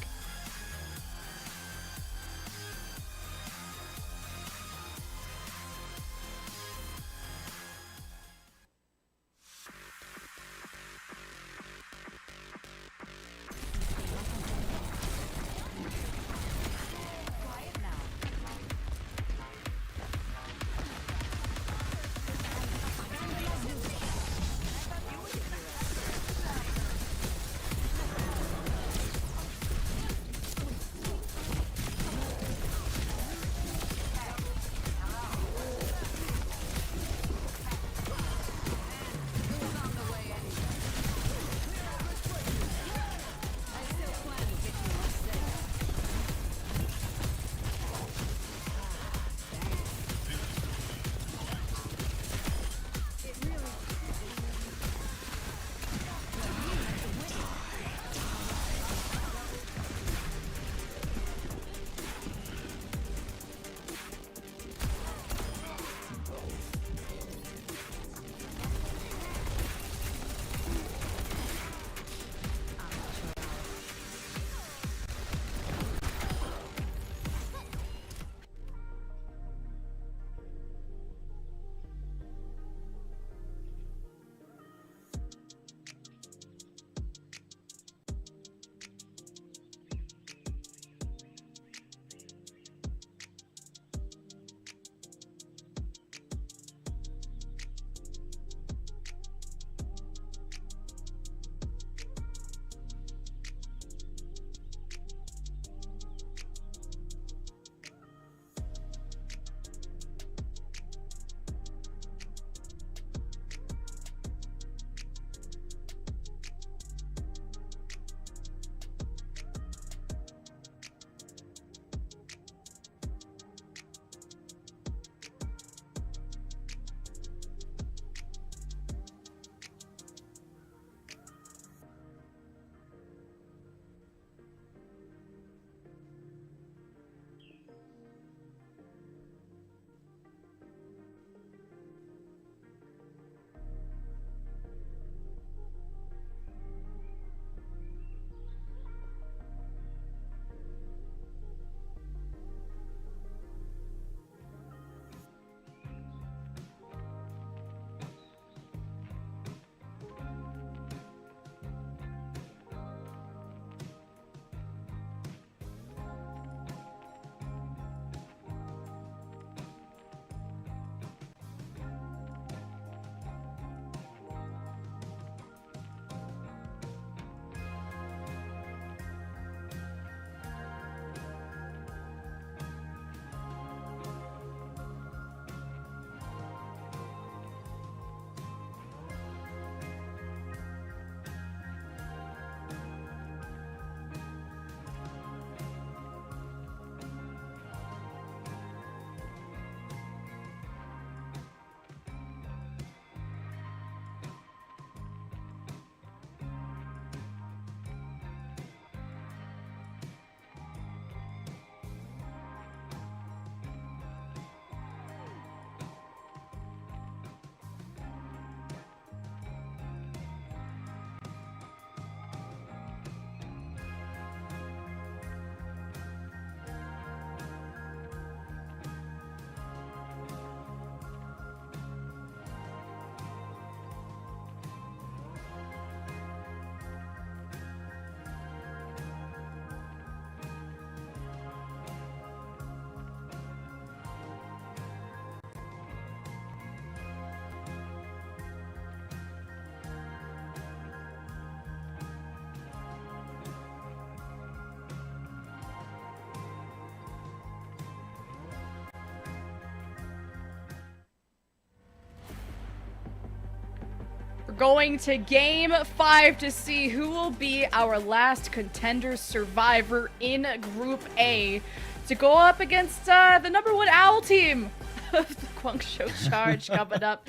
We're going to Game 5 to see who will be our last contender survivor in Group A to go up against the #1 Owl team of the Guangzhou Charge coming up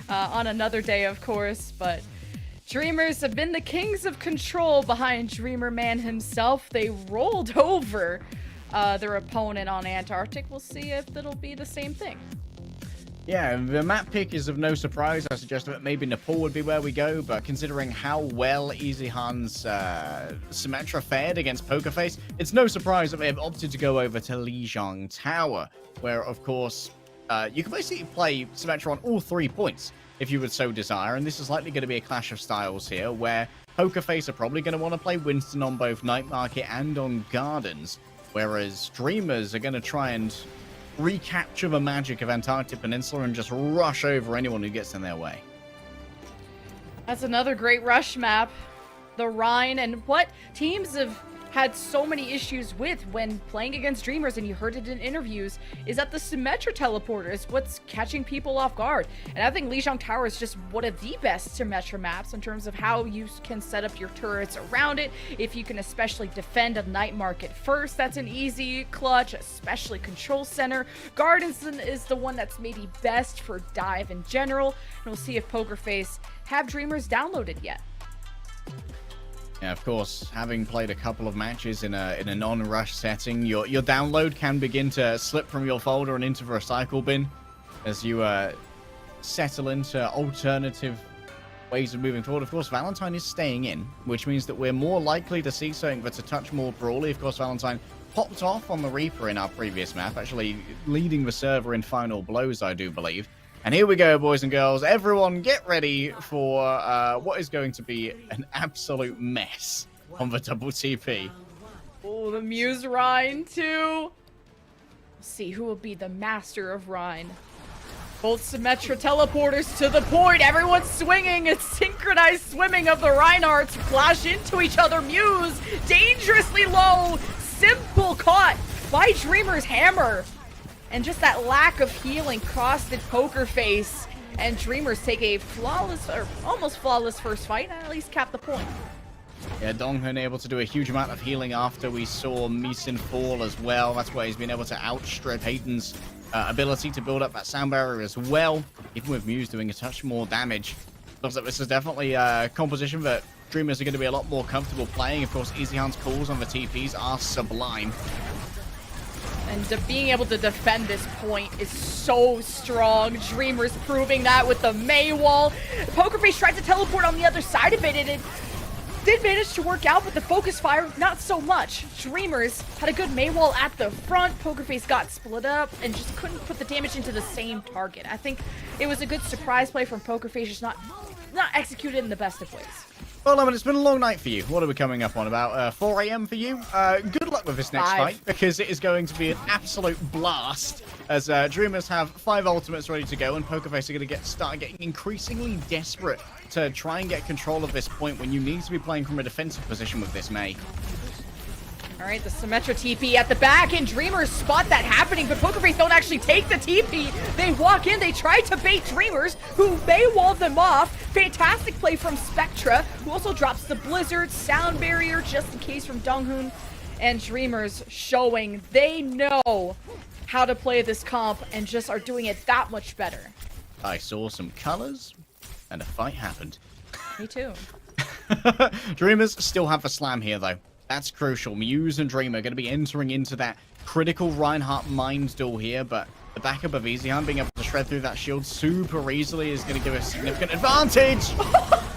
on another day, of course. But Dreamers have been the kings of control behind Dreamer Man himself. They rolled over their opponent on Antarctic. We'll see if it'll be the same thing. Yeah, the map pick is of no surprise. I suggested that maybe Nepal would be where we go, but considering how well EasyHan's Symmetra fared against Pokerface, it's no surprise that they've opted to go over to Lijiang Tower, where, of course, you can basically play Symmetra on all 3 points if you would so desire, and this is likely going to be a clash of styles here, where Pokerface are probably going to want to play Winston on both Night Market and on Gardens, whereas Dreamers are going to try and recapture the magic of Antarctic Peninsula and just rush over anyone who gets in their way. That's another great rush map. The Rhine, and what teams have had so many issues with when playing against Dreamers, and you heard it in interviews, is that the Symmetra teleporter is what's catching people off guard. And I think Lijiang Tower is just one of the best Symmetra maps in terms of how you can set up your turrets around it. If you can especially defend a Night Market first, that's an easy clutch, especially Control Center. Gardens is the one that's maybe best for dive in general. And we'll see if Pokerface have Dreamers downloaded yet. Yeah, of course, having played a couple of matches in a non-rush setting, your download can begin to slip from your folder and into the recycle bin as you settle into alternative ways of moving forward. Of course, Valentine is staying in, which means that we're more likely to see something that's a touch more brawly. Of course, Valentine popped off on the Reaper in our previous map, actually leading the server in final blows, I do believe. And here we go, boys and girls. Everyone get ready for what is going to be an absolute mess on the double TP. Oh, the Muse Rhine, too. Let's see who will be the master of Rhine. Both Symmetra teleporters to the point. Everyone's swinging. It's synchronized swimming of the Reinhardts. Flash into each other. Muse dangerously low. Simple caught by Dreamer's hammer. And just that lack of healing costed Pokerface, and Dreamers take a flawless, or almost flawless first fight, and at least cap the point. Yeah, Donghun able to do a huge amount of healing after we saw Meeson fall as well. That's why he's been able to outstrip Hayden's ability to build up that sound barrier as well, even with Muse doing a touch more damage. Looks like this is definitely a composition that Dreamers are going to be a lot more comfortable playing. Of course, EasyHan's calls on the TPs are sublime. And being able to defend this point is so strong. Dreamers proving that with the Mei wall. Pokerface tried to teleport on the other side of it, and it did manage to work out, but the focus fire, not so much. Dreamers had a good Mei wall at the front. Pokerface got split up and just couldn't put the damage into the same target. I think it was a good surprise play from Pokerface, just not executed in the best of ways. Well, Lemon, it's been a long night for you. What are we coming up on? About 4 a.m. for you? Good luck with this next 5. fight, because it is going to be an absolute blast, as Dreamers have 5 ultimates ready to go, and Pokerface are going to start getting increasingly desperate to try and get control of this point when you need to be playing from a defensive position with this Mei. All right, the Symmetra TP at the back, and Dreamers spot that happening, but Pokerface don't actually take the TP. They walk in, they try to bait Dreamers, who may wall them off. Fantastic play from Spectra, who also drops the Blizzard, sound barrier, just in case from Donghun. And Dreamers showing they know how to play this comp and just are doing it that much better. I saw some colors, and a fight happened. Me too. Dreamers still have a slam here, though. That's crucial. Muse and Dreamer are going to be entering into that critical Reinhardt mind duel here, but the backup of EasyHan being able to shred through that shield super easily is going to give us significant advantage.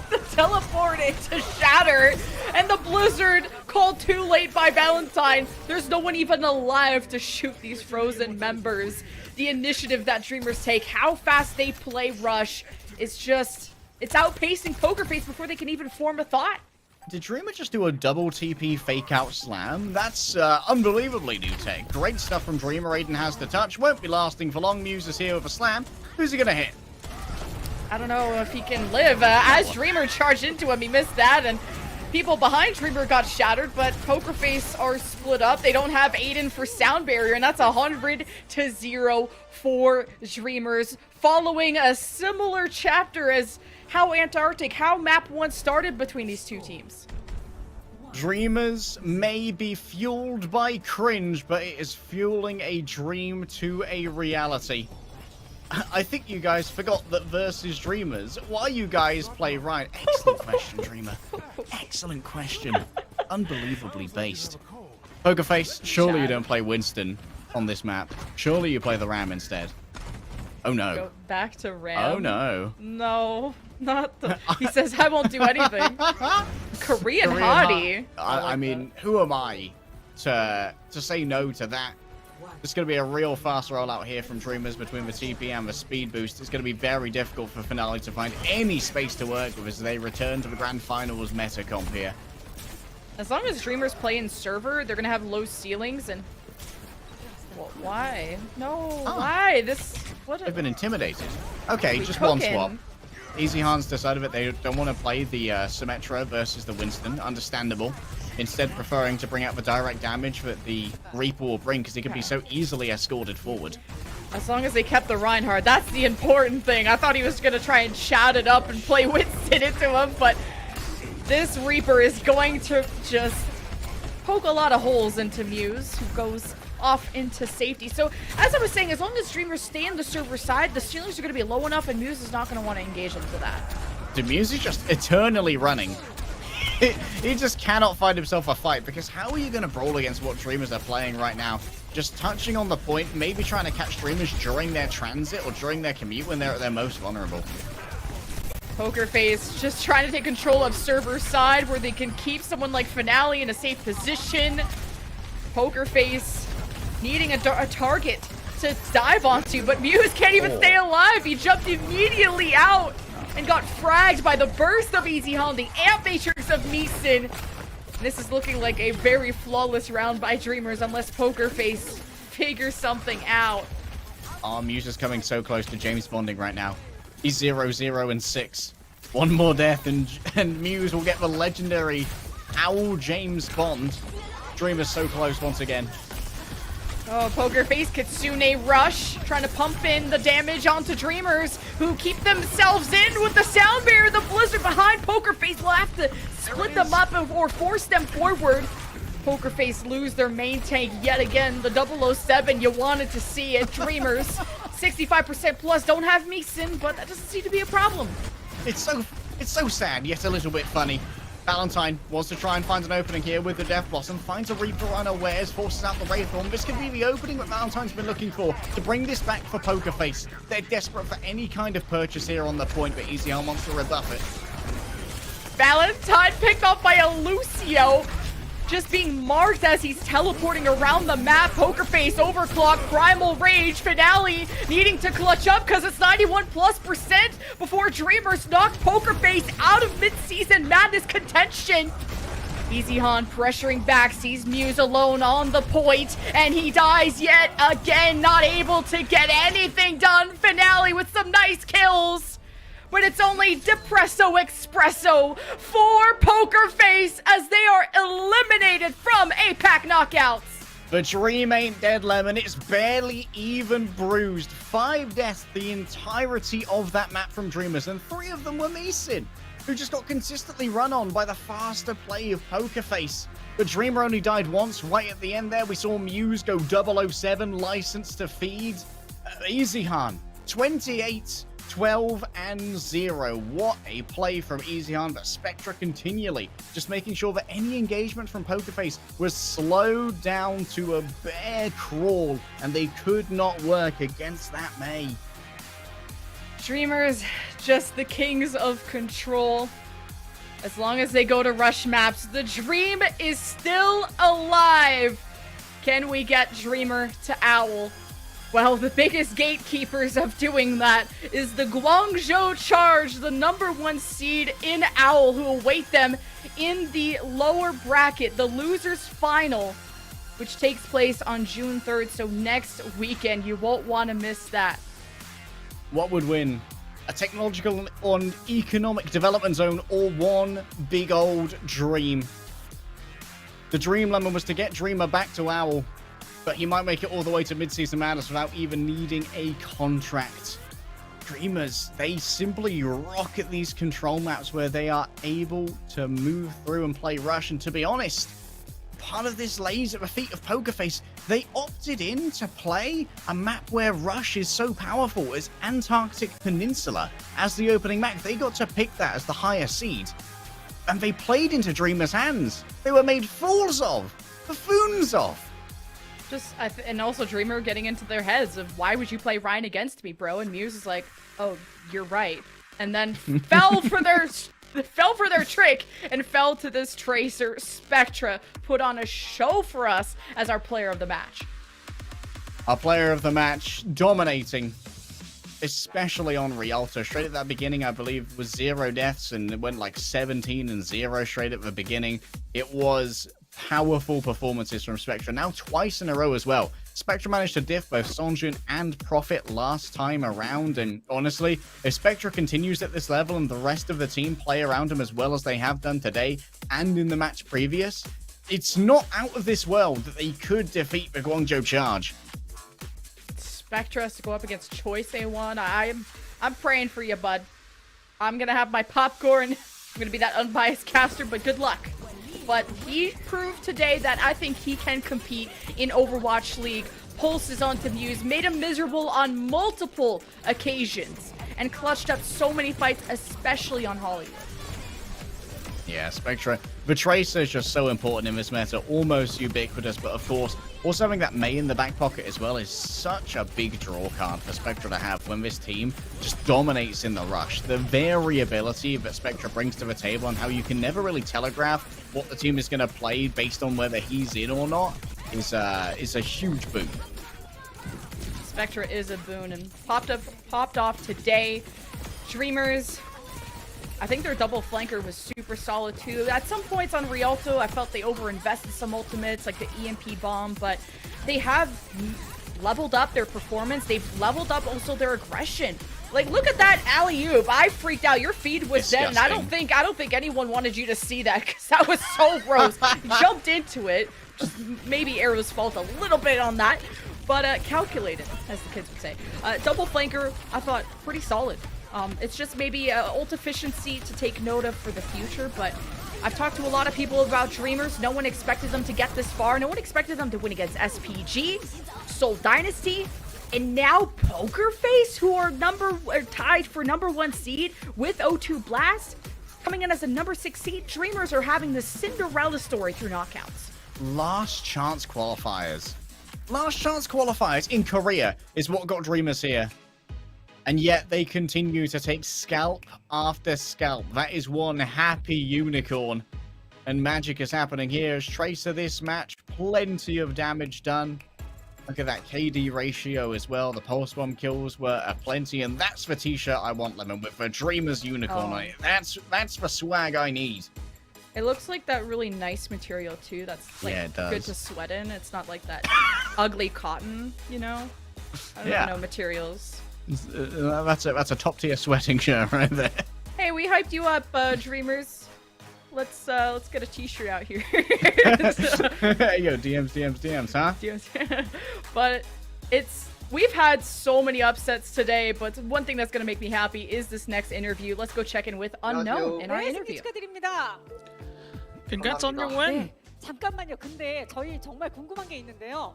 The teleport into Shatter, and the Blizzard called too late by Valentine. There's no one even alive to shoot these frozen members. The initiative that Dreamers take, how fast they play Rush, it's outpacing Pokerface before they can even form a thought. Did Dreamer just do a double TP fake out slam? That's unbelievably new tech. Great stuff from Dreamer. Aiden has the touch. Won't be lasting for long. Muse is here with a slam. Who's he going to hit? I don't know if he can live. As Dreamer charged into him, he missed that, and people behind Dreamer got shattered, but Pokerface are split up. They don't have Aiden for sound barrier, and that's 100-0 for Dreamers. Following a similar chapter as how Antarctic, how map 1 started between these two teams. Dreamers may be fueled by cringe, but it is fueling a dream to a reality. I think you guys forgot that versus Dreamers, why you guys play Ryan? Excellent question, Dreamer. Excellent question. Unbelievably based. Pokerface, surely you don't play Winston on this map. Surely you play the Ram instead. Oh no. Go back to Ram. Oh no. No, not the... He says, I won't do anything. Korean hottie. I mean, who am I to say no to that? It's going to be a real fast rollout here from Dreamers between the TP and the speed boost. It's going to be very difficult for Finale to find any space to work with as they return to the Grand Finals meta comp here. As long as Dreamers play in server, they're going to have low ceilings and... Well, why? No, why? This... What? They've been intimidated. Okay, just one swap. Easy Han's decided that they don't want to play the Symmetra versus the Winston. Understandable. Instead, preferring to bring out the direct damage that the Reaper will bring, because he can be so easily escorted forward. As long as they kept the Reinhardt, that's the important thing. I thought he was going to try and shout it up and play Winston into him, but this Reaper is going to just poke a lot of holes into Muse, who goes off into safety. So, as I was saying, as long as Dreamers stay on the server side, the ceilings are going to be low enough, and Muse is not going to want to engage into that. The Muse is just eternally running. He just cannot find himself a fight, because how are you going to brawl against what Dreamers are playing right now? Just touching on the point, maybe trying to catch Dreamers during their transit or during their commute when they're at their most vulnerable. Pokerface just trying to take control of server side where they can keep someone like Finale in a safe position. Pokerface needing a target to dive onto, but Muse can't even stay alive. He jumped immediately out and got fragged by the burst of Easy Han, the amp matrix of Meeson. This is looking like a very flawless round by Dreamers unless Pokerface figures something out. Oh, Muse is coming so close to James Bonding right now. He's 0-0-6. One more death and Muse will get the legendary Owl James Bond. Dreamers so close once again. Oh, Pokerface, Kitsune Rush, trying to pump in the damage onto Dreamers, who keep themselves in with the sound barrier. The Blizzard behind Pokerface will have to split them up or force them forward. Pokerface lose their main tank yet again. The 007, you wanted to see it. Dreamers, 65% plus, don't have Meeson, but that doesn't seem to be a problem. It's so sad, yet a little bit funny. Valentine wants to try and find an opening here with the Death Blossom, finds a Reaper unawares, forces out the Wraithorn. This could be the opening that Valentine's been looking for to bring this back for Pokerface. They're desperate for any kind of purchase here on the point, but Easy Han wants to rebuff it. Valentine picked up by a Lucio, just being marked as he's teleporting around the map. Pokerface, Overclock, Primal Rage, Finale needing to clutch up because it's 91+% before Dreamers knock Pokerface out of mid-season madness contention. Easy Han pressuring back, sees Muse alone on the point, and he dies yet again, not able to get anything done. Finale with some nice kills. But it's only Depresso Espresso for Pokerface as they are eliminated from APAC knockouts. The dream ain't dead, Lemon. It's barely even bruised. 5 deaths the entirety of that map from Dreamers, and 3 of them were Meeson, who just got consistently run on by the faster play of Pokerface. The Dreamer only died once right at the end there. We saw Muse go 007, license to feed. Easy Han, 28, 12 and 0. What a play from Easy Han, but Spectra continually just making sure that any engagement from Pokerface was slowed down to a bare crawl, and they could not work against that Mei. Dreamers, just the kings of control. As long as they go to rush maps, the dream is still alive. Can we get Dreamer to Owl? Well, the biggest gatekeepers of doing that is the Guangzhou Charge, the #1 seed in Owl, who await them in the lower bracket, the losers final, which takes place on June 3rd. So next weekend, you won't want to miss that. What would win? A technological and economic development zone, or one big old dream? The dream, Lemon, was to get Dreamer back to Owl, but he might make it all the way to mid-season madness without even needing a contract. Dreamers, they simply rocket these control maps where they are able to move through and play Rush. And to be honest, part of this lays at the feet of Pokerface. They opted in to play a map where Rush is so powerful as Antarctic Peninsula as the opening map. They got to pick that as the higher seed, and they played into Dreamers' hands. They were made fools of, buffoons of. And also Dreamer getting into their heads of, why would you play Ryan against me, bro? And Muse is like, oh, you're right. And then fell for their trick and fell to this Tracer. Spectra put on a show for us as our player of the match. Our player of the match, dominating, especially on Rialto. Straight at that beginning, I believe, was 0 deaths, and it went like 17-0 straight at the beginning. It was powerful performances from Spectra, now twice in a row as well. Spectra managed to diff both Sonjun and Prophet last time around, and honestly, if Spectra continues at this level and the rest of the team play around him as well as they have done today and in the match previous, it's not out of this world that they could defeat the Guangzhou Charge. Spectra has to go up against Choice A1. I'm praying for you, bud. I'm gonna have my popcorn. I'm gonna be that unbiased caster, but good luck. But he proved today that I think he can compete in Overwatch League. Pulses onto Muse, made him miserable on multiple occasions, and clutched up so many fights, especially on Hollywood. Yeah, Spectra. The Tracer is just so important in this meta, almost ubiquitous, but of course, also having that Mei in the back pocket as well is such a big draw card for Spectra to have when this team just dominates in the rush. The variability that Spectra brings to the table and how you can never really telegraph what the team is going to play based on whether he's in or not is a huge boon. Spectra is a boon and popped off today. Dreamers, I think their double flanker was super solid too. At some points on Rialto, I felt they overinvested some ultimates like the EMP bomb, but they have leveled up their performance. They've leveled up also their aggression. Like, look at that alley-oop. I freaked out. Your feed was dead, and I don't think anyone wanted you to see that because that was so gross. Jumped into it. Just maybe Arrow's fault a little bit on that, but calculated, as the kids would say. Double flanker, I thought pretty solid. It's just maybe ult efficiency to take note of for the future, but I've talked to a lot of people about Dreamers. No one expected them to get this far. No one expected them to win against SPG, Seoul Dynasty, and now Pokerface, who are tied for #1 seed with O2 Blast. Coming in as a #6 seed, Dreamers are having the Cinderella story through knockouts. Last chance qualifiers. Last chance qualifiers in Korea is what got Dreamers here. And yet they continue to take scalp after scalp. That is one happy unicorn. And magic is happening here as Tracer this match. Plenty of damage done. Look at that KD ratio as well. The pulse bomb kills were aplenty. And that's the t-shirt I want, Lemon, with the Dreamers unicorn on it. That's the swag I need. It looks like that really nice material too. That's like good to sweat in. It's not like that ugly cotton, you know? I don't know materials. That's a top tier sweating shirt right there. Hey, we hyped you up, Dreamers. Let's get a t-shirt out here. Yo, DMs, huh? DMs. But we've had so many upsets today, but one thing that's gonna make me happy is this next interview. Let's go check in with Unknown in our interview. Congrats on your win. 잠깐만요. 근데 저희 정말 궁금한 게 있는데요.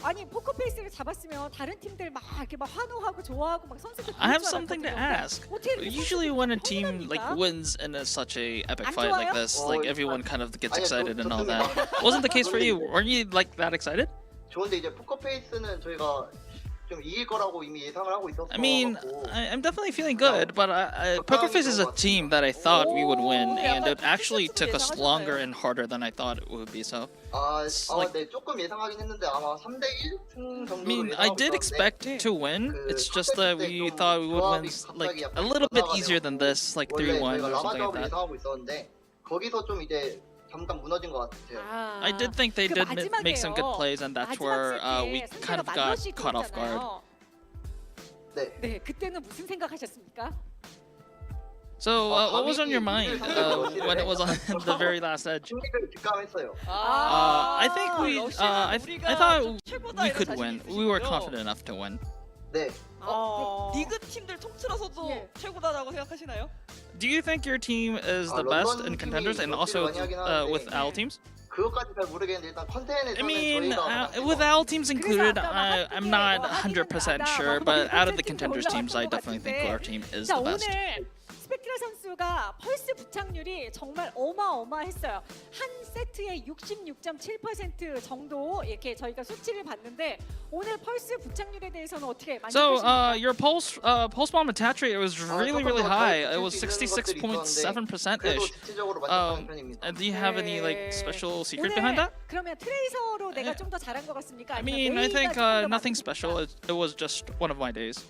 아니 포커페이스를 잡았으면 다른 팀들 막 이렇게 막 환호하고 좋아하고 막 선수들. I have something to ask. Usually when a team like wins in such a epic fight like this, like everyone kind of gets excited and all that. Wasn't the case for you? Weren't you like that excited? 좋은데 이제 포커페이스는 저희가 좀 이길 거라고 이미 예상을 하고 있었어. I mean, I'm definitely feeling good, but Pokerface is a team that I thought we would win, and it actually took us longer and harder than I thought it would be. So, 네, 조금 예상하긴 했는데 아마 3대1 승 정도. I mean, I did expect to win. It's just that we thought we would win like a little bit easier than this, like 3-1 or something like that. 예상하고 있었는데 거기서 좀 이제 잠깐 무너진 것 같아요. I did think they did make some good plays, and that's where we kind of got caught off guard. 네, 그때는 무슨 생각하셨습니까? So, what was on your mind when it was on the very last edge? 승리를 직감했어요. I think I thought we could win. We were confident enough to win. 네. 어, 리그 팀들 통틀어서도 예. 최고다라고 생각하시나요? Do you think your team is the best in contenders and also with OWL teams? 그것까지 잘 모르겠는데 일단 컨텐츠에서는 I mean, 저희가 with OWL teams included, 그래서 I'm not 아까 100% sure, but out of the contenders teams, I definitely think our team is 자, the best. 오늘 스펙트라 선수가 펄스 부착률이 정말 어마어마했어요. 한 세트에 66.7% 정도 이렇게 저희가 수치를 봤는데 오늘 펄스 부착률에 대해서는 어떻게 So, 만족하십니까? your pulse bomb attach rate was really, really high. It was 그래도 66.7%ish. 실질적으로 만족하는 편입니다. And do you have any like special secret behind that? 그러면 트레이서로 내가 좀 더 잘한 것 같습니까? I 아니면 mean, I 메이가 think 조금 더 nothing 맞습니까? special. It was just one of my days.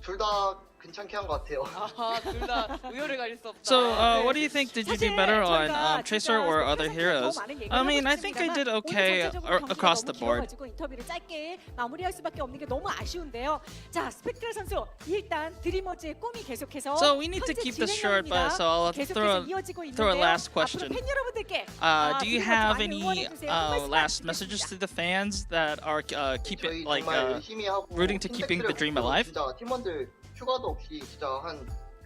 둘 다 괜찮게 한 것 같아요. 아하, 둘 다 우열을 가릴 수 없다. So, what do you think? Did you do 사실 better on 저희가 Tracer 진짜 or other 스펙트라 heroes? 더 많은 얘기를 I mean, 하고 I think I did 싶습니다만 okay 오늘 전체적으로 경기가 across the 너무 board. 길어가지고 인터뷰를 짧게 마무리할 수밖에 없는 게 너무 아쉬운데요. 자, 스펙트라 선수 일단 드리머즈의 꿈이 계속해서 So we need to 현재 keep this short, but so I'll 계속해서 이어지고 throw a 있는데요. last 앞으로 question. 팬 여러분들께 Do you 드리머즈 have 많이 any 응원해주세요. 한 말씀 last 부탁드리겠습니다. messages to the fans that are keep 저희 it like 정말 열심히 하고 rooting to keeping the dream 팬들을 alive? 진짜 팀원들 휴가도 없이 진짜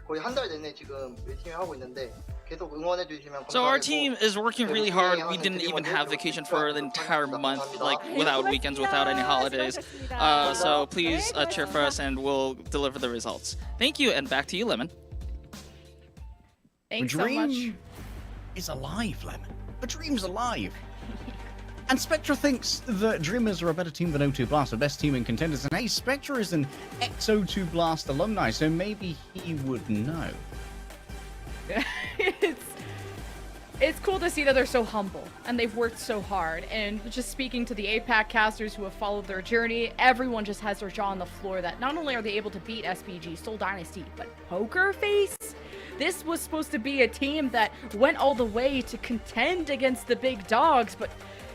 거의 한 달 내내 지금 열심히 하고 있는데 계속 응원해 주시면 So our 감사하고 team is working really hard. We didn't even have vacation for the entire month, like without weekends, without any holidays. So please cheer for us, and we'll deliver the results. Thank you, and back to you, Lemon. Thanks The so dream much. is alive, Lemon. The dream's alive. And Spectra thinks that Dreamers are a better team than O2 Blast, the best team in contenders. And hey, Spectra is an ex-O2 Blast alumni, so maybe he would know. It's cool to see that they're so humble and they've worked so hard. And just speaking to the APAC casters who have followed their journey, everyone just has their jaw on the floor that not only are they able to beat SPG, Soul Dynasty, but Poker Face? This was supposed to be a team that went all the way to contend against the big dogs, but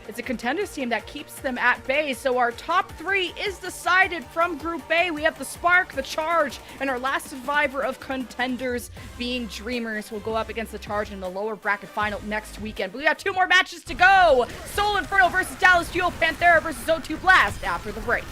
it's a contenders team that keeps them at bay. So our top three is decided from Group A. We have the Spark, the Charge, and our last survivor of contenders being Dreamers will go up against the Charge in the lower bracket final next weekend. But we got two more matches to go. Soul Inferno versus Dallas Fuel, Panthera versus O2 Blast after the break.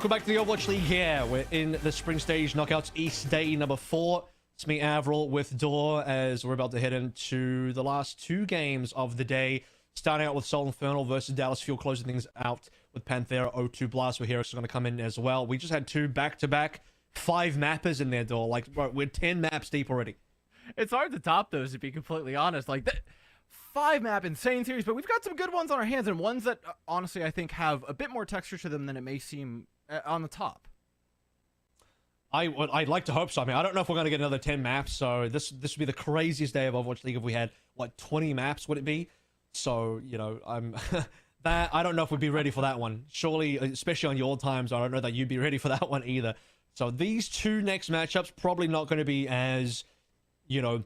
Welcome back to the Overwatch League here. We're in the Spring Stage Knockouts East Day number 4. It's me, Avril, with Dor, as we're about to head into the last 2 games of the day. Starting out with Soul Infernal versus Dallas Fuel, closing things out with Panthera. O2 Blast, we're here, so going to come in as well. We just had 2 back-to-back 5 mappers in there, Dor. Like, bro, we're 10 maps deep already. It's hard to top those, to be completely honest. Like, 5-map insane series, but we've got some good ones on our hands, and ones that, honestly, I think have a bit more texture to them than it may seem on the top. I'd like to hope so. I mean, I don't know if we're going to get another 10 maps, so this would be the craziest day of Overwatch League if we had, what, 20 maps, would it be? So, you know, I don't know if we'd be ready for that one. Surely, especially on your times, I don't know that you'd be ready for that one either. So these 2 next matchups probably not going to be as, you know,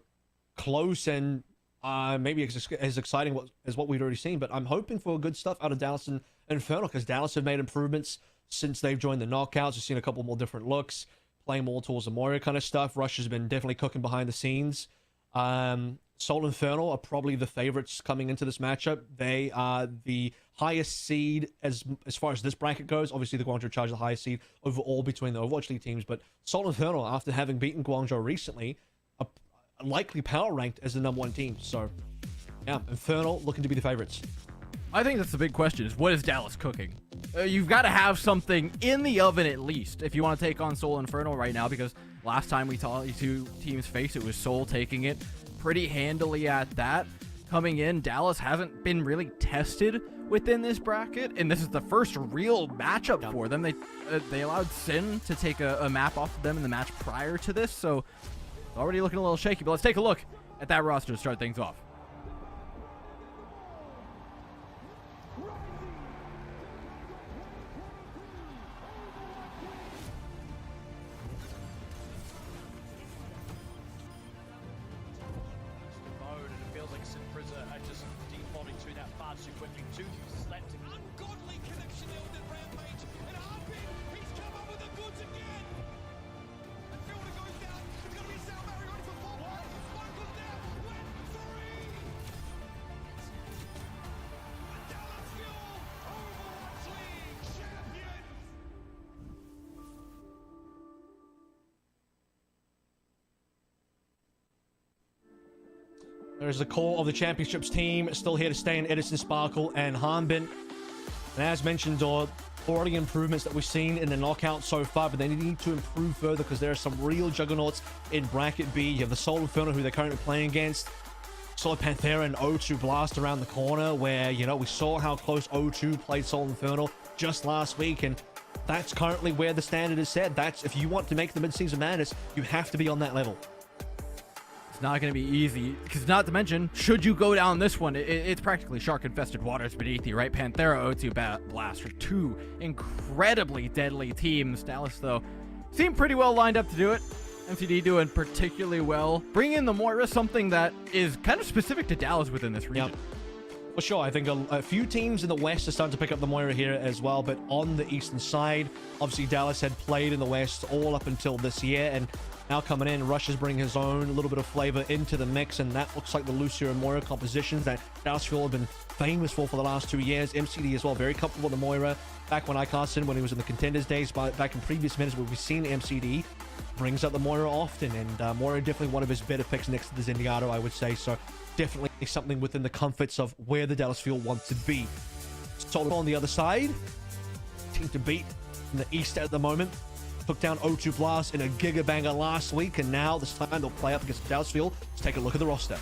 close and maybe as exciting as what we'd already seen. But I'm hoping for good stuff out of Dallas and Infernal, because Dallas have made improvements since they've joined the knockouts. We've seen a couple more different looks, playing more towards the Moira kind of stuff. Rush has been definitely cooking behind the scenes. Soul Infernal are probably the favorites coming into this matchup. They are the highest seed as far as this bracket goes. Obviously, the Guangzhou Charge the highest seed overall between the Overwatch League teams, but Soul Infernal, after having beaten Guangzhou recently, are likely power ranked as the #1 team. So, yeah, Infernal looking to be the favorites. I think that's the big question, is what is Dallas cooking? You've got to have something in the oven at least if you want to take on Soul Infernal right now, because last time we saw these 2 teams face, it was Soul taking it pretty handily at that. Coming in, Dallas hasn't been really tested within this bracket, and this is the first real matchup for them. They allowed Sin to take a map off of them in the match prior to this, so it's already looking a little shaky. But let's take a look at that roster to start things off. There's the core of the championships team still here to stay in Edison, Sparkle, and Hanbin. And as mentioned, already improvements that we've seen in the knockout so far, but they need to improve further because there are some real juggernauts in bracket B. You have the Soul Infernal, who they're currently playing against. Solid Panthera and O2 Blast around the corner, where, you know, we saw how close O2 played Soul Infernal just last week, and that's currently where the standard is set. That's, if you want to make the mid-season madness, you have to be on that level. It's not going to be easy, because not to mention, should you go down this one, it's practically shark-infested waters beneath you, right? Panthera, O2 Blast are 2 incredibly deadly teams. Dallas, though, seem pretty well lined up to do it. MCD doing particularly well. Bring in the Moira, something that is kind of specific to Dallas within this region. Yep. For sure, I think a few teams in the West are starting to pick up the Moira here as well, but on the Eastern side, obviously Dallas had played in the West all up until this year, and now coming in, Rush is bringing his own little bit of flavor into the mix, and that looks like the Lucio and Moira compositions that Dallas Fuel have been famous for the last 2 years. MCD as well, very comfortable with the Moira. Back when I cast in, when he was in the Contenders days, back in previous minutes where we've seen MCD, brings up the Moira often, and Moira definitely one of his better picks next to the Zenyatta, I would say. So definitely something within the comforts of where the Dallas Fuel want to be. Solid on the other side, team to beat in the East at the moment. Took down O2 Blast in a Giga Banger last week, and now this time they'll play up against Dallas Fuel. Let's take a look at the roster.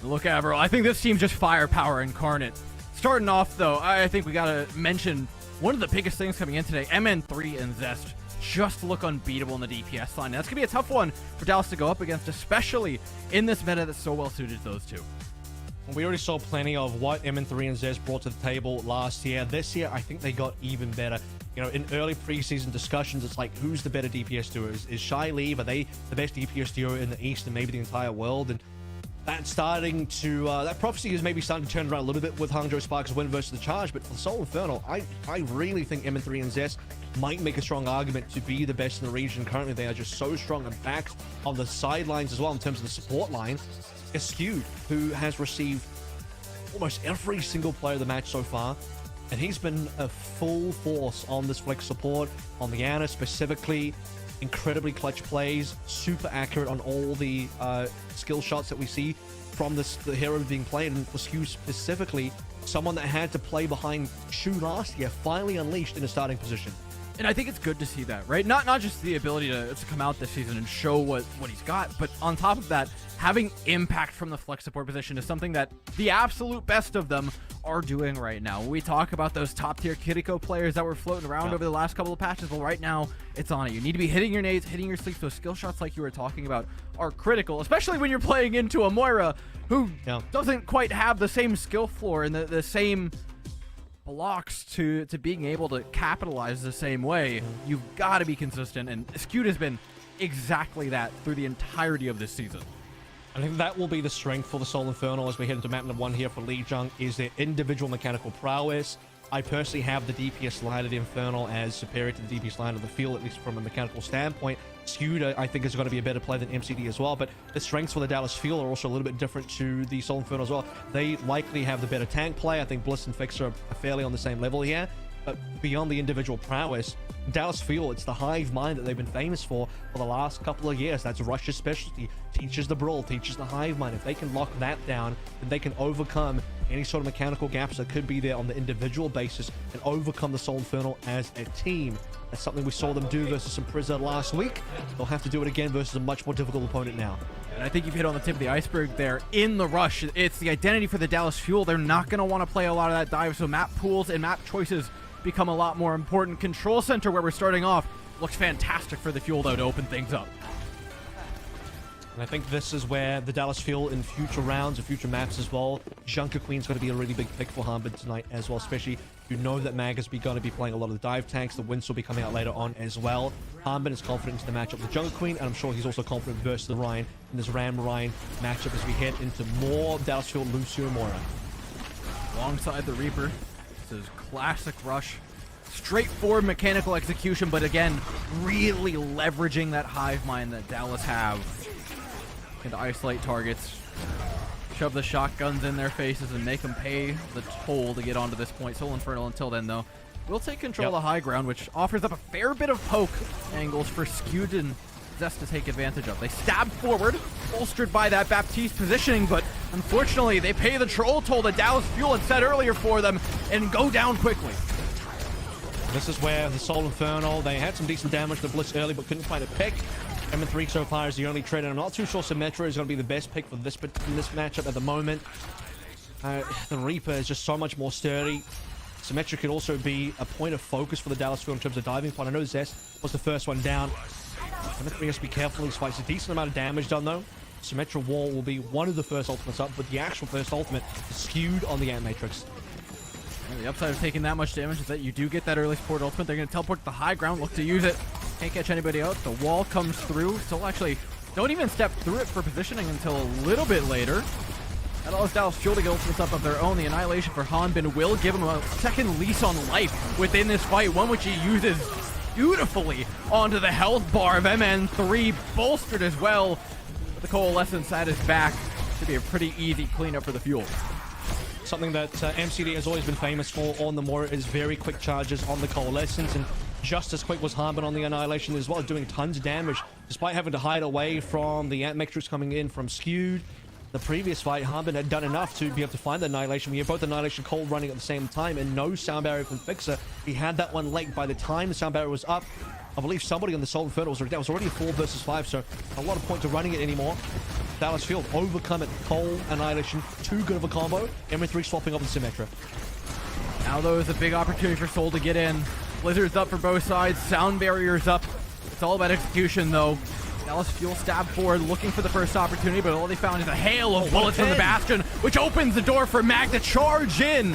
Look, Avril, I think this team just firepower incarnate. Starting off, though, I think we gotta mention one of the biggest things coming in today, MN3 and Zest just look unbeatable in the DPS line. And that's going to be a tough one for Dallas to go up against, especially in this meta that's so well suited to those two. We already saw plenty of what MN3 and Zez brought to the table last year. This year, I think they got even better. You know, in early preseason discussions, it's like, who's the better DPS duo? Is Shy Leave, are they the best DPS duo in the East and maybe the entire world? And that's starting to, that prophecy is maybe starting to turn around a little bit with Hangzhou Sparks' win versus the Charge. But for Soul Infernal, I really think MN3 and Zez might make a strong argument to be the best in the region. Currently, they are just so strong and backed on the sidelines as well in terms of the support line. Skewed, who has received almost every single player of the match so far, and he's been a full force on this flex support, on the Ana specifically. Incredibly clutch plays, super accurate on all the skill shots that we see from the hero being played, and for Skew specifically, someone that had to play behind Shu last year, finally unleashed in a starting position. And I think it's good to see that, right? Not just the ability to come out this season and show what he's got, but on top of that, having impact from the flex support position is something that the absolute best of them are doing right now. When we talk about those top-tier Kiriko players that were floating around over the last couple of patches, well, right now, it's on it. You need to be hitting your nades, hitting your sleeps. Those skill shots like you were talking about are critical, especially when you're playing into a Moira who doesn't quite have the same skill floor and the same blocks to being able to capitalize the same way. You've got to be consistent, and Skewed has been exactly that through the entirety of this season. I think that will be the strength for the Soul Infernal as we head into map number 1 here for Lee Jung, is their individual mechanical prowess. I personally have the DPS line of the Infernal as superior to the DPS line of the field, at least from a mechanical standpoint. Skewed, I think, is going to be a better player than MCD as well, but the strengths for the Dallas field are also a little bit different to the Soul Infernal as well. They likely have the better tank play. I think Bliss and Fixer are fairly on the same level here, but beyond the individual prowess, Dallas field, it's the hive mind that they've been famous for the last couple of years. That's Rush's specialty. Teaches the brawl, teaches the hive mind. If they can lock that down, then they can overcome any sort of mechanical gaps that could be there on the individual basis and overcome the Soul Infernal as a team. That's something we saw them do versus Impreza last week. They'll have to do it again versus a much more difficult opponent now. And I think you've hit on the tip of the iceberg there. In the rush, it's the identity for the Dallas Fuel. They're not going to want to play a lot of that dive, so map pools and map choices become a lot more important. Control Center, where we're starting off, looks fantastic for the Fuel, though, to open things up. And I think this is where the Dallas Fuel in future rounds and future maps as well, Junker Queen's going to be a really big pick for Harbin tonight as well, especially you know that Mag is going to be playing a lot of the dive tanks. The Winds will be coming out later on as well. Harbin is confident in the matchup with Junker Queen, and I'm sure he's also confident versus the Ryan in this Ram Ryan matchup as we head into more Dallas Fuel Lucio Mora. Alongside the Reaper, this is classic rush. Straightforward mechanical execution, but again, really leveraging that hive mind that Dallas have. And isolate targets, shove the shotguns in their faces and make them pay the toll to get onto this point. Soul Infernal until then, though, will take control of the high ground, which offers up a fair bit of poke angles for Skewed and Zest to take advantage of. They stab forward, bolstered by that Baptiste positioning, but unfortunately they pay the troll toll that Dallas Fuel had set earlier for them and go down quickly. This is where the Soul Infernal, they had some decent damage to Blitz early, but couldn't find a pick. MN3 so far is the only trade, and I'm not too sure Symmetra is going to be the best pick for this matchup at the moment. The Reaper is just so much more sturdy. Symmetra could also be a point of focus for the Dallas Fuel in terms of diving point. I know Zest was the first one down. MN3 has to be careful in these fights. A decent amount of damage done, though. Symmetra Wall will be one of the first ultimates up, but the actual first ultimate is Skewed on the Ant Matrix. And the upside of taking that much damage is that you do get that early support ultimate. They're going to teleport to the high ground, look to use it. Can't catch anybody out. The wall comes through. Still actually don't even step through it for positioning until a little bit later. That allows Dallas Fuel to get ultimates up of their own. The Annihilation for Hanbin will give him a second lease on life within this fight, one which he uses beautifully onto the health bar of MN3, bolstered as well. With the Coalescence at his back, should be a pretty easy cleanup for the Fuel. Something that MCD has always been famous for on the Mora is very quick charges on the Coalescence, and just as quick was Harbin on the Annihilation as well, doing tons of damage, despite having to hide away from the Ant Matrix coming in from Skewed. The previous fight, Harbin had done enough to be able to find the Annihilation. We have both Annihilation Cold running at the same time, and no sound barrier from Fixer. He had that one late. By the time the sound barrier was up, I believe somebody on the Soul Infernal was already a 4 versus 5, so a lot of points of running it anymore. Dallas Field overcome it. Cole, Annihilation, too good of a combo. MN3 swapping up with Symmetra. Now Now, though, is a big opportunity for Soul to get in. Blizzard's up for both sides. Sound barrier's up. It's all about execution, though. Dallas Fuel stab forward, looking for the first opportunity, but all they found is a hail of bullets from the Bastion, which opens the door for Mag to charge in.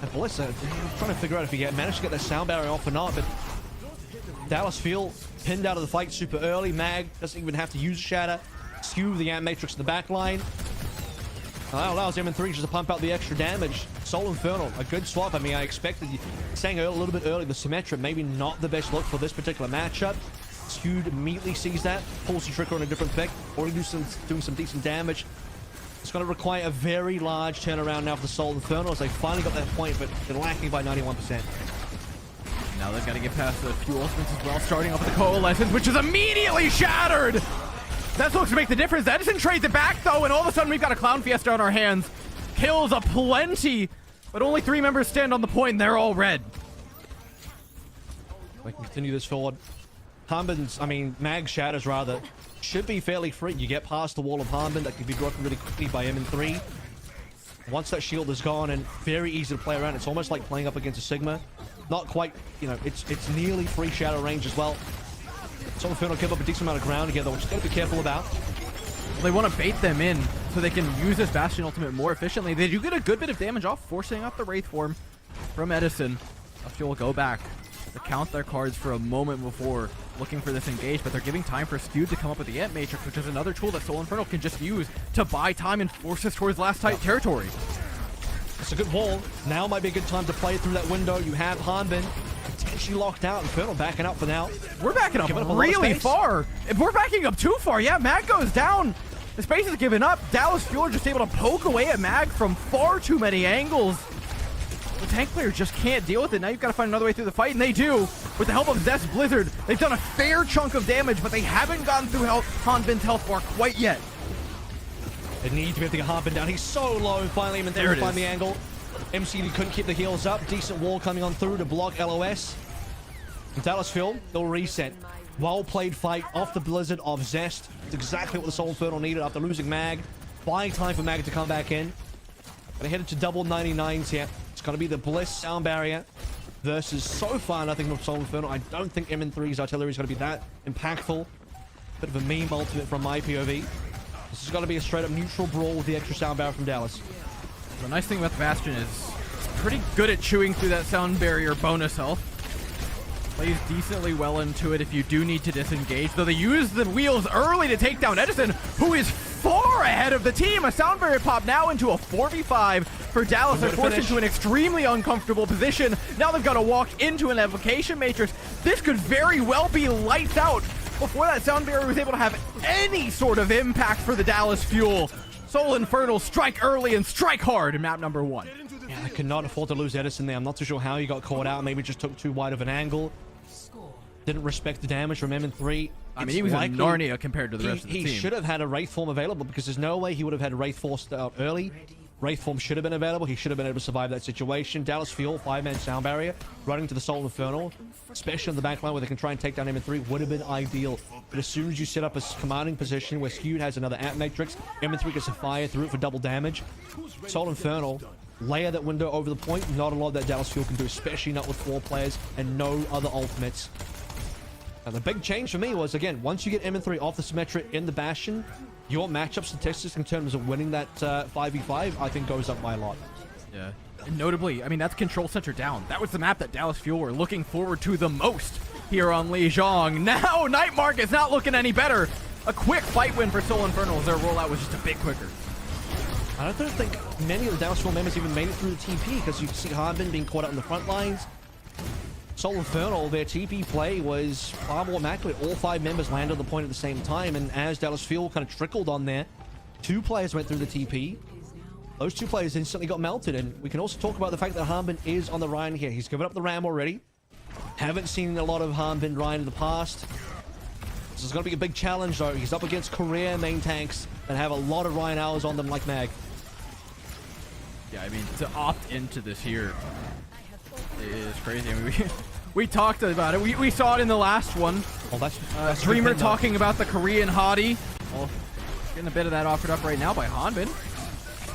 And Bliss, I'm trying to figure out if he managed to get that sound barrier off or not, but Dallas Fuel pinned out of the fight super early. Mag doesn't even have to use Shatter. Skew the Ant Matrix in the back line. That allows M3 just to pump out the extra damage. Soul Infernal, a good swap. I mean, I expected, saying a little bit early, the Symmetra, maybe not the best look for this particular matchup. Skewed immediately sees that, pulls the trigger on a different pick, already doing some decent damage. It's going to require a very large turnaround now for the Soul Infernal as they finally got that point, but they're lacking by 91%. Now they've got to get past the few ultimates as well, starting off with the Coalescence, which is immediately shattered! That looks to make the difference. Edison trades it back, though, and all of a sudden we've got a Clown Fiesta on our hands. Kills aplenty, but only 3 members stand on the point, and they're all red. We can continue this forward. Harbin's, I mean, Mag Shatters, rather, should be fairly free. You get past the wall of Harbin, that can be broken really quickly by M3. Once that shield is gone, and very easy to play around, it's almost like playing up against a Sigma. Not quite, you know, it's nearly free shadow range as well. Soul Infernal give up a decent amount of ground together, which you got to be careful about. They want to bait them in so they can use this Bastion ultimate more efficiently. They do get a good bit of damage off, forcing out the Wraith form from Edison. Fuel will go back to count their cards for a moment before looking for this engage, but they're giving time for Skewed to come up with the Ant Matrix, which is another tool that Soul Infernal can just use to buy time and force us towards last tight territory. It's a good wall. Now might be a good time to play through that window. You have Harbin potentially locked out. Infernal backing up for now. We're backing up really far. If we're backing up too far, yeah, Mag goes down. The space is given up. Dallas Fuel are just able to poke away at Mag from far too many angles. The tank player just can't deal with it. Now you've got to find another way through the fight, and they do. With the help of Zest Blizzard, they've done a fair chunk of damage, but they haven't gotten through Hanbin's health bar quite yet. They need to be able to get Harbin down. He's so low, and finally even there to find the angle. MCD couldn't keep the heals up. Decent wall coming on through to block LOS. And Dallas Fuel, they'll reset. Well played fight off the Blizzard of Zest. It's exactly what the Soul Infernal needed after losing Mag. Buying time for Mag to come back in. Gonna head into double 99s here. It's gonna be the Bliss sound barrier versus, so far, nothing from Soul Infernal. I don't think M3's artillery is gonna be that impactful. Bit of a meme ultimate from my POV. This is gonna be a straight up neutral brawl with the extra sound barrier from Dallas. The nice thing about the Bastion is it's pretty good at chewing through that sound barrier bonus health. Plays decently well into it if you do need to disengage, though they use the wheels early to take down Edison, who is far ahead of the team. A sound barrier pop now into a 4v5 for Dallas. They're forced into an extremely uncomfortable position. Now they've got to walk into an evocation matrix. This could very well be lights out before that sound barrier was able to have any sort of impact for the Dallas Fuel. Soul Infernal strike early and strike hard in map number 1. Yeah, I could not afford to lose Edison there. I'm not too sure how he got caught out. Maybe just took too wide of an angle. Didn't respect the damage from M3. I mean, he was a Narnia compared to the rest of the team. He should have had a Wraith form available because there's no way he would have had Wraith forced out early. Wraith form should have been available. He should have been able to survive that situation. Dallas Fuel, 5-man sound barrier, running to the Soul Infernal, especially on the back line where they can try and take down M3, would have been ideal. But as soon as you set up a commanding position where Skewed has another Ant Matrix, M3 gets a fire through it for double damage. Soul Infernal, layer that window over the point. Not a lot that Dallas Fuel can do, especially not with 4 players and no other ultimates. And the big change for me was, again, once you get M3 off the Symmetra in the Bastion, your matchup statistics in terms of winning that 5v5, I think, goes up by a lot. Yeah. And notably, I mean, that's Control Center down. That was the map that Dallas Fuel were looking forward to the most here on Lijiang. Now, Night Market is not looking any better. A quick fight win for Soul Infernal as their rollout was just a bit quicker. I don't think many of the Dallas Fuel members even made it through the TP because you see Harbin being caught out in the front lines. Soul Infernal, their TP play was far more immaculate. All 5 members landed on the point at the same time, and as Dallas Fuel kind of trickled on there, 2 players went through the TP. Those 2 players instantly got melted, and we can also talk about the fact that Harbin is on the Ryan here. He's given up the Ram already. Haven't seen a lot of Harbin Ryan in the past. This is going to be a big challenge, though. He's up against career main tanks that have a lot of Ryan hours on them like Mag. Yeah, I mean, to opt into this here is crazy. I mean, we talked about it. We saw it in the last one. Oh, that's Dreamer talking about the Korean hottie. Well, Getting a bit of that offered up right now by Hanbin.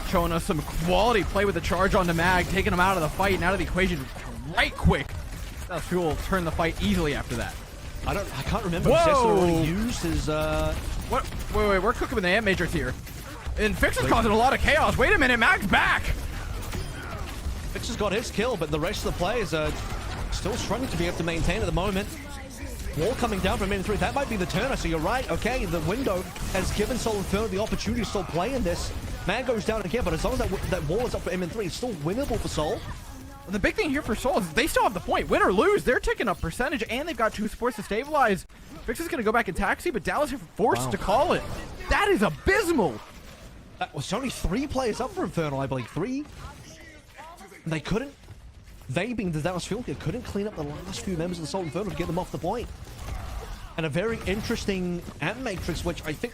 Showing us some quality play with the charge onto Mag, taking him out of the fight and out of the equation right quick. Dallas Fuel will turn the fight easily after that. I can't remember if Cesar already used his What? Wait, we're cooking with the Ant Matrix here. And Fix is causing a lot of chaos. Wait a minute, Mag's back! Fix has got his kill, but the rest of the players are still struggling to be able to maintain at the moment. Wall coming down from M3. That might be the turner, so you're right. Okay, the window has given Soul Inferno the opportunity to still play in this. Man goes down again, but as long as that wall is up for M3, it's still winnable for Soul. The big thing here for Soul is they still have the point. Win or lose, they're ticking up percentage, and they've got 2 supports to stabilize. Fix is going to go back in taxi, but Dallas are forced to call it. That is abysmal. That was only 3 players up for Infernal, I believe. 3. And they couldn't. They, being the Dallas Fuel, couldn't clean up the last few members of the Soul Inferno to get them off the point. And a very interesting Ant Matrix, which I think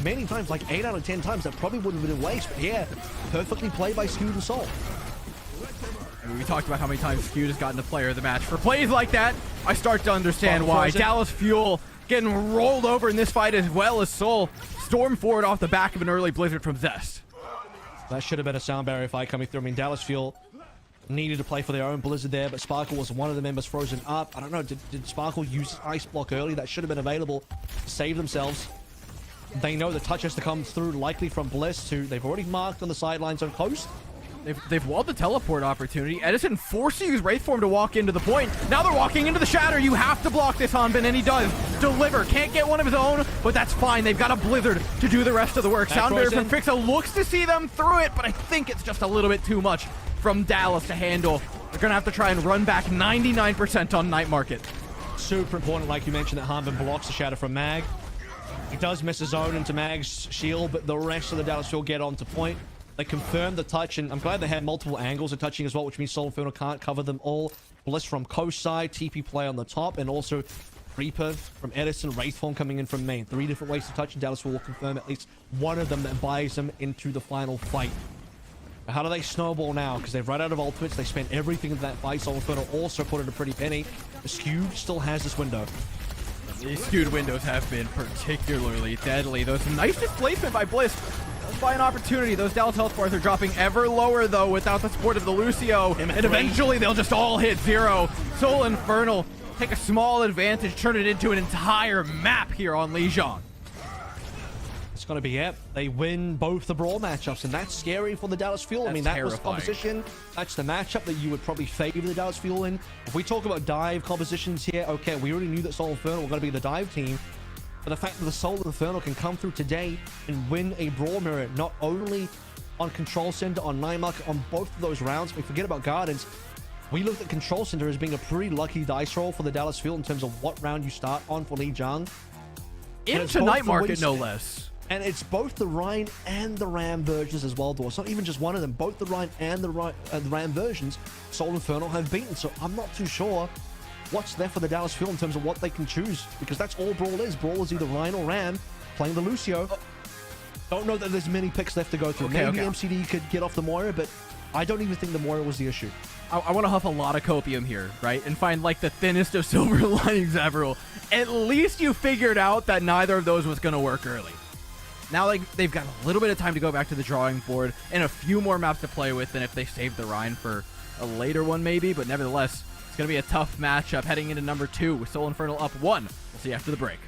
many times, like 8 out of 10 times, that probably wouldn't have been a waste. But yeah, perfectly played by Skewed and Soul. I mean, we talked about how many times Skewed has gotten the player of the match. For plays like that, I start to understand why. Dallas Fuel getting rolled over in this fight as well as Soul. Storm forward off the back of an early blizzard from Zest. That should have been a sound barrier fight coming through. I mean, Dallas Fuel needed to play for their own blizzard there, but Sparkle was one of the members frozen up. I don't know, did Sparkle use Ice Block early? That should have been available to save themselves. They know the touch has to come through likely from Bliss, who they've already marked on the sidelines on Coast. They've walled the teleport opportunity. Edison forced to use Wraith Form to walk into the point. Now they're walking into the Shatter. You have to block this, Hanbin, and he does. Deliver. Can't get one of his own, but that's fine. They've got a Blizzard to do the rest of the work. Sound Barrier from Fixa looks to see them through it, but I think it's just a little bit too much from Dallas to handle. They're going to have to try and run back 99% on Night Market. Super important, like you mentioned, that Hanbin blocks the Shatter from Mag. He does miss his own into Mag's shield, but the rest of the Dallas Fuel get onto point. They confirmed the touch, and I'm glad they had multiple angles of touching as well, which means Soul Inferno can't cover them all. Bliss from Coast side, TP play on the top, and also Reaper from Edison, Wraithform coming in from main. 3 different ways to touch, and Dallas will confirm at least one of them that buys them into the final fight. How do they snowball now? Because they've run out of ultimates. They spent everything in that fight. Soul Inferno also put in a pretty penny. The Skewed still has this window. These Skewed windows have been particularly deadly. Those nice displacement by Bliss. By an opportunity. Those Dallas health bars are dropping ever lower, though, without the support of the Lucio. And eventually, they'll just all hit 0. Soul Infernal take a small advantage, turn it into an entire map here on Lijiang. It's going to be it. They win both the Brawl matchups, and that's scary for the Dallas Fuel. I mean, that was the composition. That's the matchup that you would probably favor the Dallas Fuel in. If we talk about dive compositions here, okay, we already knew that Soul Infernal were going to be the dive team. But the fact that the Soul Inferno can come through today and win a Brawl Mirror, not only on Control Center, on Night Market, on both of those rounds. We forget about Gardens. We looked at Control Center as being a pretty lucky dice roll for the Dallas Fuel in terms of what round you start on for Lijiang. Into Night Market, no less. And it's both the Rhine and the Ram versions as well, though. It's not even just one of them. Both the Rhine and the Ram versions, Soul Inferno have beaten. So I'm not too sure what's there for the Dallas Fuel in terms of what they can choose, because that's all Brawl is. Brawl is either Rhine or Ram playing the Lucio. Don't know that there's many picks left to go through. Maybe MCD could get off the Moira, but I don't even think the Moira was the issue. I want to huff a lot of copium here, right? And find like the thinnest of silver linings ever. At least you figured out that neither of those was going to work early. Now they've got a little bit of time to go back to the drawing board and a few more maps to play with than if they saved the Rhine for a later one maybe, but nevertheless, it's going to be a tough matchup heading into number 2 with Soul Infernal up 1. We'll see you after the break.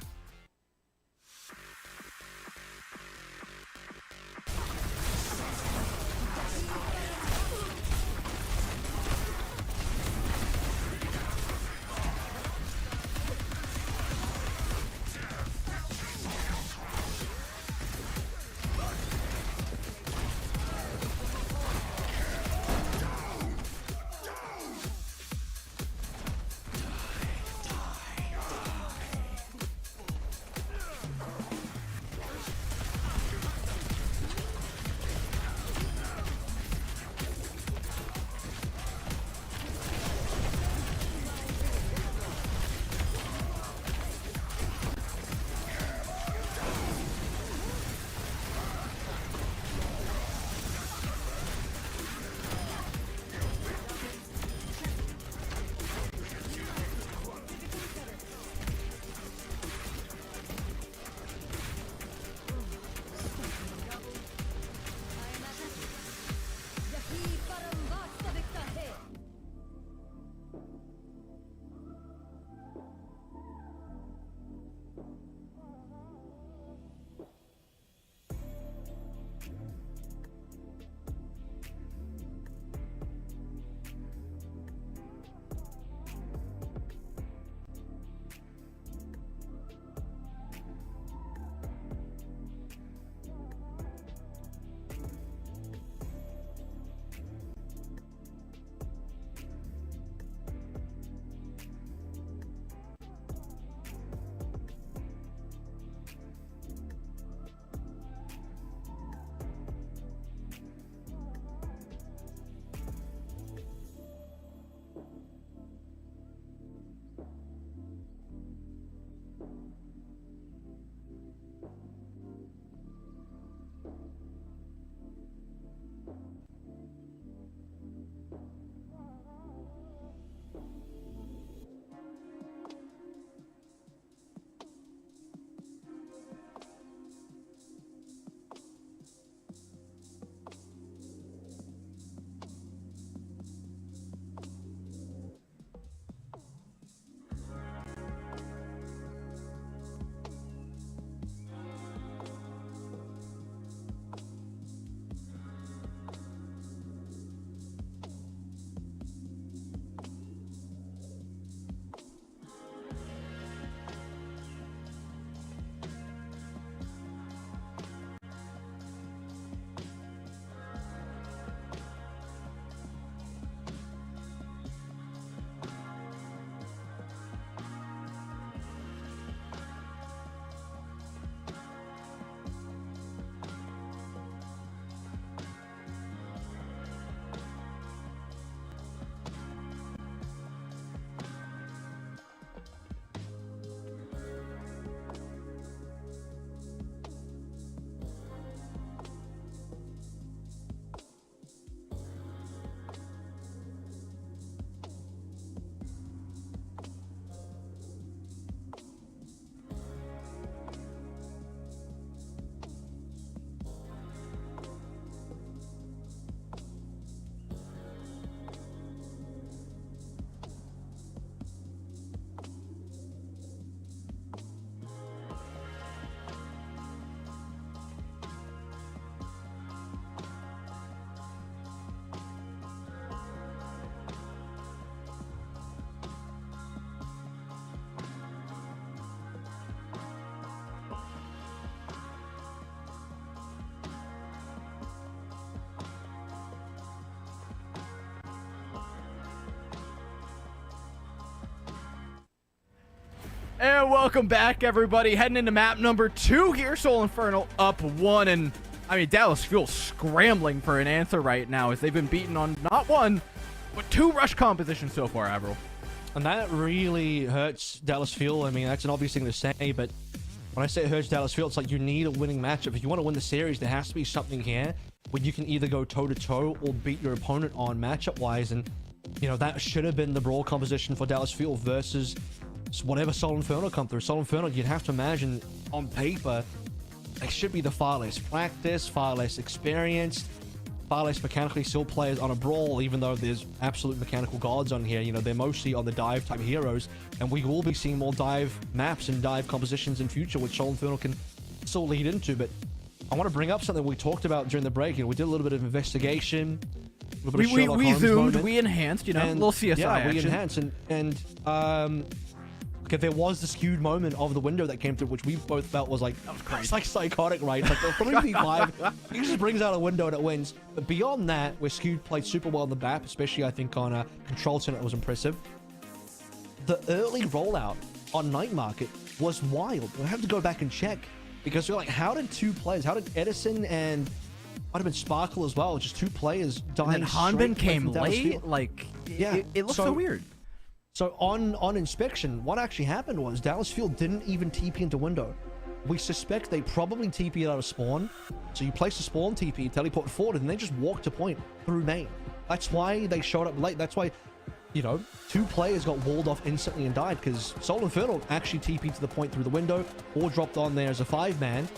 And welcome back, everybody. Heading into map number 2 here. Soul Infernal up 1. And, I mean, Dallas Fuel scrambling for an answer right now as they've been beaten on not 1, but 2 rush compositions so far, Avril. And that really hurts Dallas Fuel. I mean, that's an obvious thing to say, but when I say it hurts Dallas Fuel, it's like you need a winning matchup. If you want to win the series, there has to be something here where you can either go toe-to-toe or beat your opponent on matchup-wise. And, you know, that should have been the brawl composition for Dallas Fuel versus whatever Soul Infernal come through. Soul Infernal, you'd have to imagine, on paper, they should be the far less practiced, far less experienced, far less mechanically skilled players on a brawl, even though there's absolute mechanical gods on here. You know, they're mostly on the dive type heroes, and we will be seeing more dive maps and dive compositions in future, which Soul Infernal can still lead into. But I want to bring up something we talked about during the break. You know, we did a little bit of investigation. We zoomed, we enhanced, you know, a little CSI yeah, we action. enhanced, okay, there was the skewed moment of the window that came through, which we both felt was like, it's like psychotic, right? Like the 3v5, he just brings out a window and it wins. But beyond that, where skewed played super well on the map, especially I think on a control center, it was impressive. The early rollout on Night Market was wild. I have to go back and check because we're like, how did 2 players, how did Edison and might have been Sparkle as well, just 2 players dying? And then Hanbin came late, like, yeah, it looks so weird. So on inspection, what actually happened was Dallas Fuel didn't even TP into window. We suspect they probably TP'd out of spawn. So you place a spawn TP, teleport forward, and they just walked to point through main. That's why they showed up late. That's why, you know, 2 players got walled off instantly and died, because Soul Infernal actually TP'd to the point through the window or dropped on there as a 5-man.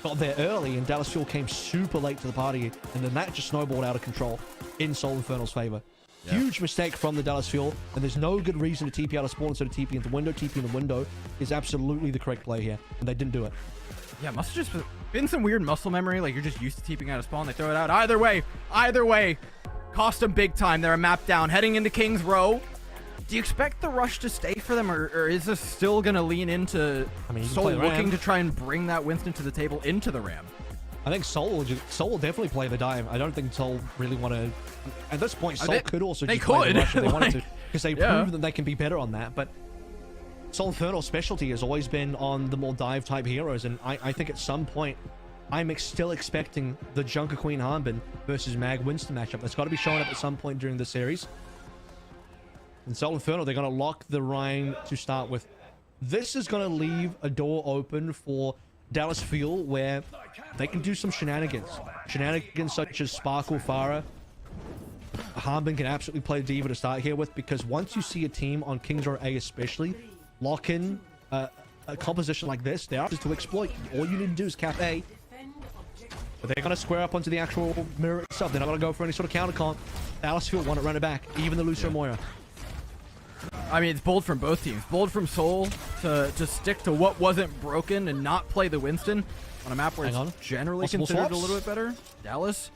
Got there early, and Dallas Fuel came super late to the party, and then that just snowballed out of control in Soul Infernal's favor. Yeah. Huge mistake from the Dallas Fuel, and there's no good reason to TP out of spawn instead of TP into window. TP in the window is absolutely the correct play here, and they didn't do it. Yeah, must have just been some weird muscle memory, like you're just used to TPing out of spawn, they throw it out. Either way, cost them big time. They're a map down, heading into King's Row. Do you expect the rush to stay for them, or is this still going to lean into Soul looking to try and bring that Winston to the table into the Ram? I think Soul will definitely play the dive. I don't think Soul really want to. At this point, Soul could also just play the rush if they wanted to, because they've proven that they can be better on that. But Soul Infernal's specialty has always been on the more dive type heroes, and I think at some point I'm still expecting the Junker Queen Hanbin versus Mag Winston matchup. That's got to be showing up at some point during the series. And Soul Infernal, they're going to lock the Rhine to start with. This is going to leave a door open for Dallas Fuel where they can do some shenanigans. Shenanigans such as Sparkle Farah. Hanbin can absolutely play Diva to start here with, because once you see a team on King's Row A especially lock in a composition like this, they are just to exploit. All you need to do is cap A. But they're going to square up onto the actual mirror itself. They're not going to go for any sort of counter comp. Dallas Fuel want to run it back, even the Lucio Moira. I mean, it's bold from both teams. Bold from Soul to stick to what wasn't broken and not play the Winston on a map where it's generally considered a little bit better. Dallas,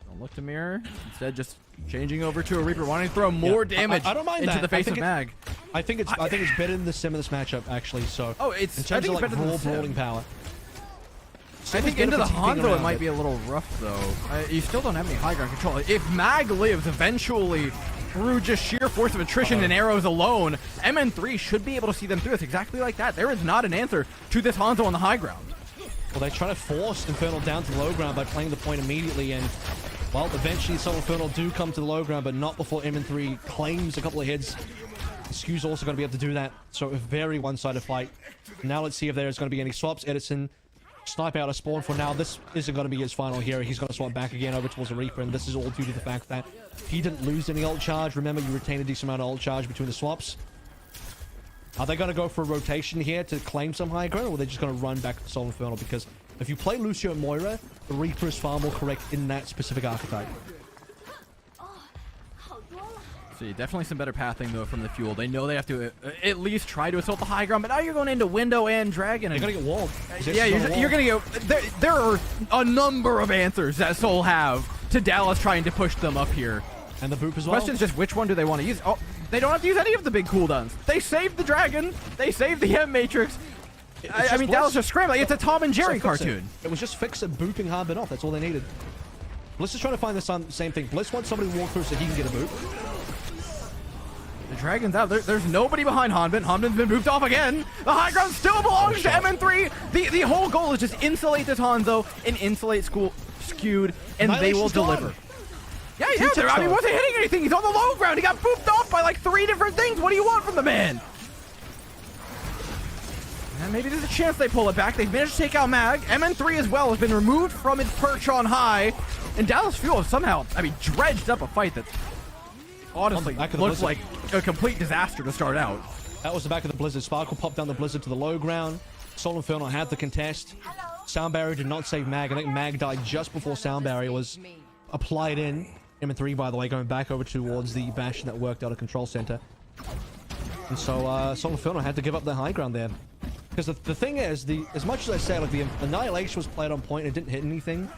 don't look to mirror. Instead, just changing over to a Reaper, wanting to throw more damage I don't mind into that. the face of Mag. I think it's better than the sim of this matchup, actually. So in terms of like raw brawling power. I think into the Hanzo it might be a little rough though. You still don't have any high ground control. If Mag lives eventually through just sheer force of attrition and arrows alone, MN3 should be able to see them through. It's exactly like that. There is not an answer to this Hanzo on the high ground. Well, they try to force Infernal down to the low ground by playing the point immediately, and well, eventually Soul Infernal do come to the low ground, but not before MN3 claims a couple of hits. Skew's also going to be able to do that, so a very one-sided fight. Now let's see if there's going to be any swaps. Edison snipe out a spawn for now. This isn't going to be his final hero. He's going to swap back again over towards the Reaper, and this is all due to the fact that he didn't lose any ult charge. Remember, you retain a decent amount of ult charge between the swaps. Are they going to go for a rotation here to claim some high ground, or are they just going to run back to Soul Infernal? Because if you play Lucio and Moira, the Reaper is far more correct in that specific archetype. See, definitely some better pathing though from the Fuel. They know they have to at least try to assault the high ground, but now you're going into Window and Dragon. They're going to get walled. Yeah, you're going to get... There are a number of answers that Soul have to Dallas trying to push them up here. And the Boop as well. Question is just which one do they want to use? Oh, they don't have to use any of the big cooldowns. They saved the Dragon. They saved the M-Matrix. I mean, Dallas is scrambling. It's a Tom and Jerry cartoon. It was just fix it, booping Hanbin off. That's all they needed. Bliss is trying to find the same thing. Bliss wants somebody to walk through so he can get a boop. The Dragon's out. There's nobody behind Hanbin. Hanbin's been moved off again. The high ground still belongs to MN3. The whole goal is just insulate this Hanzo and insulate Skewed, and they will deliver. Yeah, I mean, wasn't hitting anything. He's on the low ground. He got booped off by like 3 different things. What do you want from the man? And maybe there's a chance they pull it back. They've managed to take out Mag. MN3 as well has been removed from its perch on high. And Dallas Fuel has somehow, I mean, dredged up a fight that honestly looks like a complete disaster to start out. That was the back of the Blizzard. Sparkle popped down the Blizzard to the low ground. Soul Inferno had the contest. Sound Barrier did not save Mag. I think Mag died just before Sound Barrier was applied in. MN3, by the way, going back over towards the Bastion that worked out of Control Center. And so Soul Inferno had to give up the high ground there. Because the thing is, as much as I say, like, the Annihilation was played on point and it didn't hit anything,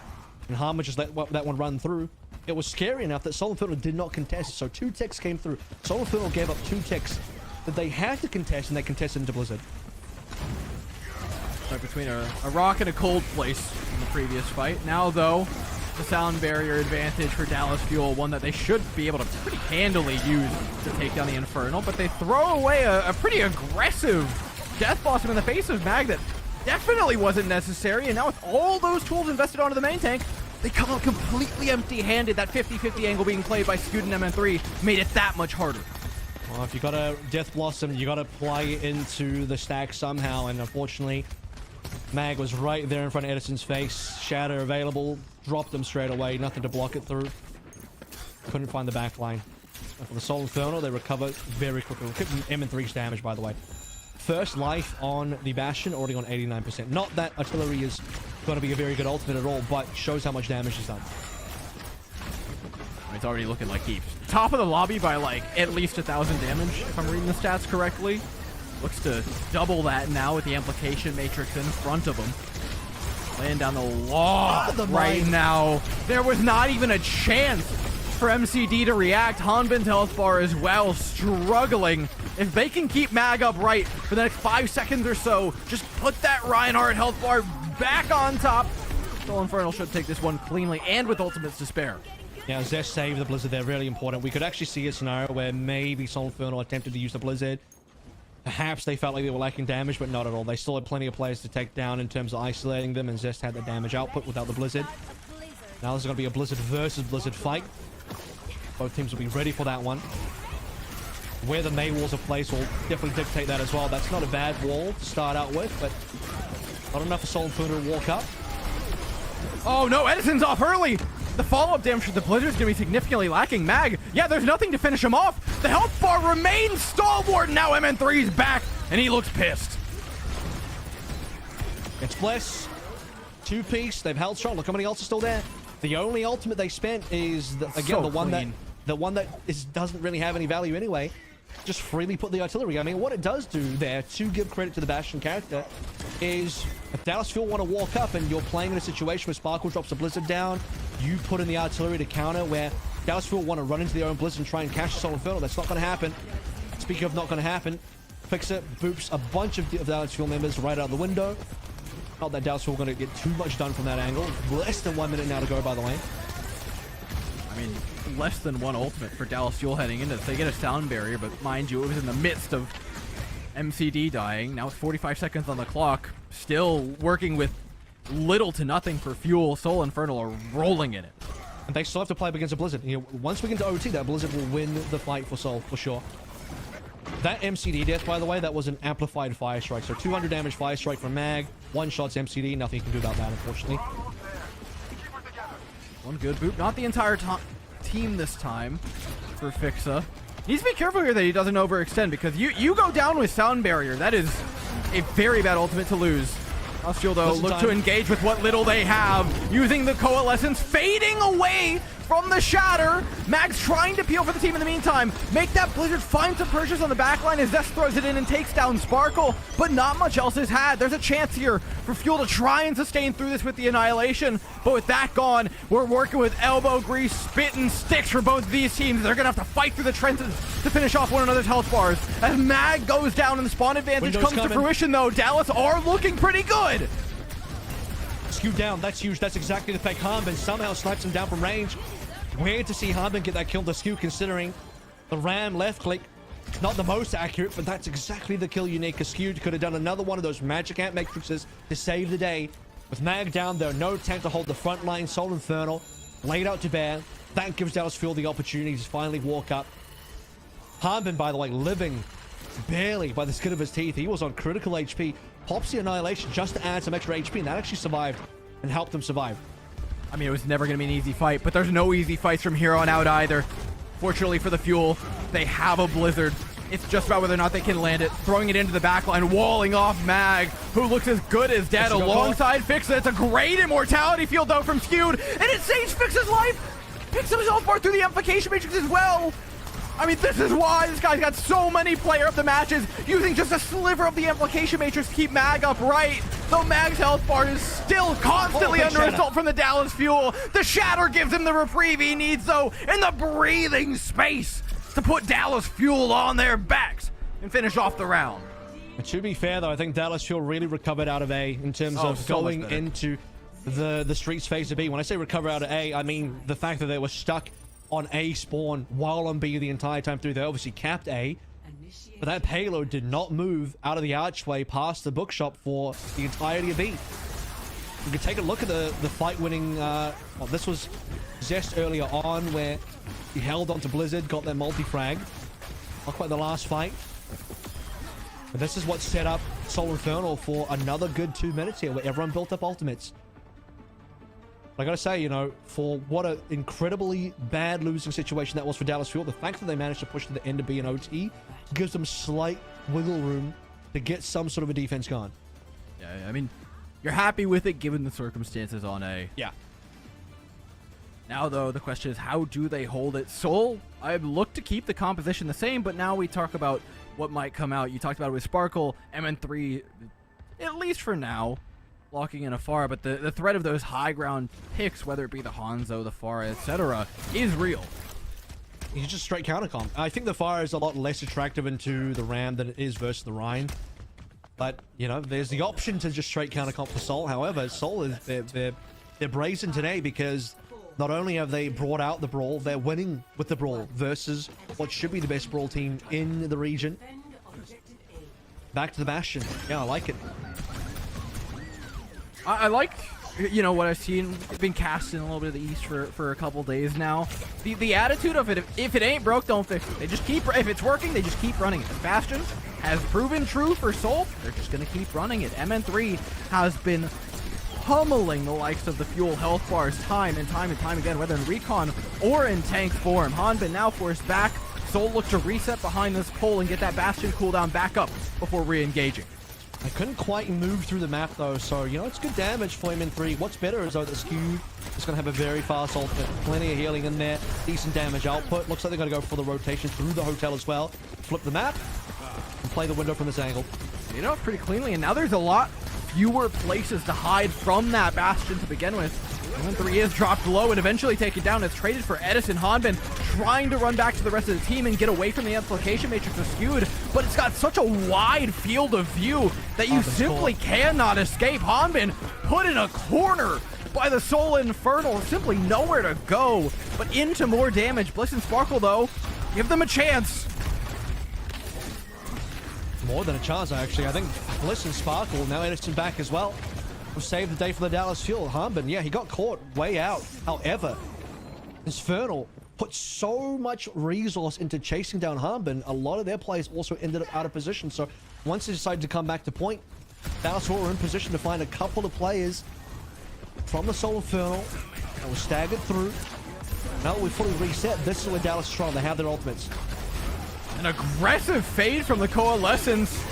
and Harma just let that one run through, it was scary enough that Soul Inferno did not contest. So 2 ticks came through. Soul Inferno gave up 2 ticks that they had to contest, and they contested into Blizzard. Right between a rock and a cold place in the previous fight. Now, though, the Sound Barrier advantage for Dallas Fuel, one that they should be able to pretty handily use to take down the Infernal, but they throw away a pretty aggressive Death Blossom in the face of Mag that definitely wasn't necessary, and now with all those tools invested onto the main tank, they come out completely empty-handed. That 50-50 angle being played by Skewed and MN3 made it that much harder. Well, if you got a Death Blossom, you got to play it into the stack somehow, and unfortunately, Mag was right there in front of Edison's face. Shatter available, dropped them straight away, nothing to block it through. Couldn't find the back line. And for the Soul Inferno, they recovered very quickly. MN3's damage, by the way. First life on the Bastion, already on 89%. Not that Artillery is going to be a very good ultimate at all, but shows how much damage he's done. It's already looking like he's top of the lobby by like at least 1,000 damage, if I'm reading the stats correctly. Looks to double that now with the Amplification Matrix in front of him. Laying down the law right now. There was not even a chance for MCD to react. Hanbin's health bar as well, struggling. If they can keep Mag upright for the next 5 seconds or so, just put that Reinhardt health bar back on top. Soul Infernal should take this one cleanly and with ultimates to spare. Yeah, Zesh saved the Blizzard there, really important. We could actually see a scenario where maybe Soul Infernal attempted to use the Blizzard. Perhaps they felt like they were lacking damage, but not at all. They still had plenty of players to take down in terms of isolating them, and Zest had the damage output without the Blizzard. Now this is going to be a Blizzard versus Blizzard fight. Both teams will be ready for that one. Where the May walls are placed will definitely dictate that as well. That's not a bad wall to start out with, but not enough for Soul Inferno to walk up. Oh no, Edison's off early! The follow-up damage for the Blizzard is going to be significantly lacking. Mag, yeah, there's nothing to finish him off. The health bar remains stalwart. Now MN3's back, and he looks pissed. It's Bliss. 2-piece. They've held strong. Look how many ults are still there. The only ultimate they spent is, the one that doesn't really have any value anyway. Just freely put the artillery. I mean, what it does do there, to give credit to the Bastion character, is if Dallas Fuel want to walk up and you're playing in a situation where Sparkle drops a Blizzard down, you put in the artillery to counter, where Dallas Fuel want to run into their own Blizzard and try and catch Soul Inferno. That's not going to happen. Speaking of not going to happen, Fixer boops a bunch of Dallas Fuel members right out the window. Not that Dallas Fuel going to get too much done from that angle. Less than 1 minute now to go, by the way. I mean, less than one ultimate for Dallas Fuel heading into this. They get a sound barrier, but mind you, it was in the midst of MCD dying. Now with 45 seconds on the clock, still working with little to nothing for Fuel. Soul Infernal are rolling in it. And they still have to play up against a Blizzard. You know, once we get to OT, that Blizzard will win the fight for Soul, for sure. That MCD death, by the way, that was an amplified Fire Strike. So 200 damage Fire Strike from Mag. One shot's MCD. Nothing you can do about that, unfortunately. One good boot. Not the entire team this time for Fixa. Needs to be careful here that he doesn't overextend, because you go down with Sound Barrier. That is a very bad ultimate to lose. Celestial, though, look to engage with what little they have, using the Coalescence, fading away from the Shatter. Mag's trying to peel for the team in the meantime. Make that Blizzard find some purchase on the backline as Zest throws it in and takes down Sparkle, but not much else is had. There's a chance here for Fuel to try and sustain through this with the Annihilation, but with that gone, we're working with elbow grease, spit, and sticks for both of these teams. They're gonna have to fight through the trenches to finish off one another's health bars. As Mag goes down and the spawn advantage comes to fruition, though, Dallas are looking pretty good. Skewed down, that's huge. That's exactly the fake. Hanbin somehow snipes him down from range. Weird to see Hanbin get that kill to Skew, considering the Ram left click Not the most accurate, but that's exactly the kill you need. Skewed could have done another one of those magic ant matrices to save the day. With Mag down there, no tank to hold the front line. Soul Infernal laid out to bear. That gives Dallas Fuel the opportunity to finally walk up. Harbin, by the way, living barely by the skin of his teeth. He was on critical HP. Pops the Annihilation just to add some extra HP, and that actually survived and helped him survive. I mean, it was never going to be an easy fight, but there's no easy fights from here on out either. Fortunately for the Fuel, they have a Blizzard. It's just about whether or not they can land it. Throwing it into the backline, walling off Mag, who looks as good as dead alongside Fixa. It's a great immortality field, though, from Skewed, and it saves Fixa's life. Picks himself far through the Amplification Matrix as well. I mean, this is why this guy's got so many player of the matches, using just a sliver of the Amplification Matrix to keep Mag upright. Though Mag's health bar is still constantly under assault from the Dallas Fuel. The Shatter gives him the reprieve he needs, though, and the breathing space to put Dallas Fuel on their backs and finish off the round. To be fair, though, I think Dallas Fuel really recovered out of A in terms of going into the Streets phase of B. When I say recover out of A, I mean the fact that they were stuck on A spawn while on B the entire time through. They obviously capped A, but that payload did not move out of the archway past the bookshop for the entirety of B. You can take a look at the fight-winning... well, this was Zest earlier on, where he held onto Blizzard, got their multi-frag. Not quite the last fight. But this is what set up Soul Infernal for another good 2 minutes here, where everyone built up ultimates. But I gotta say, you know, for what an incredibly bad losing situation that was for Dallas Fuel, the fact that they managed to push to the end of B and OT gives them slight wiggle room to get some sort of a defense going. Yeah, I mean, you're happy with it given the circumstances on A. Yeah. Now, though, the question is, how do they hold it? Soul, I've looked to keep the composition the same, but now we talk about what might come out. You talked about it with Sparkle, MN3, at least for now, locking in a Pharah, but the threat of those high ground picks, whether it be the Hanzo, the Pharah, etc., is real. He's just straight counter comp. I think the Pharah is a lot less attractive into the Ram than it is versus the Rhine. But, you know, there's the option to just straight counter comp for Soul. However, Soul is they're brazen today because not only have they brought out the Brawl, they're winning with the Brawl versus what should be the best Brawl team in the region. Back to the Bastion. Yeah, I like it. I like, you know, what I've seen. Been cast in a little bit of the East for a couple days now. The attitude of it, if it ain't broke, don't fix it. They just keep, if it's working, they just keep running it. The Bastion has proven true for Soul. They're just going to keep running it. MN3 has been pummeling the likes of the Fuel health bars time and time again, whether in recon or in tank form. Hanbin now forced back. Soul looked to reset behind this pole and get that Bastion cooldown back up before re-engaging. I couldn't quite move through the map though, so you know, it's good damage for him in 3. What's better is though that Skewed is going to have a very fast ultimate, plenty of healing in there, decent damage output. Looks like they're going to go for the rotation through the hotel as well. Flip the map and play the window from this angle. You know, pretty cleanly, and now there's a lot fewer places to hide from that Bastion to begin with. MN3 is dropped low and eventually taken down. It's traded for Edison. Hanbin trying to run back to the rest of the team and get away from the Amplification Matrix of Skewed, but it's got such a wide field of view that you simply cannot escape. Hanbin put in a corner by the Soul Infernal. Simply nowhere to go, but into more damage. Bliss and Sparkle, though, give them a chance. More than a chance, actually. I think Bliss and Sparkle, now Edison back as well, will save the day for the Dallas Fuel. Hanbin, yeah, he got caught way out. However, Infernal put so much resource into chasing down Hanbin, a lot of their players also ended up out of position. So once they decided to come back to point, Dallas Fuel were in position to find a couple of players from the Soul Infernal that was staggered through. Now that we fully reset, this is where Dallas is strong. They have their ultimates. An aggressive fade from the Coalescence.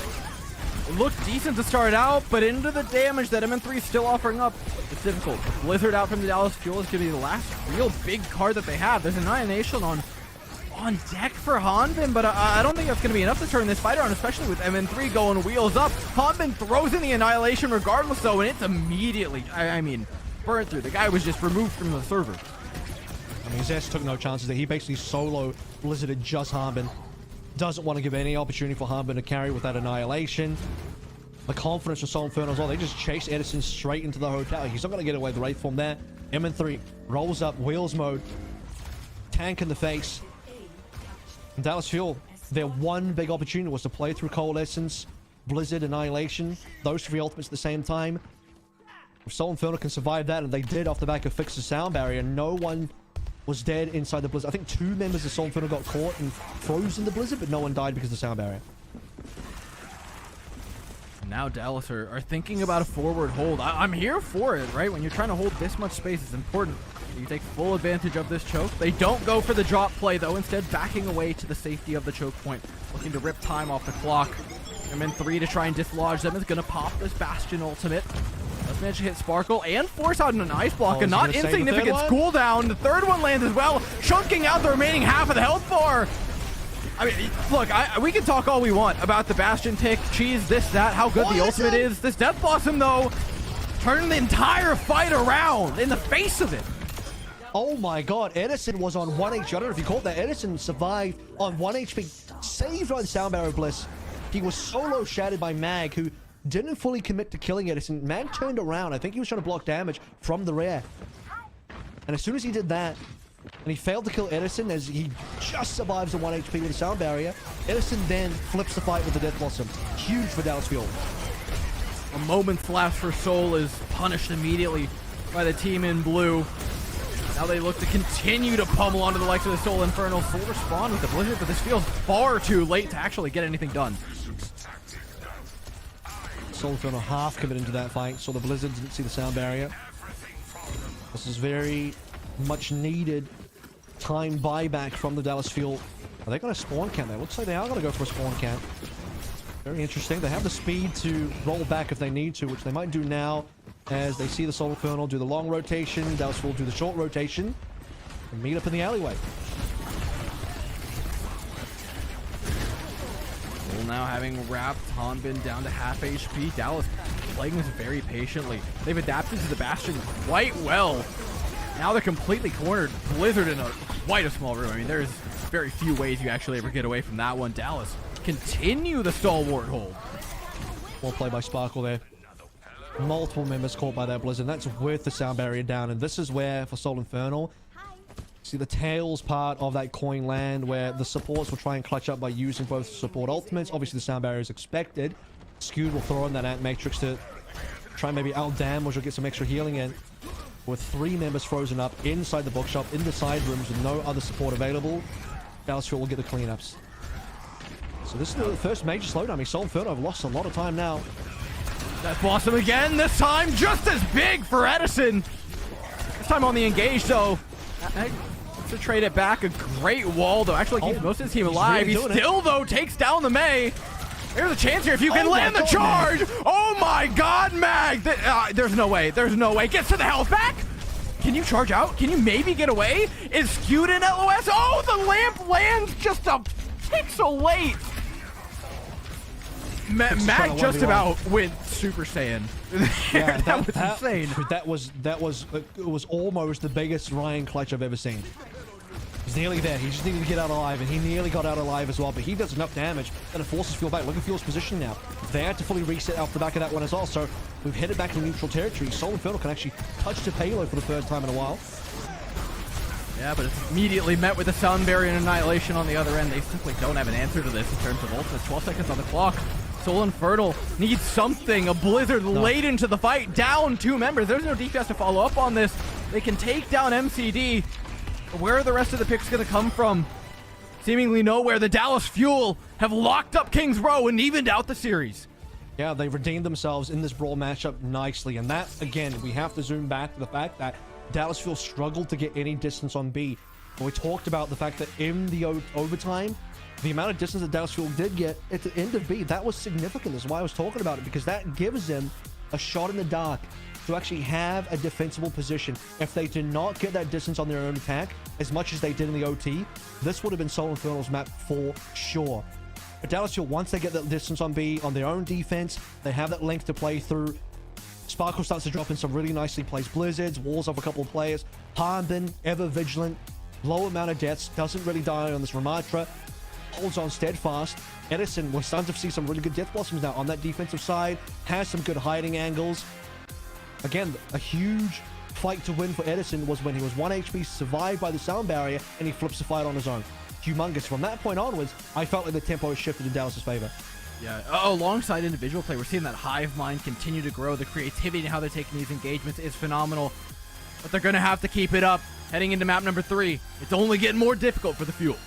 It looked decent to start out, but into the damage that MN3 is still offering up, it's difficult. The Blizzard out from the Dallas Fuel is going to be the last real big card that they have. There's Annihilation on deck for Hanbin, but I don't think that's going to be enough to turn this fight around, especially with MN3 going wheels up. Hanbin throws in the Annihilation regardless, though, and it's immediately, I mean, burned through. The guy was just removed from the server. I mean, Zest took no chances there. He basically solo Blizzarded just Hanbin. Doesn't want to give any opportunity for Hanbin to carry with that Annihilation. The confidence of Soul Infernal as well. They just chase Edison straight into the hotel. He's not going to get away with the Wraith form there. MN3 rolls up, wheels mode. Tank in the face. And Dallas Fuel their one big opportunity was to play through Coalescence, Blizzard, Annihilation, those 3 ultimates at the same time. If Soul Inferno can survive that, and they did off the back of Fix the Sound Barrier, no one was dead inside the Blizzard. I think 2 members of Soul Inferno got caught and froze in the Blizzard, but no one died because of the Sound Barrier. Now Dallas are thinking about a forward hold. I'm here for it, right? When you're trying to hold this much space, it's important that you take full advantage of this choke. They don't go for the drop play, though, instead backing away to the safety of the choke point, looking to rip time off the clock. I'm in 3 to try and dislodge them. It's going to pop this Bastion ultimate. Let's manage to hit Sparkle and force out an ice block. A not insignificant cooldown. The third one lands as well, chunking out the remaining half of the health bar. I mean, look, we can talk all we want about the Bastion tick, cheese, this, that, how good the ultimate is. This Death Blossom, though, turning the entire fight around in the face of it. Oh my god, Edison was on 1 HP. I don't know if you caught that. Edison survived on 1 HP, saved by the Sound Barrier Bliss. He was solo shattered by Mag, who didn't fully commit to killing Edison. Mag turned around. I think he was trying to block damage from the rear. And as soon as he did that, and he failed to kill Edison as he just survives on 1 HP with the Sound Barrier, Edison then flips the fight with the Death Blossom. Huge for Dallas Fuel. A moment's lapse for Soul is punished immediately by the team in blue. Now they look to continue to pummel onto the likes of the Soul Infernal. Full respawn with the Blizzard, but this feels far too late to actually get anything done. Soul Infernal half committed into that fight, so the Blizzard didn't see the Sound Barrier. This is very much needed time buyback from the Dallas Fuel. Are they going to spawn camp there? Looks like they are going to go for a spawn camp. Very interesting. They have the speed to roll back if they need to, which they might do now as they see the Soul Infernal do the long rotation. Dallas Fuel do the short rotation and meet up in the alleyway. Well, now having wrapped Hanbin down to half HP, Dallas playing this very patiently. They've adapted to the Bastion quite well. Now they're completely cornered. Blizzard in quite a small room. I mean, there's very few ways you actually ever get away from that one. Dallas continue the stalwart hold. Well played by Sparkle there. Multiple members caught by that Blizzard. That's worth the Sound Barrier down. And this is where, for Soul Infernal, see the tails part of that coin land where the supports will try and clutch up by using both support ultimates. Obviously, the Sound Barrier is expected. Skewed will throw in that Ant Matrix to try and maybe out-damage or get some extra healing in. With 3 members frozen up inside the bookshop, in the side rooms with no other support available, Dallas Fuel will get the cleanups. So this is the first major slowdown. I mean, Soul Inferno have lost a lot of time now. Death Blossom again, this time just as big for Edison. This time on the engage, though. To trade it back, a great wall, though. Actually keeps most of his team alive. He still, though, takes down the Mei. There's a chance here if you can land the charge. Man. Oh my god, Mag. There's no way. There's no way. Gets to the health back. Can you charge out? Can you maybe get away? Is skewed in LOS? Oh, the lamp lands just a pixel late. Mag just about went Super Saiyan. Yeah, that was insane. It was almost the biggest Ryan clutch I've ever seen. He's nearly there. He just needed to get out alive, and he nearly got out alive as well. But he does enough damage that it forces Fuel back. Look at Fuel's position now. They had to fully reset off the back of that one as well. So we've headed back to neutral territory. Soul Infernal can actually touch the payload for the first time in a while. Yeah, but it's immediately met with the Sound Barrier and Annihilation on the other end. They simply don't have an answer to this in terms of ultimates. 12 seconds on the clock. Soul Infernal needs something. A Blizzard late into the fight. Down 2 members. There's no DPS to follow up on this. They can take down MCD. Where are the rest of the picks going to come from? Seemingly nowhere. The Dallas Fuel have locked up Kings Row and evened out the series. Yeah, they've redeemed themselves in this brawl matchup nicely. And that, again, we have to zoom back to the fact that Dallas Fuel struggled to get any distance on B. But we talked about the fact that in the overtime, the amount of distance that Dallas Fuel did get at the end of B, that was significant. That's why I was talking about it, because that gives them a shot in the dark to actually have a defensible position. If they did not get that distance on their own attack, as much as they did in the OT, this would have been Soul Infernal's map for sure. But Dallas Fuel, once they get that distance on B, on their own defense, they have that length to play through. Sparkle starts to drop in some really nicely placed Blizzards, walls off a couple of players. Hanbin, ever vigilant, low amount of deaths, doesn't really die on this Ramatra, holds on steadfast. Edison, we're starting to see some really good Death Blossoms now on that defensive side, has some good hiding angles. Again, a huge fight to win for Edison was when he was 1 HP, survived by the Sound Barrier, and he flips the fight on his own. humongous. From that point onwards, I felt like the tempo shifted in Dallas's favor. Yeah, alongside individual play, we're seeing that hive mind continue to grow. The creativity and how they're taking these engagements is phenomenal. But they're going to have to keep it up. Heading into map number 3, it's only getting more difficult for the Fuel.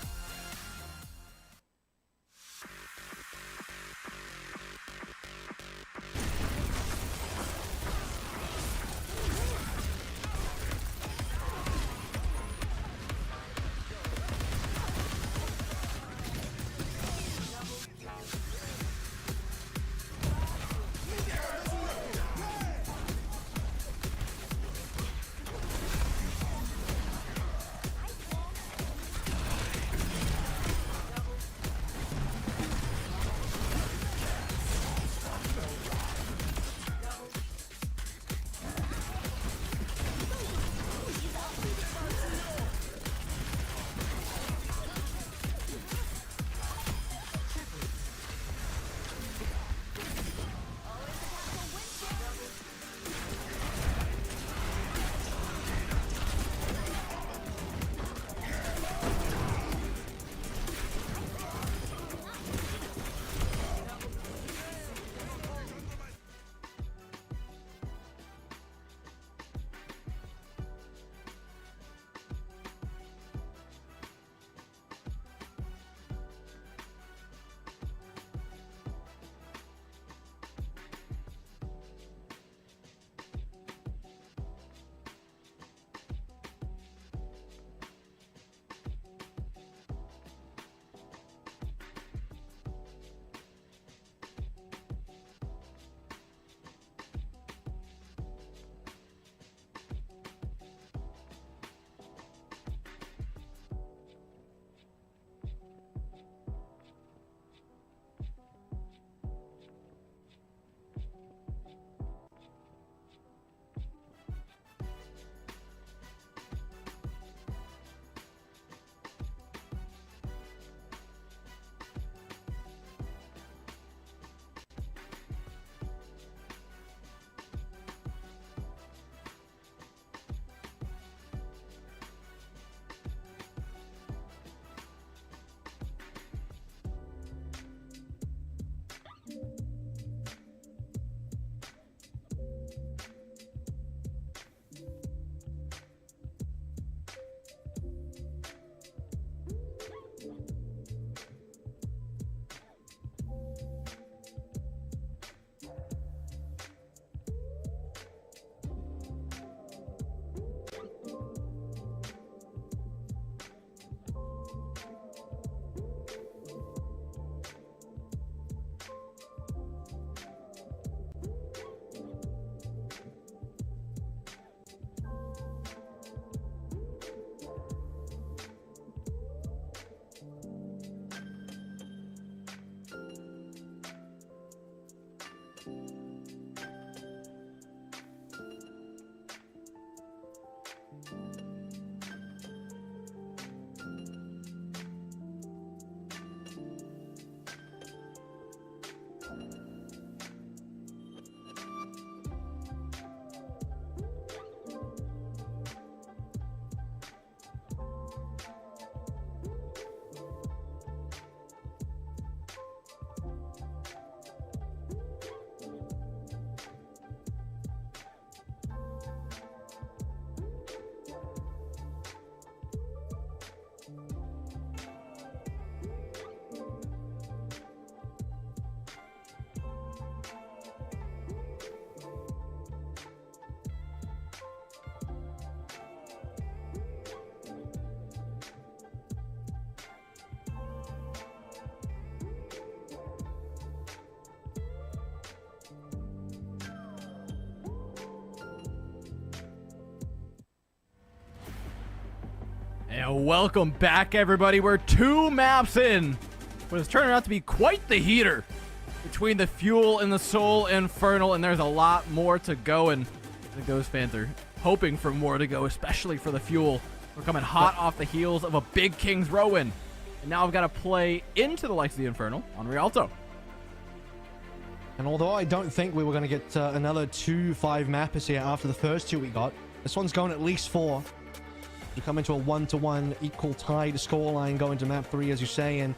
And welcome back, everybody. We're 2 maps in, but it's turning out to be quite the heater between the Fuel and the Soul Infernal, and there's a lot more to go, and the Ghost fans are hoping for more to go, especially for the Fuel. We're coming hot off the heels of a big King's Row win, and now I've got to play into the likes of the Infernal on Rialto. And although I don't think we were going to get another 2 5 mappers here after the first 2 we got, this one's going at least 4. We come into a 1-1 equal tied scoreline going to map 3, as you say, and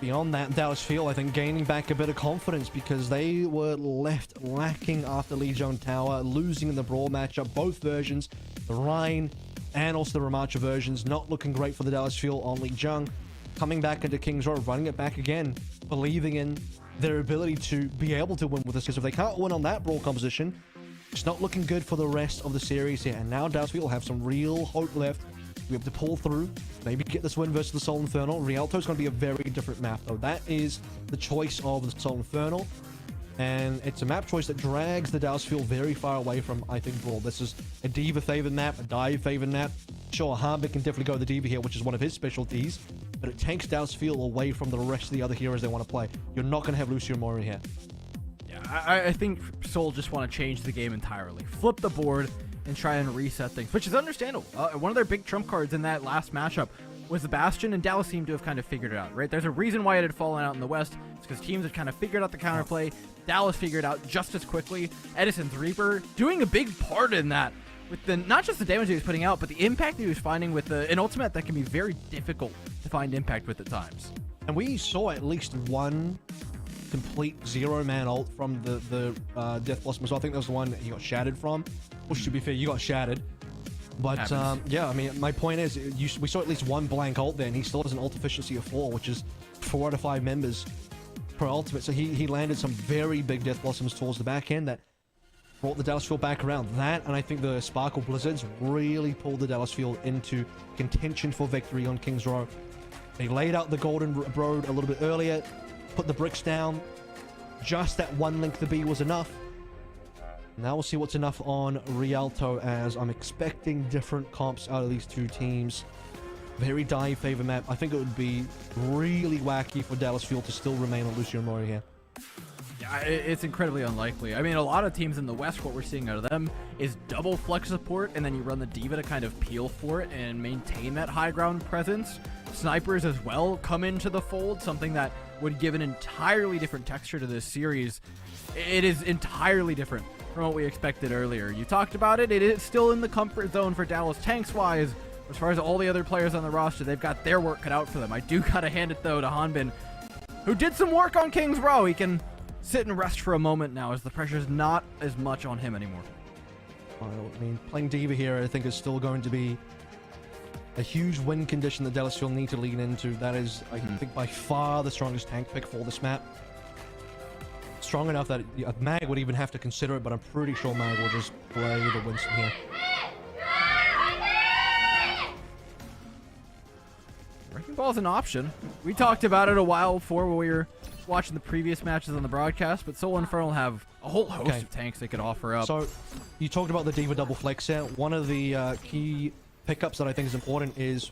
beyond that, Dallas Fuel, I think, gaining back a bit of confidence because they were left lacking after Lijiang Tower, losing in the Brawl matchup. Both versions, the Rhine and also the Ramacha versions, not looking great for the Dallas Fuel on Lijiang. Coming back into King's Row, running it back again, believing in their ability to be able to win with this, because if they can't win on that Brawl composition, it's not looking good for the rest of the series here. And now Dallas Fuel have some real hope left. We have to pull through, maybe get this win versus the Soul Infernal. Rialto's going to be a very different map, though. That is the choice of the Soul Infernal. And it's a map choice that drags the Dallas Fuel very far away from, I think, Brawl. This is a Diva-favored map, a Dive-favored map. Sure, Harbic can definitely go the Diva here, which is one of his specialties, but it takes Dallas Fuel away from the rest of the other heroes they want to play. You're not going to have Lucio Mori here. Yeah, I think Seoul just want to change the game entirely. Flip the board and try and reset things, which is understandable. One of their big trump cards in that last matchup was the Bastion, and Dallas seemed to have kind of figured it out, right? There's a reason why it had fallen out in the West. It's because teams had kind of figured out the counterplay. Dallas figured out just as quickly. Edison's Reaper doing a big part in that, with the not just the damage he was putting out, but the impact he was finding with an ultimate that can be very difficult to find impact with at times. And we saw at least one complete zero-man ult from the Death Blossom as well. I think that was the one that he got shattered from. Which, to be fair, you got shattered. But, yeah, I mean, my point is, we saw at least one blank ult there, and he still has an ult efficiency of 4, which is 4 out of 5 members per ultimate. So he landed some very big Death Blossoms towards the back end that brought the Dallas Fuel back around. That, and I think the Sparkle Blizzards really pulled the Dallas Fuel into contention for victory on King's Row. They laid out the Golden Road a little bit earlier, put the bricks down. Just that one link to B was enough. Now we'll see what's enough on Rialto, as I'm expecting different comps out of these two teams. Very dive favor map. I think it would be really wacky for Dallas Fuel to still remain on Lucio Mori here. Yeah, it's incredibly unlikely. I mean, a lot of teams in the West, what we're seeing out of them is double flex support, and then you run the Diva to kind of peel for it and maintain that high ground presence. Snipers as well come into the fold, something that would give an entirely different texture to this series. It is entirely different from what we expected earlier. You talked about it. It is still in the comfort zone for Dallas tanks-wise. As far as all the other players on the roster, they've got their work cut out for them. I do gotta hand it, though, to Hanbin, who did some work on King's Row. He can sit and rest for a moment now, as the pressure's not as much on him anymore. Well, I mean, playing Diva here, I think, is still going to be a huge win condition that Dallas Fuel need to lean into. That is, I think, by far the strongest tank pick for this map. Strong enough that Mag would even have to consider it, but I'm pretty sure Mag will just play the Winston here. Wrecking Ball is an option. We talked about it a while before when we were watching the previous matches on the broadcast, but Soul Infernal have a whole host of tanks they could offer up. So, you talked about the Diva double flex here. One of the key pickups that I think is important is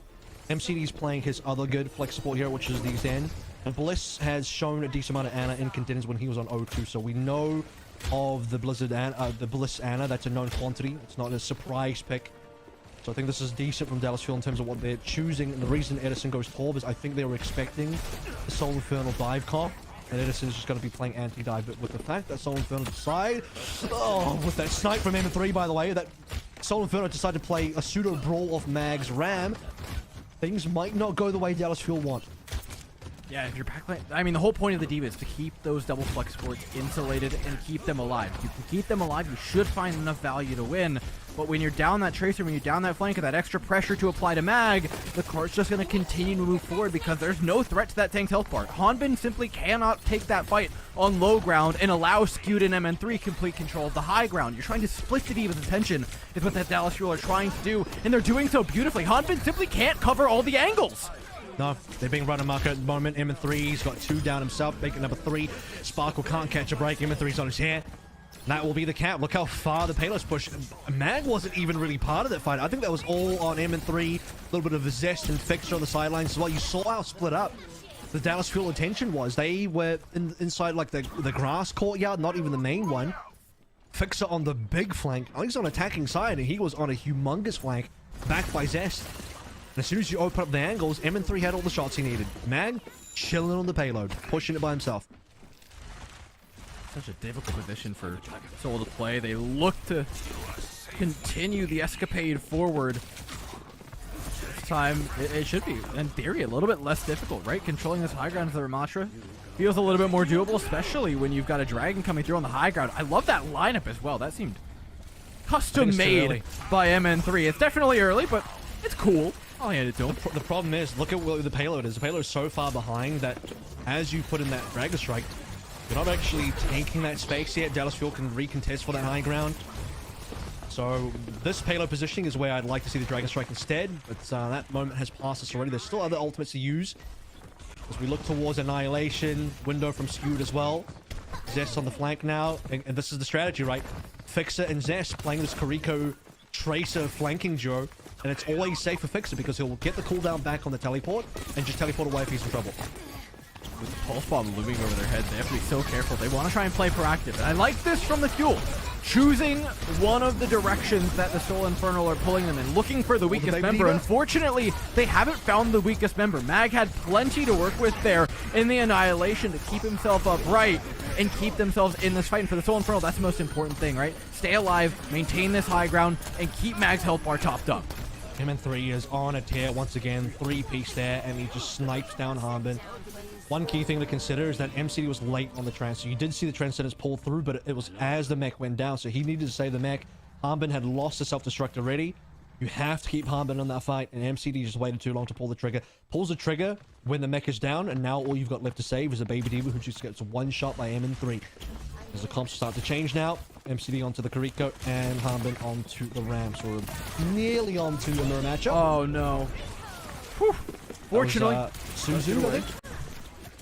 MCD's playing his other good flex support hero, which is the Zen. And Bliss has shown a decent amount of Ana in contenders when he was on O2, so we know of the Blizzard the Bliss Ana. That's a known quantity. It's not a surprise pick. So I think this is decent from Dallas Fuel in terms of what they're choosing. And the reason Edison goes Torb is I think they were expecting the Soul Infernal dive comp, and Edison's just going to be playing anti-dive. But with the fact that Soul Infernal decided, with that snipe from M3, by the way, that Soul Infernal decided to play a pseudo brawl off Mag's Ram, things might not go the way Dallas Fuel want. Yeah, if you're backline, I mean, the whole point of the Diva is to keep those double flex supports insulated and keep them alive. If you can keep them alive, you should find enough value to win. But when you're down that Tracer, when you're down that flank, and that extra pressure to apply to Mag, the cart's just going to continue to move forward because there's no threat to that tank's health bar. Hanbin simply cannot take that fight on low ground and allow Skewed and MN3 complete control of the high ground. You're trying to split the Diva's attention is what that Dallas Fuel are trying to do, and they're doing so beautifully. Hanbin simply can't cover all the angles. No, they're being run amok at the moment. M3's got 2 down himself, making number 3. Sparkle can't catch a break. M3's on his hair. That will be the cap. Look how far the payload's pushed. Mag wasn't even really part of that fight. I think that was all on M3. A little bit of a zest and fixture on the sidelines as well. You saw how split up the Dallas Fuel attention was. They were inside like the grass courtyard, not even the main one. Fixer on the big flank. I think he's on attacking side, and he was on a humongous flank, backed by Zest. And as soon as you open up the angles, M3 had all the shots he needed. Mag, chilling on the payload, pushing it by himself. Such a difficult position for Soul to play. They look to continue the escapade forward. time, it should be, in theory, a little bit less difficult, right? Controlling this high ground as the Ramatra feels a little bit more doable, especially when you've got a Dragon coming through on the high ground. I love that lineup as well. That seemed custom-made by MN3. It's definitely early, but it's cool. I'll hand it to him. The problem is, look at what the payload is. The payload is so far behind that as you put in that Dragon Strike, you're not actually taking that space yet. Dallas Fuel can recontest for that high ground. So this payload positioning is where I'd like to see the Dragon Strike instead, but that moment has passed us already. There's still other ultimates to use as we look towards Annihilation, window from Skewed as well. Zest on the flank now, and this is the strategy, right? Fixer and Zest playing this Kariko Tracer flanking duo, and it's always safe for Fixer because he'll get the cooldown back on the teleport and just teleport away if he's in trouble. With the pulse bomb looming over their heads, they have to be so careful. They want to try and play proactive. And I like this from the Fuel. Choosing one of the directions that the Soul Infernal are pulling them in, looking for the weakest member. Unfortunately, they haven't found the weakest member. Mag had plenty to work with there in the Annihilation to keep himself upright and keep themselves in this fight. And for the Soul Infernal, that's the most important thing, right? Stay alive, maintain this high ground, and keep Mag's health bar topped up. MN3 is on a tear once again, 3-piece there, and he just snipes down Harbin. One key thing to consider is that MCD was late on the trans, so you did see the Transcendence pull through, but it was as the mech went down, so he needed to save the mech. Harbin had lost the self-destruct already. You have to keep Harbin on that fight, and MCD just waited too long to pull the trigger. Pulls the trigger when the mech is down, and now all you've got left to save is a Baby Diva who just gets one shot by MN3. As the comps start to change now, MCD onto the Kariko, and Harbin onto the Ram, so we're nearly onto the mirror matchup. Oh no. Whew. Fortunately, Suzu, I think.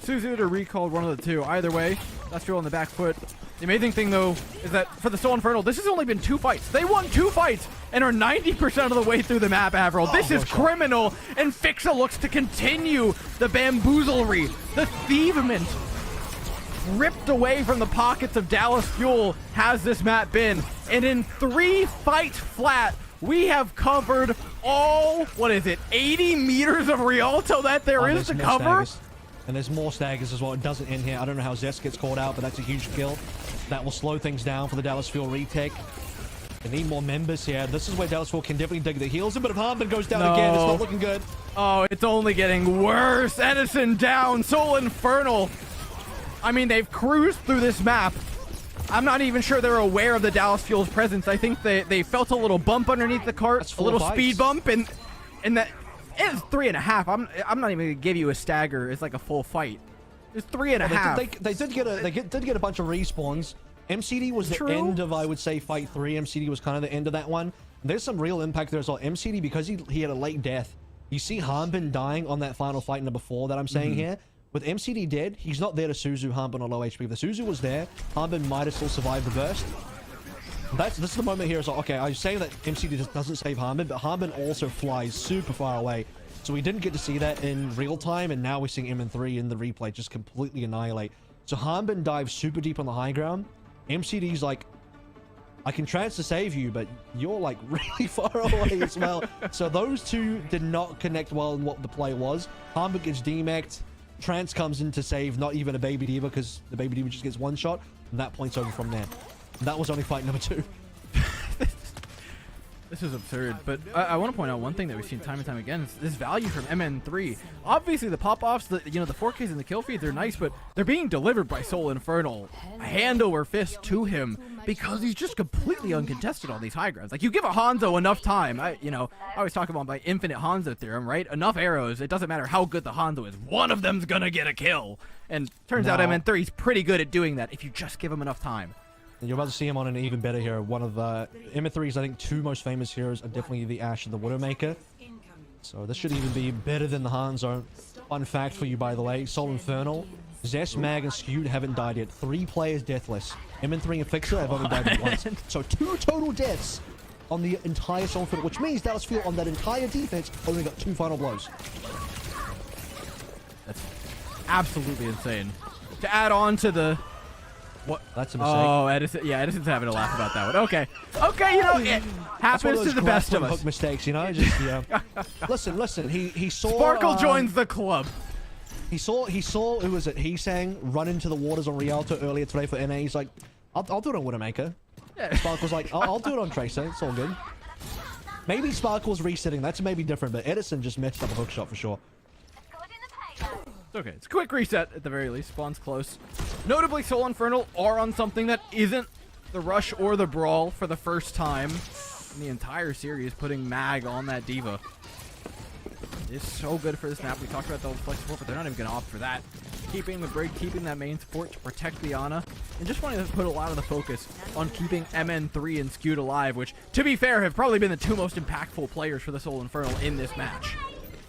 Suzu to recall one of the two. Either way, that's Fuel on the back foot. The amazing thing, though, is that for the Soul Infernal, this has only been 2 fights. They won 2 fights and are 90% of the way through the map, Avril. This is criminal, and Fixa looks to continue the bamboozlery, the thievement. Ripped away from the pockets of Dallas Fuel has this map been. And in 3 fights flat, we have covered all, 80 meters of Rialto that there is to cover? Staggers. And there's more staggers as well. It doesn't end here. I don't know how Zest gets caught out, but that's a huge kill. That will slow things down for the Dallas Fuel retake. They need more members here. This is where Dallas Fuel can definitely dig the heels in, but if Harbin goes down again, it's not looking good. Oh, it's only getting worse. Edison down. Soul Infernal. I mean, they've cruised through this map. I'm not even sure they're aware of the Dallas Fuel's presence. I think they felt a little bump underneath the cart, a little speed bump, and that it's 3.5. I'm not even gonna give you a stagger. It's like a full fight. It's 3.5. They did get a bunch of respawns. MCD was the end of, I would say, fight 3. MCD was kind of the end of that one. There's some real impact there as well. MCD, because he had a late death. You see Harbin dying on that final fight number 4 that I'm saying here. With MCD dead, he's not there to Suzu Harbin on low HP. If the Suzu was there, Harbin might have still survived the burst. This is the moment here. It's like, okay, I was saying that MCD just doesn't save Harbin, but Harbin also flies super far away. So we didn't get to see that in real time, and now we're seeing MN3 in the replay just completely annihilate. So Harbin dives super deep on the high ground. MCD's like, I can trans to save you, but you're like really far away as well. So those two did not connect well in what the play was. Harbin gets demeched. Trance comes in to save not even a Baby Diva because the Baby Diva just gets one shot, and that point's over from there. And that was only fight number 2. This is absurd, but I want to point out one thing that we've seen time and time again is this value from MN3. Obviously, the pop-offs, the 4Ks and the kill feeds are nice, but they're being delivered by Soul Infernal, hand over fist to him, because he's just completely uncontested on these high grounds. Like, you give a Hanzo enough time, I always talk about my infinite Hanzo theorem, right? Enough arrows, it doesn't matter how good the Hanzo is, one of them's gonna get a kill. And turns out MN3's pretty good at doing that if you just give him enough time. And you're about to see him on an even better hero. One of MN3's, I think, 2 most famous heroes are definitely the Ashe and the Widowmaker. So this should even be better than the Hanzo. Fun fact for you, by the way, Soul Infernal, Zest, Mag, and Skewed haven't died yet. 3 players deathless. MN3 and Fixer have only died once. So 2 total deaths on the entire Soul Infernal, which means Dallas Fuel on that entire defense only got 2 final blows. That's absolutely insane. To add on to the... What? That's a mistake. Oh, Edison's having a laugh about that one. Okay, it happens to the best of us. Hook mistakes, just listen. He saw Sparkle joins the club. He saw who was it? He sang "Run into the Waters" on Rialto earlier today for NA. He's like, I'll do it on Widowmaker. Yeah. Sparkle's like, I'll do it on Tracer. It's all good. Maybe Sparkle's resetting. That's maybe different, but Edison just messed up a hook shot for sure. It's okay. It's a quick reset at the very least. Spawn's close. Notably, Soul Infernal are on something that isn't the rush or the brawl for the first time in the entire series, putting Mag on that Diva. It's so good for this map. We talked about the flex support, but they're not even going to opt for that. Keeping the break, keeping that main support to protect the Ana, and just wanting to put a lot of the focus on keeping MN3 and Skewed alive, which, to be fair, have probably been the two most impactful players for the Soul Infernal in this match.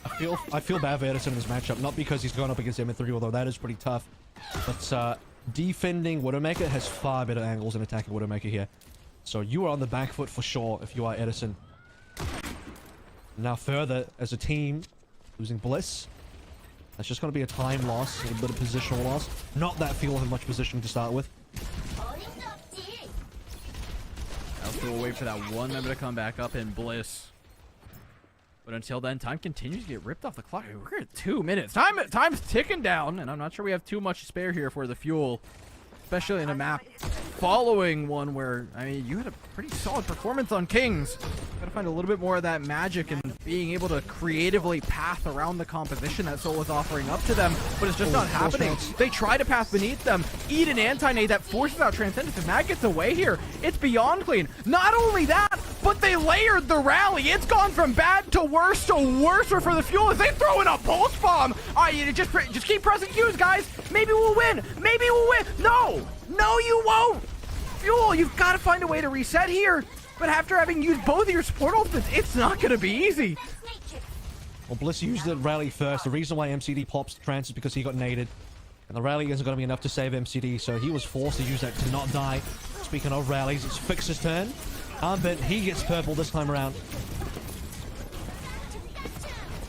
I feel bad for Edison in this matchup, not because he's going up against MN3, although that is pretty tough. But defending Widowmaker has far better angles than attacking Widowmaker here. So you are on the back foot for sure if you are Edison. Now further, as a team, losing Bliss. That's just going to be a time loss, a little bit of positional loss. Not that Fuel have much positioning to start with. We'll wait for that one member to come back up in Bliss. But until then, time continues to get ripped off the clock. We're at 2 minutes. Time's ticking down, and I'm not sure we have too much to spare here for the Fuel. Especially in a map following one where, I mean, you had a pretty solid performance on Kings. Gotta find a little bit more of that magic and being able to creatively path around the composition that Soul is offering up to them, but it's just not happening. They try to path beneath them, eat an anti-nade that forces out Transcendence. If Mag gets away here, it's beyond clean. Not only that, but they layered the rally. It's gone from bad to worse for the Fuel as they throw in a pulse bomb. All right, just keep pressing Qs, guys. Maybe we'll win. Maybe we'll win. No, you won't. Fuel, you've got to find a way to reset here. But after having used both of your support ultimates, it's not going to be easy. Well, Bliss used the rally first. The reason why MCD pops the trance is because he got naded. And the rally isn't going to be enough to save MCD, so he was forced to use that to not die. Speaking of rallies, it's Fix's turn. But he gets purple this time around.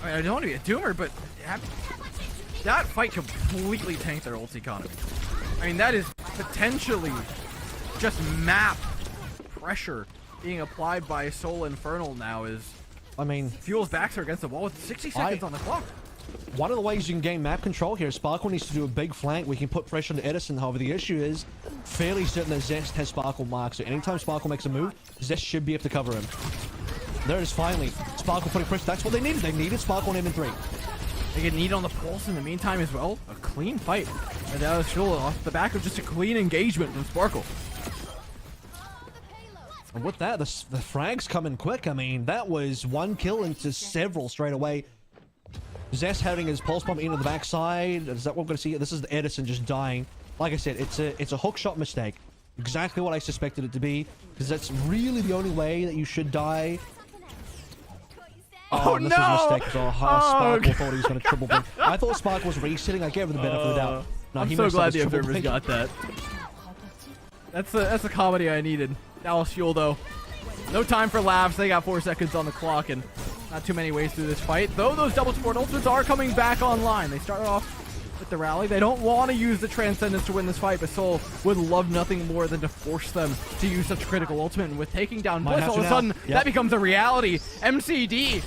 I mean, I don't want to be a doomer, but that fight completely tanked their ult economy. I mean, that is potentially just map pressure being applied by Soul Infernal now is... I mean... Fuel's backs are against the wall with 60 seconds on the clock. One of the ways you can gain map control here, Sparkle needs to do a big flank. We can put pressure on Edison. However, the issue is fairly certain that Zest has Sparkle marked. So anytime Sparkle makes a move, Zest should be able to cover him. There it is finally. Sparkle putting pressure. That's what they needed. They needed Sparkle on MN3. They get Need on the pulse in the meantime as well. A clean fight. And that was Fuel off the back of just a clean engagement from Sparkle. And with that, the frags coming quick. I mean, that was one kill into several straight away. Zest having his pulse bomb into the backside. Is that what we're going to see? This is the Edison just dying. Like I said, it's a hook shot mistake. Exactly what I suspected it to be. Because that's really the only way that you should die. Oh, this no! is a mistake. Sparkle thought he was going to triple blink. I thought Sparkle was resetting. I gave him the benefit of the doubt. No, I'm so glad the observers got that. That's the comedy I needed. Dallas Fuel, though. No time for laughs. They got 4 seconds on the clock and not too many ways through this fight. Though those double support ultimates are coming back online. They started off with the rally. They don't want to use the Transcendence to win this fight, but Soul would love nothing more than to force them to use such a critical ultimate. And with taking down Bliss, all of a sudden, that becomes a reality. MCD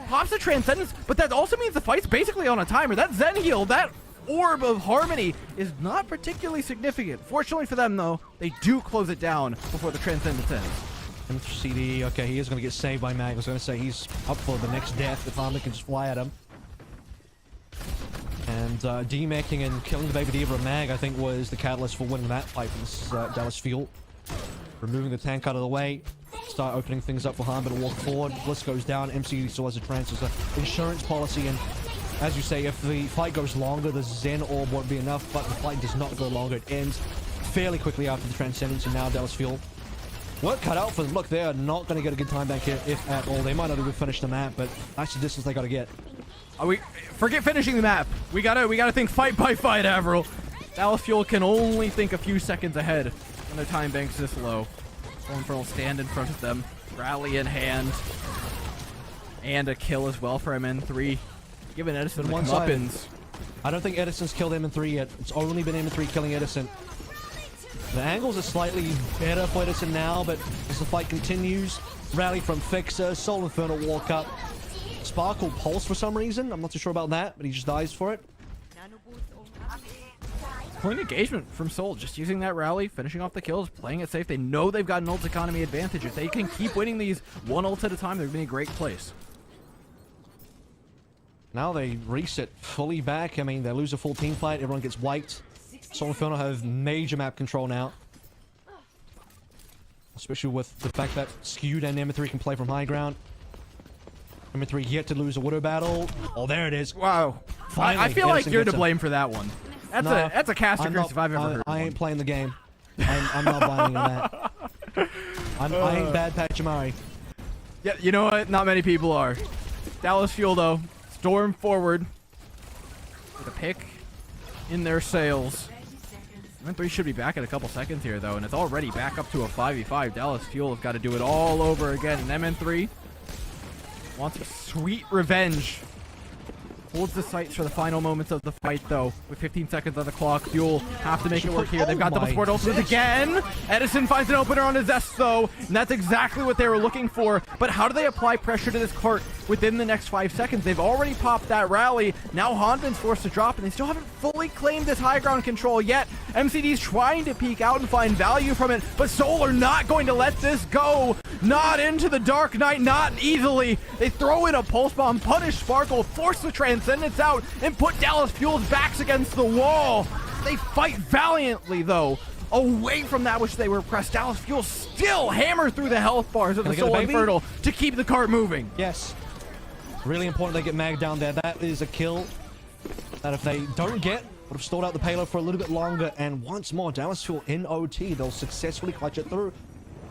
pops the Transcendence, but that also means the fight's basically on a timer. That Zen heal, that Orb of Harmony is not particularly significant. Fortunately for them, though, they do close it down before the Transcendence ends. MCD, okay, he is going to get saved by Mag. I was going to say he's up for the next death if Armin can just fly at him. And demecking and killing the Baby Diva and Mag, I think, was the catalyst for winning that fight from this Dallas Fuel. Removing the tank out of the way, start opening things up for Harmon to walk forward. Bliss goes down, MCD still has a trance. It's an insurance policy, and as you say, if the fight goes longer, the Zen Orb won't be enough, but the fight does not go longer. It ends fairly quickly after the Transcendence, and now Dallas Fuel. Work cut out for them. Look, they are not going to get a good time back here, if at all. They might not even finish the map, but that's the distance they got to get. Forget finishing the map. We gotta think fight by fight, Avril. Dallas Fuel can only think a few seconds ahead when their time bank's this low. Soul Infernal stand in front of them, rally in hand, and a kill as well for MN3. Giving Edison the comeuppance. I don't think Edison's killed MN3 yet. It's only been MN3 killing Edison. The angles are slightly better for Edison now, but as the fight continues, rally from Fixer, Soul Infernal walk up. Sparkle pulse for some reason. I'm not too sure about that, but he just dies for it. Clean engagement from Seoul, just using that rally, finishing off the kills, playing it safe. They know they've got an ult economy advantage. If they can keep winning these one ult at a time, they're in a great place. Now they reset fully back. I mean, they lose a full team fight. Everyone gets wiped. Soul Inferno have major map control now. Especially with the fact that Skewed and M3 can play from high ground. M3 yet to lose a Widow battle. Oh, there it is. Wow. Finally, I feel like Edison you're gets to him. blame for that one. That's a caster curse if I've ever heard. I ain't playing the game. I'm not buying into that. I ain't bad Pachimari. Yeah, you know what? Not many people are. Dallas Fuel, though, storm forward with a pick in their sails. M3 should be back in a couple seconds here, though, and it's already back up to a 5v5. Dallas Fuel have got to do it all over again, and MN3 wants a sweet revenge. Holds the sights for the final moments of the fight, though. With 15 seconds on the clock, Fuel have to make it work here. They've got double support ultimates again. Edison finds an opener on his Zest, though, and that's exactly what they were looking for. But how do they apply pressure to this cart within the next 5 seconds? They've already popped that rally. Now Hanbin's forced to drop, and they still haven't fully claimed this high ground control yet. MCD's trying to peek out and find value from it, but Seoul are not going to let this go. Not into the Dark Knight, not easily. They throw in a pulse bomb, punish Sparkle, force the Transcendence out, and put Dallas Fuel's backs against the wall. They fight valiantly, though, away from that which they were pressed. Dallas Fuel still hammer through the health bars of the Soul Infernal to keep the cart moving. Yes. Really important they get Mag down there. That is a kill that if they don't get, would have stalled out the payload for a little bit longer. And once more, Dallas Fuel in OT. They'll successfully clutch it through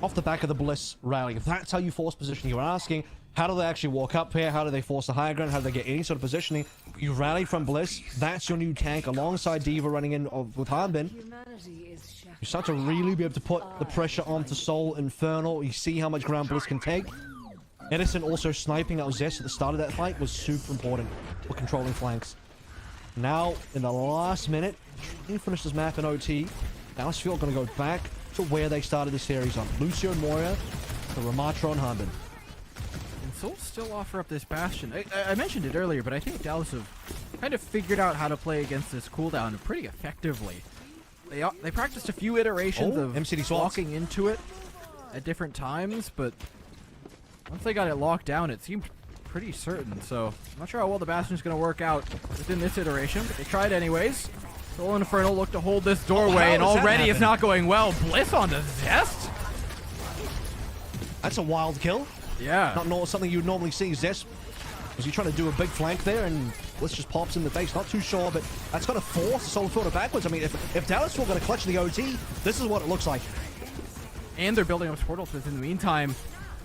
off the back of the Bliss rally. If that's how you force positioning, you're asking, how do they actually walk up here? How do they force the high ground? How do they get any sort of positioning? You rally from Bliss. That's your new tank alongside D.Va running in with Hanbin. You start to really be able to put the pressure onto Soul Infernal. You see how much ground Bliss can take. Edison also sniping out Zest at the start of that fight was super important for controlling flanks. Now, in the last minute, trying to finish this map in OT, Dallas Fuel going to go back to where they started the series on. Lucio and Moria, the Ramatra and Hanbin. And Seoul still offer up this Bastion. I mentioned it earlier, but I think Dallas have kind of figured out how to play against this cooldown pretty effectively. They practiced a few iterations of MCD walking into it at different times, but once they got it locked down, it seemed pretty certain. So I'm not sure how well the Bastion is going to work out within this iteration, but they tried anyways. Soul Infernal looked to hold this doorway, and already it's not going well. Bliss on the Zest? That's a wild kill. Yeah. Not something you'd normally see. Zest, was he trying to do a big flank there, and Bliss just pops in the face? Not too sure, but that's going to force Soul Infernal backwards. I mean, if Dallas were going to clutch the OT, this is what it looks like. And they're building up support ultimates in the meantime.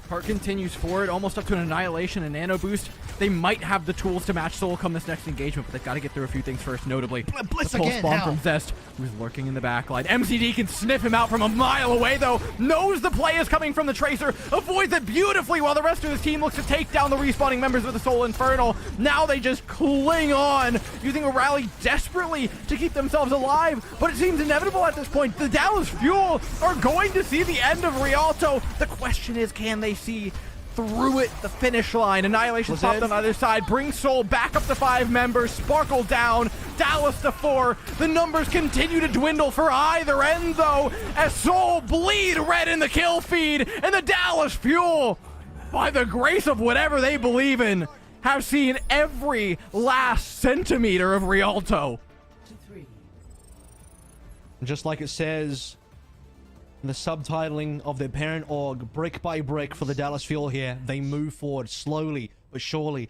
Cart continues forward, almost up to an Annihilation and Nano Boost. They might have the tools to match Soul come this next engagement, but they've got to get through a few things first, notably Bliss the pulse again, bomb how? from Zest, who's lurking in the backline. MCD can sniff him out from a mile away, though. Knows the play is coming from the Tracer, avoids it beautifully while the rest of his team looks to take down the respawning members of the Soul Infernal. Now they just cling on, using a rally desperately to keep themselves alive, but it seems inevitable at this point. The Dallas Fuel are going to see the end of Rialto. The question is, can they see through it, the finish line? Annihilation popped on either side, brings Soul back up to 5 members, Sparkle down, Dallas to 4. The numbers continue to dwindle for either end, though, as Soul bleed red in the kill feed, and the Dallas Fuel, by the grace of whatever they believe in, have seen every last centimeter of Rialto. Just like it says in the subtitling of their parent org, brick by brick for the Dallas Fuel here, they move forward slowly but surely,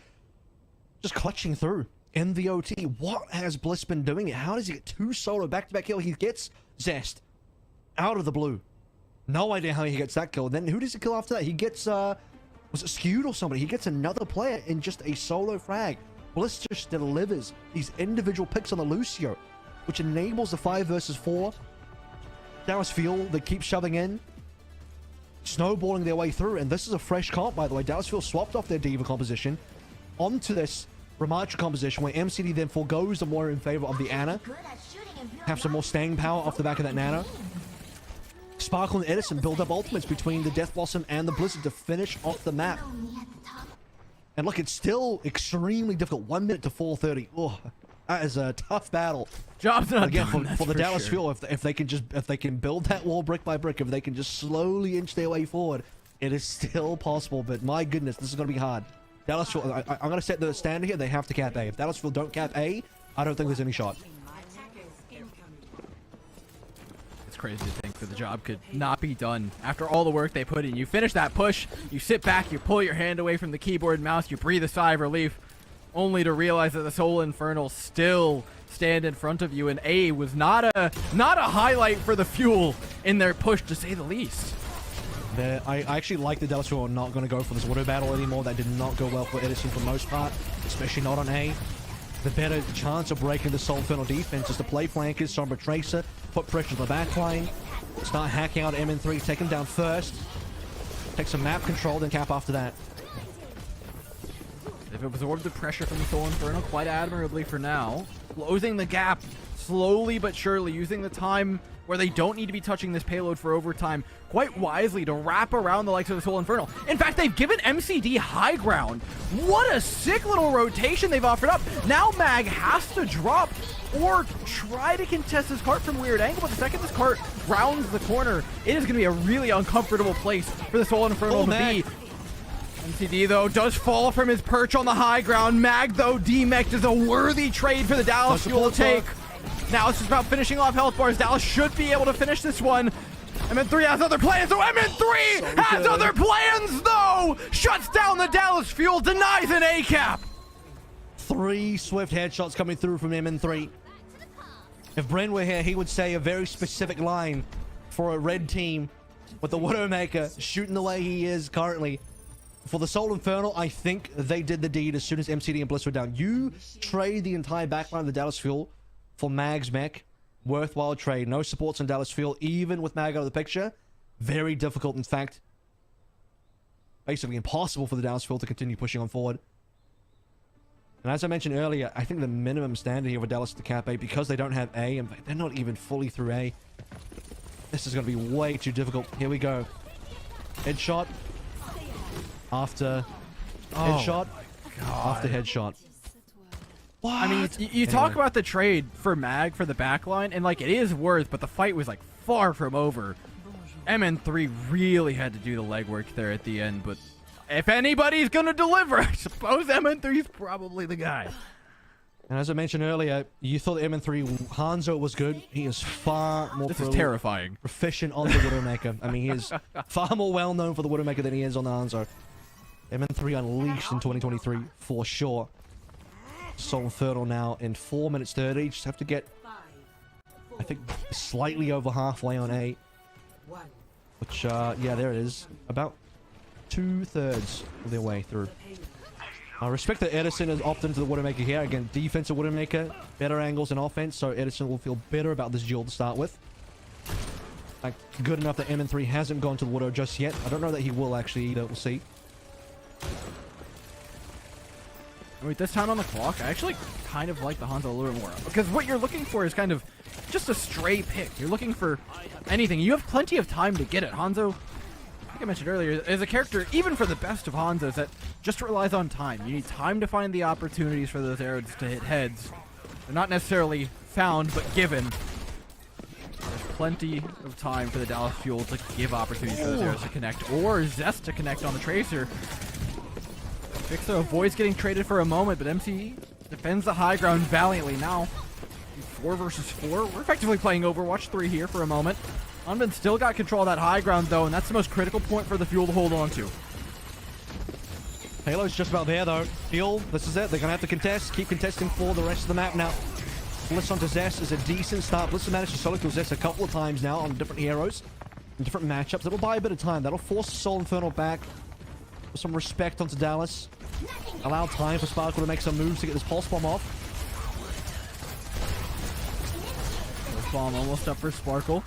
just clutching through in the OT. What has Bliss been doing? How does he get 2 solo back-to-back kill? He gets Zest out of the blue. No idea how he gets that kill. Then who does he kill after that? He gets, was it Skewed or somebody? He gets another player in just a solo frag. Bliss just delivers these individual picks on the Lucio, which enables the 5 versus 4. Dallas Fuel, they keep shoving in, snowballing their way through, and this is a fresh comp, by the way. Dallas Fuel swapped off their D.Va composition onto this Ramatra composition, where MCD then forgoes the more in favor of the Ana. Have some more staying power off the back of that Nano. Sparkle and Edison build up ultimates between the Death Blossom and the Blizzard to finish off the map. And look, it's still extremely difficult. 1 minute to 4:30. Oh, That is a tough battle. Job's not Again, done, for that's the Dallas sure. Fuel, if they can build that wall brick by brick, if they can just slowly inch their way forward, it is still possible. But my goodness, this is going to be hard. Dallas Fuel, I'm going to set the standard here. They have to cap A. If Dallas Fuel don't cap A, I don't think there's any shot. It's crazy to think that the job could not be done after all the work they put in. You finish that push, you sit back, you pull your hand away from the keyboard and mouse, you breathe a sigh of relief, only to realize that the Soul Infernal still stand in front of you, and A was not a highlight for the Fuel in their push, to say the least. I actually like the Dallas Fuel are not going to go for this water battle anymore. That did not go well for Edison for the most part, especially not on A. The better chance of breaking the Soul Infernal defense is to play flankers, Sombra Tracer, put pressure on the back line, start hacking out MN3, take him down first, take some map control, then cap after that. They've absorbed the pressure from the Soul Inferno quite admirably for now. Closing the gap slowly but surely, using the time where they don't need to be touching this payload for overtime quite wisely to wrap around the likes of the Soul Inferno. In fact, they've given MCD high ground. What a sick little rotation they've offered up. Now Mag has to drop or try to contest this cart from a weird angle, but the second this cart rounds the corner, it is going to be a really uncomfortable place for the Soul Inferno to be. MCD, though, does fall from his perch on the high ground. Mag, though, demeched is a worthy trade for the Dallas Fuel to take. Now it's just about finishing off health bars. Dallas should be able to finish this one. MN3 has other plans, so MN3 has other plans, though! Shuts down the Dallas Fuel, denies an A cap. 3 swift headshots coming through from MN3. If Bren were here, he would say a very specific line for a red team with the Widowmaker shooting the way he is currently. For the Soul Infernal, I think they did the deed as soon as MCD and Bliss were down. You trade the entire backline of the Dallas Fuel for Mag's mech. Worthwhile trade. No supports on Dallas Fuel, even with Mag out of the picture. Very difficult, in fact. Basically impossible for the Dallas Fuel to continue pushing on forward. And as I mentioned earlier, I think the minimum standard here for Dallas is the cap A, because they don't have A. In fact, they're not even fully through A. This is going to be way too difficult. Here we go. Headshot. After headshot. After headshot. What? I mean, you talk about the trade for Mag for the backline, and like, it is worth, but the fight was like far from over. MN3 really had to do the legwork there at the end, but if anybody's gonna deliver, I suppose MN3 is probably the guy. And as I mentioned earlier, you thought MN3 Hanzo was good. He is far more terrifying. Proficient on the Widowmaker. I mean, he is far more well known for the Widowmaker than he is on the Hanzo. MN3 unleashed in 2023 for sure. Soul Infernal now in 4 minutes 30. Just have to get, I think, slightly over halfway on A. Which, yeah, there it is. About 2/3 of their way through. I respect that Edison has opted into the Widowmaker here. Again, defensive Widowmaker, better angles in offense, so Edison will feel better about this duel to start with. Like, good enough that MN3 hasn't gone to the Widow just yet. I don't know that he will actually either. We'll see. Wait, this time on the clock, I actually kind of like the Hanzo a little bit more. Because what you're looking for is kind of just a stray pick. You're looking for anything. You have plenty of time to get it. Hanzo, like I mentioned earlier, is a character, even for the best of Hanzos, that just relies on time. You need time to find the opportunities for those arrows to hit heads. They're not necessarily found, but given. There's plenty of time for the Dallas Fuel to give opportunities for those arrows to connect, or Zest to connect on the Tracer. Fixer avoids getting traded for a moment, but MC defends the high ground valiantly. Now, 4 versus 4. We're effectively playing Overwatch 3 here for a moment. Unbin still got control of that high ground, though, and that's the most critical point for the Fuel to hold on to. Halo's just about there, though. Fuel, this is it. They're going to have to contest. Keep contesting for the rest of the map now. Bliss onto Zest is a decent start. Bliss has managed to solo kill Zest a couple of times now on different heroes, in different matchups. That'll buy a bit of time. That'll force Soul Infernal back. With some respect onto Dallas. Allow time for Sparkle to make some moves to get this pulse bomb off. Pulse bomb almost up for Sparkle.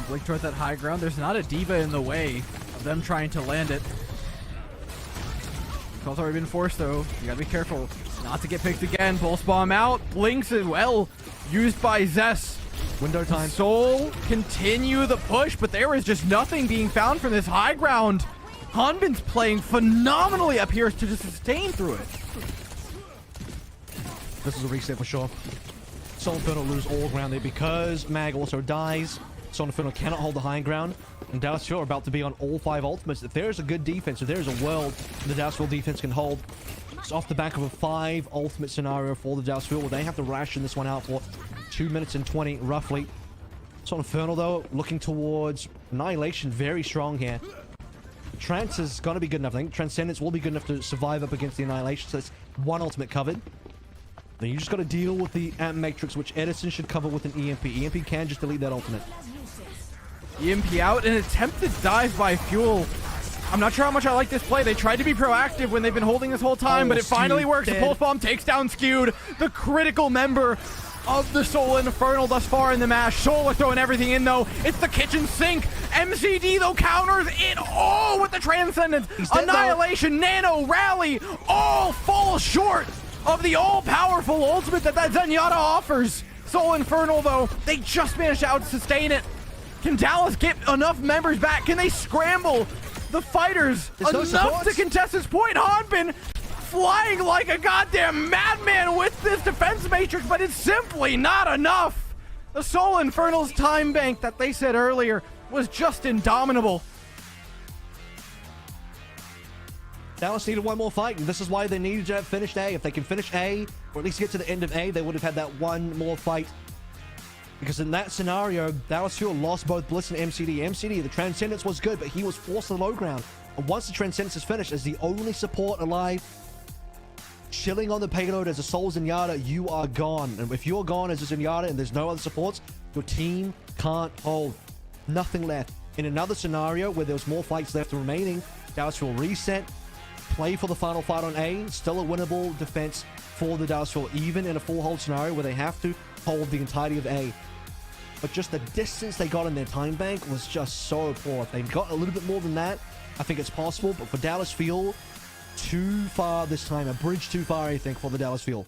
Blink towards that high ground. There's not a diva in the way of them trying to land it. Call's already been forced, though. You gotta be careful not to get picked again. Pulse bomb out. Blinks as well. Used by Zest. Window time. Soul continue the push, but there is just nothing being found from this high ground. Hanbin's playing phenomenally up here to just sustain through it. This is a reset for sure. Soul Infernal lose all ground there because Mag also dies. Soul Infernal cannot hold the high ground. And Dallas Fuel are about to be on all 5 ultimates. If there's a good defense, if there's a world the Dallas Fuel defense can hold, it's off the back of a 5 ultimate scenario for the Dallas Fuel where they have to ration this one out for 2 minutes and 20 roughly. Soul Infernal though, looking towards Annihilation, very strong here. Trance is going to be good enough. I think Transcendence will be good enough to survive up against the Annihilation. So it's 1 ultimate covered. Then you just got to deal with the Amp Matrix, which Edison should cover with an EMP. EMP can just delete that ultimate. EMP out, an attempted dive by Fuel. I'm not sure how much I like this play. They tried to be proactive when they've been holding this whole time, but it finally works. The Pulse Bomb takes down Skewed, the critical member of the Soul Infernal thus far in the match. Soul are throwing everything in, though. It's the kitchen sink. MCD, though, counters it all with the Transcendence. Annihilation, Nano, Rally, all fall short of the all-powerful ultimate that Zenyatta offers. Soul Infernal, though, they just managed to out-sustain it. Can Dallas get enough members back? Can they scramble the fighters enough to contest this point? Hanbin flying like a goddamn madman with this defense matrix, but it's simply not enough. The Soul Infernal's time bank that they said earlier was just indomitable. Dallas needed 1 more fight, and this is why they needed to have finished A. If they can finish A, or at least get to the end of A, they would have had that 1 more fight. Because in that scenario, Dallas Fuel lost both Bliss and MCD. MCD, the Transcendence was good, but he was forced to the low ground. And once the Transcendence is finished, as the only support alive, chilling on the payload as a Soul Zenyatta, you are gone. And if you're gone as a Zenyatta and there's no other supports, your team can't hold. Nothing left. In another scenario where there was more fights left remaining, Dallas Fuel reset, play for the final fight on A, still a winnable defense for the Dallas Fuel, even in a full hold scenario where they have to hold the entirety of A. But just the distance they got in their time bank was just so poor. If they got a little bit more than that, I think it's possible. But for Dallas Fuel, too far this time. A bridge too far, I think, for the Dallas Fuel.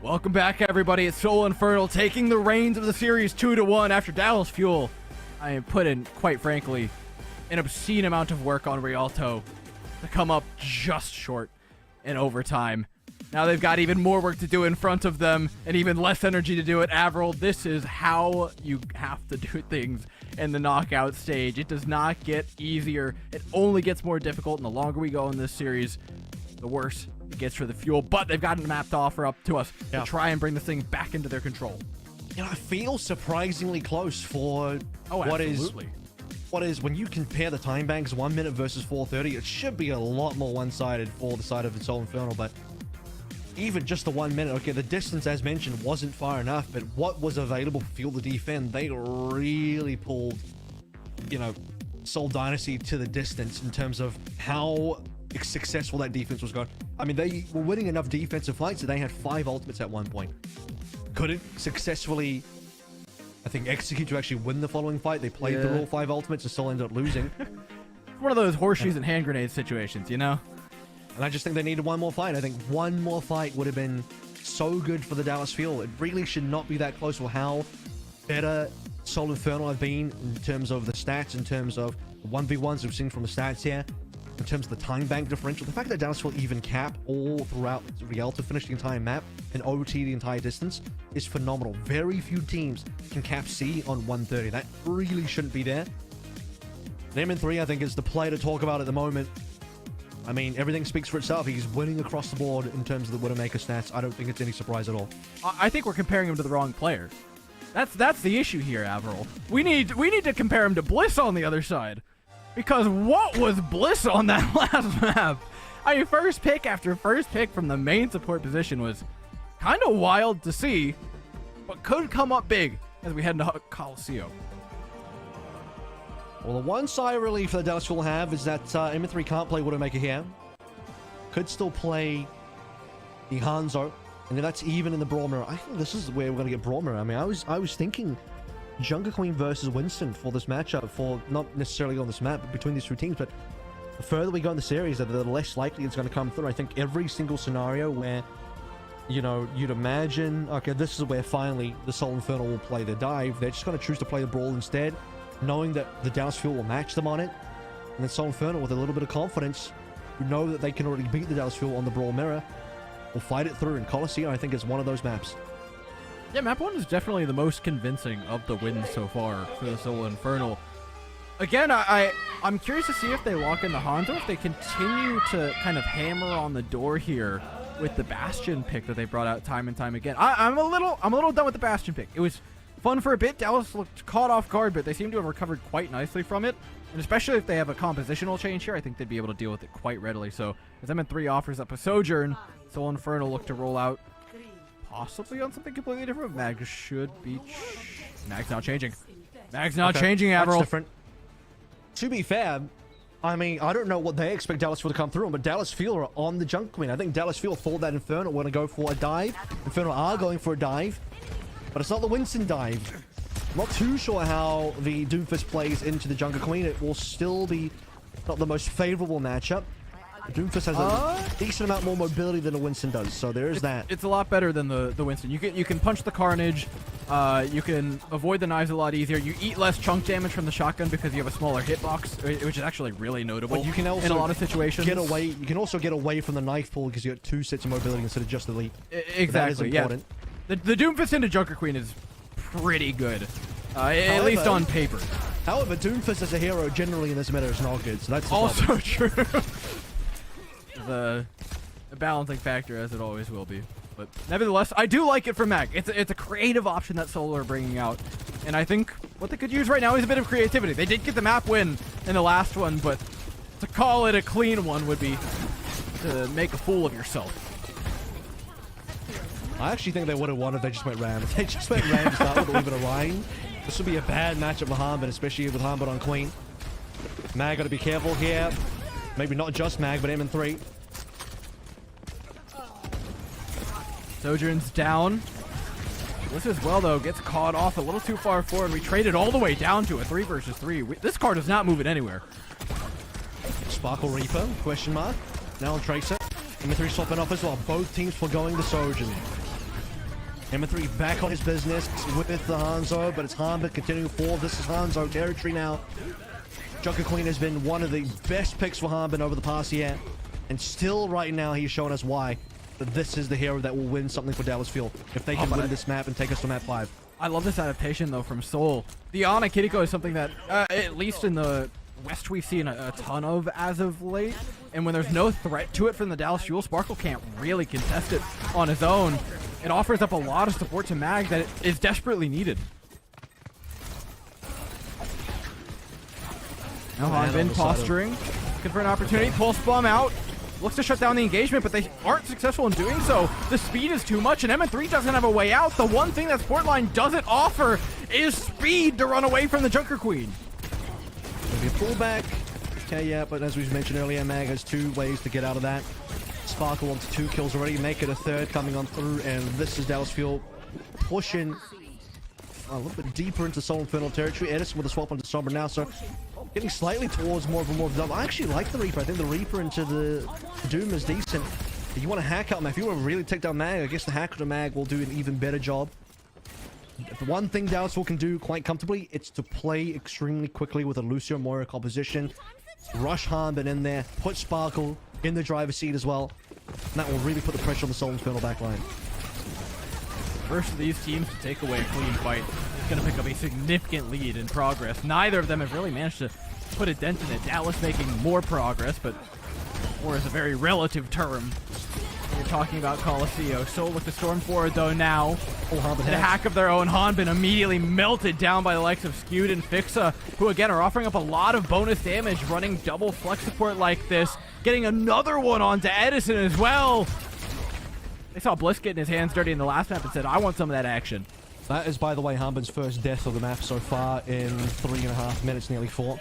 Welcome back, everybody. It's Soul Infernal taking the reins of the series 2-1 after Dallas Fuel. I have put in, quite frankly, an obscene amount of work on Rialto to come up just short in overtime. Now they've got even more work to do in front of them and even less energy to do it. Avril, this is how you have to do things in the knockout stage. It does not get easier. It only gets more difficult, and the longer we go in this series, the worse it gets for the Fuel. But they've got a map to offer up to us to try and bring this thing back into their control. You know, I feel surprisingly close for what is when you compare the time banks 1 minute versus 4:30, it should be a lot more one-sided for the side of the Soul Infernal, but even just the 1 minute, okay, the distance as mentioned wasn't far enough, but what was available for Fuel to defend, they really pulled, you know, Soul Dynasty to the distance in terms of how successful that defense was going. I mean, they were winning enough defensive fights that they had 5 ultimates at one point. Couldn't successfully, I think, execute to actually win the following fight. They played through all 5 ultimates and still ended up losing. One of those horseshoes and hand grenade situations, you know? And I just think they needed one more fight. I think one more fight would have been so good for the Dallas Fuel. It really should not be that close for how better Soul Infernal have been in terms of the stats, in terms of the 1v1s we've seen from the stats here, in terms of the time bank differential. The fact that Dallas will even cap all throughout Rialto, finish the entire map, and OT the entire distance is phenomenal. Very few teams can cap C on 130. That really shouldn't be there. MN3, I think, is the play to talk about at the moment. I mean, everything speaks for itself. He's winning across the board in terms of the Widowmaker stats. I don't think it's any surprise at all. I think we're comparing him to the wrong player. That's the issue here, Avril. We need to compare him to Bliss on the other side. Because what was Bliss on that last map? I mean, first pick after first pick from the main support position was kind of wild to see, but could come up big as we head into Coliseum. Well, the one sigh of relief that Dallas will have is that MN3 can't play Widowmaker here. Could still play the Hanzo, and then that's even in the Brawl Mirror. I think this is where we're going to get Brawl Mirror. I mean, I was thinking Jungle Queen versus Winston for this matchup, for not necessarily on this map, but between these two teams. But the further we go in the series, the less likely it's going to come through. I think every single scenario where, you know, you'd imagine, okay, this is where finally the Soul Infernal will play the dive. They're just going to choose to play the Brawl instead, knowing that the Dallas Fuel will match them on it. And then Soul Infernal, with a little bit of confidence, who know that they can already beat the Dallas Fuel on the Brawl Mirror, will fight it through. And Coliseum, I think, is one of those maps. Yeah, map 1 is definitely the most convincing of the wins so far for the Soul Infernal. Again, I'm curious to see if they lock in the Hanzo, if they continue to kind of hammer on the door here with the Bastion pick that they brought out time and time again. I'm a little done with the Bastion pick. It was fun for a bit. Dallas looked caught off guard, but they seem to have recovered quite nicely from it. And especially if they have a compositional change here, I think they'd be able to deal with it quite readily. So as MN3 offers up a Sojourn, Soul Infernal look to roll out possibly on something completely different. Mag should be... Mag's not changing. Mag's not changing, Avril. That's different. To be fair, I mean, I don't know what they expect Dallas Fuel to come through on, but Dallas Fuel are on the Jungle Queen. I think Dallas Fuel thought that Infernal were going to go for a dive. Infernal are going for a dive, but it's not the Winston dive. Not too sure how the Doomfist plays into the Jungle Queen. It will still be not the most favorable matchup. Doomfist has a decent amount more mobility than a Winston does, so there is that. It's a lot better than the Winston. You can punch the Carnage, you can avoid the knives a lot easier. You eat less chunk damage from the shotgun because you have a smaller hitbox, which is actually really notable. But you can also in a lot of situations get away. You can also get away from the knife pull because you got 2 sets of mobility instead of just the leap. Exactly. That is important. Yeah. The Doomfist into Junker Queen is pretty good, at least on paper. However, Doomfist as a hero generally in this meta is not good, so that's also true. The balancing factor, as it always will be. But nevertheless, I do like it for Mag. It's a creative option that Soul are bringing out. And I think what they could use right now is a bit of creativity. They did get the map win in the last one, but to call it a clean one would be to make a fool of yourself. I actually think they would have won if they just went Ram. If they just went Ram to start with, or even Orion, this would be a bad matchup for Harmbit, especially with Harmbit on Queen. Mag got to be careful here. Maybe not just Mag, but MN3. Sojourn's down. This as well, though, gets caught off a little too far forward. We traded all the way down to a 3 versus 3. This card does not move it anywhere. Sparkle Reaper, question mark. Now on Tracer. MN3 swapping off as well. Both teams foregoing the Sojourn. M3 back on his business with the Hanzo, but it's Hanbin continuing forward. This is Hanzo territory now. Joker Queen has been one of the best picks for Hanbin over the past year, and still right now he's showing us why. That this is the hero that will win something for Dallas Fuel if they can win this map and take us to map 5. I love this adaptation though from Seoul. The Ana Kiriko is something that, at least in the West, we've seen a ton of as of late. And when there's no threat to it from the Dallas Fuel, Sparkle can't really contest it on his own. It offers up a lot of support to Mag that is desperately needed. Now Hanbin posturing, looking for an opportunity, pulse bomb out. Looks to shut down the engagement, but they aren't successful in doing so. The speed is too much, and MN3 doesn't have a way out. The one thing that Sportline doesn't offer is speed to run away from the Junker Queen. There'll be a pullback. Okay, yeah, but as we mentioned earlier, Mag has 2 ways to get out of that. Sparkle wants 2 kills already, make it a 3rd coming on through, and this is Dallas Fuel pushing a little bit deeper into Soul Infernal territory. Edison with a swap onto Sombra now, so getting slightly towards more of a double. I actually like the Reaper. I think the Reaper into the Doom is decent. If you want to hack out Mag, if you want to really take down Mag, I guess the Hacker to Mag will do an even better job. The one thing Dallas Fuel can do quite comfortably, it's to play extremely quickly with a Lucio Moira composition. Rush Hanbin in there, put Sparkle in the driver's seat as well. And that will really put the pressure on the Soul Infernal backline. First of these teams to take away a clean fight is going to pick up a significant lead in progress. Neither of them have really managed to put a dent in it. Dallas making more progress, but more is a very relative term. You're talking about Coliseum. Soul with the storm forward though now. The hack of their own. Hanbin immediately melted down by the likes of Skewed and Fixa, who again are offering up a lot of bonus damage, running double flex support like this. Getting another one onto Edison as well. They saw Bliss getting his hands dirty in the last map and said, I want some of that action. That is, by the way, Hanbin's first death of the map so far in 3.5 minutes, nearly 4.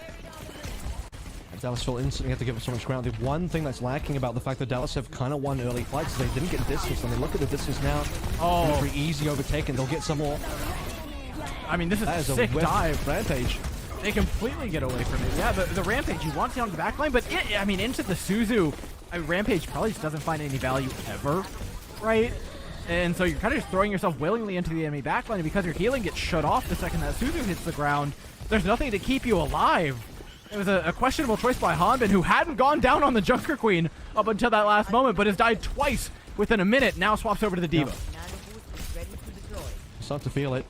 Dallas Fuel instantly have to give up so much ground. The one thing that's lacking about the fact that Dallas have kind of won early fights is they didn't get distance. When they look at the distance now, pretty easy overtaken. They'll get some more. I mean, this is a sick dive. Rampage. They completely get away from it. Yeah, the Rampage, you want it on the backline, but I mean, into the Suzu, Rampage probably just doesn't find any value ever, right? And so you're kind of just throwing yourself willingly into the enemy backline, and because your healing gets shut off the second that Suzu hits the ground, there's nothing to keep you alive. It was a questionable choice by Hanbin, who hadn't gone down on the Junker Queen up until that last moment, but has died twice within a minute. Now swaps over to the Diva. Start to feel it.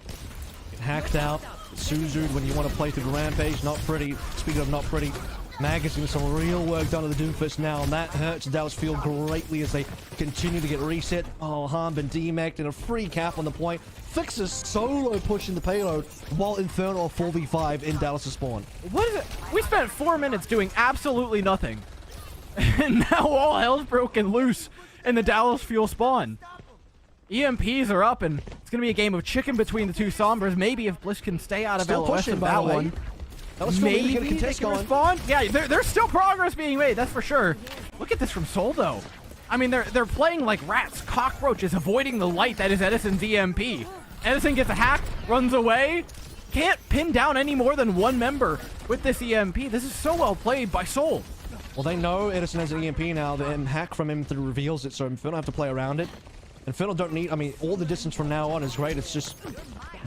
Get hacked out. Suzu when you want to play through the Rampage. Not pretty. Speaking of not pretty, Mag is doing some real work done to the Doomfist now, and that hurts Dallas Fuel greatly as they continue to get reset. Oh, Hanbin demeched and a free cap on the point. Fixes solo pushing the payload while Inferno 4v5 in Dallas' spawn. What is it? We spent 4 minutes doing absolutely nothing. And now all hell's broken loose in the Dallas Fuel spawn. EMPs are up, and it's going to be a game of chicken between the two Sombras. Maybe if Bliss can stay out of Still LOS pushing, in by that the way. one. Maybe Maybe they can respond. Yeah, there's still progress being made, that's for sure. Look at this from Soul, though. I mean, they're playing like rats, cockroaches, avoiding the light that is Edison's EMP. Edison gets a hack, runs away. Can't pin down any more than one member with this EMP. This is so well played by Soul. Well, they know Edison has an EMP now. The hack from him through reveals it, so Inferno have to play around it. Inferno don't need, I mean, all the distance from now on is great. It's just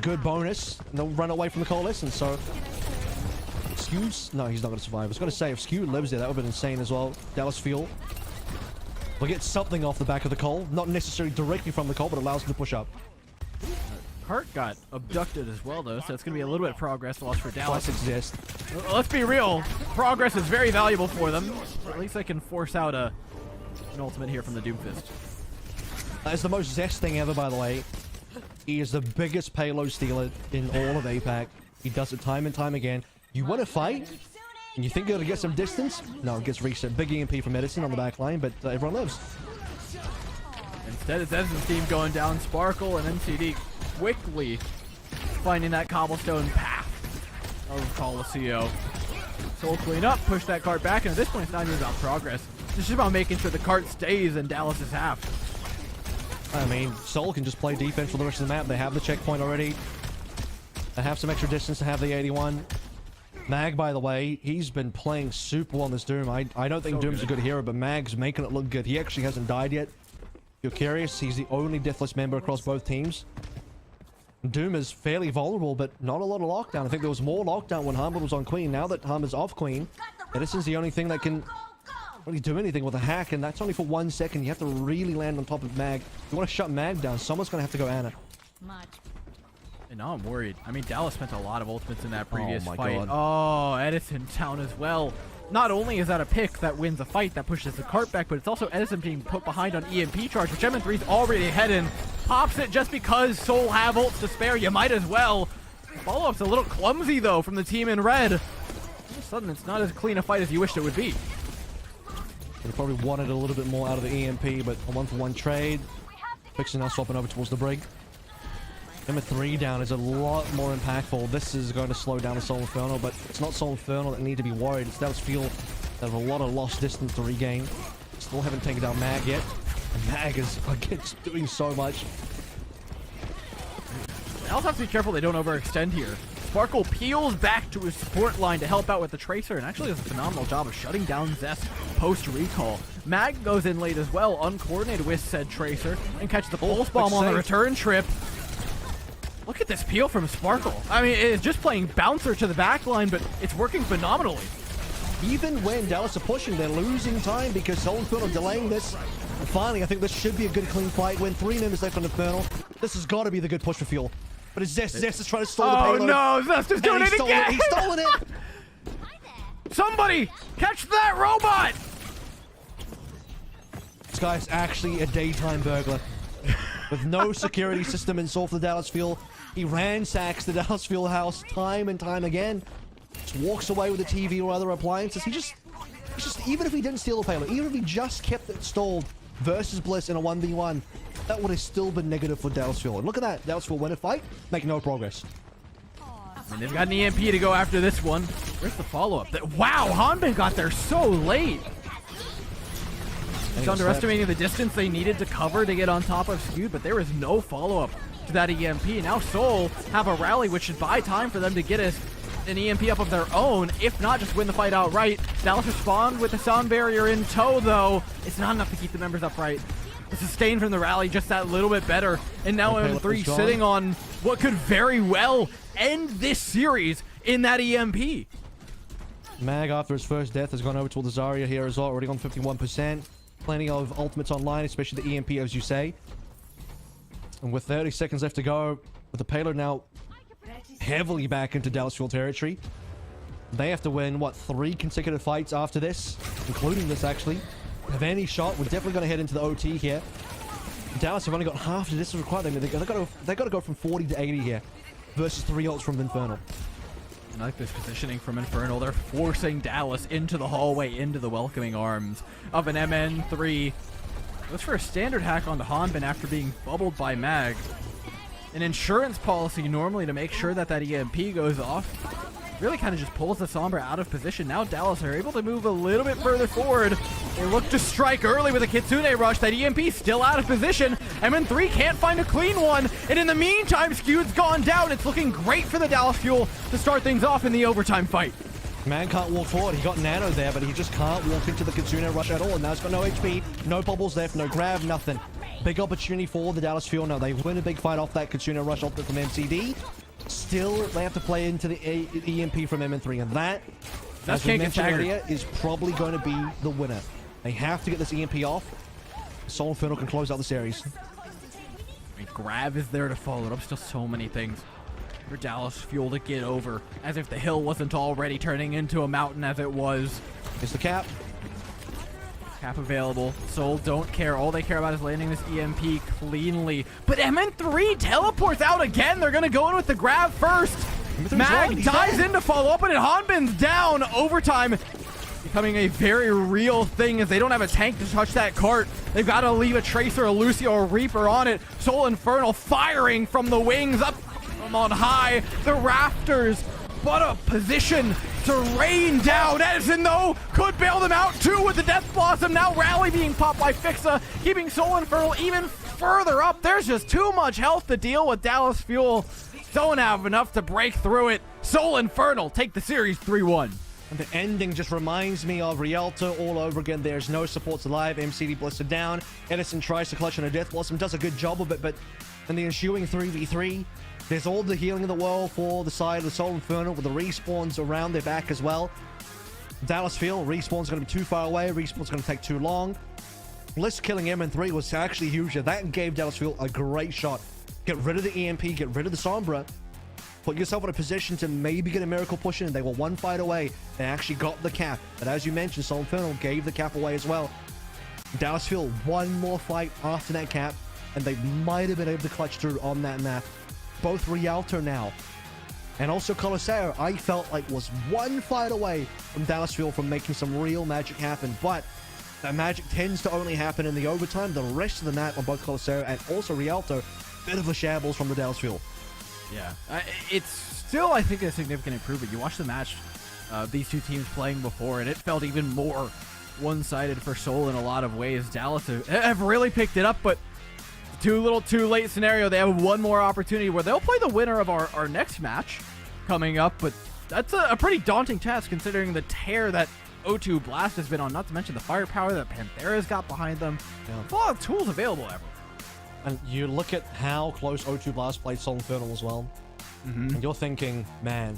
good bonus. And they'll run away from the Coalition, so... Skew's? No, he's not going to survive. I was going to say, if Skew lives there, that would have been insane as well. Dallas Fuel will get something off the back of the Cole. Not necessarily directly from the Cole, but allows him to push up. Cart got abducted as well, though, so it's going to be a little bit of progress lost for Dallas. Exist. Let's be real. Progress is very valuable for them. At least they can force out an ultimate here from the Doomfist. That is the most Zest thing ever, by the way. He is the biggest payload stealer in all of APAC. He does it time and time again. You want to fight? And you think you're going to get some distance? No, it gets reset. Big EMP from Edison on the back line, but everyone lives. Instead, it's Edison's team going down. Sparkle and MCD quickly finding that cobblestone path of Coliseum. Soul clean up, push that cart back, and at this point, it's not even about progress. It's just about making sure the cart stays in Dallas's half. I mean, Soul can just play defense for the rest of the map. They have the checkpoint already. They have some extra distance to have the 81. Mag, by the way, he's been playing super well on this Doom. I don't think Doom's a good hero, but Mag's making it look good. He actually hasn't died yet. you're curious, he's the only deathless member across both teams. Doom is fairly vulnerable, but not a lot of lockdown. I think there was more lockdown when Harmon was on Queen. Now that Harmon's off Queen, Edison's the only thing that can really do anything with a hack, and that's only for 1 second. You have to really land on top of Mag. If you want to shut Mag down, someone's going to have to go Ana. And now I'm worried. I mean, Dallas spent a lot of ultimates in that previous my fight. God. Oh, Edison down as well. Not only is that a pick that wins a fight that pushes the cart back, but it's also Edison being put behind on EMP charge, which MN3's already ahead in. Pops it just because Soul have ults to spare. You might as well. Follow-up's a little clumsy, though, from the team in red. All of a sudden, it's not as clean a fight as you wished it would be. They probably wanted a little bit more out of the EMP, but a 1-for-1 trade. Fixing now swapping over towards the Brig. Number 3 down is a lot more impactful. This is going to slow down the Soul Inferno, but it's not Soul Inferno that need to be worried. It's Dallas Fuel that have a lot of lost distance to regain. Still haven't taken down Mag yet. And Mag is against doing so much. They also have to be careful they don't overextend here. Sparkle peels back to his support line to help out with the Tracer, and actually does a phenomenal job of shutting down Zest post-recall. Mag goes in late as well, uncoordinated with said Tracer, and catches the Pulse Bomb on the return trip. Look at this peel from Sparkle. I mean, it's just playing bouncer to the back line, but it's working phenomenally. Even when Dallas are pushing, they're losing time because Soul Inferno delaying this. And finally, I think this should be a good clean fight. When 3 members left on Inferno, this has got to be the good push for Fuel. But it's Zest. Zest is trying to stall the payload. Oh no, Zest is doing it again! He's stolen it! Somebody, catch that robot! This guy's actually a daytime burglar. With no security system installed for the Dallas Fuel. He ransacks the Dallas Fuel house time and time again. Just walks away with the TV or other appliances. He just, even if he didn't steal the payload, even if he just kept it stalled versus Bliss in a 1v1, that would have still been negative for Dallas Fuel. And look at that. Dallas Fuel win a fight, make no progress. And they've got an EMP to go after this one. Where's the follow-up? Wow, Hanbin got there so late. He's underestimating the distance they needed to cover to get on top of Skewed, but there is no follow-up to that EMP. Now Soul have a rally, which should buy time for them to get an EMP up of their own, if not just win the fight outright. Dallas respond with the sound barrier in tow, though. It's not enough to keep the members upright. The sustain from the rally just that little bit better, and now M3 sitting on what could very well end this series in that EMP. Mag, after his first death, has gone over to the Zarya here as well, already on 51%. Plenty of ultimates online, especially the EMP, as you say. And with 30 seconds left to go, with the payload now heavily back into Dallas Fuel territory, they have to win, what, 3 consecutive fights after this, including this, actually. Have any shot, we're definitely going to head into the OT here. Dallas have only got half the distance required. I mean, they got to go from 40 to 80 here, versus 3 ults from Infernal. I like this positioning from Infernal. They're forcing Dallas into the hallway, into the welcoming arms of an MN3. Goes for a standard hack onto Hanbin after being bubbled by Mag. An insurance policy normally to make sure that that EMP goes off. Really kind of just pulls the Sombra out of position. Now Dallas are able to move a little bit further forward. They look to strike early with a Kitsune rush. That EMP still out of position. MN3 can't find a clean one. And in the meantime, Skewed's gone down. It's looking great for the Dallas Fuel to start things off in the overtime fight. Man can't walk forward. He got Nano there, but he just can't walk into the Kitsune rush at all. And now he's got no HP, no bubbles left, no grab, nothing. Big opportunity for the Dallas Fuel. Now they win a big fight off that Kitsune rush ultimate from MCD. Still, they have to play into the EMP from MN3, and that, as we mentioned earlier, is probably going to be the winner. They have to get this EMP off. Soul Infernal can close out the series. I mean, grab is there to follow it up. Still so many things for Dallas Fuel to get over, as if the hill wasn't already turning into a mountain as it was. It's the cap. Cap available. Soul don't care. All they care about is landing this EMP cleanly. But MN3 teleports out again. They're going to go in with the grab first. Mag dives in to follow up, and Hanbin's down. Overtime becoming a very real thing as they don't have a tank to touch that cart. They've got to leave a Tracer, a Lucio, or a Reaper on it. Soul Infernal firing from the wings up from on high. The rafters. What a position to rain down. Edison, though, could bail them out, too, with the Death Blossom. Now Rally being popped by Fixa, keeping Soul Infernal even further up. There's just too much health to deal with. Dallas Fuel don't have enough to break through it. Soul Infernal take the series 3-1. And the ending just reminds me of Rialto all over again. There's no supports alive. MCD blistered down. Edison tries to clutch on a Death Blossom, does a good job of it, but in the ensuing 3v3, there's all the healing in the world for the side of the Soul Inferno with the respawns around their back as well. Dallas feel respawn's going to be too far away. Respawn's going to take too long. Bliss killing MN3 was actually huge. That gave Dallas feel a great shot. Get rid of the EMP, get rid of the Sombra. Put yourself in a position to maybe get a miracle push in. They were one fight away. They actually got the cap. But as you mentioned, Soul Inferno gave the cap away as well. Dallas feel one more fight after that cap, and they might have been able to clutch through on that map. Both Rialto now and also Colosseo, I felt like was one fight away from Dallas Fuel from making some real magic happen, but that magic tends to only happen in the overtime. The rest of the map on both Colosseo and also Rialto, bit of a shambles from the Dallas Fuel. Yeah, it's still, I think, a significant improvement. You watch the match, these two teams playing before, and it felt even more one-sided for Seoul in a lot of ways. Dallas have really picked it up, but too little too late scenario. They have one more opportunity where they'll play the winner of our next match coming up, but that's a pretty daunting task considering the tear that O2 Blast has been on, not to mention the firepower that Panthera's got behind them. Yeah. A lot of tools available ever. And you look at how close O2 Blast played Soul Infernal as well, and you're thinking, man,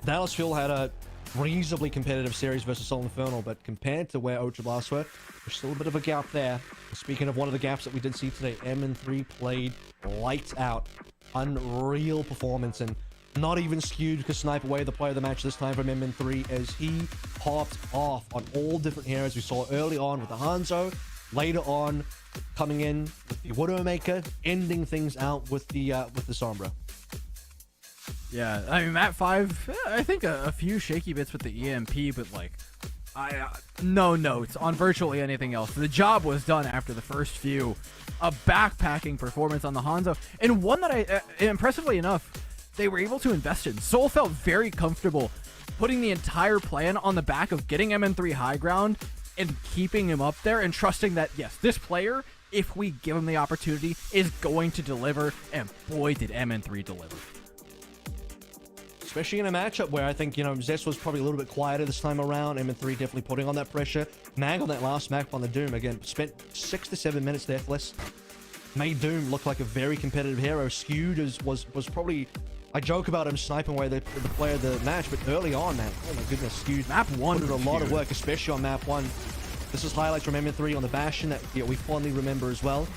Dallas Fuel had a reasonably competitive series versus Soul Infernal, but compared to where O2 Blast were, there's still a bit of a gap there. Speaking of one of the gaps that we did see today, MN3 played lights out. Unreal performance, and not even skewed because snipe away the player of the match this time from MN3 as he popped off on all different heroes. We saw early on with the Hanzo, later on coming in with the Widowmaker, ending things out with the Sombra. Yeah, I mean, map 5, I think a few shaky bits with the EMP, but like, no notes on virtually anything else. The job was done after the first few. A backpacking performance on the Hanzo, and one that impressively enough, they were able to invest in. Seoul felt very comfortable putting the entire plan on the back of getting MN3 high ground and keeping him up there and trusting that, yes, this player, if we give him the opportunity, is going to deliver, and boy, did MN3 deliver. Especially in a matchup where I think, Zest was probably a little bit quieter this time around. MN3 definitely putting on that pressure. Mag on that last map on the Doom, again, spent 6 to 7 minutes deathless. Made Doom look like a very competitive hero. Skewed was probably... I joke about him sniping away the player of the match, but early on, man, oh my goodness, Skewed map 1 did a lot of work, especially on map 1. This is highlights from MN3 on the Bastion that we fondly remember as well.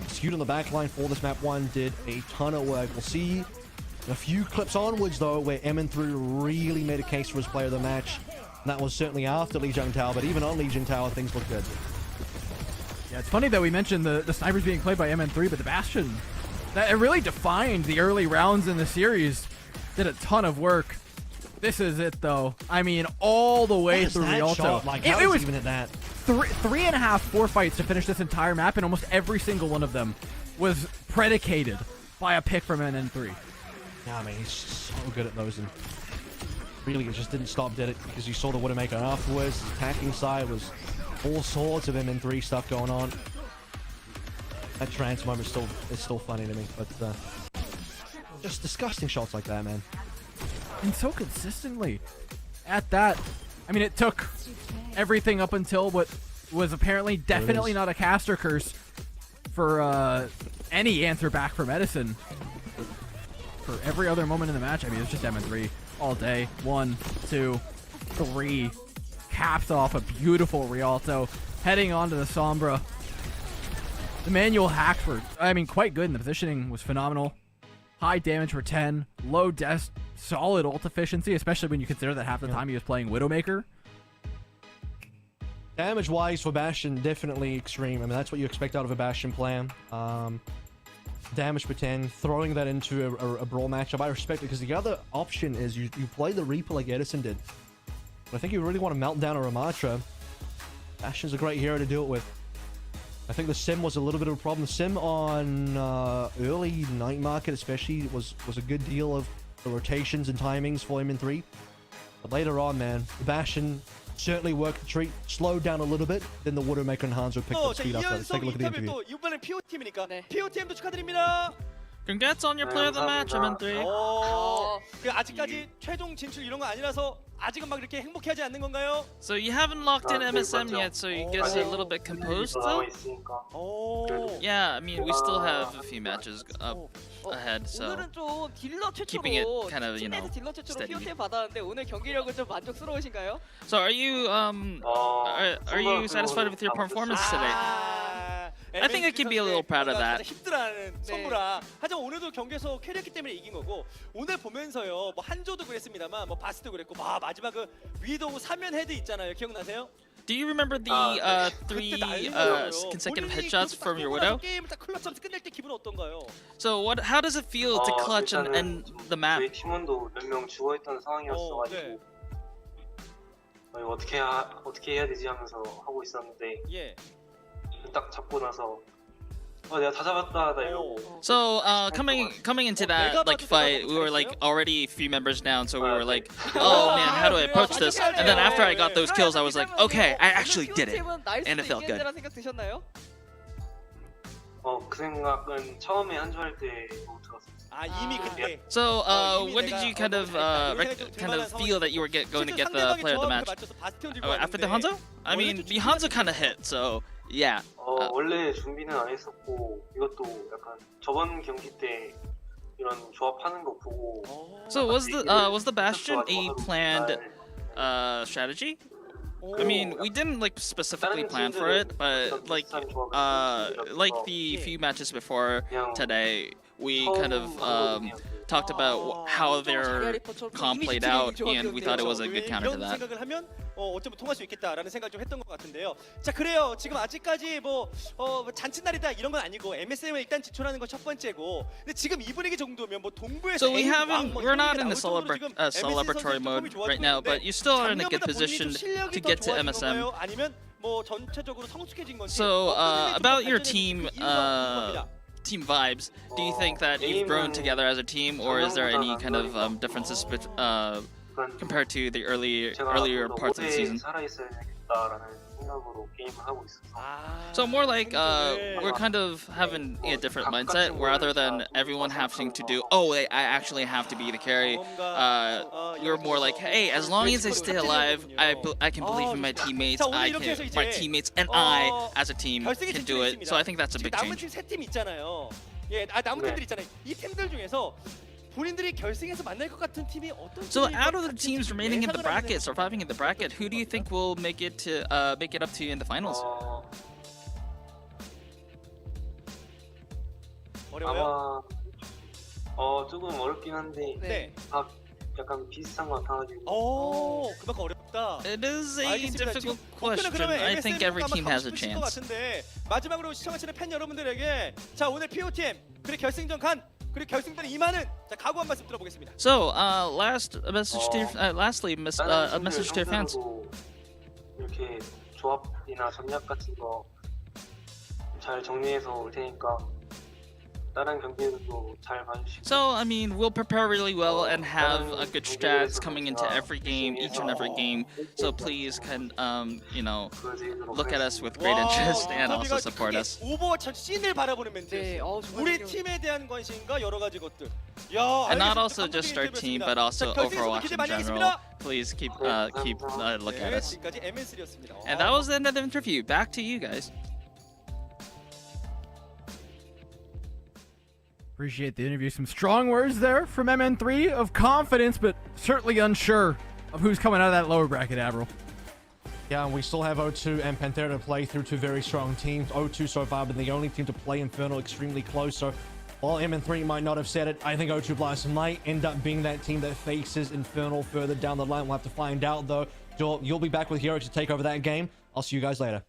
Skewed on the backline for this map 1 did a ton of work. We'll see a few clips onwards, though, where MN3 really made a case for his player of the match. And that was certainly after Legion Tower, but even on Legion Tower, things look good. Yeah, it's funny that we mentioned the snipers being played by MN3, but the Bastion, it really defined the early rounds in the series. Did a ton of work. This is it, though. I mean, all the way through Rialto. Like, it was even at that. 3.5, 4 fights to finish this entire map, and almost every single one of them was predicated by a pick from MN3. Yeah, I mean, he's so good at those, and really it just didn't stop, did it? Because you saw the Widowmaker afterwards. The attacking side was all sorts of MN3 stuff going on. That trance moment is still funny to me, but just disgusting shots like that, man. And so consistently at that. I mean, it took everything up until what was apparently definitely not a caster curse for any answer back from Edison. For every other moment in the match, I mean, it's just MN3 all day. 1, 2, 3. Caps off a beautiful Rialto. Heading onto the Sombra. The manual hacks were, I mean, quite good, and the positioning was phenomenal. High damage for 10. Low death. Solid ult efficiency, especially when you consider that half the time he was playing Widowmaker. Damage-wise for Bastion, definitely extreme. I mean, that's what you expect out of a Bastion player. Damage per 10, throwing that into a brawl matchup, I respect it, because the other option is you play the Reaper like Edison did. But I think you really want to melt down a Ramatra. Bastion's a great hero to do it with. I think the Sim was a little bit of a problem. The Sim on early night market especially was a good deal of the rotations and timings for MN3. But later on, man, the Bastion certainly worked the treat, slowed down a little bit, then the Widowmaker and Hanzo picked up speed after that. Let's take a look at the interview. 이번엔 PO팀이니까 PO팀도 축하드립니다. Congrats on your player of the match, MN3. 그 아직까지 최종 진출 이런 거 아니라서 아직은 막 이렇게 행복해하지 않는 건가요? So you haven't locked in MSM yet, so you guess a little bit composed though? Yeah, I mean, we still have a few matches up ahead, so 오늘은 좀 딜러 keeping it 최초로 kind of, you know, 팀에서 딜러 최초로 steady. POT 받았는데 오늘 경기력은 좀 만족스러우신가요? So are you are you satisfied with your performance today? I think I can be a little proud of that. 힘들어하는 선물아. 하지만 오늘도 경기에서 캐리했기 때문에 이긴 거고 오늘 보면서요. 뭐 한조도 그랬습니다만 뭐 바스도 그랬고 마지막 그 위도우 3면 헤드 있잖아요. 기억나세요? Do you remember the three consecutive headshots from your widow? 게임을 딱 클러치하면서 끝낼 때 기분은 어떤가요? So how does it feel to clutch and end the map? 저희 팀원도 몇 명 죽어있던 상황이었어가지고 어떻게 해야 되지 하면서 하고 있었는데 딱 잡고 나서 내가 다 잡았다 나 이러고. So coming into that like fight, we were like already 3 members down, so we were like, oh man, how do I approach this? And then after I got those kills, I was like, okay, I actually did it, and it felt good. 생각 드셨나요? 그 생각은 처음에 한주할 때 들었어요. 이미 그때. So when did you kind of feel that you were going to get the player of the match? After the Hanzo? I mean, the Hanzo kind of hit, so yeah. 원래 준비는 안 했었고 이것도 약간 저번 경기 때 이런 조합하는 거 보고. So was the Bastion a planned strategy? I mean, we didn't like specifically plan for it, but like the few matches before today, we kind of talked about how their comp played out, and we thought it was a good counter to that. 생각을 하면 어쩌면 통할 수 있겠다라는 생각 좀 했던 것 같은데요. 자 그래요. 지금 아직까지 뭐 잔칫날이다 이런 건 아니고 MSM을 일단 지출하는 건 첫 번째고. 근데 지금 이 분위기 정도면 뭐 동부에서 So we're not in the celebratory mode right now, but you still are in a good position to get to MSM. 아니면 뭐 전체적으로 성숙해진 건지. So about your team vibes, do you think that you've grown together as a team, or is there any kind of differences compared to the earlier parts of the season? So more like we're kind of having a different mindset rather than everyone having to do, I actually have to be the carry. We're more like, hey, as long as I stay alive, I can believe in my teammates. My teammates and I as a team can do it. So I think that's a big 남은 change. 팀 3팀 있잖아요. 남은 팀들 있잖아요. 이 팀들 중에서 본인들이 결승에서 만날 것 같은 팀이 어떤 So out of the teams remaining in the bracket, surviving in the bracket, who do you think will make it up to you in the finals? 어려워요? 아마 조금 어렵긴 한데 다 약간 비슷한 것 같아가지고. 그만큼 어렵다. It is a difficult question. I think every team has a chance. 마지막으로 시청하시는 팬 여러분들에게 자 오늘 POTM 그리고 결승전 그리고 결승전에 임하는 자 각오 한 말씀 들어보겠습니다. So lastly, a message to your fans. 이렇게 조합이나 전략 같은 거 잘 정리해서 올 테니까 다른 경기들도 잘 봐주시고. So I mean, we'll prepare really well and have a good strats coming into every game, each and every game. So please look at us with great interest and also support us. 오버워치 씬을 바라보는 멘트였어요. 우리 팀에 대한 관심과 여러 가지 것들. And not also just our team, but also Overwatch in general. Please keep look at us. And that was the end of the interview. Back to you guys. Appreciate the interview. Some strong words there from MN3 of confidence, but certainly unsure of who's coming out of that lower bracket, Avril. Yeah, and we still have O2 and Pantera to play through, two very strong teams. O2 so far been the only team to play Infernal extremely close, so while MN3 might not have said it, I think O2 Blast might end up being that team that faces Infernal further down the line. We'll have to find out, though. You'll be back with Hero to take over that game. I'll see you guys later.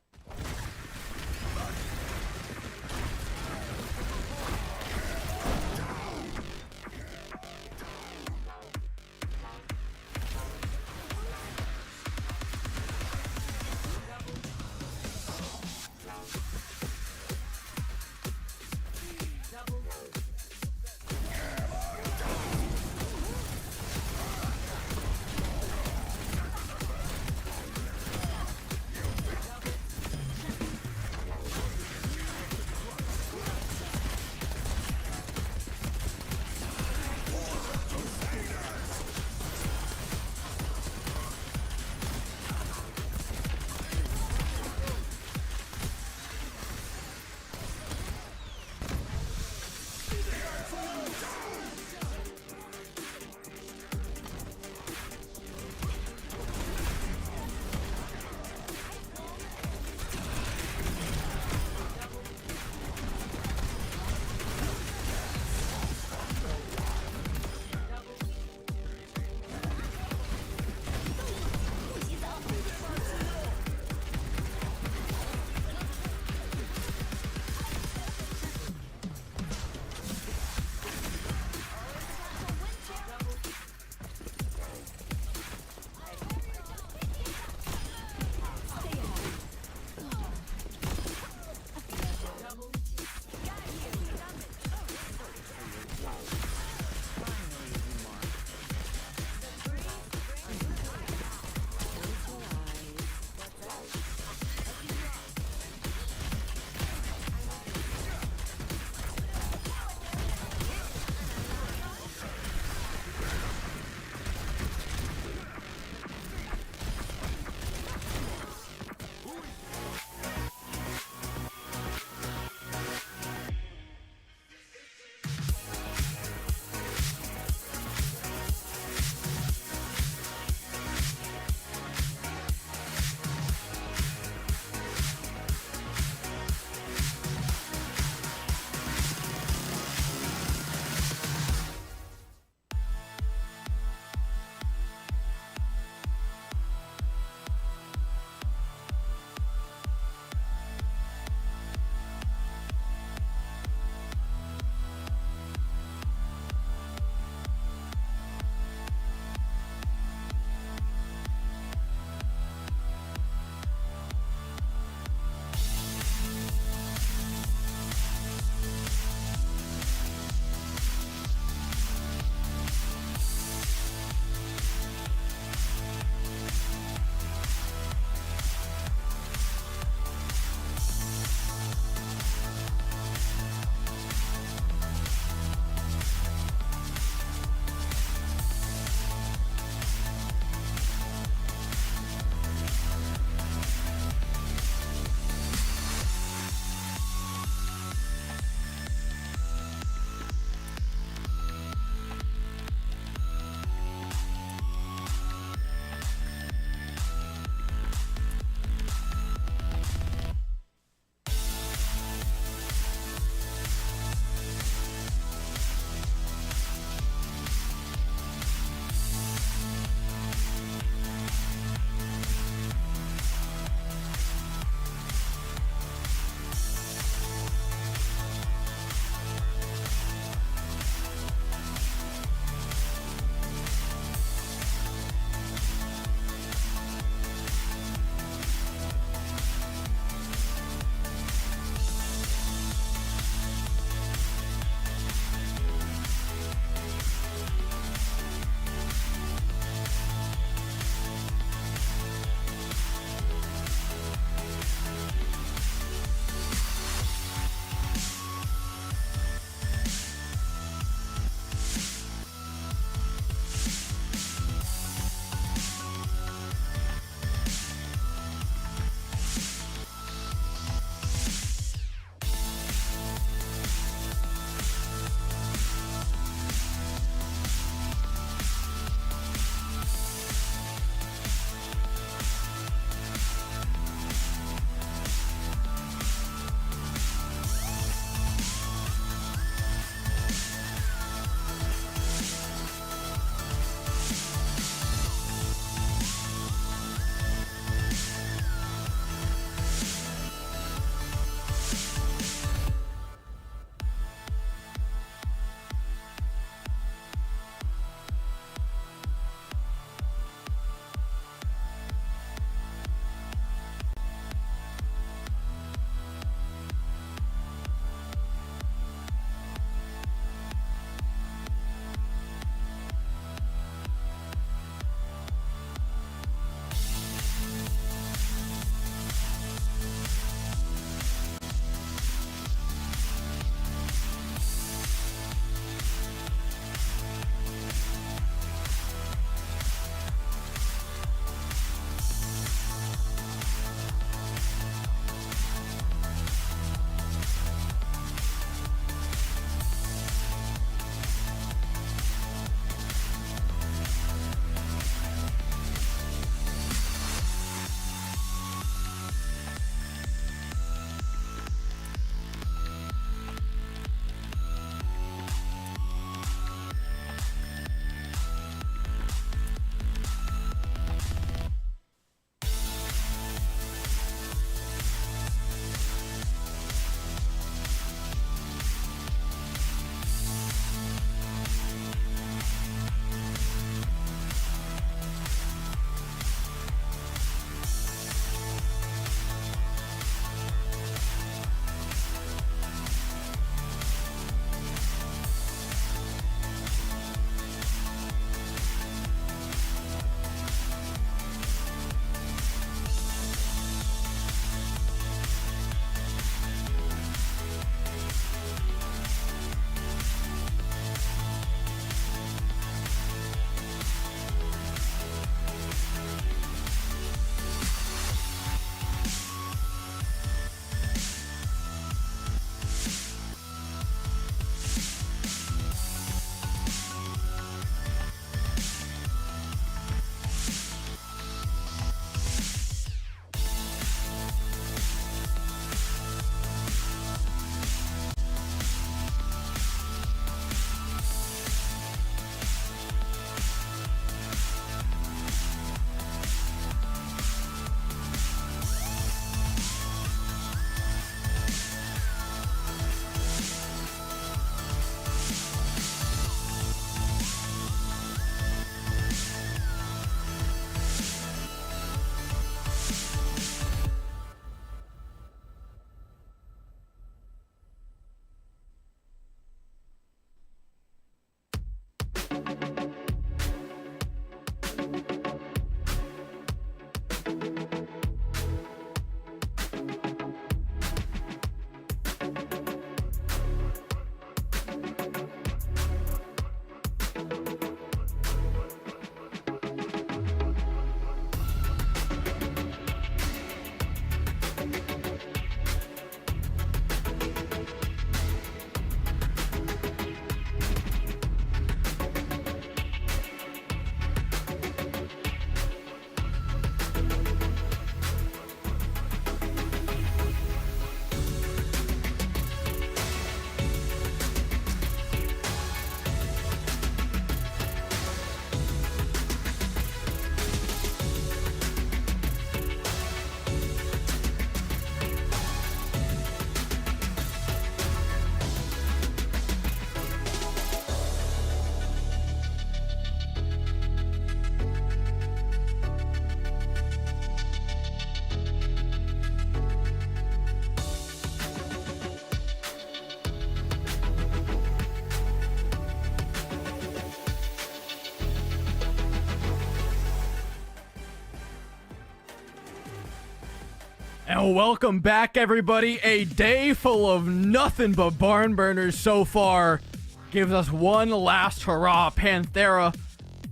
And welcome back, everybody. A day full of nothing but barn burners so far gives us one last hurrah. Panthera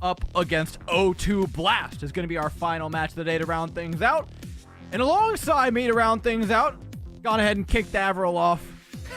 up against O2 Blast is going to be our final match of the day to round things out. And alongside me to round things out, gone ahead and kicked Avril off.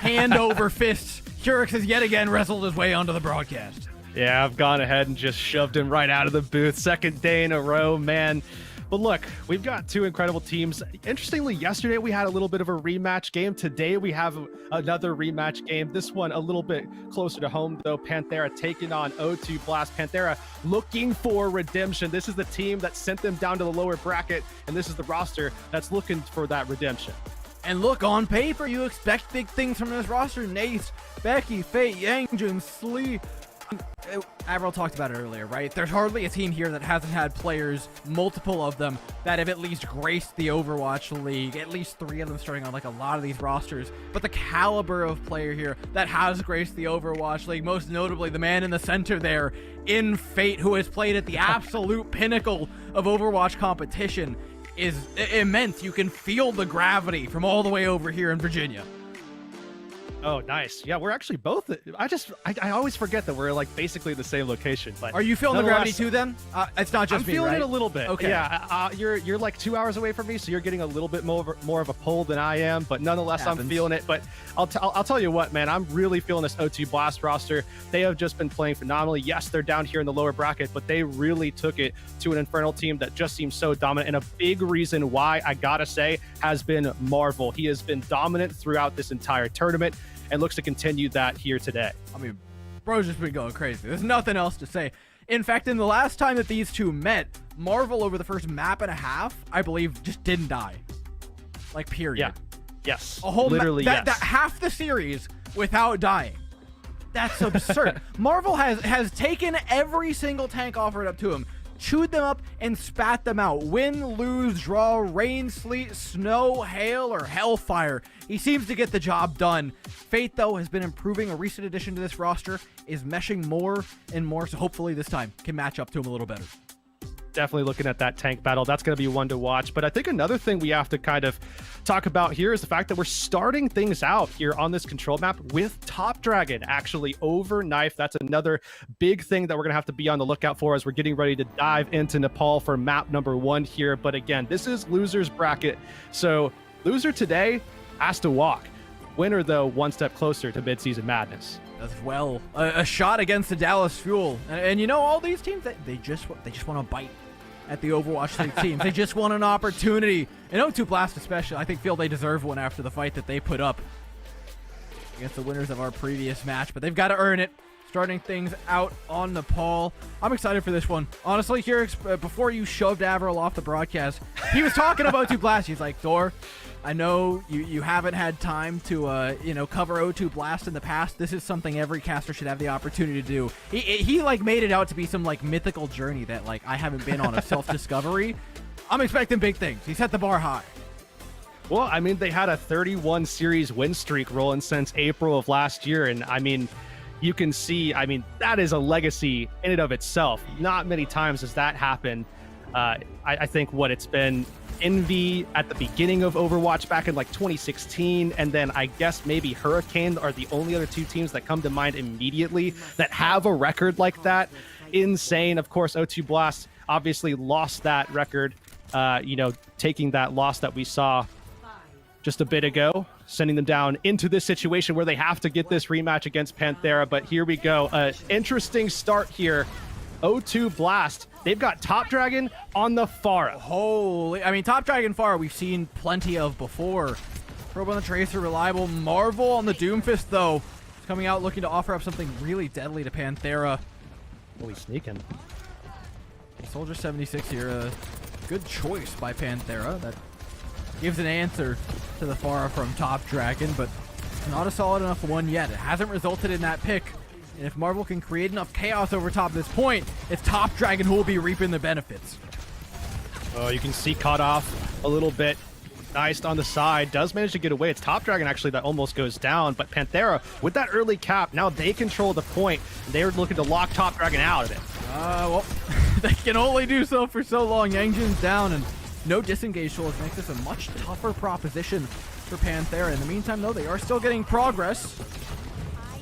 Hand over fists. Curix has yet again wrestled his way onto the broadcast. Yeah, I've gone ahead and just shoved him right out of the booth. Second day in a row, man. But look, we've got two incredible teams. Interestingly, yesterday we had a little bit of a rematch game. Today we have another rematch game. This one a little bit closer to home, though. Panthera taking on O2 Blast. Panthera looking for redemption. This is the team that sent them down to the lower bracket, and this is the roster that's looking for that redemption. And look, on paper, you expect big things from this roster. Nace, Becky, Fate, Yangjun, Slee. Avril talked about it earlier, right? There's hardly a team here that hasn't had players, multiple of them, that have at least graced the Overwatch League. At least 3 of them starting on like a lot of these rosters. But the caliber of player here that has graced the Overwatch League, most notably the man in the center there in Fate, who has played at the absolute pinnacle of Overwatch competition, is immense. You can feel the gravity from all the way over here in Virginia. Oh, nice. Yeah, we're actually both. I always forget that we're like basically the same location. But are you feeling the gravity too? Then it's not just I'm me, feeling right? it a little bit. Okay. Yeah, you're like 2 hours away from me, so you're getting a little bit more of a pull than I am. But nonetheless, I'm feeling it. But I'll tell you what, man, I'm really feeling this O2 Blast roster. They have just been playing phenomenally. Yes, they're down here in the lower bracket, but they really took it to an Infernal team that just seems so dominant. And a big reason why, I gotta say, has been Marvel. He has been dominant throughout this entire tournament and looks to continue that here today. I mean, bro's just been going crazy. There's nothing else to say. In fact, in the last time that these two met, Marvel over the first map and a half, I believe, just didn't die. Like, period. Yeah. Yes. A whole literally, yes. That half the series without dying. That's absurd. Marvel has taken every single tank offered up to him, chewed them up, and spat them out. Win, lose, draw, rain, sleet, snow, hail, or hellfire. He seems to get the job done. Fate, though, has been improving. A recent addition to this roster is meshing more and more, so hopefully this time can match up to him a little better. Definitely looking at that tank battle. That's going to be one to watch. But I think another thing we have to kind of talk about here is the fact that we're starting things out here on this control map with Top Dragon actually over Knife. That's another big thing that we're going to have to be on the lookout for as we're getting ready to dive into Nepal for map number 1 here. But again, this is loser's bracket. So loser today has to walk. Winner, though, one step closer to midseason madness. As well, a shot against the Dallas Fuel. And you know, all these teams, they just want to bite at the Overwatch League teams. They just want an opportunity. And O2 Blast especially, I think, feel they deserve one after the fight that they put up against the winners of our previous match. But they've got to earn it. Starting things out on Nepal. I'm excited for this one. Honestly, here, before you shoved Avril off the broadcast, he was talking about O2 Blast. He's like, Thor, I know you haven't had time to cover O2 Blast in the past. This is something every caster should have the opportunity to do. He like made it out to be some like mythical journey that like I haven't been on a self-discovery. I'm expecting big things. He set the bar high. Well, I mean, they had a 31 series win streak rolling since April of last year, and I mean, you can see, I mean, that is a legacy in and of itself. Not many times has that happened. I think what it's been, Envy at the beginning of Overwatch back in like 2016, and then I guess maybe Hurricane are the only other 2 teams that come to mind immediately that have a record like that. Insane. Of course, O2 Blast obviously lost that record, taking that loss that we saw just a bit ago, sending them down into this situation where they have to get this rematch against Panthera. But here we go. Interesting start here. O2 Blast, they've got Top Dragon on the Pharah. Holy, I mean, Top Dragon Pharah we've seen plenty of before. Probe on the Tracer, reliable. Marvel on the Doomfist, though, is coming out looking to offer up something really deadly to Panthera. Holy sneaking. Soldier 76 here, a good choice by Panthera. That gives an answer to the Pharah from Top Dragon, but not a solid enough one yet. It hasn't resulted in that pick. And if Marvel can create enough chaos over top of this point, it's Top Dragon who will be reaping the benefits. Oh, you can see caught off a little bit. Nice on the side. Does manage to get away. It's Top Dragon actually that almost goes down. But Panthera, with that early cap, now they control the point. They're looking to lock Top Dragon out of it. Well, they can only do so for so long. Yangjun's down, and No disengage tools makes this a much tougher proposition for Panthera. In the meantime, though, they are still getting progress.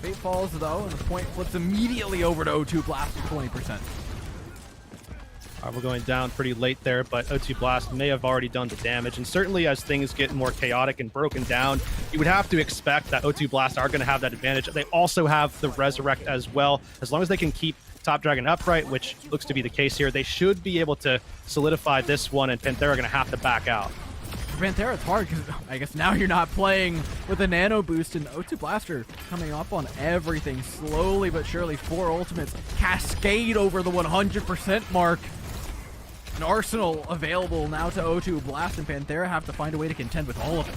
Fate falls, though, and the point flips immediately over to O2 Blast for 20%. We're going down pretty late there, but O2 Blast may have already done the damage. And certainly as things get more chaotic and broken down, you would have to expect that O2 Blast are going to have that advantage. They also have the Resurrect as well. As long as they can keep Top Dragon upright, which looks to be the case here, they should be able to solidify this one, and Panthera are going to have to back out. For Panthera, it's hard because I guess now you're not playing with a nano boost, and O2 Blaster coming up on everything slowly but surely. 4 ultimates cascade over the 100% mark. An arsenal available now to O2 Blast, and Panthera have to find a way to contend with all of it.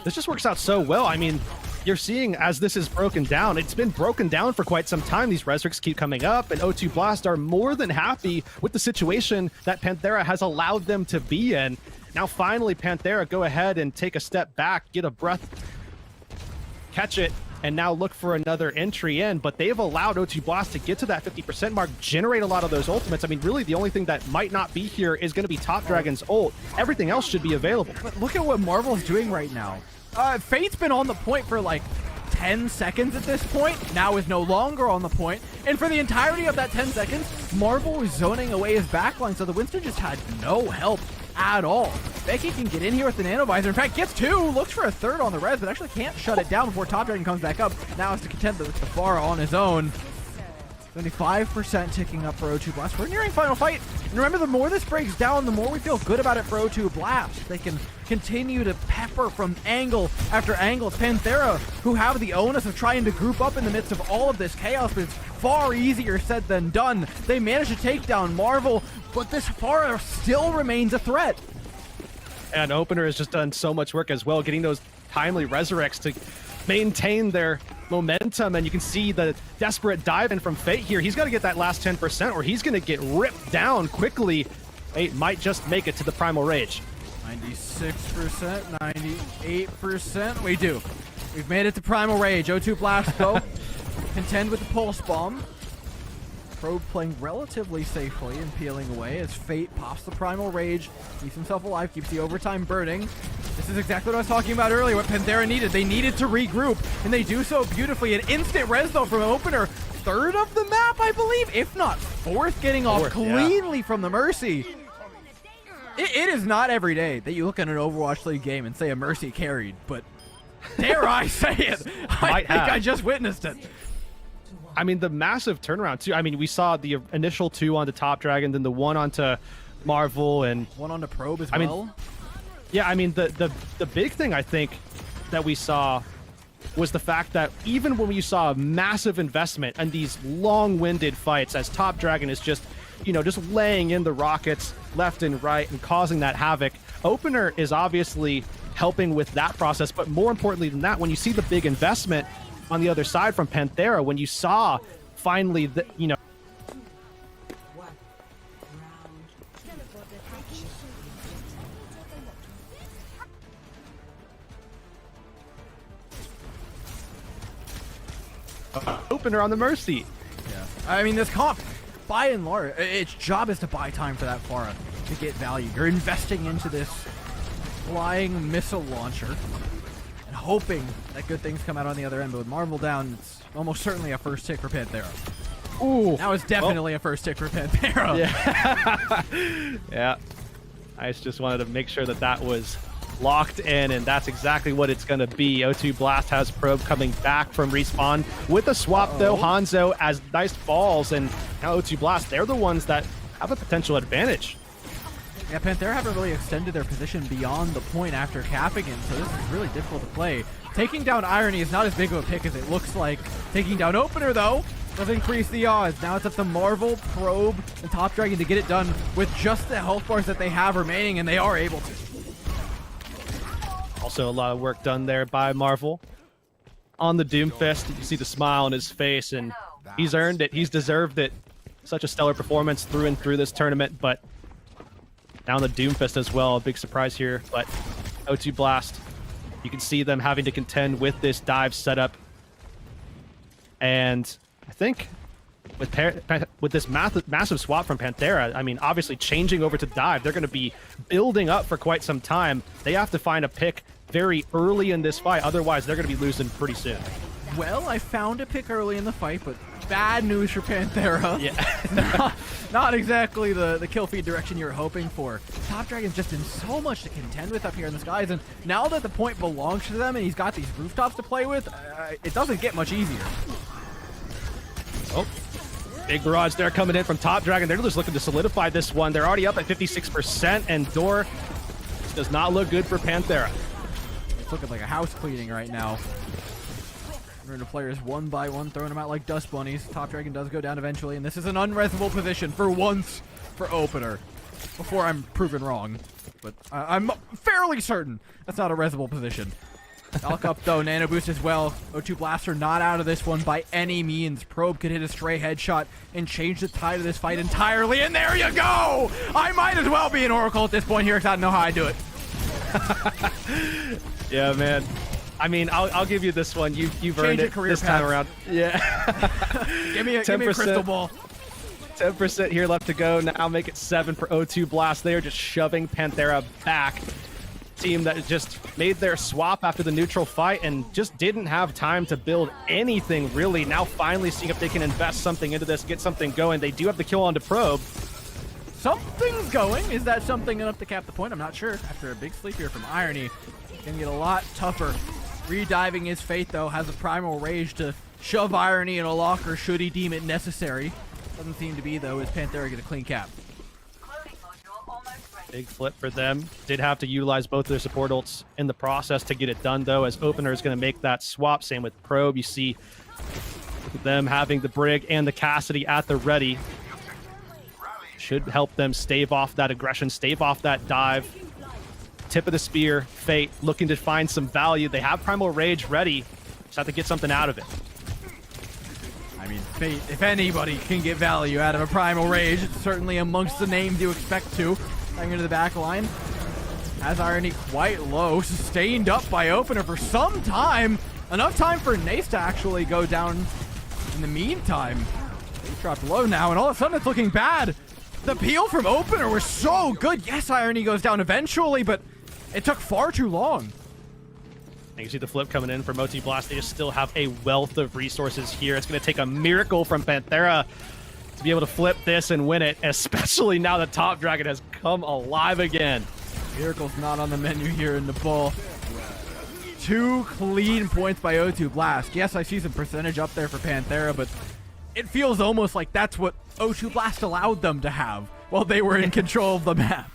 This just works out so well. I mean, you're seeing as this is broken down, it's been broken down for quite some time. These Resurrects keep coming up, and O2 Blast are more than happy with the situation that Panthera has allowed them to be in. Now, finally, Panthera go ahead and take a step back, get a breath, catch it, and now look for another entry in. But they've allowed O2 Blast to get to that 50% mark, generate a lot of those ultimates. I mean, really, the only thing that might not be here is going to be Top Dragon's ult. Everything else should be available. But look at what Marvel's doing right now. Fate's been on the point for like 10 seconds at this point, now is no longer on the point, and for the entirety of that 10 seconds, Marvel was zoning away his backline, so the Winston just had no help at all. Becky can get in here with the nanovisor. In fact, gets 2, looks for a 3rd on the res, but actually can't shut it down before Top Dragon comes back up. Now has to contend with the Pharah on his own. 75% ticking up for O2 Blast. We're nearing final fight. And remember, the more this breaks down, the more we feel good about it for O2 Blast. They can continue to pepper from angle after angle. It's Panthera who have the onus of trying to group up in the midst of all of this chaos, but it's far easier said than done. They managed to take down Marvel, but this Pharah still remains a threat. And Opener has just done so much work as well, getting those timely Resurrects to maintain their momentum, and you can see the desperate dive in from Fate here. He's got to get that last 10% or he's going to get ripped down quickly. Fate might just make it to the Primal Rage. 96%, 98%. We do. We've made it to Primal Rage. O2 Blast, though, contend with the Pulse Bomb. Probe playing relatively safely and peeling away as Fate pops the Primal Rage, keeps himself alive, keeps the overtime burning. This is exactly what I was talking about earlier, what Panthera needed. They needed to regroup, and they do so beautifully. An instant res, though, from Opener. 3rd of the map, I believe, if not 4th, getting off cleanly from the Mercy. It is not every day that you look at an Overwatch League game and say a Mercy carried, but dare I say it, I think I just witnessed it. I mean, the massive turnaround, too. I mean, we saw the initial 2 onto Top Dragon, then the 1 onto Marvel, and 1 onto Probe as well. Mean, yeah, I mean, the big thing, I think, that we saw was the fact that even when you saw a massive investment in these long-winded fights, as Top Dragon is just, you know, just laying in the rockets left and right and causing that havoc, Opener is obviously helping with that process, but more importantly than that, when you see the big investment on the other side from Panthera, when you saw finally the, you know, Opener on the Mercy. Yeah, I mean, this comp, by and large, its job is to buy time for that Pharah to get value. You're investing into this flying missile launcher and hoping that good things come out on the other end. But with Marvel down, it's almost certainly a first tick for Panthera. Ooh, that was definitely a first tick for Panthera. Yeah. Yeah. I just wanted to make sure that that was locked in, and that's exactly what it's going to be. O2 Blast has Probe coming back from respawn with a swap, though. Hanzo as nice falls, and now O2 Blast, they're the ones that have a potential advantage. Yeah, Panthera haven't really extended their position beyond the point after capping it, so this is really difficult to play. Taking down Irony is not as big of a pick as it looks like. Taking down Opener, though, does increase the odds. Now it's up to Marvel, Probe, and Top Dragon to get it done with just the health bars that they have remaining, and they are able to. Also a lot of work done there by Marvel. On the Doomfist, you see the smile on his face, and he's earned it. He's deserved it. Such a stellar performance through and through this tournament, but now on the Doomfist as well, a big surprise here. But O2 Blast, you can see them having to contend with this dive setup. And I think with this massive swap from Panthera, I mean, obviously changing over to dive, they're going to be building up for quite some time. They have to find a pick very early in this fight, otherwise they're going to be losing pretty soon. Well, I found a pick early in the fight, but bad news for Panthera. Yeah. not exactly the kill feed direction you were hoping for. Top Dragon's just been so much to contend with up here in the skies, and now that the point belongs to them and he's got these rooftops to play with, it doesn't get much easier. Oh, big barrage there coming in from Top Dragon. They're just looking to solidify this one. They're already up at 56%, and Door does not look good for Panthera. It's looking like a house cleaning right now. The players one by one throwing them out like dust bunnies. Top Dragon does go down eventually, and this is an unresable position for once for Opener. Before I'm proven wrong, but I'm fairly certain that's not a resable position. Elk up though, nano boost as well. O2 Blaster not out of this one by any means. Probe could hit a stray headshot and change the tide of this fight entirely, and there you go! I might as well be an Oracle at this point here because I don't know how I do it. Yeah, man. I mean, I'll give you this one. You've earned it career this time around. Yeah. give me a crystal ball. 10% here left to go. Now make it 7 for O2 Blast. They are just shoving Panthera back. Team that just made their swap after the neutral fight and just didn't have time to build anything really. Now finally seeing if they can invest something into this, get something going. They do have the kill onto Probe. Something's going. Is that something enough to cap the point? I'm not sure. After a big sleep here from Irony, it's gonna get a lot tougher. Rediving his fate, though, has a primal rage to shove Irony in a locker should he deem it necessary. Doesn't seem to be, though, as Panthera get a clean cap. Big flip for them. Did have to utilize both of their support ults in the process to get it done, though, as Opener is going to make that swap. Same with Probe. You see them having the Brig and the Cassidy at the ready. Should help them stave off that aggression, stave off that dive. Tip of the spear, Fate looking to find some value. They have Primal Rage ready. Just have to get something out of it. I mean, Fate, if anybody can get value out of a Primal Rage, it's certainly amongst the names you expect to. Going into the back line. Has Irony quite low, sustained up by Opener for some time. Enough time for Nace to actually go down in the meantime. He's dropped low now, and all of a sudden it's looking bad. The peel from Opener was so good. Yes, Irony goes down eventually, but it took far too long. And you see the flip coming in from O2 Blast. They just still have a wealth of resources here. It's going to take a miracle from Panthera to be able to flip this and win it, especially now that Top Dragon has come alive again. Miracle's not on the menu here in the ball. 2 clean points by O2 Blast. Yes, I see some percentage up there for Panthera, but it feels almost like that's what O2 Blast allowed them to have while they were in control of the map.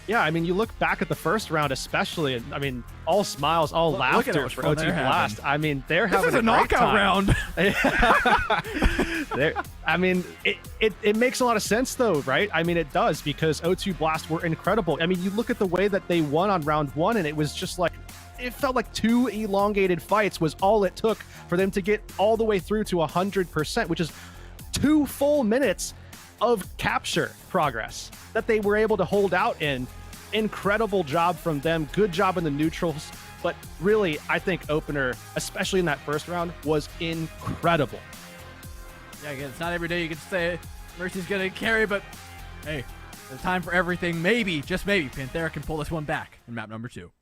Yeah, I mean, you look back at the first round especially, and I mean, all smiles, all laughter for O2 Blast. I mean, they're having a knockout round. I mean, it makes a lot of sense, though, right? I mean, it does, because O2 Blast were incredible. I mean, you look at the way that they won on round 1, and it was just like, it felt like 2 elongated fights was all it took for them to get all the way through to 100%, which is 2 full minutes of capture progress that they were able to hold out in. Incredible job from them. Good job in the neutrals. But really, I think Opener, especially in that first round, was incredible. Yeah, again, it's not every day you can say Mercy's going to carry, but hey, the time for everything. Maybe, just maybe, Panthera can pull this one back in map number 2.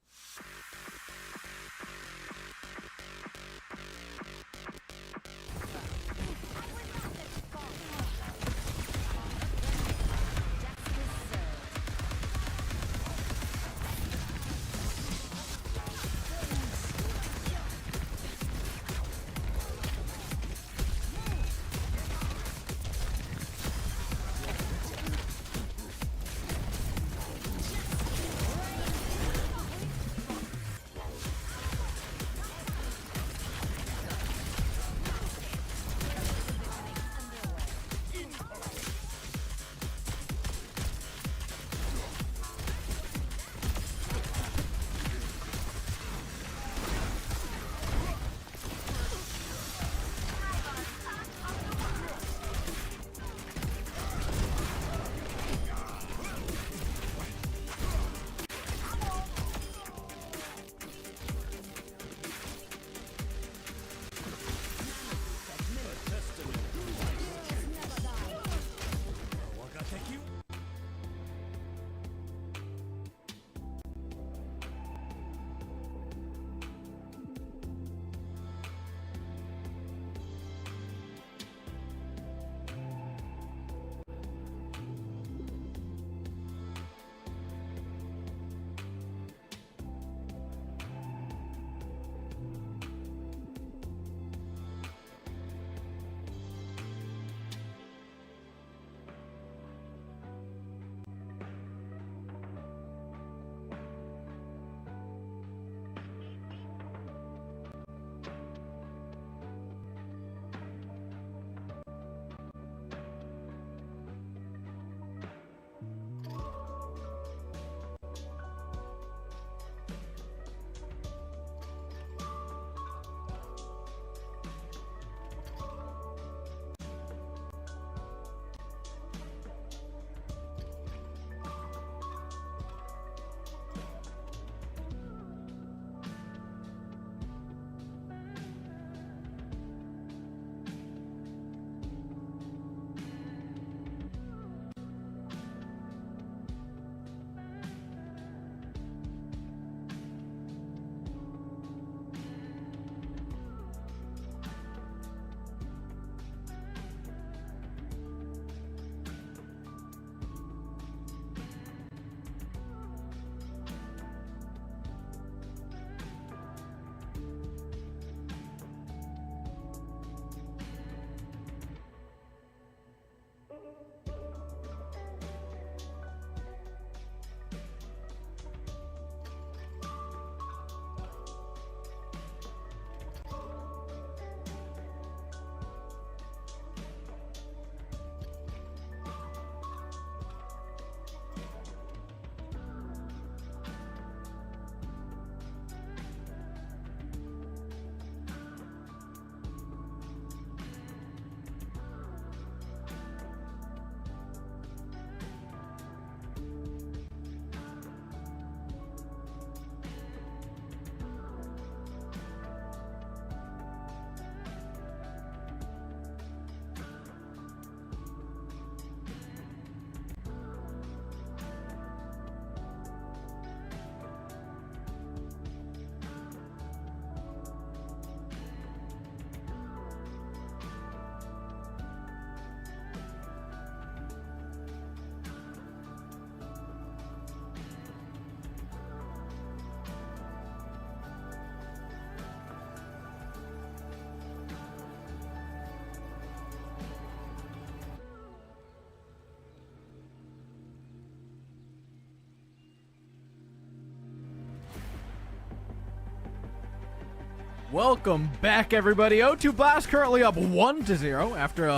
Welcome back, everybody. O2 Blast currently up 1-0 after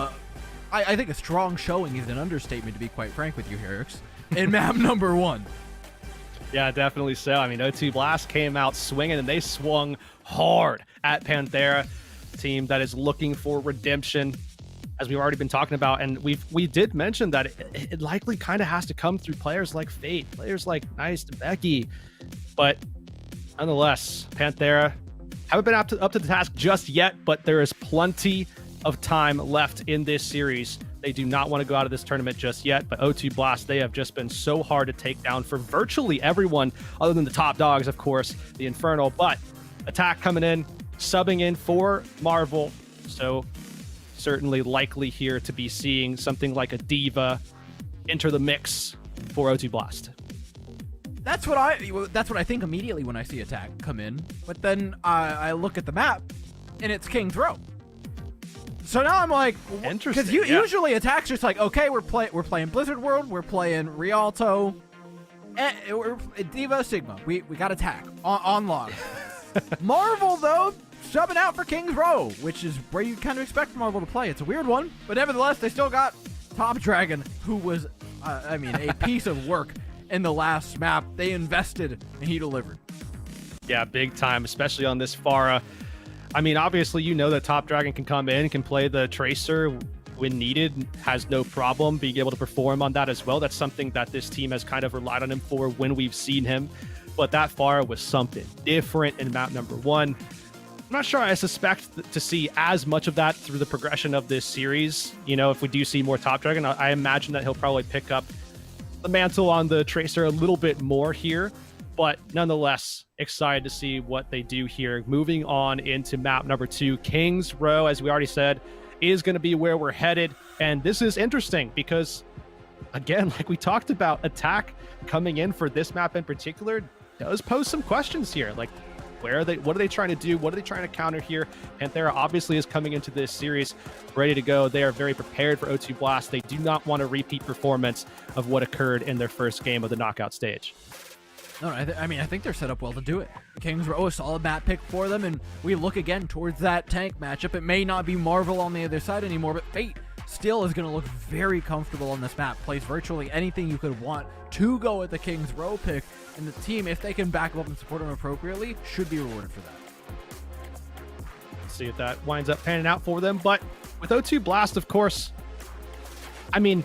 I think a strong showing is an understatement, to be quite frank with you, Herix, in map number 1. Yeah, definitely so. I mean, O2 Blast came out swinging, and they swung hard at Panthera, a team that is looking for redemption, as we've already been talking about. And we did mention that it likely kind of has to come through players like Fate, players like Nice, Becky. But nonetheless, Panthera haven't been up to the task just yet, but there is plenty of time left in this series. They do not want to go out of this tournament just yet, but O2 Blast, they have just been so hard to take down for virtually everyone other than the top dogs, of course, the Infernal. But Attack coming in, subbing in for Marvel, so certainly likely here to be seeing something like a Diva enter the mix for O2 Blast. That's what I think immediately when I see Attack come in, but then I look at the map and it's King's Row. So now I'm like, interesting, because usually Attack's just like, okay, we're playing Blizzard World, we're playing Rialto, we're Diva, Sigma. We got Attack on log. Marvel though, subbing out for King's Row, which is where you kind of expect Marvel to play. It's a weird one, but nevertheless, they still got Top Dragon, who was, a piece of work in the last map. They invested and he delivered. Yeah, big time, especially on this Pharah. I mean, obviously, you know that Top Dragon can come in, can play the Tracer when needed, has no problem being able to perform on that as well. That's something that this team has kind of relied on him for when we've seen him. But that Pharah was something different in map number 1. I'm not sure I suspect to see as much of that through the progression of this series. You know, if we do see more Top Dragon, I imagine that he'll probably pick up the mantle on the Tracer a little bit more here. But nonetheless, excited to see what they do here. Moving on into map number 2, King's Row, as we already said, is going to be where we're headed. And this is interesting because, again, like we talked about, Attack coming in for this map in particular does pose some questions here. Like, where are they? What are they trying to do? What are they trying to counter here? Panthera obviously is coming into this series ready to go. They are very prepared for O2 Blast. They do not want a repeat performance of what occurred in their first game of the knockout stage. No, I think they're set up well to do it. King's Row, a solid map pick for them, and we look again towards that tank matchup. It may not be Marvel on the other side anymore, but Fate still is going to look very comfortable on this map. Plays virtually anything you could want to go with the King's Row pick, and the team, if they can back them up and support them appropriately, should be rewarded for that. Let's see if that winds up panning out for them. But with O2 Blast, of course, I mean,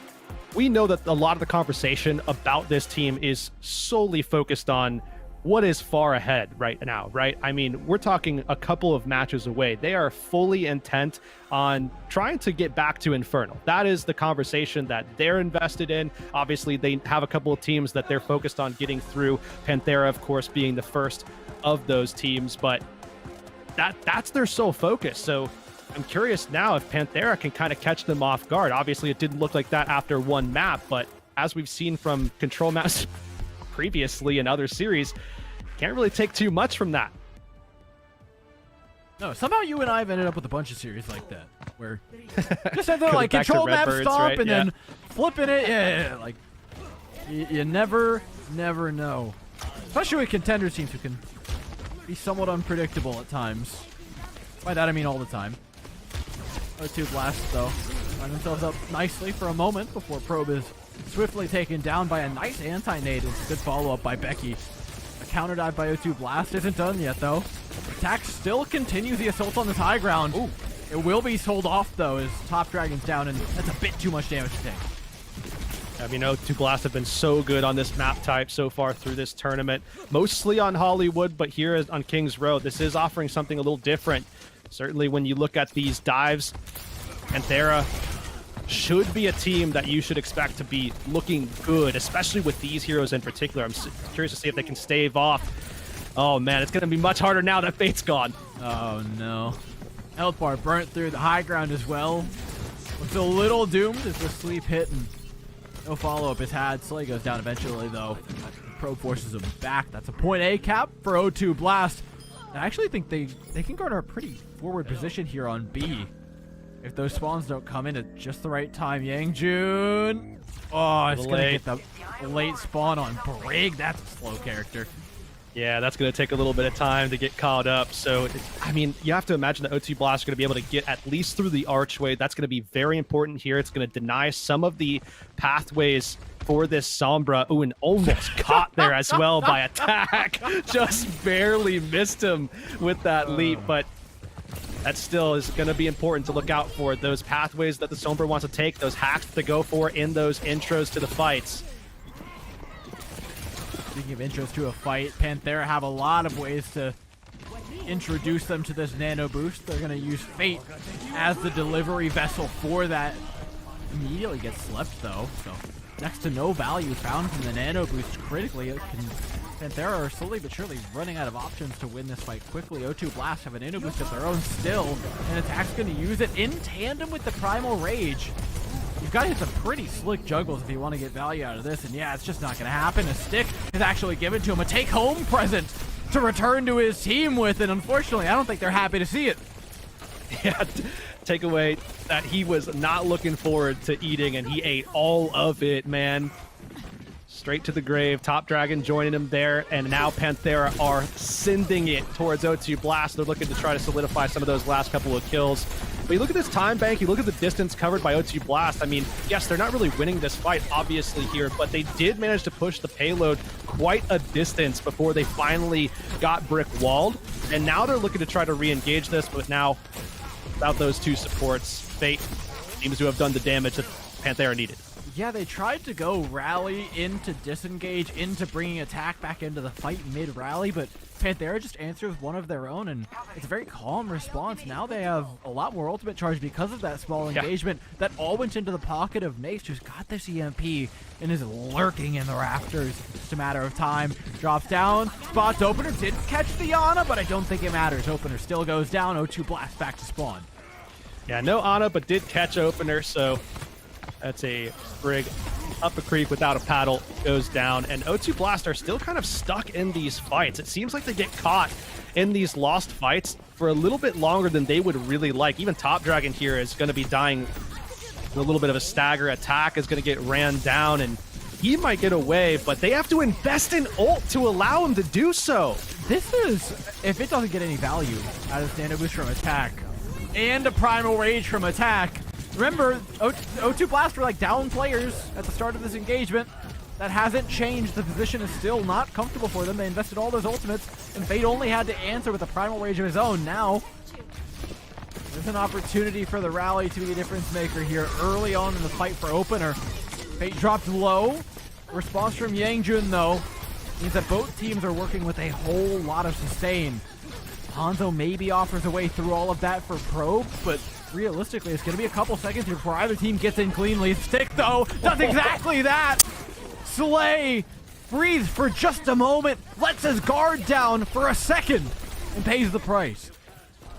we know that a lot of the conversation about this team is solely focused on what is far ahead right now, right? I mean, we're talking a couple of matches away. They are fully intent on trying to get back to Infernal. That is the conversation that they're invested in. Obviously, they have a couple of teams that they're focused on getting through. Panthera, of course, being the first of those teams, but that's their sole focus. So I'm curious now if Panthera can kind of catch them off guard. Obviously, it didn't look like that after one map, but as we've seen from control maps previously in other series, can't really take too much from that. No, somehow you and I have ended up with a bunch of series like that, where just have to like control map stop right? And then flipping it. Yeah. Like you never know, especially with contender teams who can be somewhat unpredictable at times. By that I mean all the time. O2 Blast, though, line themselves up nicely for a moment before Probe is swiftly taken down by a nice anti-nade. It's a good follow-up by Becky. A counter dive by O2 Blast isn't done yet, though. Attack still continues the assault on this high ground. Ooh. It will be sold off, though, as Top Dragon's down, and that's a bit too much damage to take. I mean, O2 Blast have been so good on this map type so far through this tournament. Mostly on Hollywood, but here on King's Row, this is offering something a little different. Certainly when you look at these dives, Panthera should be a team that you should expect to be looking good, especially with these heroes in particular. I'm curious to see if they can stave off. Oh man, it's going to be much harder now that Fate's gone. Oh no. Health bar burnt through the high ground as well. Looks a little doomed as the sleep hit and no follow-up is had. Slay goes down eventually though. Pro forces him back. That's a point A cap for O2 Blast. I actually think they can garner a pretty forward position here on B. If those spawns don't come in at just the right time. Yangjun. Oh, it's going to get the late spawn on Brig. That's a slow character. Yeah, that's going to take a little bit of time to get caught up. So, I mean, you have to imagine the O2 Blast are going to be able to get at least through the archway. That's going to be very important here. It's going to deny some of the pathways for this Sombra. Oh, and almost caught there as well by Attack. Just barely missed him with that leap, but that still is going to be important to look out for. Those pathways that the Sombra wants to take, those hacks to go for in those intros to the fights. Speaking of intros to a fight, Panthera have a lot of ways to introduce them to this nano boost. They're going to use Fate as the delivery vessel for that. Immediately gets slept though, so next to no value found from the nano boost critically. Panthera are slowly but surely running out of options to win this fight quickly. O2 Blast have a nano boost of their own still, and Attack's going to use it in tandem with the Primal Rage. You've got to hit some pretty slick juggles if you want to get value out of this, and yeah, it's just not going to happen. A stick is actually given to him, a take-home present to return to his team with, and unfortunately, I don't think they're happy to see it. Yeah, takeaway that he was not looking forward to eating, and he ate all of it, man. Straight to the grave. Top Dragon joining him there, and now Panthera are sending it towards O2 Blast. They're looking to try to solidify some of those last couple of kills. But you look at this time bank, you look at the distance covered by O2 Blast. I mean, yes, they're not really winning this fight, obviously, here, but they did manage to push the payload quite a distance before they finally got brick walled. And now they're looking to try to re-engage this, but now, without those two supports, Fate seems to have done the damage that Panthera needed. Yeah, they tried to go rally into disengage, into bringing Attack back into the fight mid-rally, but Panthera just answers one of their own, and it's a very calm response. Now they have a lot more ultimate charge because of that small engagement that all went into the pocket of Nace, who's got this EMP and is lurking in the rafters. It's just a matter of time. Drops down, spots Opener, didn't catch the Ana, but I don't think it matters. Opener still goes down, O2 Blast back to spawn. Yeah, no Ana, but did catch Opener, so that's a Brig up a creek without a paddle, goes down, and O2 Blast are still kind of stuck in these fights. It seems like they get caught in these lost fights for a little bit longer than they would really like. Even Top Dragon here is going to be dying with a little bit of a stagger. Attack is going to get ran down, and he might get away, but they have to invest in ult to allow him to do so. This is, if it doesn't get any value out of Nano Boost from Attack and a Primal Rage from Attack. Remember, O2 Blast were like down players at the start of this engagement. That hasn't changed. The position is still not comfortable for them. They invested all those ultimates, and Fate only had to answer with a Primal Rage of his own. Now, there's an opportunity for the rally to be a difference maker here early on in the fight for Opener. Fate dropped low. Response from Yangjun, though, means that both teams are working with a whole lot of sustain. Hanzo maybe offers a way through all of that for Probe, but realistically, it's going to be a couple seconds here before either team gets in cleanly. Stick, though, does exactly that. Slay breathes for just a moment, lets his guard down for a second, and pays the price.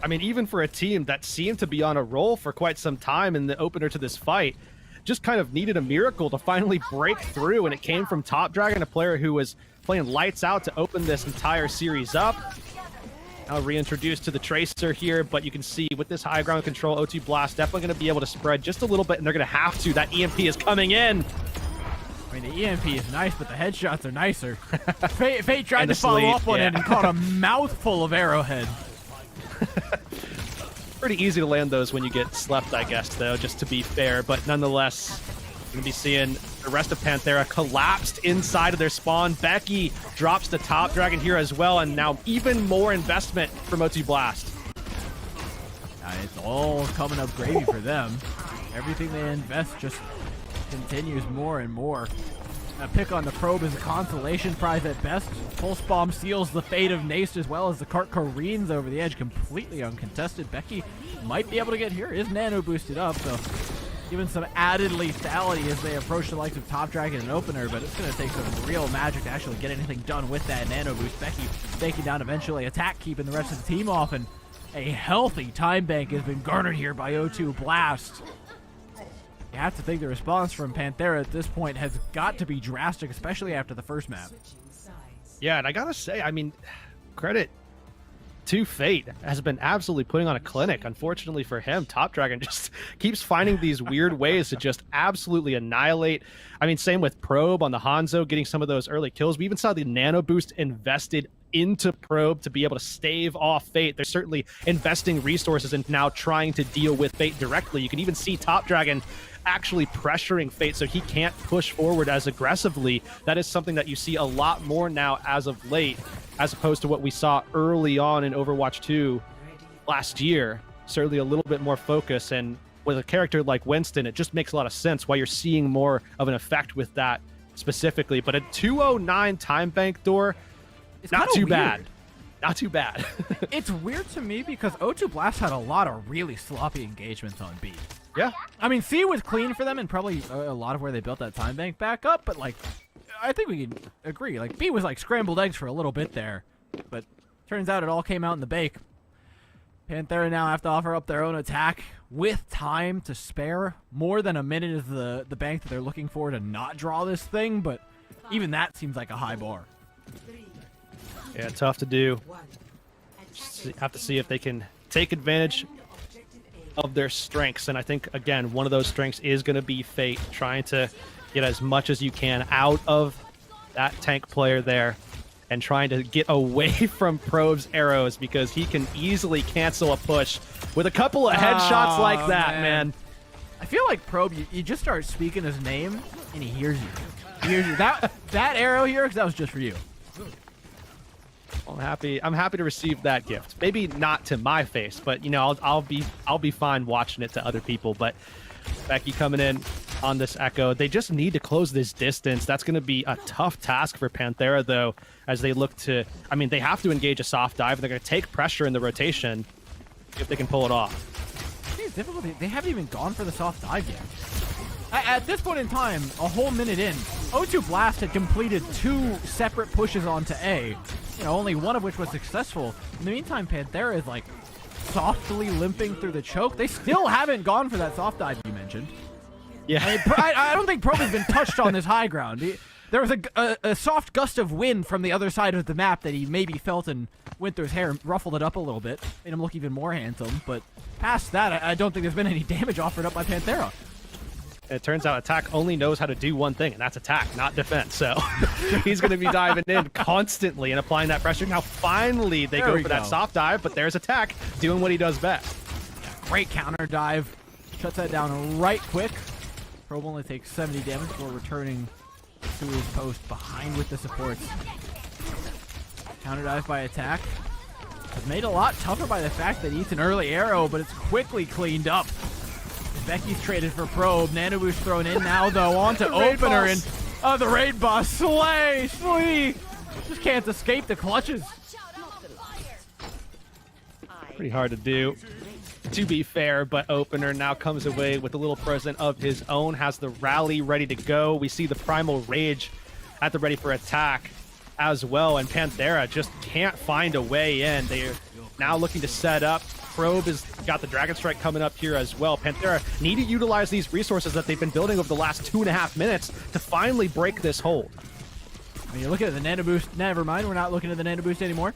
I mean, even for a team that seemed to be on a roll for quite some time in the opener to this fight, just kind of needed a miracle to finally break through, and it came from Top Dragon, a player who was playing lights out to open this entire series up. Now reintroduced to the Tracer here, but you can see with this high ground control, O2 Blast definitely going to be able to spread just a little bit, and they're going to have to. That EMP is coming in. I mean, the EMP is nice, but the headshots are nicer. Fate tried to follow up on it and caught a mouthful of arrowhead. Pretty easy to land those when you get slept, I guess, though, just to be fair. But nonetheless, we're going to be seeing the rest of Panthera collapsed inside of their spawn. Becky drops the Top Dragon here as well, and now even more investment from O2 Blast. It's all coming up gravy for them. Everything they invest just continues more and more. A pick on the Probe is a consolation prize at best. Pulse Bomb seals the fate of Nace as well as the cart careens over the edge completely uncontested. Becky might be able to get here. Is Nano boosted up, so given some added lethality as they approach the likes of Top Dragon and Opener, but it's going to take some real magic to actually get anything done with that Nano boost. Becky taking down eventually. Attack keeping the rest of the team off, and a healthy time bank has been garnered here by O2 Blast. You have to think the response from Panthera at this point has got to be drastic, especially after the first map. Yeah, and I gotta say, I mean, credit to Fate has been absolutely putting on a clinic. Unfortunately for him, Top Dragon just keeps finding these weird ways to just absolutely annihilate. I mean, same with Probe on the Hanzo, getting some of those early kills. We even saw the Nano Boost invested into Probe to be able to stave off Fate. They're certainly investing resources and now trying to deal with Fate directly. You can even see Top Dragon actually pressuring Fate so he can't push forward as aggressively. That is something that you see a lot more now as of late, as opposed to what we saw early on in Overwatch 2 last year. Certainly a little bit more focus, and with a character like Winston, it just makes a lot of sense why you're seeing more of an effect with that specifically. But a 209 time bank door, It's not kinda too weird. bad. Not too bad. It's weird to me because O2 Blast had a lot of really sloppy engagements on B. Yeah. I mean, C was clean for them and probably a lot of where they built that time bank back up, but like, I think we can agree. Like, B was like scrambled eggs for a little bit there, but turns out it all came out in the bake. Panthera now have to offer up their own attack with time to spare. More than a minute is the bank that they're looking for to not draw this thing, but even that seems like a high bar. Yeah, tough to do. Just have to see if they can take advantage of their strengths. And I think, again, one of those strengths is going to be Fate, trying to get as much as you can out of that tank player there and trying to get away from Probe's arrows, because he can easily cancel a push with a couple of headshots like that, man. I feel like Probe, you just start speaking his name, and he hears you. He hears you. That arrow here, because that was just for you. I'm happy to receive that gift. Maybe not to my face, but you know, I'll be fine watching it to other people. But Becky coming in on this Echo, they just need to close this distance. That's going to be a tough task for Panthera, though, as they look to. I mean, they have to engage a soft dive, and they're going to take pressure in the rotation if they can pull it off. It's difficult. They haven't even gone for the soft dive yet. At this point in time, a whole minute in, O2 Blast had completed 2 separate pushes onto A. You know, only one of which was successful. In the meantime, Panthera is like softly limping through the choke. They still haven't gone for that soft dive you mentioned. Yeah, I don't think Probe has been touched on this high ground. There was a soft gust of wind from the other side of the map that he maybe felt in Winter's hair, ruffled it up a little bit, made him look even more handsome. But past that, I don't think there's been any damage offered up by Panthera. It turns out Attack only knows how to do one thing, and that's attack, not defense. So he's going to be diving in constantly and applying that pressure. Now, finally, they go for that soft dive, but there's Attack doing what he does best. Great counter dive. Shuts that down right quick. Probe only takes 70 damage before returning to his post behind with the supports. Counter dive by Attack. It's made a lot tougher by the fact that he eats an early arrow, but it's quickly cleaned up. Becky's traded for Probe. Nano Boost thrown in now, though, onto Opener. And the raid boss. Slay! Just can't escape the clutches. Pretty hard to do, to be fair, but Opener now comes away with a little present of his own, has the rally ready to go. We see the Primal Rage at the ready for attack as well, and Panthera just can't find a way in. They're now looking to set up. Probe has got the Dragon Strike coming up here as well. Panthera need to utilize these resources that they've been building over the last 2.5 minutes to finally break this hold. When you're looking at the Nano Boost, never mind, we're not looking at the Nano Boost anymore.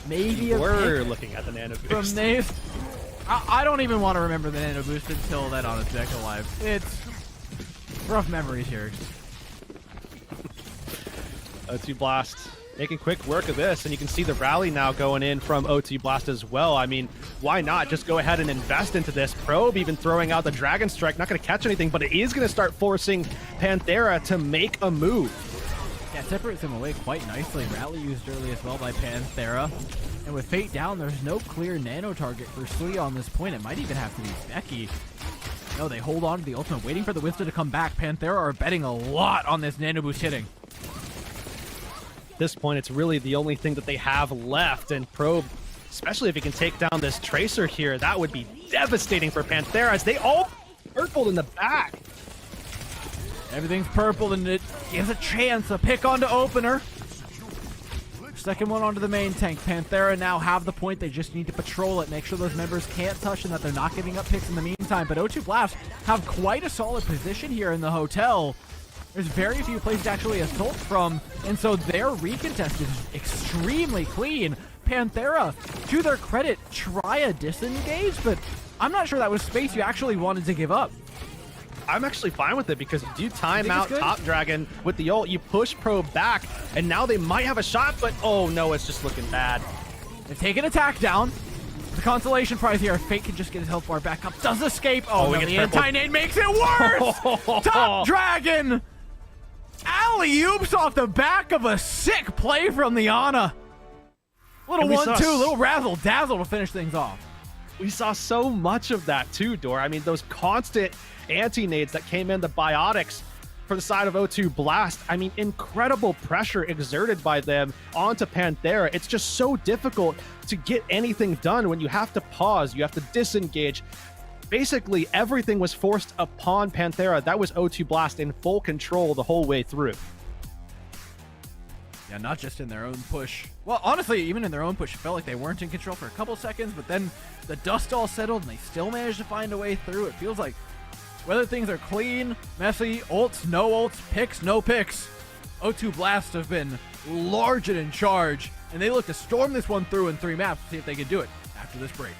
Maybe we're looking at the Nano Boost. From Naves. I don't even want to remember the Nano Boost until that on its deck alive. It's rough memories here. O2 Blast making quick work of this, and you can see the rally now going in from O2 Blast as well. I mean, why not just go ahead and invest into this? Probe even throwing out the Dragon Strike, not going to catch anything, but it is going to start forcing Panthera to make a move. Yeah, separates him away quite nicely. Rally used early as well by Panthera. And with Fate down, there's no clear nano target for Sui on this point. It might even have to be Becky. No, they hold on to the ultimate, waiting for the Winston to come back. Panthera are betting a lot on this Nano Boost hitting. At this point, it's really the only thing that they have left, and Probe, especially if he can take down this Tracer here, that would be devastating for Panthera, as they all purpled in the back. Everything's purple, and it gives a chance, a pick onto Opener. Second one onto the main tank. Panthera now have the point. They just need to patrol it, make sure those members can't touch and that they're not giving up picks in the meantime. But O2 Blast have quite a solid position here in the hotel. There's very few places to actually assault from, and so their recontest is extremely clean. Panthera, to their credit, try a disengage, but I'm not sure that was space you actually wanted to give up. I'm actually fine with it because you do time think it's out good? Top Dragon with the ult, you push Pro back, and now they might have a shot, but oh no, it's just looking bad. They've taken attack down. The consolation prize here, Fate can just get his health bar back up. Does escape. Oh, he no, gets the trampled. anti-nade makes it worse! Top Dragon! Alley-oops off the back of a sick play from the Ana. Little And we saw 1-2, little razzle-dazzle to finish things off. We saw so much of that too, Dor. I mean, those constant anti-nades that came in, the biotics for the side of O2 Blast. I mean, incredible pressure exerted by them onto Panthera. It's just so difficult to get anything done when you have to pause, you have to disengage. Basically, everything was forced upon Panthera. That was O2 Blast in full control the whole way through. Yeah, not just in their own push. Well, honestly, even in their own push, it felt like they weren't in control for a couple seconds, but then the dust all settled and they still managed to find a way through. It feels like whether things are clean, messy, ults, no ults, picks, no picks, O2 Blast have been large and in charge, and they look to storm this one through in 3 maps to see if they can do it after this break.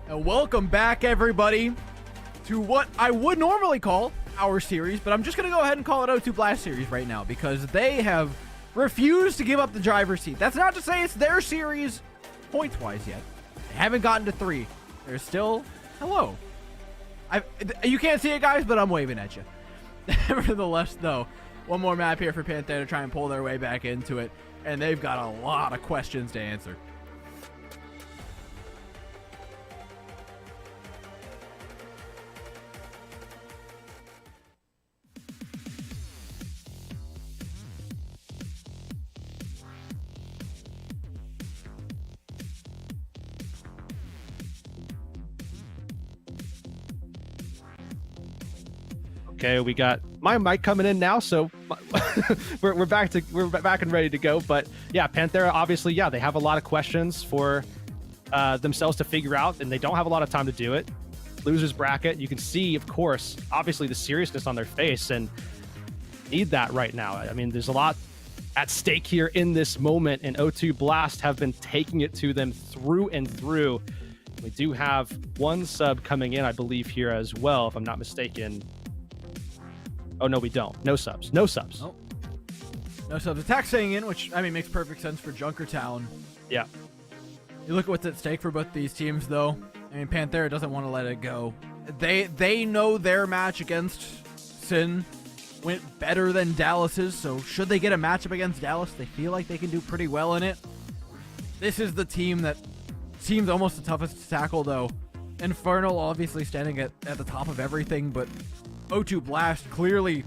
And welcome back, everybody, to what I would normally call our series, but I'm just going to go ahead and call it O2 Blast series right now because they have refused to give up the driver's seat. That's not to say it's their series points-wise yet. They haven't gotten to 3. They're still... Hello. You can't see it, guys, but I'm waving at you. Nevertheless, though, one more map here for Panther to try and pull their way back into it, and they've got a lot of questions to answer. Okay, we got my mic coming in now, so we're back and ready to go. But yeah, Panthera obviously, yeah, they have a lot of questions for themselves to figure out, and they don't have a lot of time to do it. Losers bracket, you can see, of course, obviously the seriousness on their face, and need that right now. I mean, there's a lot at stake here in this moment, and O2 Blast have been taking it to them through and through. We do have one sub coming in, I believe, here as well, if I'm not mistaken. Oh, no, we don't. No subs. No subs. Oh. No subs. Attack staying in, which, I mean, makes perfect sense for Junkertown. Yeah. You look at what's at stake for both these teams, though. I mean, Panthera doesn't want to let it go. They know their match against Sin went better than Dallas's, so should they get a matchup against Dallas, they feel like they can do pretty well in it. This is the team that seems almost the toughest to tackle, though. Infernal obviously standing at the top of everything, but O2 Blast clearly,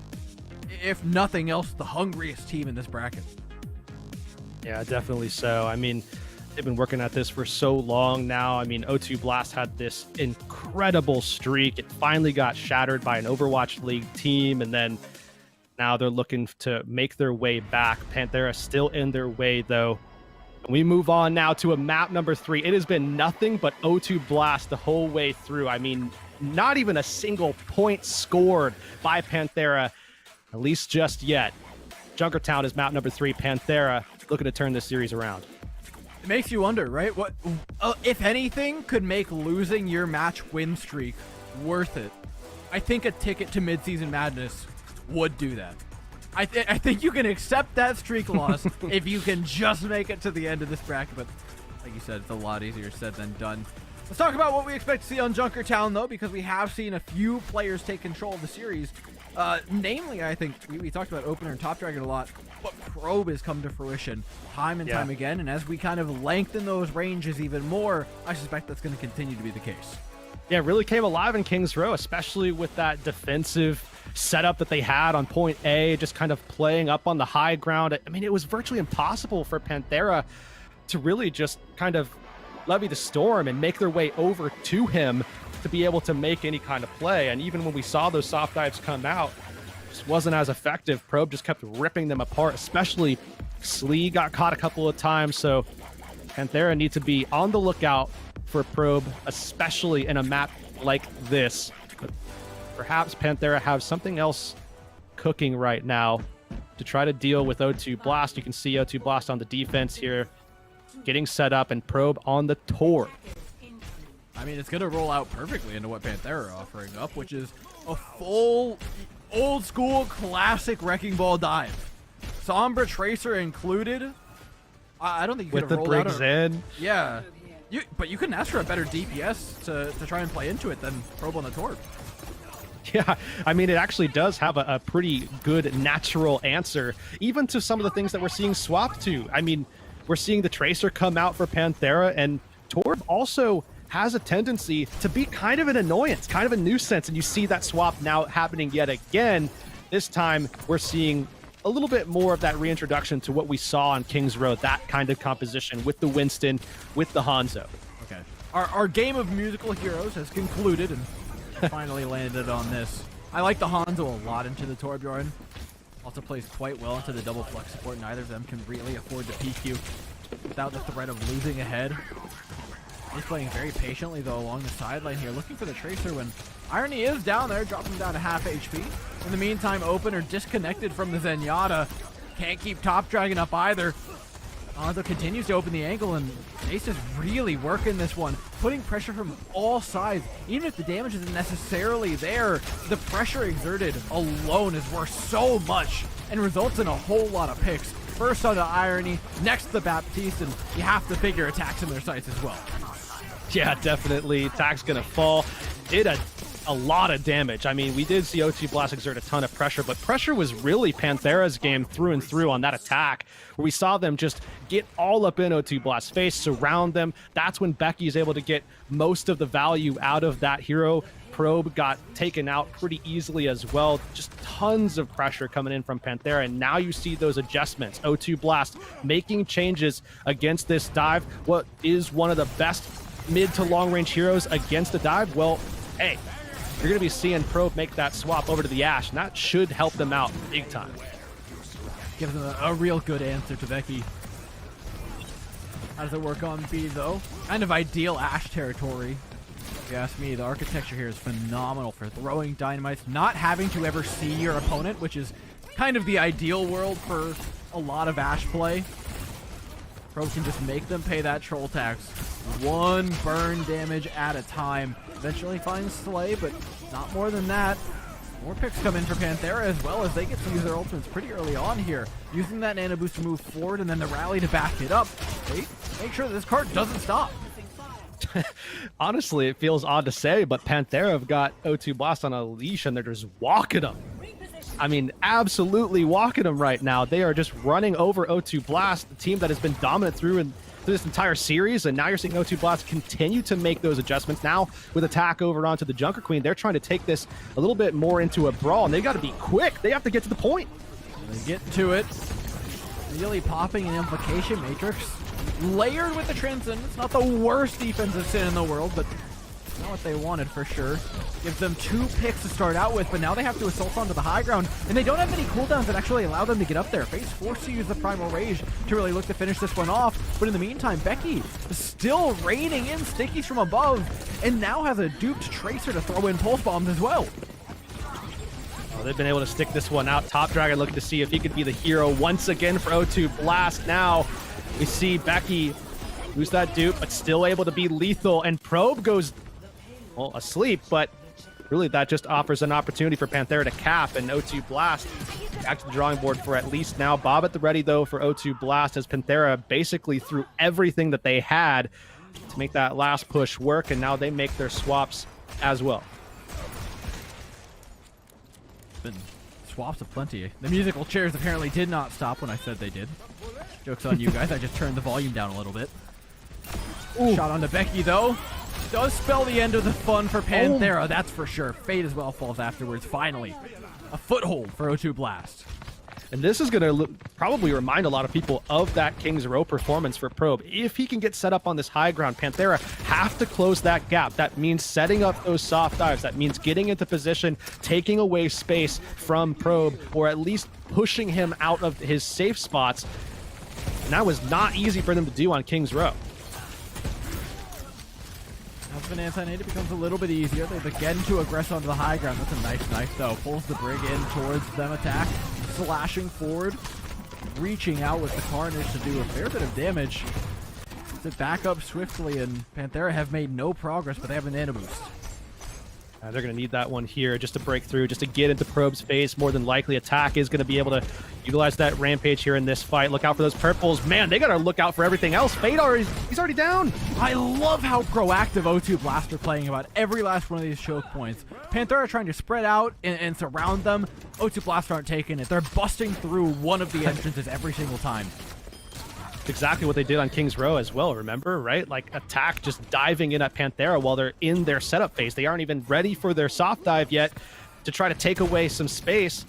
if nothing else, the hungriest team in this bracket. Yeah, definitely so. I mean, they've been working at this for so long now. I mean, O2 Blast had this incredible streak. It finally got shattered by an Overwatch League team, and then now they're looking to make their way back. Panthera still in their way, though. We move on now to a map number 3. It has been nothing but O2 Blast the whole way through. I mean, not even a single point scored by Panthera, at least just yet. Junkertown is map number 3. Panthera looking to turn this series around. It makes you wonder, right? What, if anything, could make losing your match win streak worth it? I think a ticket to Midseason Madness would do that. I think you can accept that streak loss if you can just make it to the end of this bracket, but like you said, it's a lot easier said than done. Let's talk about what we expect to see on Junkertown, though, because we have seen a few players take control of the series. Namely, I think we talked about Opener and Top Dragon a lot, but Probe has come to fruition time and time again, and as we kind of lengthen those ranges even more, I suspect that's going to continue to be the case. Yeah, it really came alive in Kings Row, especially with that defensive setup that they had on point A, just kind of playing up on the high ground. I mean, it was virtually impossible for Panthera to really just kind of levy the storm and make their way over to him to be able to make any kind of play. And even when we saw those soft dives come out, it just wasn't as effective. Probe just kept ripping them apart, especially Slee got caught a couple of times. So Panthera need to be on the lookout for Probe, especially in a map like this. But perhaps Panthera have something else cooking right now to try to deal with O2 Blast. You can see O2 Blast on the defense here, getting set up, and Probe on the tour. I mean, it's going to roll out perfectly into what Panthera are offering up, which is a full, old-school, classic Wrecking Ball dive. Sombra Tracer included. I don't think you could have rolled out with the Briggs in. Yeah. But you couldn't ask for a better DPS to try and play into it than Probe on the Torb. Yeah, I mean, it actually does have a pretty good natural answer, even to some of the things that we're seeing swapped to. I mean, we're seeing the Tracer come out for Panthera, and Torb also has a tendency to be kind of an annoyance, kind of a nuisance, and you see that swap now happening yet again. This time, we're seeing a little bit more of that reintroduction to what we saw on Kings Row, that kind of composition with the Winston, with the Hanzo. Okay. Our game of musical heroes has concluded and finally landed on this. I like the Hanzo a lot into the Torbjorn. Also plays quite well into the double flex support. Neither of them can really afford to PQ without the threat of losing a head. He's playing very patiently, though, along the sideline here, looking for the Tracer when Irony is down there, dropping down to half HP. In the meantime, Opener disconnected from the Zenyatta. Can't keep Top Dragon up either. Hanzo continues to open the angle, and Ace is really working this one, putting pressure from all sides. Even if the damage isn't necessarily there, the pressure exerted alone is worth so much and results in a whole lot of picks. First on the Irony, next the Baptiste, and you have to figure attacks in their sights as well. Yeah, definitely. Attack's gonna fall. Did a lot of damage. I mean, we did see O2 Blast exert a ton of pressure, but pressure was really Panthera's game through and through on that attack, where we saw them just get all up in O2 Blast's face, surround them. That's when Becky is able to get most of the value out of that hero. Probe got taken out pretty easily as well. Just tons of pressure coming in from Panthera, and now you see those adjustments. O2 Blast making changes against this dive. What is one of the best mid to long range heroes against the dive? Well, hey, you're going to be seeing Probe make that swap over to the Ashe, and that should help them out big time. Gives them a real good answer to Becky. How does it work on B, though? Kind of ideal Ashe territory. If you ask me, the architecture here is phenomenal for throwing dynamites, not having to ever see your opponent, which is kind of the ideal world for a lot of Ashe play. Probe can just make them pay that troll tax. One burn damage at a time. Eventually finds Slay, but not more than that. More picks come in for Panthera as well, as they get to use their ultimates pretty early on here. Using that nano boost to move forward and then the rally to back it up. They make sure that this card doesn't stop. Honestly, it feels odd to say, but Panthera have got O2 Blast on a leash and they're just walking them. I mean, absolutely walking them right now. They are just running over O2 Blast, the team that has been dominant through this entire series, and now you're seeing O2 Blast continue to make those adjustments. Now, with attack over onto the Junker Queen, they're trying to take this a little bit more into a brawl, and they got to be quick. They have to get to the point. They get to it. Really popping an Implication Matrix. Layered with the Transcendence. Not the worst defensive sin in the world, but not what they wanted for sure. Gives them 2 picks to start out with, but now they have to assault onto the high ground, and they don't have many cooldowns that actually allow them to get up there. FaZe forced to use the Primal Rage to really look to finish this one off, but in the meantime, Becky is still raining in stickies from above, and now has a duped Tracer to throw in pulse bombs as well. Oh, they've been able to stick this one out. Top Dragon looking to see if he could be the hero once again for O2 Blast. Now we see Becky lose that dupe, but still able to be lethal, and Probe goes asleep, but really that just offers an opportunity for Panthera to cap, and O2 Blast back to the drawing board for at least now. Bob at the ready though for O2 Blast, as Panthera basically threw everything that they had to make that last push work, and now they make their swaps as well. Been swaps aplenty. The musical chairs apparently did not stop when I said they did. Joke's on you guys, I just turned the volume down a little bit. Ooh. Shot onto Becky though. Does spell the end of the fun for Panthera, that's for sure. Fate as well falls afterwards. Finally, a foothold for O2 Blast. And this is going to probably remind a lot of people of that King's Row performance for Probe. If he can get set up on this high ground, Panthera have to close that gap. That means setting up those soft dives. That means getting into position, taking away space from Probe, or at least pushing him out of his safe spots. And that was not easy for them to do on King's Row. As an anti-native becomes a little bit easier. They begin to aggress onto the high ground. That's a nice knife though. Pulls the Brig in towards them attack. Slashing forward. Reaching out with the Carnage to do a fair bit of damage. To back up swiftly, and Panthera have made no progress, but they have a nano boost. They're going to need that one here just to break through, just to get into Probe's face. More than likely, Attack is going to be able to utilize that Rampage here in this fight. Look out for those purples. Man, they got to look out for everything else. Fade he's already down. I love how proactive O2 Blast are playing about every last one of these choke points. Panthera trying to spread out and surround them. O2 Blast aren't taking it. They're busting through one of the entrances every single time. Exactly what they did on King's Row as well, remember, right? Like Attack just diving in at Panthera while they're in their setup phase. They aren't even ready for their soft dive yet to try to take away some space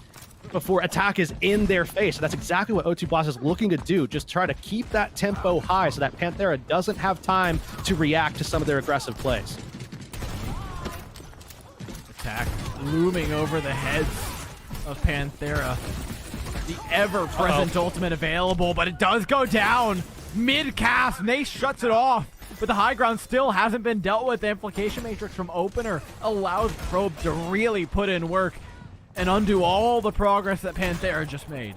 before Attack is in their face. So that's exactly what O2 Blast is looking to do. Just try to keep that tempo high so that Panthera doesn't have time to react to some of their aggressive plays. Attack looming over the heads of Panthera. The ever-present ultimate available, but it does go down mid-cast. Nace shuts it off, but the high ground still hasn't been dealt with. The Implication Matrix from Opener allows Probe to really put in work and undo all the progress that Panthera just made.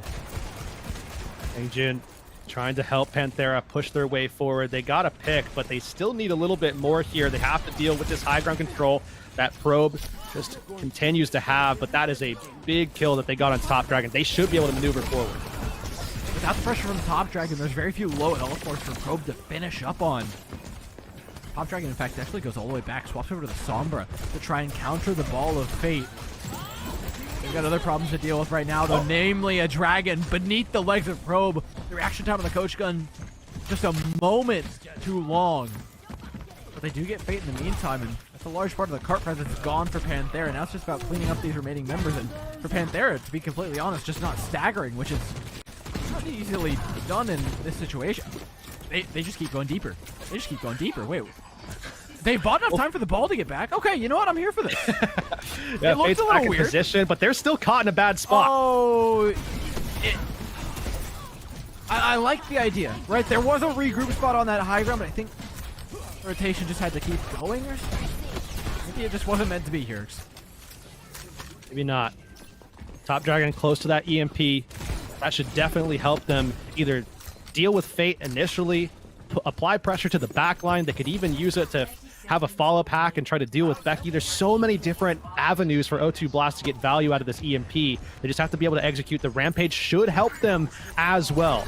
Jin trying to help Panthera push their way forward. They got a pick, but they still need a little bit more here. They have to deal with this high ground control that Probe just continues to have, but that is a big kill that they got on Top Dragon. They should be able to maneuver forward. Without the pressure from Top Dragon, there's very few low health bars for Probe to finish up on. Top Dragon, in fact, actually goes all the way back, swaps over to the Sombra to try and counter the Ball of Fate. They've got other problems to deal with right now, though, namely a dragon beneath the legs of Probe. The reaction time on the Coach Gun, just a moment too long. But they do get Fate in the meantime, and that's a large part of the cart presence gone for Panthera. Now it's just about cleaning up these remaining members, and for Panthera, to be completely honest, just not staggering, which is not easily done in this situation. They just keep going deeper. They just keep going deeper. Wait. They bought enough time for the ball to get back? Okay, you know what? I'm here for this. Yeah, it looks Fate's a back little in weird. position, but they're still caught in a bad spot. Oh, I like the idea, right? There was a regroup spot on that high ground, but I think rotation just had to keep going or something. Maybe it just wasn't meant to be here. Maybe not. Top Dragon close to that EMP. That should definitely help them either deal with Fate initially, apply pressure to the back line. They could even use it to have a follow-up hack and try to deal with Becky. There's so many different avenues for O2 Blast to get value out of this EMP. They just have to be able to execute. The Rampage should help them as well.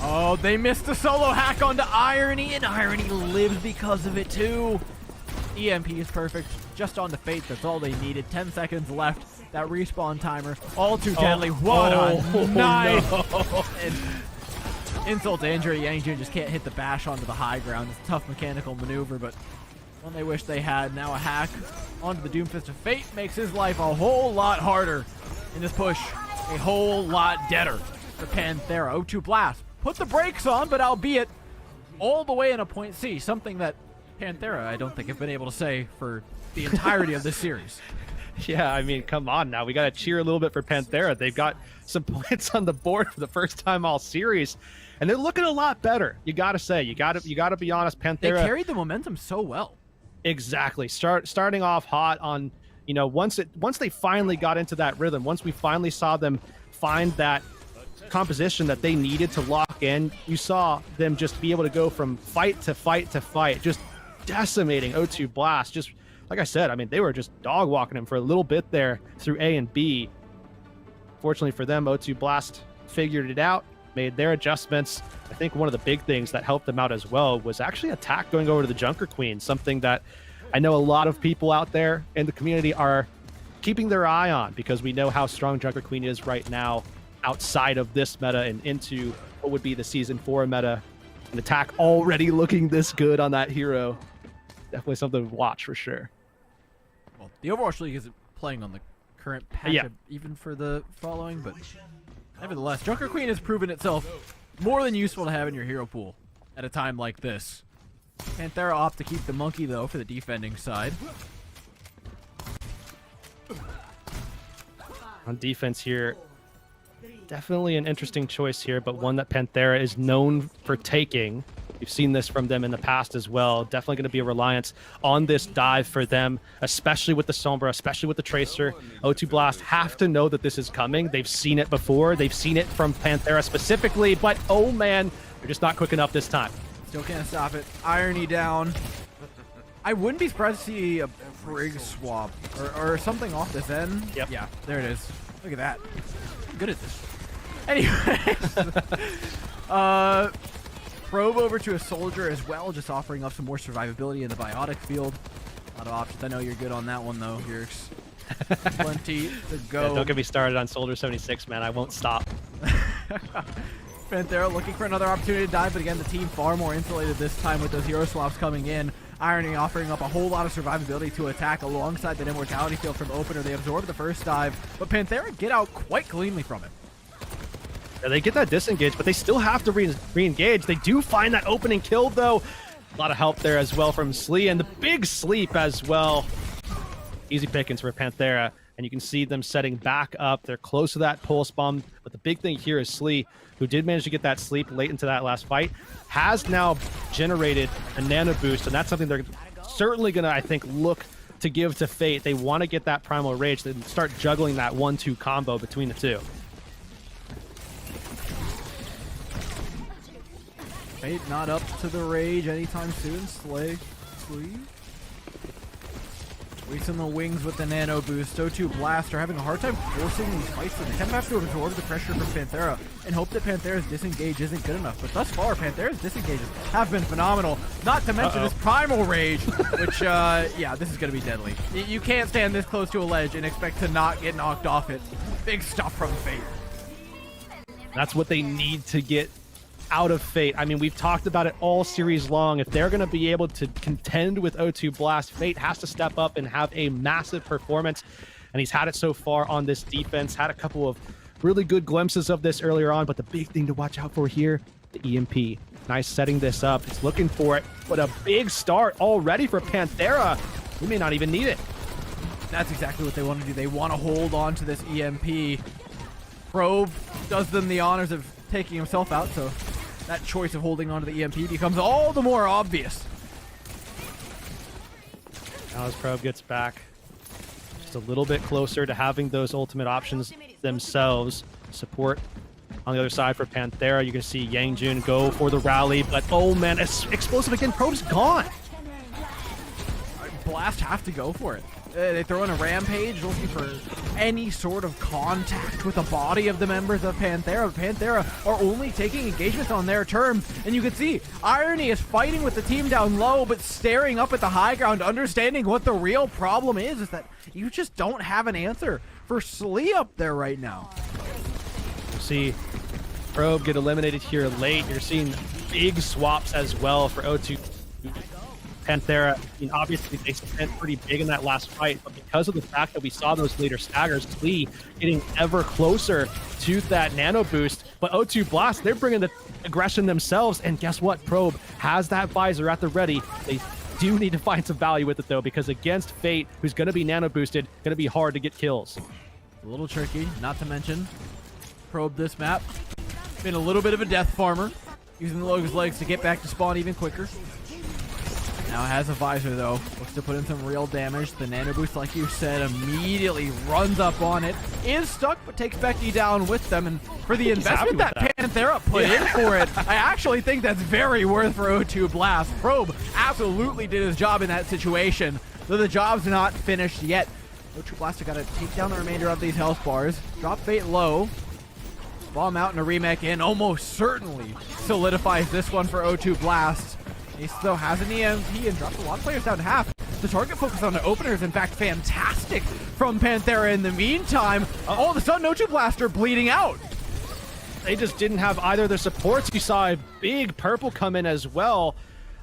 Oh, they missed the solo hack onto Irony, and Irony lives because of it too. EMP is perfect. Just onto Fate, that's all they needed. 10 seconds left. That respawn timer, all too deadly. What a knife! No. And insult to injury, Yangjun just can't hit the bash onto the high ground. It's a tough mechanical maneuver, but one they wish they had. Now a hack onto the Doomfist of Fate makes his life a whole lot harder in this push. A whole lot deader for Panthera. O2 Blast put the brakes on, but albeit all the way in a point C, something that Panthera, I don't think, have been able to say for the entirety of this series. Yeah, I mean, come on now. We got to cheer a little bit for Panthera. They've got some points on the board for the first time all series, and they're looking a lot better. You got to say, you got to be honest. Panthera, they carried the momentum so well. Exactly. Starting off hot on, you know, once they finally got into that rhythm, once we finally saw them find that composition that they needed to lock in, you saw them just be able to go from fight to fight to fight, just decimating O2 Blast. Just like I said, I mean, they were just dog walking him for a little bit there through A and B. Fortunately for them, O2 Blast figured it out, made their adjustments. I think one of the big things that helped them out as well was actually attack going over to the Junker Queen, something that I know a lot of people out there in the community are keeping their eye on, because we know how strong Junker Queen is right now outside of this meta and into what would be the Season 4 meta. An attack already looking this good on that hero. Definitely something to watch for sure. Well, the Overwatch League isn't playing on the current patch, even for the following, but nevertheless, Junker Queen has proven itself more than useful to have in your hero pool at a time like this. Panthera opt to keep the monkey, though, for the defending side. On defense here, definitely an interesting choice here, but one that Panthera is known for taking. We've seen this from them in the past as well. Definitely going to be a reliance on this dive for them, especially with the Sombra, especially with the Tracer. O2 Blast have to know that this is coming. They've seen it before. They've seen it from Panthera specifically, but oh man, they're just not quick enough this time. Still can't stop it. Irony down. I wouldn't be surprised to see a Brig swap or something off this end. Yep. Yeah, there it is. Look at that. I'm good at this. Anyways. Probe over to a soldier as well, just offering up some more survivability in the biotic field. A lot of options. I know you're good on that one, though. Yerks. Plenty to go. Yeah, don't get me started on Soldier 76, man. I won't stop. Panthera looking for another opportunity to dive, but again, the team far more insulated this time with those hero swaps coming in. Irony offering up a whole lot of survivability to attack alongside that immortality field from opener. They absorb the first dive, but Panthera get out quite cleanly from it. Yeah, they get that disengage, but they still have to re-engage. They do find that opening kill, though. A lot of help there as well from Slee, and the big sleep as well. Easy pickings for Panthera, and you can see them setting back up. They're close to that pulse bomb, but the big thing here is Slee, who did manage to get that sleep late into that last fight, has now generated a nano boost, and that's something they're certainly going to, I think, look to give to Fate. They want to get that Primal Rage and start juggling that 1-2 combo between the two. Fate not up to the rage anytime soon. Slay. Waits in the wings with the nano boost. O2 Blast are having a hard time forcing these fights, so they kind of have to absorb the pressure from Panthera and hope that Panthera's disengage isn't good enough. But thus far, Panthera's disengages have been phenomenal. Not to mention his primal rage, which, yeah, this is going to be deadly. You can't stand this close to a ledge and expect to not get knocked off it. Big stuff from Fate. That's what they need to get out of Fate. I mean, we've talked about it all series long. If they're going to be able to contend with O2 Blast, Fate has to step up and have a massive performance. And he's had it so far on this defense. Had a couple of really good glimpses of this earlier on. But the big thing to watch out for here, the EMP. Nice setting this up. It's looking for it. But a big start already for Panthera. We may not even need it. That's exactly what they want to do. They want to hold on to this EMP. Probe does them the honors of taking himself out, so that choice of holding on to the EMP becomes all the more obvious. Now as Probe gets back just a little bit closer to having those ultimate options themselves. Support on the other side for Panthera. You can see Yangjun go for the rally, but oh man, it's explosive again. Probe's gone. Blast have to go for it. They throw in a rampage looking for any sort of contact with the body of the members of Panthera. Panthera are only taking engagements on their terms, and you can see Irony is fighting with the team down low, but staring up at the high ground, understanding what the real problem is that you just don't have an answer for Slee up there right now. You see Probe get eliminated here late. You're seeing big swaps as well for O2 Panthera. I mean, obviously they spent pretty big in that last fight, but because of the fact that we saw those later staggers, Slee getting ever closer to that nano boost. But O2 Blast, they're bringing the aggression themselves, and guess what? Probe has that visor at the ready. They do need to find some value with it though, because against Fate, who's going to be nano boosted, going to be hard to get kills. A little tricky, not to mention Probe this map been a little bit of a death farmer, using the Logan's legs to get back to spawn even quicker. Now has a visor though, looks to put in some real damage. The nano boost, like you said, immediately runs up on it. Is stuck, but takes Becky down with them. And for the investment that Panthera put in for it, I actually think that's very worth for O2 Blast. Probe absolutely did his job in that situation, though the job's not finished yet. O2 Blast have got to take down the remainder of these health bars, drop Fate low, bomb out and a remake in, almost certainly solidifies this one for O2 Blast. Ace, though, has an EMP and drops a lot of players down to half. The target focus on the opener is, in fact, fantastic from Panthera in the meantime. All of a sudden, O2 Blast are bleeding out. They just didn't have either of their supports. You saw a big purple come in as well,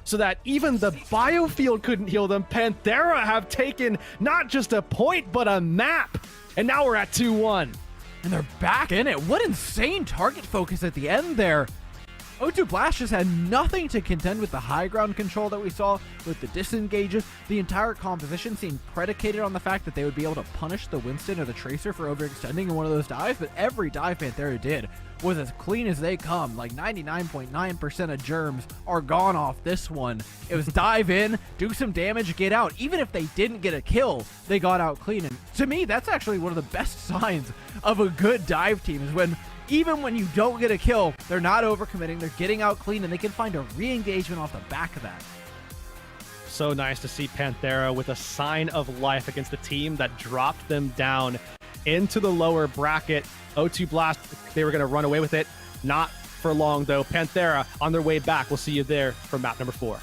so that even the biofield couldn't heal them. Panthera have taken not just a point, but a map. And now we're at 2-1. And they're back in it. What insane target focus at the end there. O2 Blast just had nothing to contend with the high ground control that we saw, with the disengages. The entire composition seemed predicated on the fact that they would be able to punish the Winston or the Tracer for overextending in one of those dives, but every dive Panthera did was as clean as they come. Like 99.9% of germs are gone off this one. It was dive in, do some damage, get out. Even if they didn't get a kill, they got out clean. And to me, that's actually one of the best signs of a good dive team, is when even when you don't get a kill, they're not overcommitting, they're getting out clean, and they can find a re-engagement off the back of that. So nice to see Panthera with a sign of life against the team that dropped them down into the lower bracket. O2 Blast, they were going to run away with it. Not for long, though. Panthera on their way back. We'll see you there for map number 4.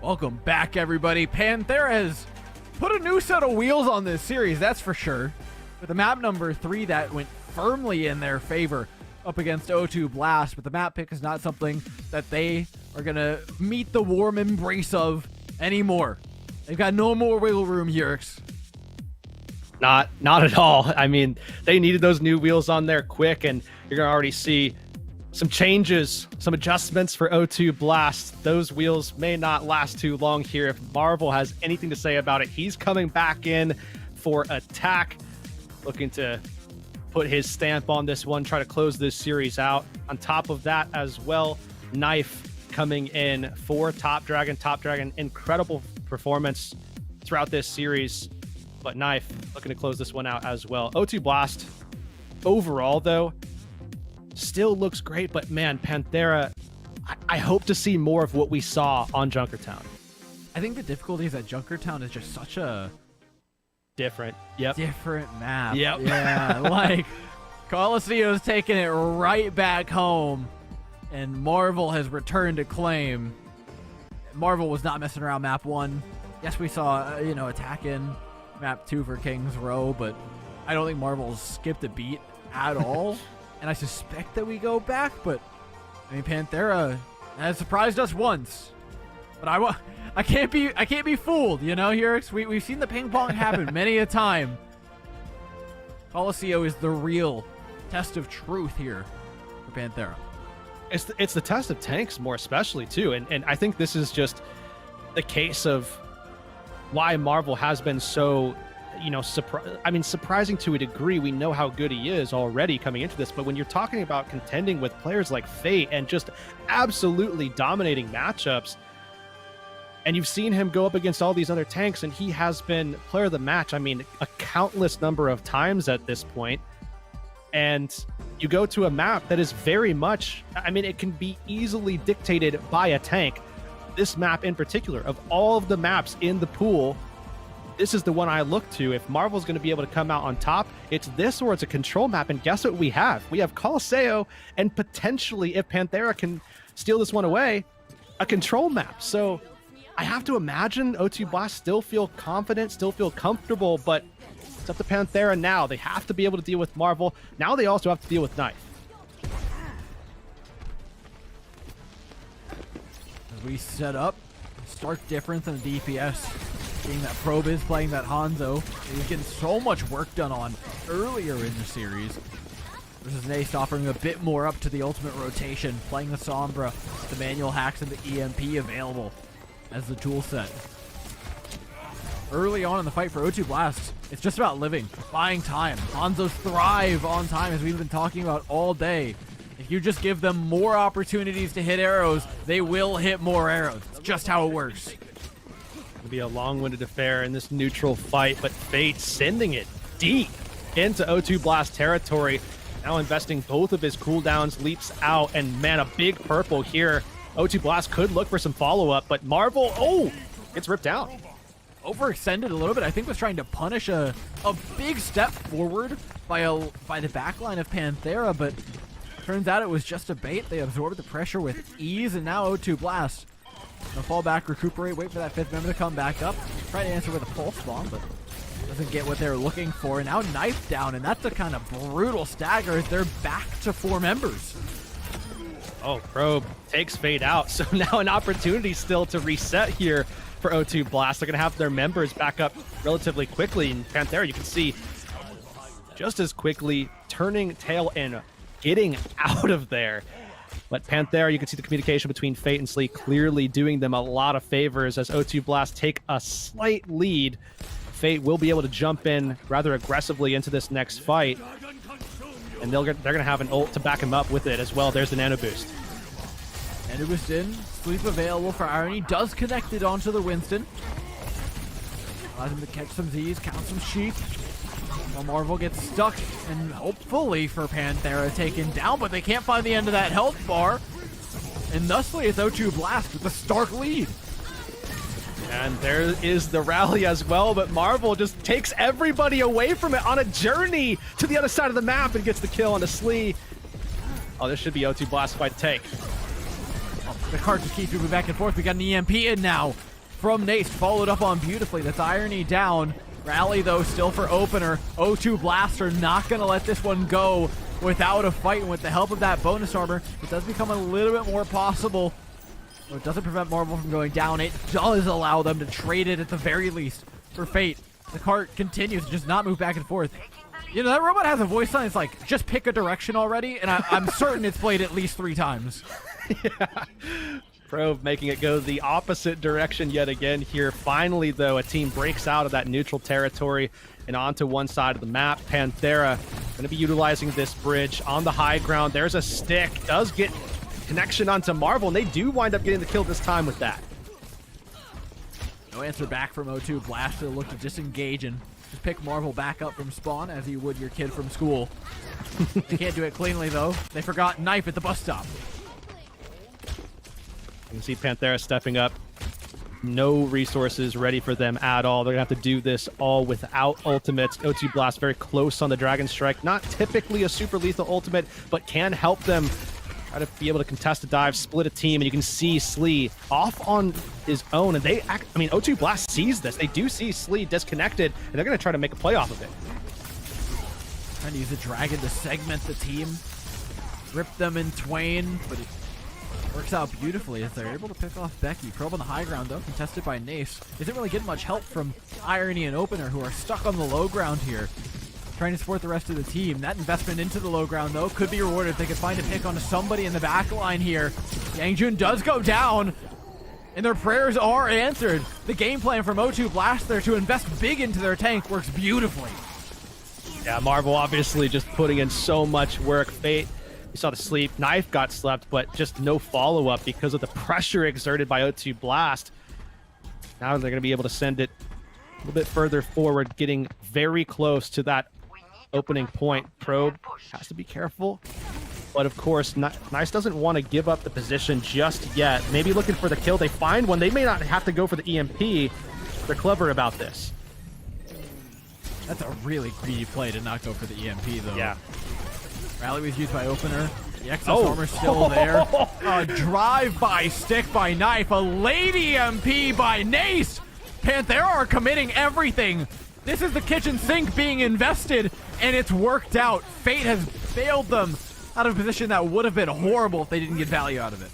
Welcome back, everybody. Panthera has put a new set of wheels on this series, that's for sure. With the map number 3 that went firmly in their favor up against O2 Blast, but the map pick is not something that they are going to meet the warm embrace of anymore. They've got no more wiggle room, Yurix. Not at all. I mean, they needed those new wheels on there quick, and you're going to already see some changes, some adjustments for O2 Blast. Those wheels may not last too long here. If Marvel has anything to say about it, he's coming back in for attack, looking to put his stamp on this one, try to close this series out. On top of that as well, Knife coming in for Top Dragon. Top Dragon, incredible performance throughout this series, but Knife looking to close this one out as well. O2 Blast, overall though, still looks great, but man, Panthera, I hope to see more of what we saw on Junkertown. I think the difficulty is that Junkertown is just such a different map. Yep. Yeah, like Colosseo's taking it right back home, and Marvel has returned to claim. Marvel was not messing around map 1. Yes, we saw, attack in map 2 for King's Row, but I don't think Marvel's skipped a beat at all. And I suspect that we go back, but I mean, Panthera has surprised us once. But I can't be fooled, Yurix. We've seen the ping pong happen many a time. Colosseo is the real test of truth here for Panthera. It's the test of tanks more especially too, and I think this is just the case of why Marvel has been so, surprising to a degree. We know how good he is already coming into this, but when you're talking about contending with players like Fate and just absolutely dominating matchups, and you've seen him go up against all these other tanks, and he has been player of the match, I mean, a countless number of times at this point. And you go to a map that is very much, it can be easily dictated by a tank. This map in particular, of all of the maps in the pool, this is the one I look to. If Marvel's going to be able to come out on top, it's this or it's a control map. And guess what we have? We have Colosseo, and potentially, if Panthera can steal this one away, a control map. So I have to imagine O2 Blast still feel confident, still feel comfortable, but it's up to Panthera now. They have to be able to deal with Marvel. Now they also have to deal with Knife. As we set up, stark difference in the DPS. Being that Probe is playing that Hanzo, he's getting so much work done on earlier in the series. Versus Nace offering a bit more up to the ultimate rotation, playing the Sombra, the manual hacks, and the EMP available as the tool set. Early on in the fight for O2 Blast, it's just about living, buying time. Hanzos thrive on time, as we've been talking about all day. If you just give them more opportunities to hit arrows, they will hit more arrows. It's just how it works. It'll be a long-winded affair in this neutral fight, but Fate sending it deep into O2 Blast territory. Now investing both of his cooldowns, leaps out, and man, a big purple here. O2 Blast could look for some follow-up, but Marvel, it's ripped out. Overextended a little bit. I think was trying to punish a big step forward by the backline of Panthera, but turns out it was just a bait. They absorbed the pressure with ease, and now O2 Blast. They'll fall back, recuperate, wait for that 5th member to come back up. Try to answer with a pulse bomb, but doesn't get what they're looking for. And now Knife down, and that's a kind of brutal stagger as they're back to 4 members. Oh, Probe takes Fate out, so now an opportunity still to reset here for O2 Blast. They're going to have their members back up relatively quickly, and Panthera, you can see just as quickly turning tail and getting out of there. But Panthera, you can see the communication between Fate and Slee clearly doing them a lot of favors as O2 Blast take a slight lead. Fate will be able to jump in rather aggressively into this next fight, and they're going to have an ult to back him up with it as well. There's the nano boost. Nano boost in, sweep available for Irony, does connect it onto the Winston. Allows him to catch some Z's, count some sheep. Well, Marvel gets stuck, and hopefully for Panthera taken down, but they can't find the end of that health bar. And thusly it's O2 Blast with a stark lead. And there is the rally as well, but Marvel just takes everybody away from it on a journey to the other side of the map and gets the kill on the Slee. Oh, this should be O2 Blast fight to take. The card just keeps moving back and forth. We got an EMP in now. from Nace, followed up on beautifully. That's Irony down. Rally, though, still for opener. O2 Blaster not going to let this one go without a fight. And with the help of that bonus armor, it does become a little bit more possible. It doesn't prevent Marvel from going down. It does allow them to trade it at the very least for Fate. The cart continues to just not move back and forth. You know, that robot has a voice line. It's like, just pick a direction already, and I'm certain it's played at least 3 times. Yeah. Probe making it go the opposite direction yet again here. Finally, though, a team breaks out of that neutral territory and onto one side of the map. Panthera going to be utilizing this bridge on the high ground. There's a stick. Does get connection onto Marvel, and they do wind up getting the kill this time with that. No answer back from O2. Blaster look to disengage and just pick Marvel back up from spawn as you would your kid from school. They can't do it cleanly, though. They forgot knife at the bus stop. You can see Panthera stepping up. No resources ready for them at all. They're going to have to do this all without ultimates. O2 Blast very close on the Dragon Strike. Not typically a super lethal ultimate, but can help them try to be able to contest a dive, split a team, and you can see Slee off on his own. And they act, I mean, O2 Blast sees this. They do see Slee disconnected, and they're going to try to make a play off of it. Trying to use the Dragon to segment the team, rip them in twain, but it works out beautifully as they're able to pick off Becky. Probe on the high ground, though, contested by Nace. Isn't really getting much help from Irony and Opener, who are stuck on the low ground here, trying to support the rest of the team. That investment into the low ground, though, could be rewarded if they could find a pick onto somebody in the back line here. Yangjun does go down, and their prayers are answered. The game plan from O2 Blast there to invest big into their tank works beautifully. Yeah, Marvel obviously just putting in so much work. Fate, you saw the sleep. Knife got slept, but just no follow-up because of the pressure exerted by O2 Blast. Now they're going to be able to send it a little bit further forward, getting very close to that opening point. Probe has to be careful. But of course, Nice doesn't want to give up the position just yet. Maybe looking for the kill. They find one. They may not have to go for the EMP. They're clever about this. That's a really greedy play to not go for the EMP, though. Yeah. Rally was used by Opener. The excess armor still there. A drive-by stick by Knife. A late EMP by Nace. Panthera are committing everything. This is the kitchen sink being invested, and it's worked out. Fate has failed them out of a position that would have been horrible if they didn't get value out of it.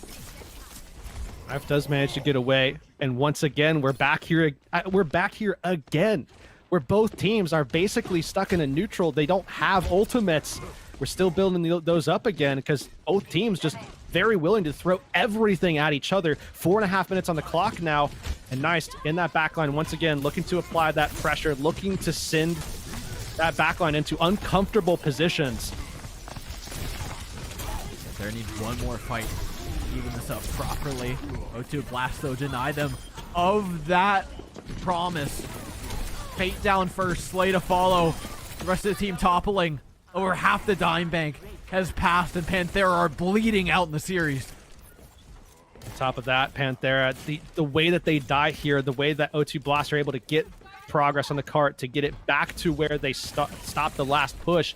Knife does manage to get away, and once again, we're back here. We're back here again, where both teams are basically stuck in a neutral. They don't have ultimates. We're still building those up again because both teams just very willing to throw everything at each other. 4.5 minutes on the clock now, and Nice in that backline once again, looking to apply that pressure, looking to send that backline into uncomfortable positions. There needs one more fight to even this up properly. O2 Blast, though, deny them of that promise. Fate down first, Slay to follow. The rest of the team toppling. Over half the Dime Bank has passed, and Panthera are bleeding out in the series. On top of that, Panthera, the way that they die here, the way that O2 Blast are able to get progress on the cart to get it back to where they stopped the last push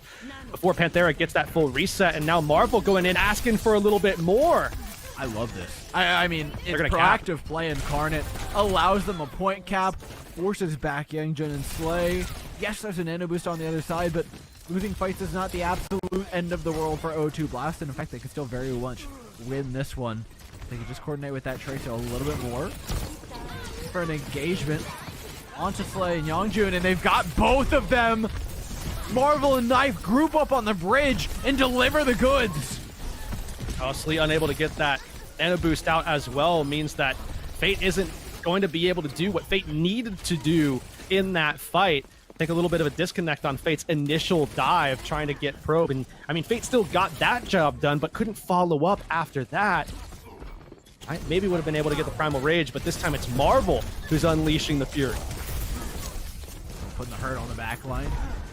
before Panthera gets that full reset, and now Marvel going in asking for a little bit more. I love this. I mean, it's proactive play Incarnate, allows them a point cap, forces back Yangjun and Slay. Yes, there's an nano boost on the other side, but losing fights is not the absolute end of the world for O2 Blast, and in fact, they can still very much win this one. They can just coordinate with that Tracer a little bit more for an engagement onto Slay and Yangjun, and they've got both of them. Marvel and Knife group up on the bridge and deliver the goods. Slee unable to get that nano boost out as well means that Fate isn't going to be able to do what Fate needed to do in that fight. I think a little bit of a disconnect on Fate's initial dive trying to get Probe, and I mean, Fate still got that job done but couldn't follow up after that. I maybe would have been able to get the Primal Rage, but this time it's Marvel who's unleashing the Fury. Putting the hurt on the back line.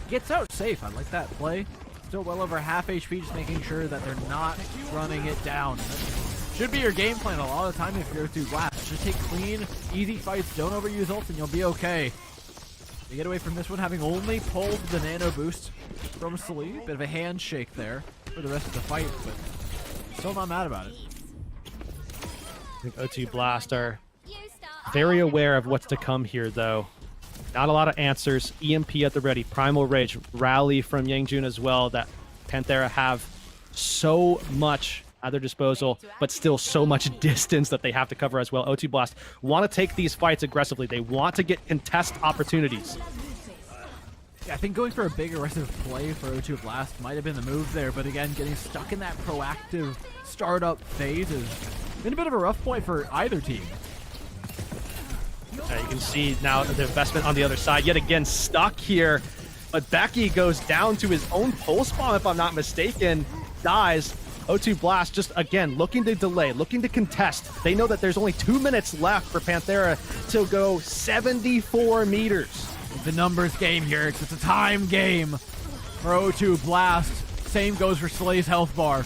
Gets out safe. I like that play. Still well over half HP, just making sure that they're not running it down. That should be your game plan a lot of the time if you're through Blast. Just take clean, easy fights, don't overuse ults, and you'll be okay. You get away from this one having only pulled the nano boost from Slee. Bit of a handshake there for the rest of the fight, but still not mad about it. I think O2 Blast are very aware of what's to come here, though. Not a lot of answers. EMP at the ready. Primal Rage. Rally from Yangjun as well. That Panthera have so much at their disposal, but still so much distance that they have to cover as well. O2 Blast want to take these fights aggressively. They want to get contest opportunities. Yeah, I think going for a big aggressive play for O2 Blast might have been the move there, but again, getting stuck in that proactive startup phase has been a bit of a rough point for either team. You can see now the investment on the other side, yet again stuck here, but Becky goes down to his own pulse bomb, if I'm not mistaken, dies. O2 Blast just, again, looking to delay, looking to contest. They know that there's only 2 minutes left for Panthera to go 74 meters. It's a numbers game here. It's a time game for O2 Blast. Same goes for Slay's health bar.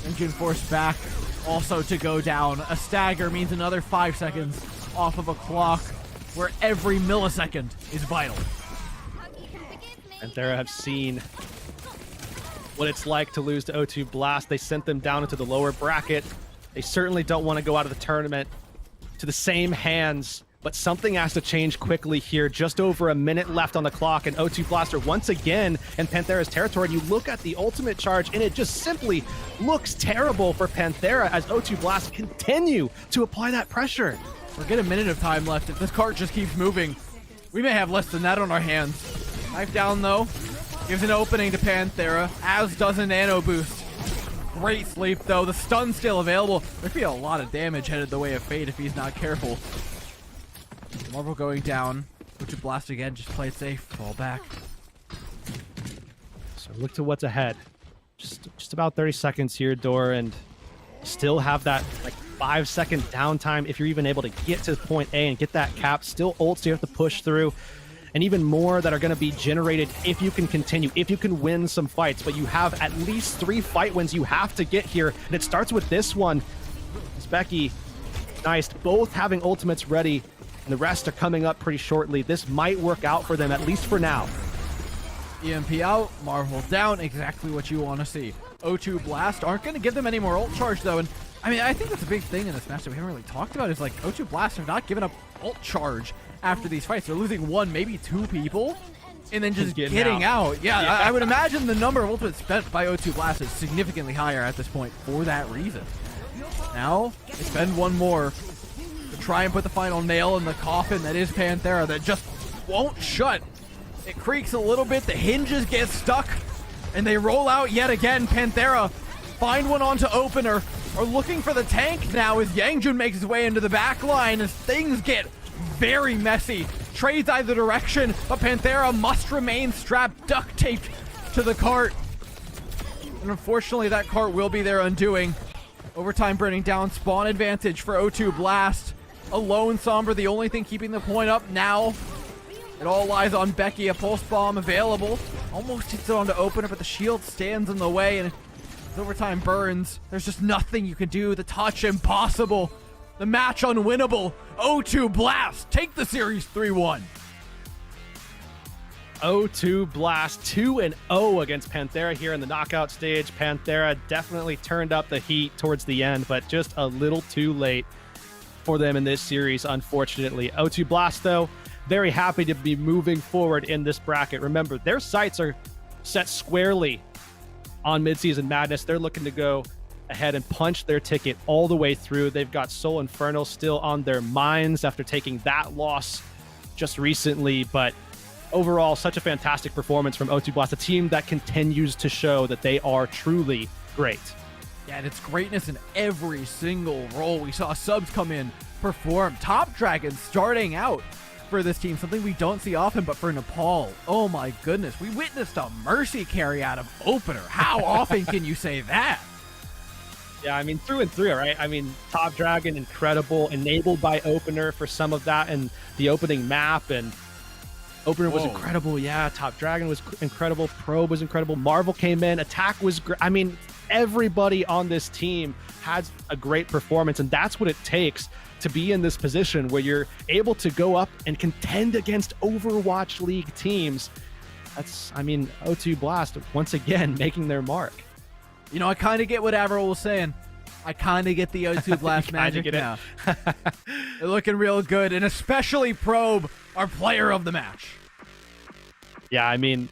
Engine forced back also to go down. A stagger means another 5 seconds off of a clock where every millisecond is vital. Panthera have seen what it's like to lose to O2 Blast. They sent them down into the lower bracket. They certainly don't want to go out of the tournament to the same hands, but something has to change quickly here. Just over a minute left on the clock, and O2 Blast are once again in Panthera's territory. And you look at the ultimate charge, and it just simply looks terrible for Panthera as O2 Blast continue to apply that pressure. We're getting a minute of time left. If this cart just keeps moving, we may have less than that on our hands. Knife down, though. Gives an opening to Panthera, as does a nano boost. Great sleep, though. The stun's still available. There could be a lot of damage headed the way of Fate if he's not careful. Marvel going down. O2 Blast again, just play it safe. Fall back. So look to what's ahead. Just about 30 seconds here, Dor, and still have that like 5-second downtime if you're even able to get to point A and get that cap. Still ults you have to push through, and even more that are going to be generated if you can continue, if you can win some fights. But you have at least 3 fight wins you have to get here, and it starts with this one. It's Becky, Nice, both having ultimates ready, and the rest are coming up pretty shortly. This might work out for them, at least for now. EMP out, Marvel down, exactly what you want to see. O2 Blast aren't going to give them any more ult charge, though, and I mean, I think that's a big thing in this match that we haven't really talked about is like O2 Blast are not giving up ult charge after these fights. They're losing 1, maybe 2 people, and then just getting out. Yeah, I would imagine the number of ultimates spent by O2 Blast is significantly higher at this point for that reason. Now, they spend 1 more to try and put the final nail in the coffin that is Panthera that just won't shut. It creaks a little bit, the hinges get stuck, and they roll out yet again. Panthera find one onto opener, are looking for the tank now as Yangjun makes his way into the back line as things get very messy. Trades either direction, but Panthera must remain strapped, duct taped to the cart. And unfortunately, that cart will be their undoing. Overtime burning down, spawn advantage for O2 Blast. Alone Sombra, the only thing keeping the point up now. It all lies on Becky, a pulse bomb available. Almost hits it onto opener, but the shield stands in the way, and as overtime burns, there's just nothing you can do. The touch impossible. The match unwinnable. O2 Blast take the series 3-1. O2 Blast 2-0 against Panthera here in the knockout stage. Panthera definitely turned up the heat towards the end, but just a little too late for them in this series, unfortunately. O2 Blast, though, very happy to be moving forward in this bracket. Remember, their sights are set squarely on Midseason Madness. They're looking to go ahead and punch their ticket all the way through. They've got Soul Infernal still on their minds after taking that loss just recently, but overall, such a fantastic performance from O2 Blast, a team that continues to show that they are truly great. Yeah, and it's greatness in every single role. We saw subs come in, perform. Top Dragon starting out for this team, something we don't see often, but for Nepal, oh my goodness, we witnessed a Mercy carry out of opener. How often can you say that? Yeah, I mean, through and through, right? I mean, Top Dragon, incredible, enabled by opener for some of that and the opening map, and opener was incredible. Yeah, Top Dragon was incredible. Probe was incredible. Marvel came in. Attack was great. I mean, everybody on this team has a great performance, and that's what it takes to be in this position where you're able to go up and contend against Overwatch League teams. That's, I mean, O2 Blast once again making their mark. You know, I kind of get what Avril was saying. I kind of get the O2 Blast magic get it. now. They're looking real good, and especially Probe, our player of the match. Yeah, I mean,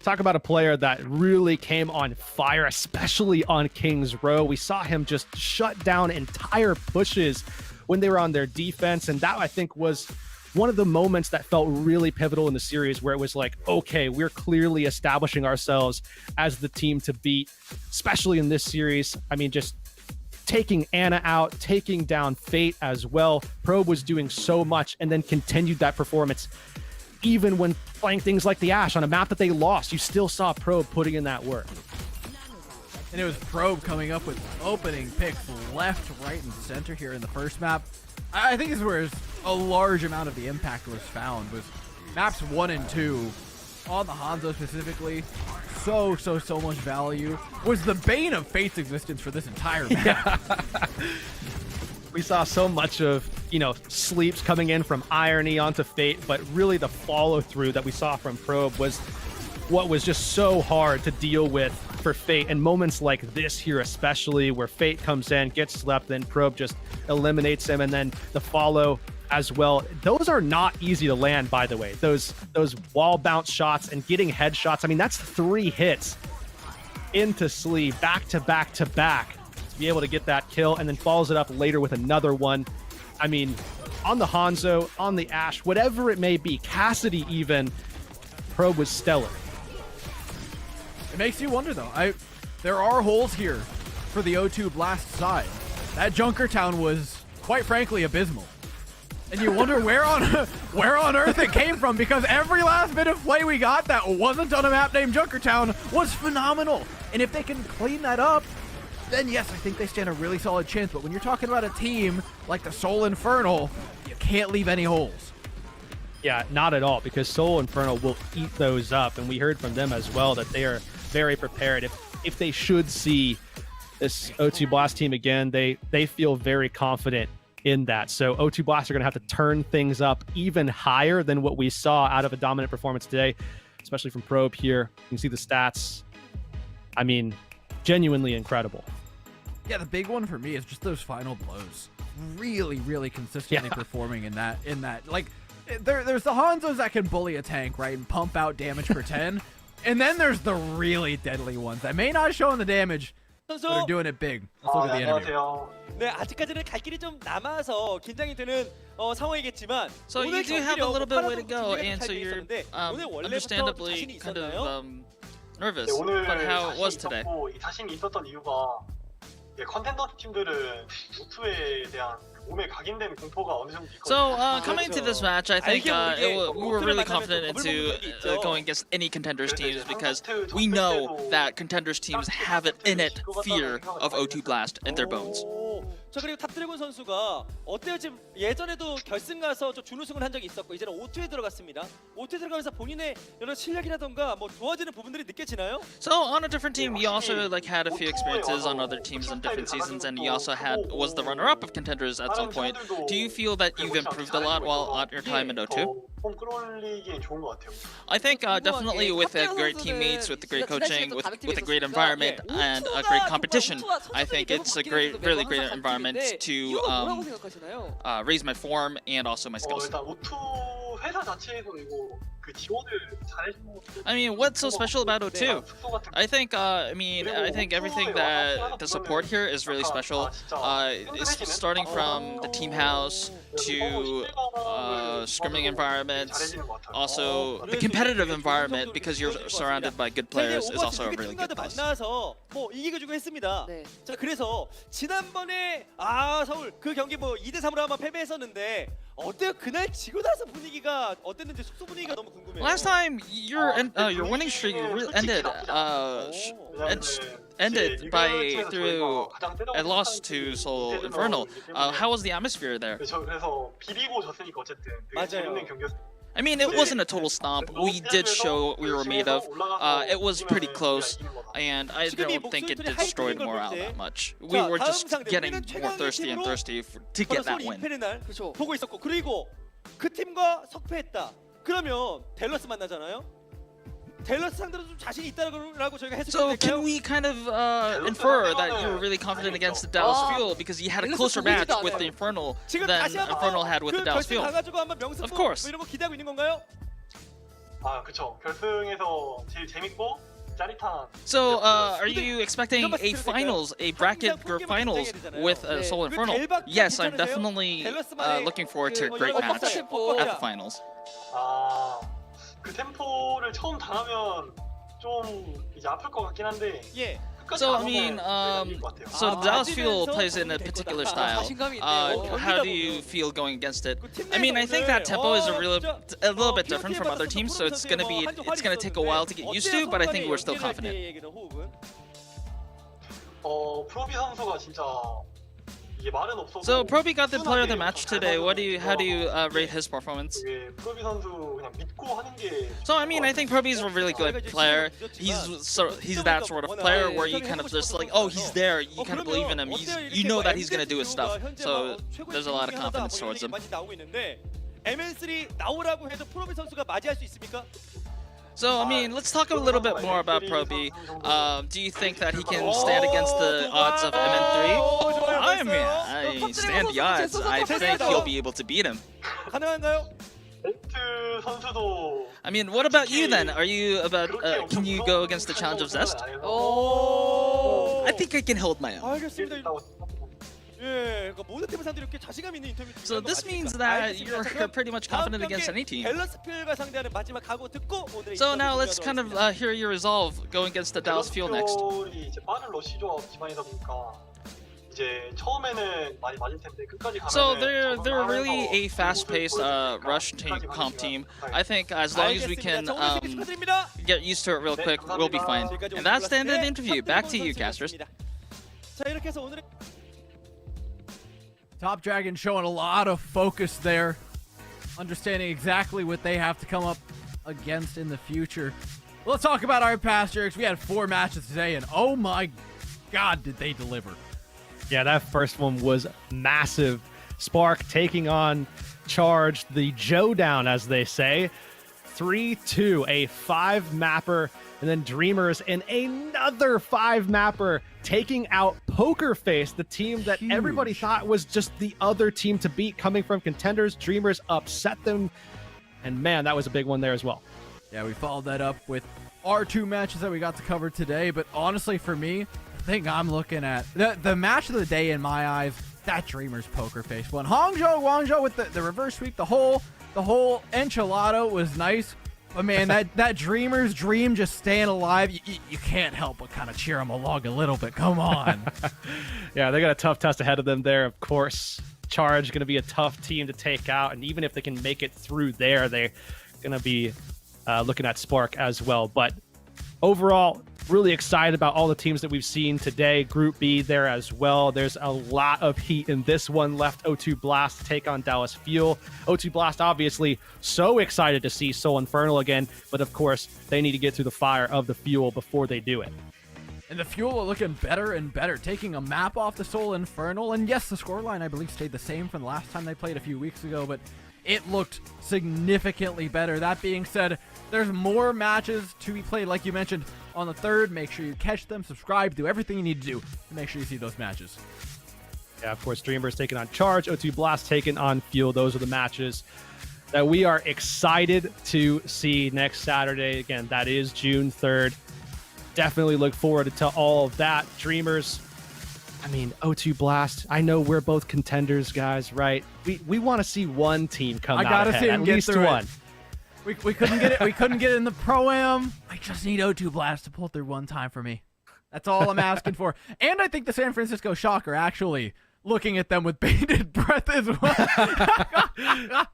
talk about a player that really came on fire, especially on King's Row. We saw him just shut down entire pushes when they were on their defense, and that I think was one of the moments that felt really pivotal in the series, where it was like, okay, we're clearly establishing ourselves as the team to beat, especially in this series. I mean, just taking Anna out, taking down Fate as well. Probe was doing so much and then continued that performance. Even when playing things like the Ash on a map that they lost, you still saw Probe putting in that work. And it was Probe coming up with opening picks left, right, and center here in the first map. I think this is where a large amount of the impact was found, was maps 1 and 2 on the Hanzo specifically. So much value. Was the bane of Fate's existence for this entire map. Yeah. We saw so much of, sleeps coming in from Irony onto Fate, but really the follow through that we saw from Probe was what was just so hard to deal with for Fate. And moments like this here, especially where Fate comes in, gets slept, then Probe just eliminates him, and then the follow as well. Those are not easy to land, by the way. Those wall bounce shots and getting headshots. I mean, that's 3 hits into sleeve, back to back to back, to be able to get that kill, and then follows it up later with another one. I mean, on the Hanzo, on the Ash, whatever it may be, Cassidy even, Probe was stellar. It makes you wonder, though. There are holes here for the O2 Blast side. That Junkertown was, quite frankly, abysmal. And you wonder where on earth it came from, because every last bit of play we got that wasn't on a map named Junkertown was phenomenal. And if they can clean that up, then yes, I think they stand a really solid chance. But when you're talking about a team like the Soul Infernal, you can't leave any holes. Yeah, not at all, because Soul Infernal will eat those up. And we heard from them as well that they are very prepared. If they should see this O2 Blast team again, they feel very confident in that. So O2 Blast are going to have to turn things up even higher than what we saw out of a dominant performance today, especially from Probe here. You can see the stats. I mean, genuinely incredible. Yeah, the big one for me is just those final blows. Really consistently performing in that. Like, there's the Hanzos that can bully a tank, right, and pump out damage per 10. And then there's the really deadly ones that may not show in the damage, but are doing it big. Let's look at the interview. 네, 아직까지는 갈 길이 좀 남아서 긴장이 되는 상황이겠지만. So you do have a little bit way to go, and so you're understandably kind of nervous about how it was today. 자신이 있었던 이유가 컨텐더 팀들은 O2에 대한 몸에 각인된 공포가 어느 정도 있거든요. So coming to this match, I think we were really confident into going against any contenders teams, because we know that contenders teams have an innate fear of O2 Blast in their bones. 자, 그리고 탑드래곤 선수가 어때요? 지금 예전에도 결승 가서 좀 준우승을 한 적이 있었고 이제는 O2에 들어갔습니다. O2에 들어가면서 본인의 여러 실력이라던가 뭐 좋아지는 부분들이 느껴지나요? So on a different team, you also had a few experiences on other teams in different seasons, and you also was the runner-up of contenders at some point. Do you feel that you've improved a lot while at your time in O2? I think definitely with great teammates, with the great coaching, with a great environment and a great competition, I think it's a really great environment to raise my form and also my skills. I mean, what's so special about O2? I think everything that the support here is really special. It's starting from the team house to scrimming environments, also the competitive environment, because you're surrounded by good players, is also a really good place. 뭐 이기고 했습니다. 자, 그래서 지난번에 서울 그 경기 뭐 2대3으로 한번 패배했었는데 어때요? 그날 지고 나서 분위기가 어땠는지 숙소 분위기가 너무 궁금해요. Last time your winning streak ended through a loss to Soul Infernal. How was the atmosphere there? 그래서 비비고 졌으니까 어쨌든 되게 재밌는 경기였어요. I mean, it wasn't a total stomp. We did show what we were made of. It was pretty close, and I don't think it destroyed morale that much. We were just getting more thirsty and thirsty to get that win. 보고 있었고, 그리고 그 팀과 석패했다. 그러면 델러스 만나잖아요. 델러스 상대로 좀 자신 있다라고 저희가 해석해도 So 될까요? can we kind of infer that you were really confident against the Dallas Fuel because you had a closer match with the Infernal 지금 than 다시 한번 Infernal had with the 그 Dallas 결승 Fuel? 가가지고 한번 명승부 Of course. 뭐 이런 거 기대하고 있는 건가요? 아 그쵸. 결승에서 제일 재밌고 짜릿한. So, are you expecting a finals, a bracket group finals with Soul Infernal? Yes, I'm definitely looking forward to a great match at the finals. 아, 그 템포를 처음 당하면 좀 이제 아플 것 같긴 한데. 예. So, I mean, so the Dallas Fuel plays in a particular style. How do you feel going against it? I mean, I think that tempo is a little bit different from other teams, so it's gonna take a while to get used to, but I think we're still confident. 프로비 선수가 진짜 이게 말은 없어도. So, Proby got the player of the match today. How do you rate his performance? 이게 프로비 선수 그냥 믿고 하는 게. So, I mean, I think Proby's a really good player. He's that sort of player where you kind of just like, oh, he's there. You kind of believe in him. You know that he's gonna do his stuff. So, there's a lot of confidence towards him. ML3 나오라고 해도 프로비 선수가 맞이할 수 있습니까? So, I mean, let's talk a little bit more about Proby. Do you think that he can stand against the odds of MN3? I mean, I stand the odds. I think he'll be able to beat him. 가능한가요? 벤트 선수도. I mean, what about you then? Are you about, can you go against the challenge of Zest? 오. I think I can hold my own. 알겠습니다. 예, 그러니까 모든 팀 상대로 이렇게 자신감 있는 인터뷰. So this means that you're pretty much confident against any team. 델러스 필과 상대하는 마지막 각오 듣고 오늘의 So now let's kind of hear your resolve going against the Dallas Fuel next. 이제 빠른 러시 조합 기반이다 보니까 이제 처음에는 많이 맞을 텐데 끝까지 가면. So they're really a fast-paced rush team, comp team. I think as long as we can get used to it real quick, we'll be fine. And that's the end of the interview. Back to you, casters. 자 이렇게 해서 오늘의 Top Dragon showing a lot of focus there, understanding exactly what they have to come up against in the future. Well, let's talk about our past, Jerks. We had 4 matches today, and oh my god, did they deliver. Yeah, that first one was massive. Spark taking on Charge, the Joe down, as they say. 3-2, a 5-mapper, and then Dreamers in another 5-mapper taking out Poker Face, the team that everybody thought was just the other team to beat coming from contenders. Dreamers upset them, and man, that was a big one there as well. Yeah, we followed that up with our 2 matches that we got to cover today, but honestly for me, the thing I'm looking at, the match of the day in my eyes, that Dreamers Poker Face one. Guangzhou with the reverse sweep, the whole enchilada was nice. But man, that Dreamer's dream just staying alive, you can't help but kind of cheer them along a little bit. Come on. Yeah, they got a tough test ahead of them there, of course. Charge going to be a tough team to take out, and even if they can make it through there, they're going to be looking at Spark as well. But overall, really excited about all the teams that we've seen today. Group B there as well. There's a lot of heat in this one left. O2 Blast to take on Dallas Fuel. O2 Blast obviously so excited to see Soul Infernal again, but of course they need to get through the fire of the Fuel before they do it. And the Fuel are looking better and better, taking a map off the Soul Infernal. And yes, the scoreline I believe stayed the same from the last time they played a few weeks ago, but it looked significantly better. That being said, there's more matches to be played, like you mentioned, on the 3rd. Make sure you catch them, subscribe, do everything you need to do to make sure you see those matches. Yeah, of course, Dreamers taking on Charge, O2 Blast taking on Fuel. Those are the matches that we are excited to see next Saturday. Again, that is June 3rd. Definitely look forward to all of that. Dreamers, I mean, O2 Blast, I know we're both contenders, guys, right? We want to see one team come out gotta ahead, see them at get least through one. It. We couldn't get it. We couldn't get it in the Pro-Am. I just need O2 Blast to pull through one time for me. That's all I'm asking for. And I think the San Francisco Shocker actually looking at them with bated breath as well.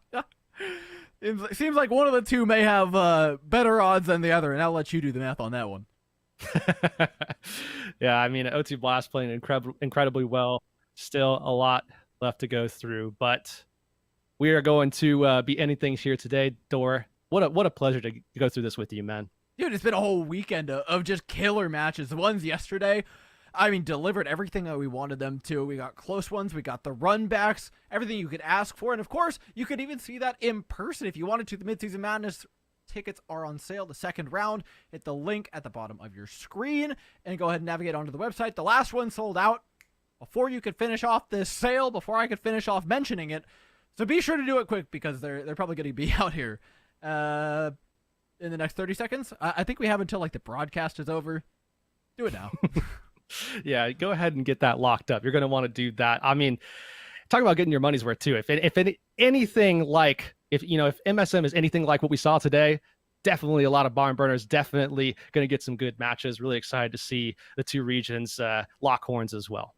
It seems like one of the two may have better odds than the other, and I'll let you do the math on that one. Yeah, I mean, O2 Blast playing incredibly well. Still a lot left to go through, but we are going to be ending things here today. Dor, what a pleasure to go through this with you, man. Dude, it's been a whole weekend of just killer matches. The ones yesterday, I mean, delivered everything that we wanted them to. We got close ones, we got the run backs, everything you could ask for, and of course, you could even see that in person if you wanted to. The Midseason Madness tickets are on sale. The second round, hit the link at the bottom of your screen and go ahead and navigate onto the website. The last one sold out before you could finish off this sale, before I could finish off mentioning it. So be sure to do it quick because they're probably going to be out here in the next 30 seconds. I think we have until like the broadcast is over. Do it now. Yeah, go ahead and get that locked up. You're going to want to do that. I mean, talk about getting your money's worth too. If anything like, if MSM is anything like what we saw today, definitely a lot of barn burners, definitely going to get some good matches. Really excited to see the two regions lock horns as well.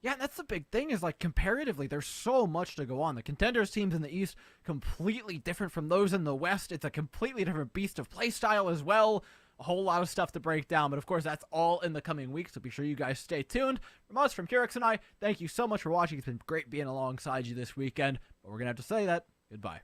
Yeah, that's the big thing is like comparatively, there's so much to go on. The contenders teams in the East, completely different from those in the West. It's a completely different beast of playstyle as well. A whole lot of stuff to break down, but of course that's all in the coming weeks, so be sure you guys stay tuned. From us, from Kurix and I, thank you so much for watching. It's been great being alongside you this weekend, but we're going to have to say that goodbye.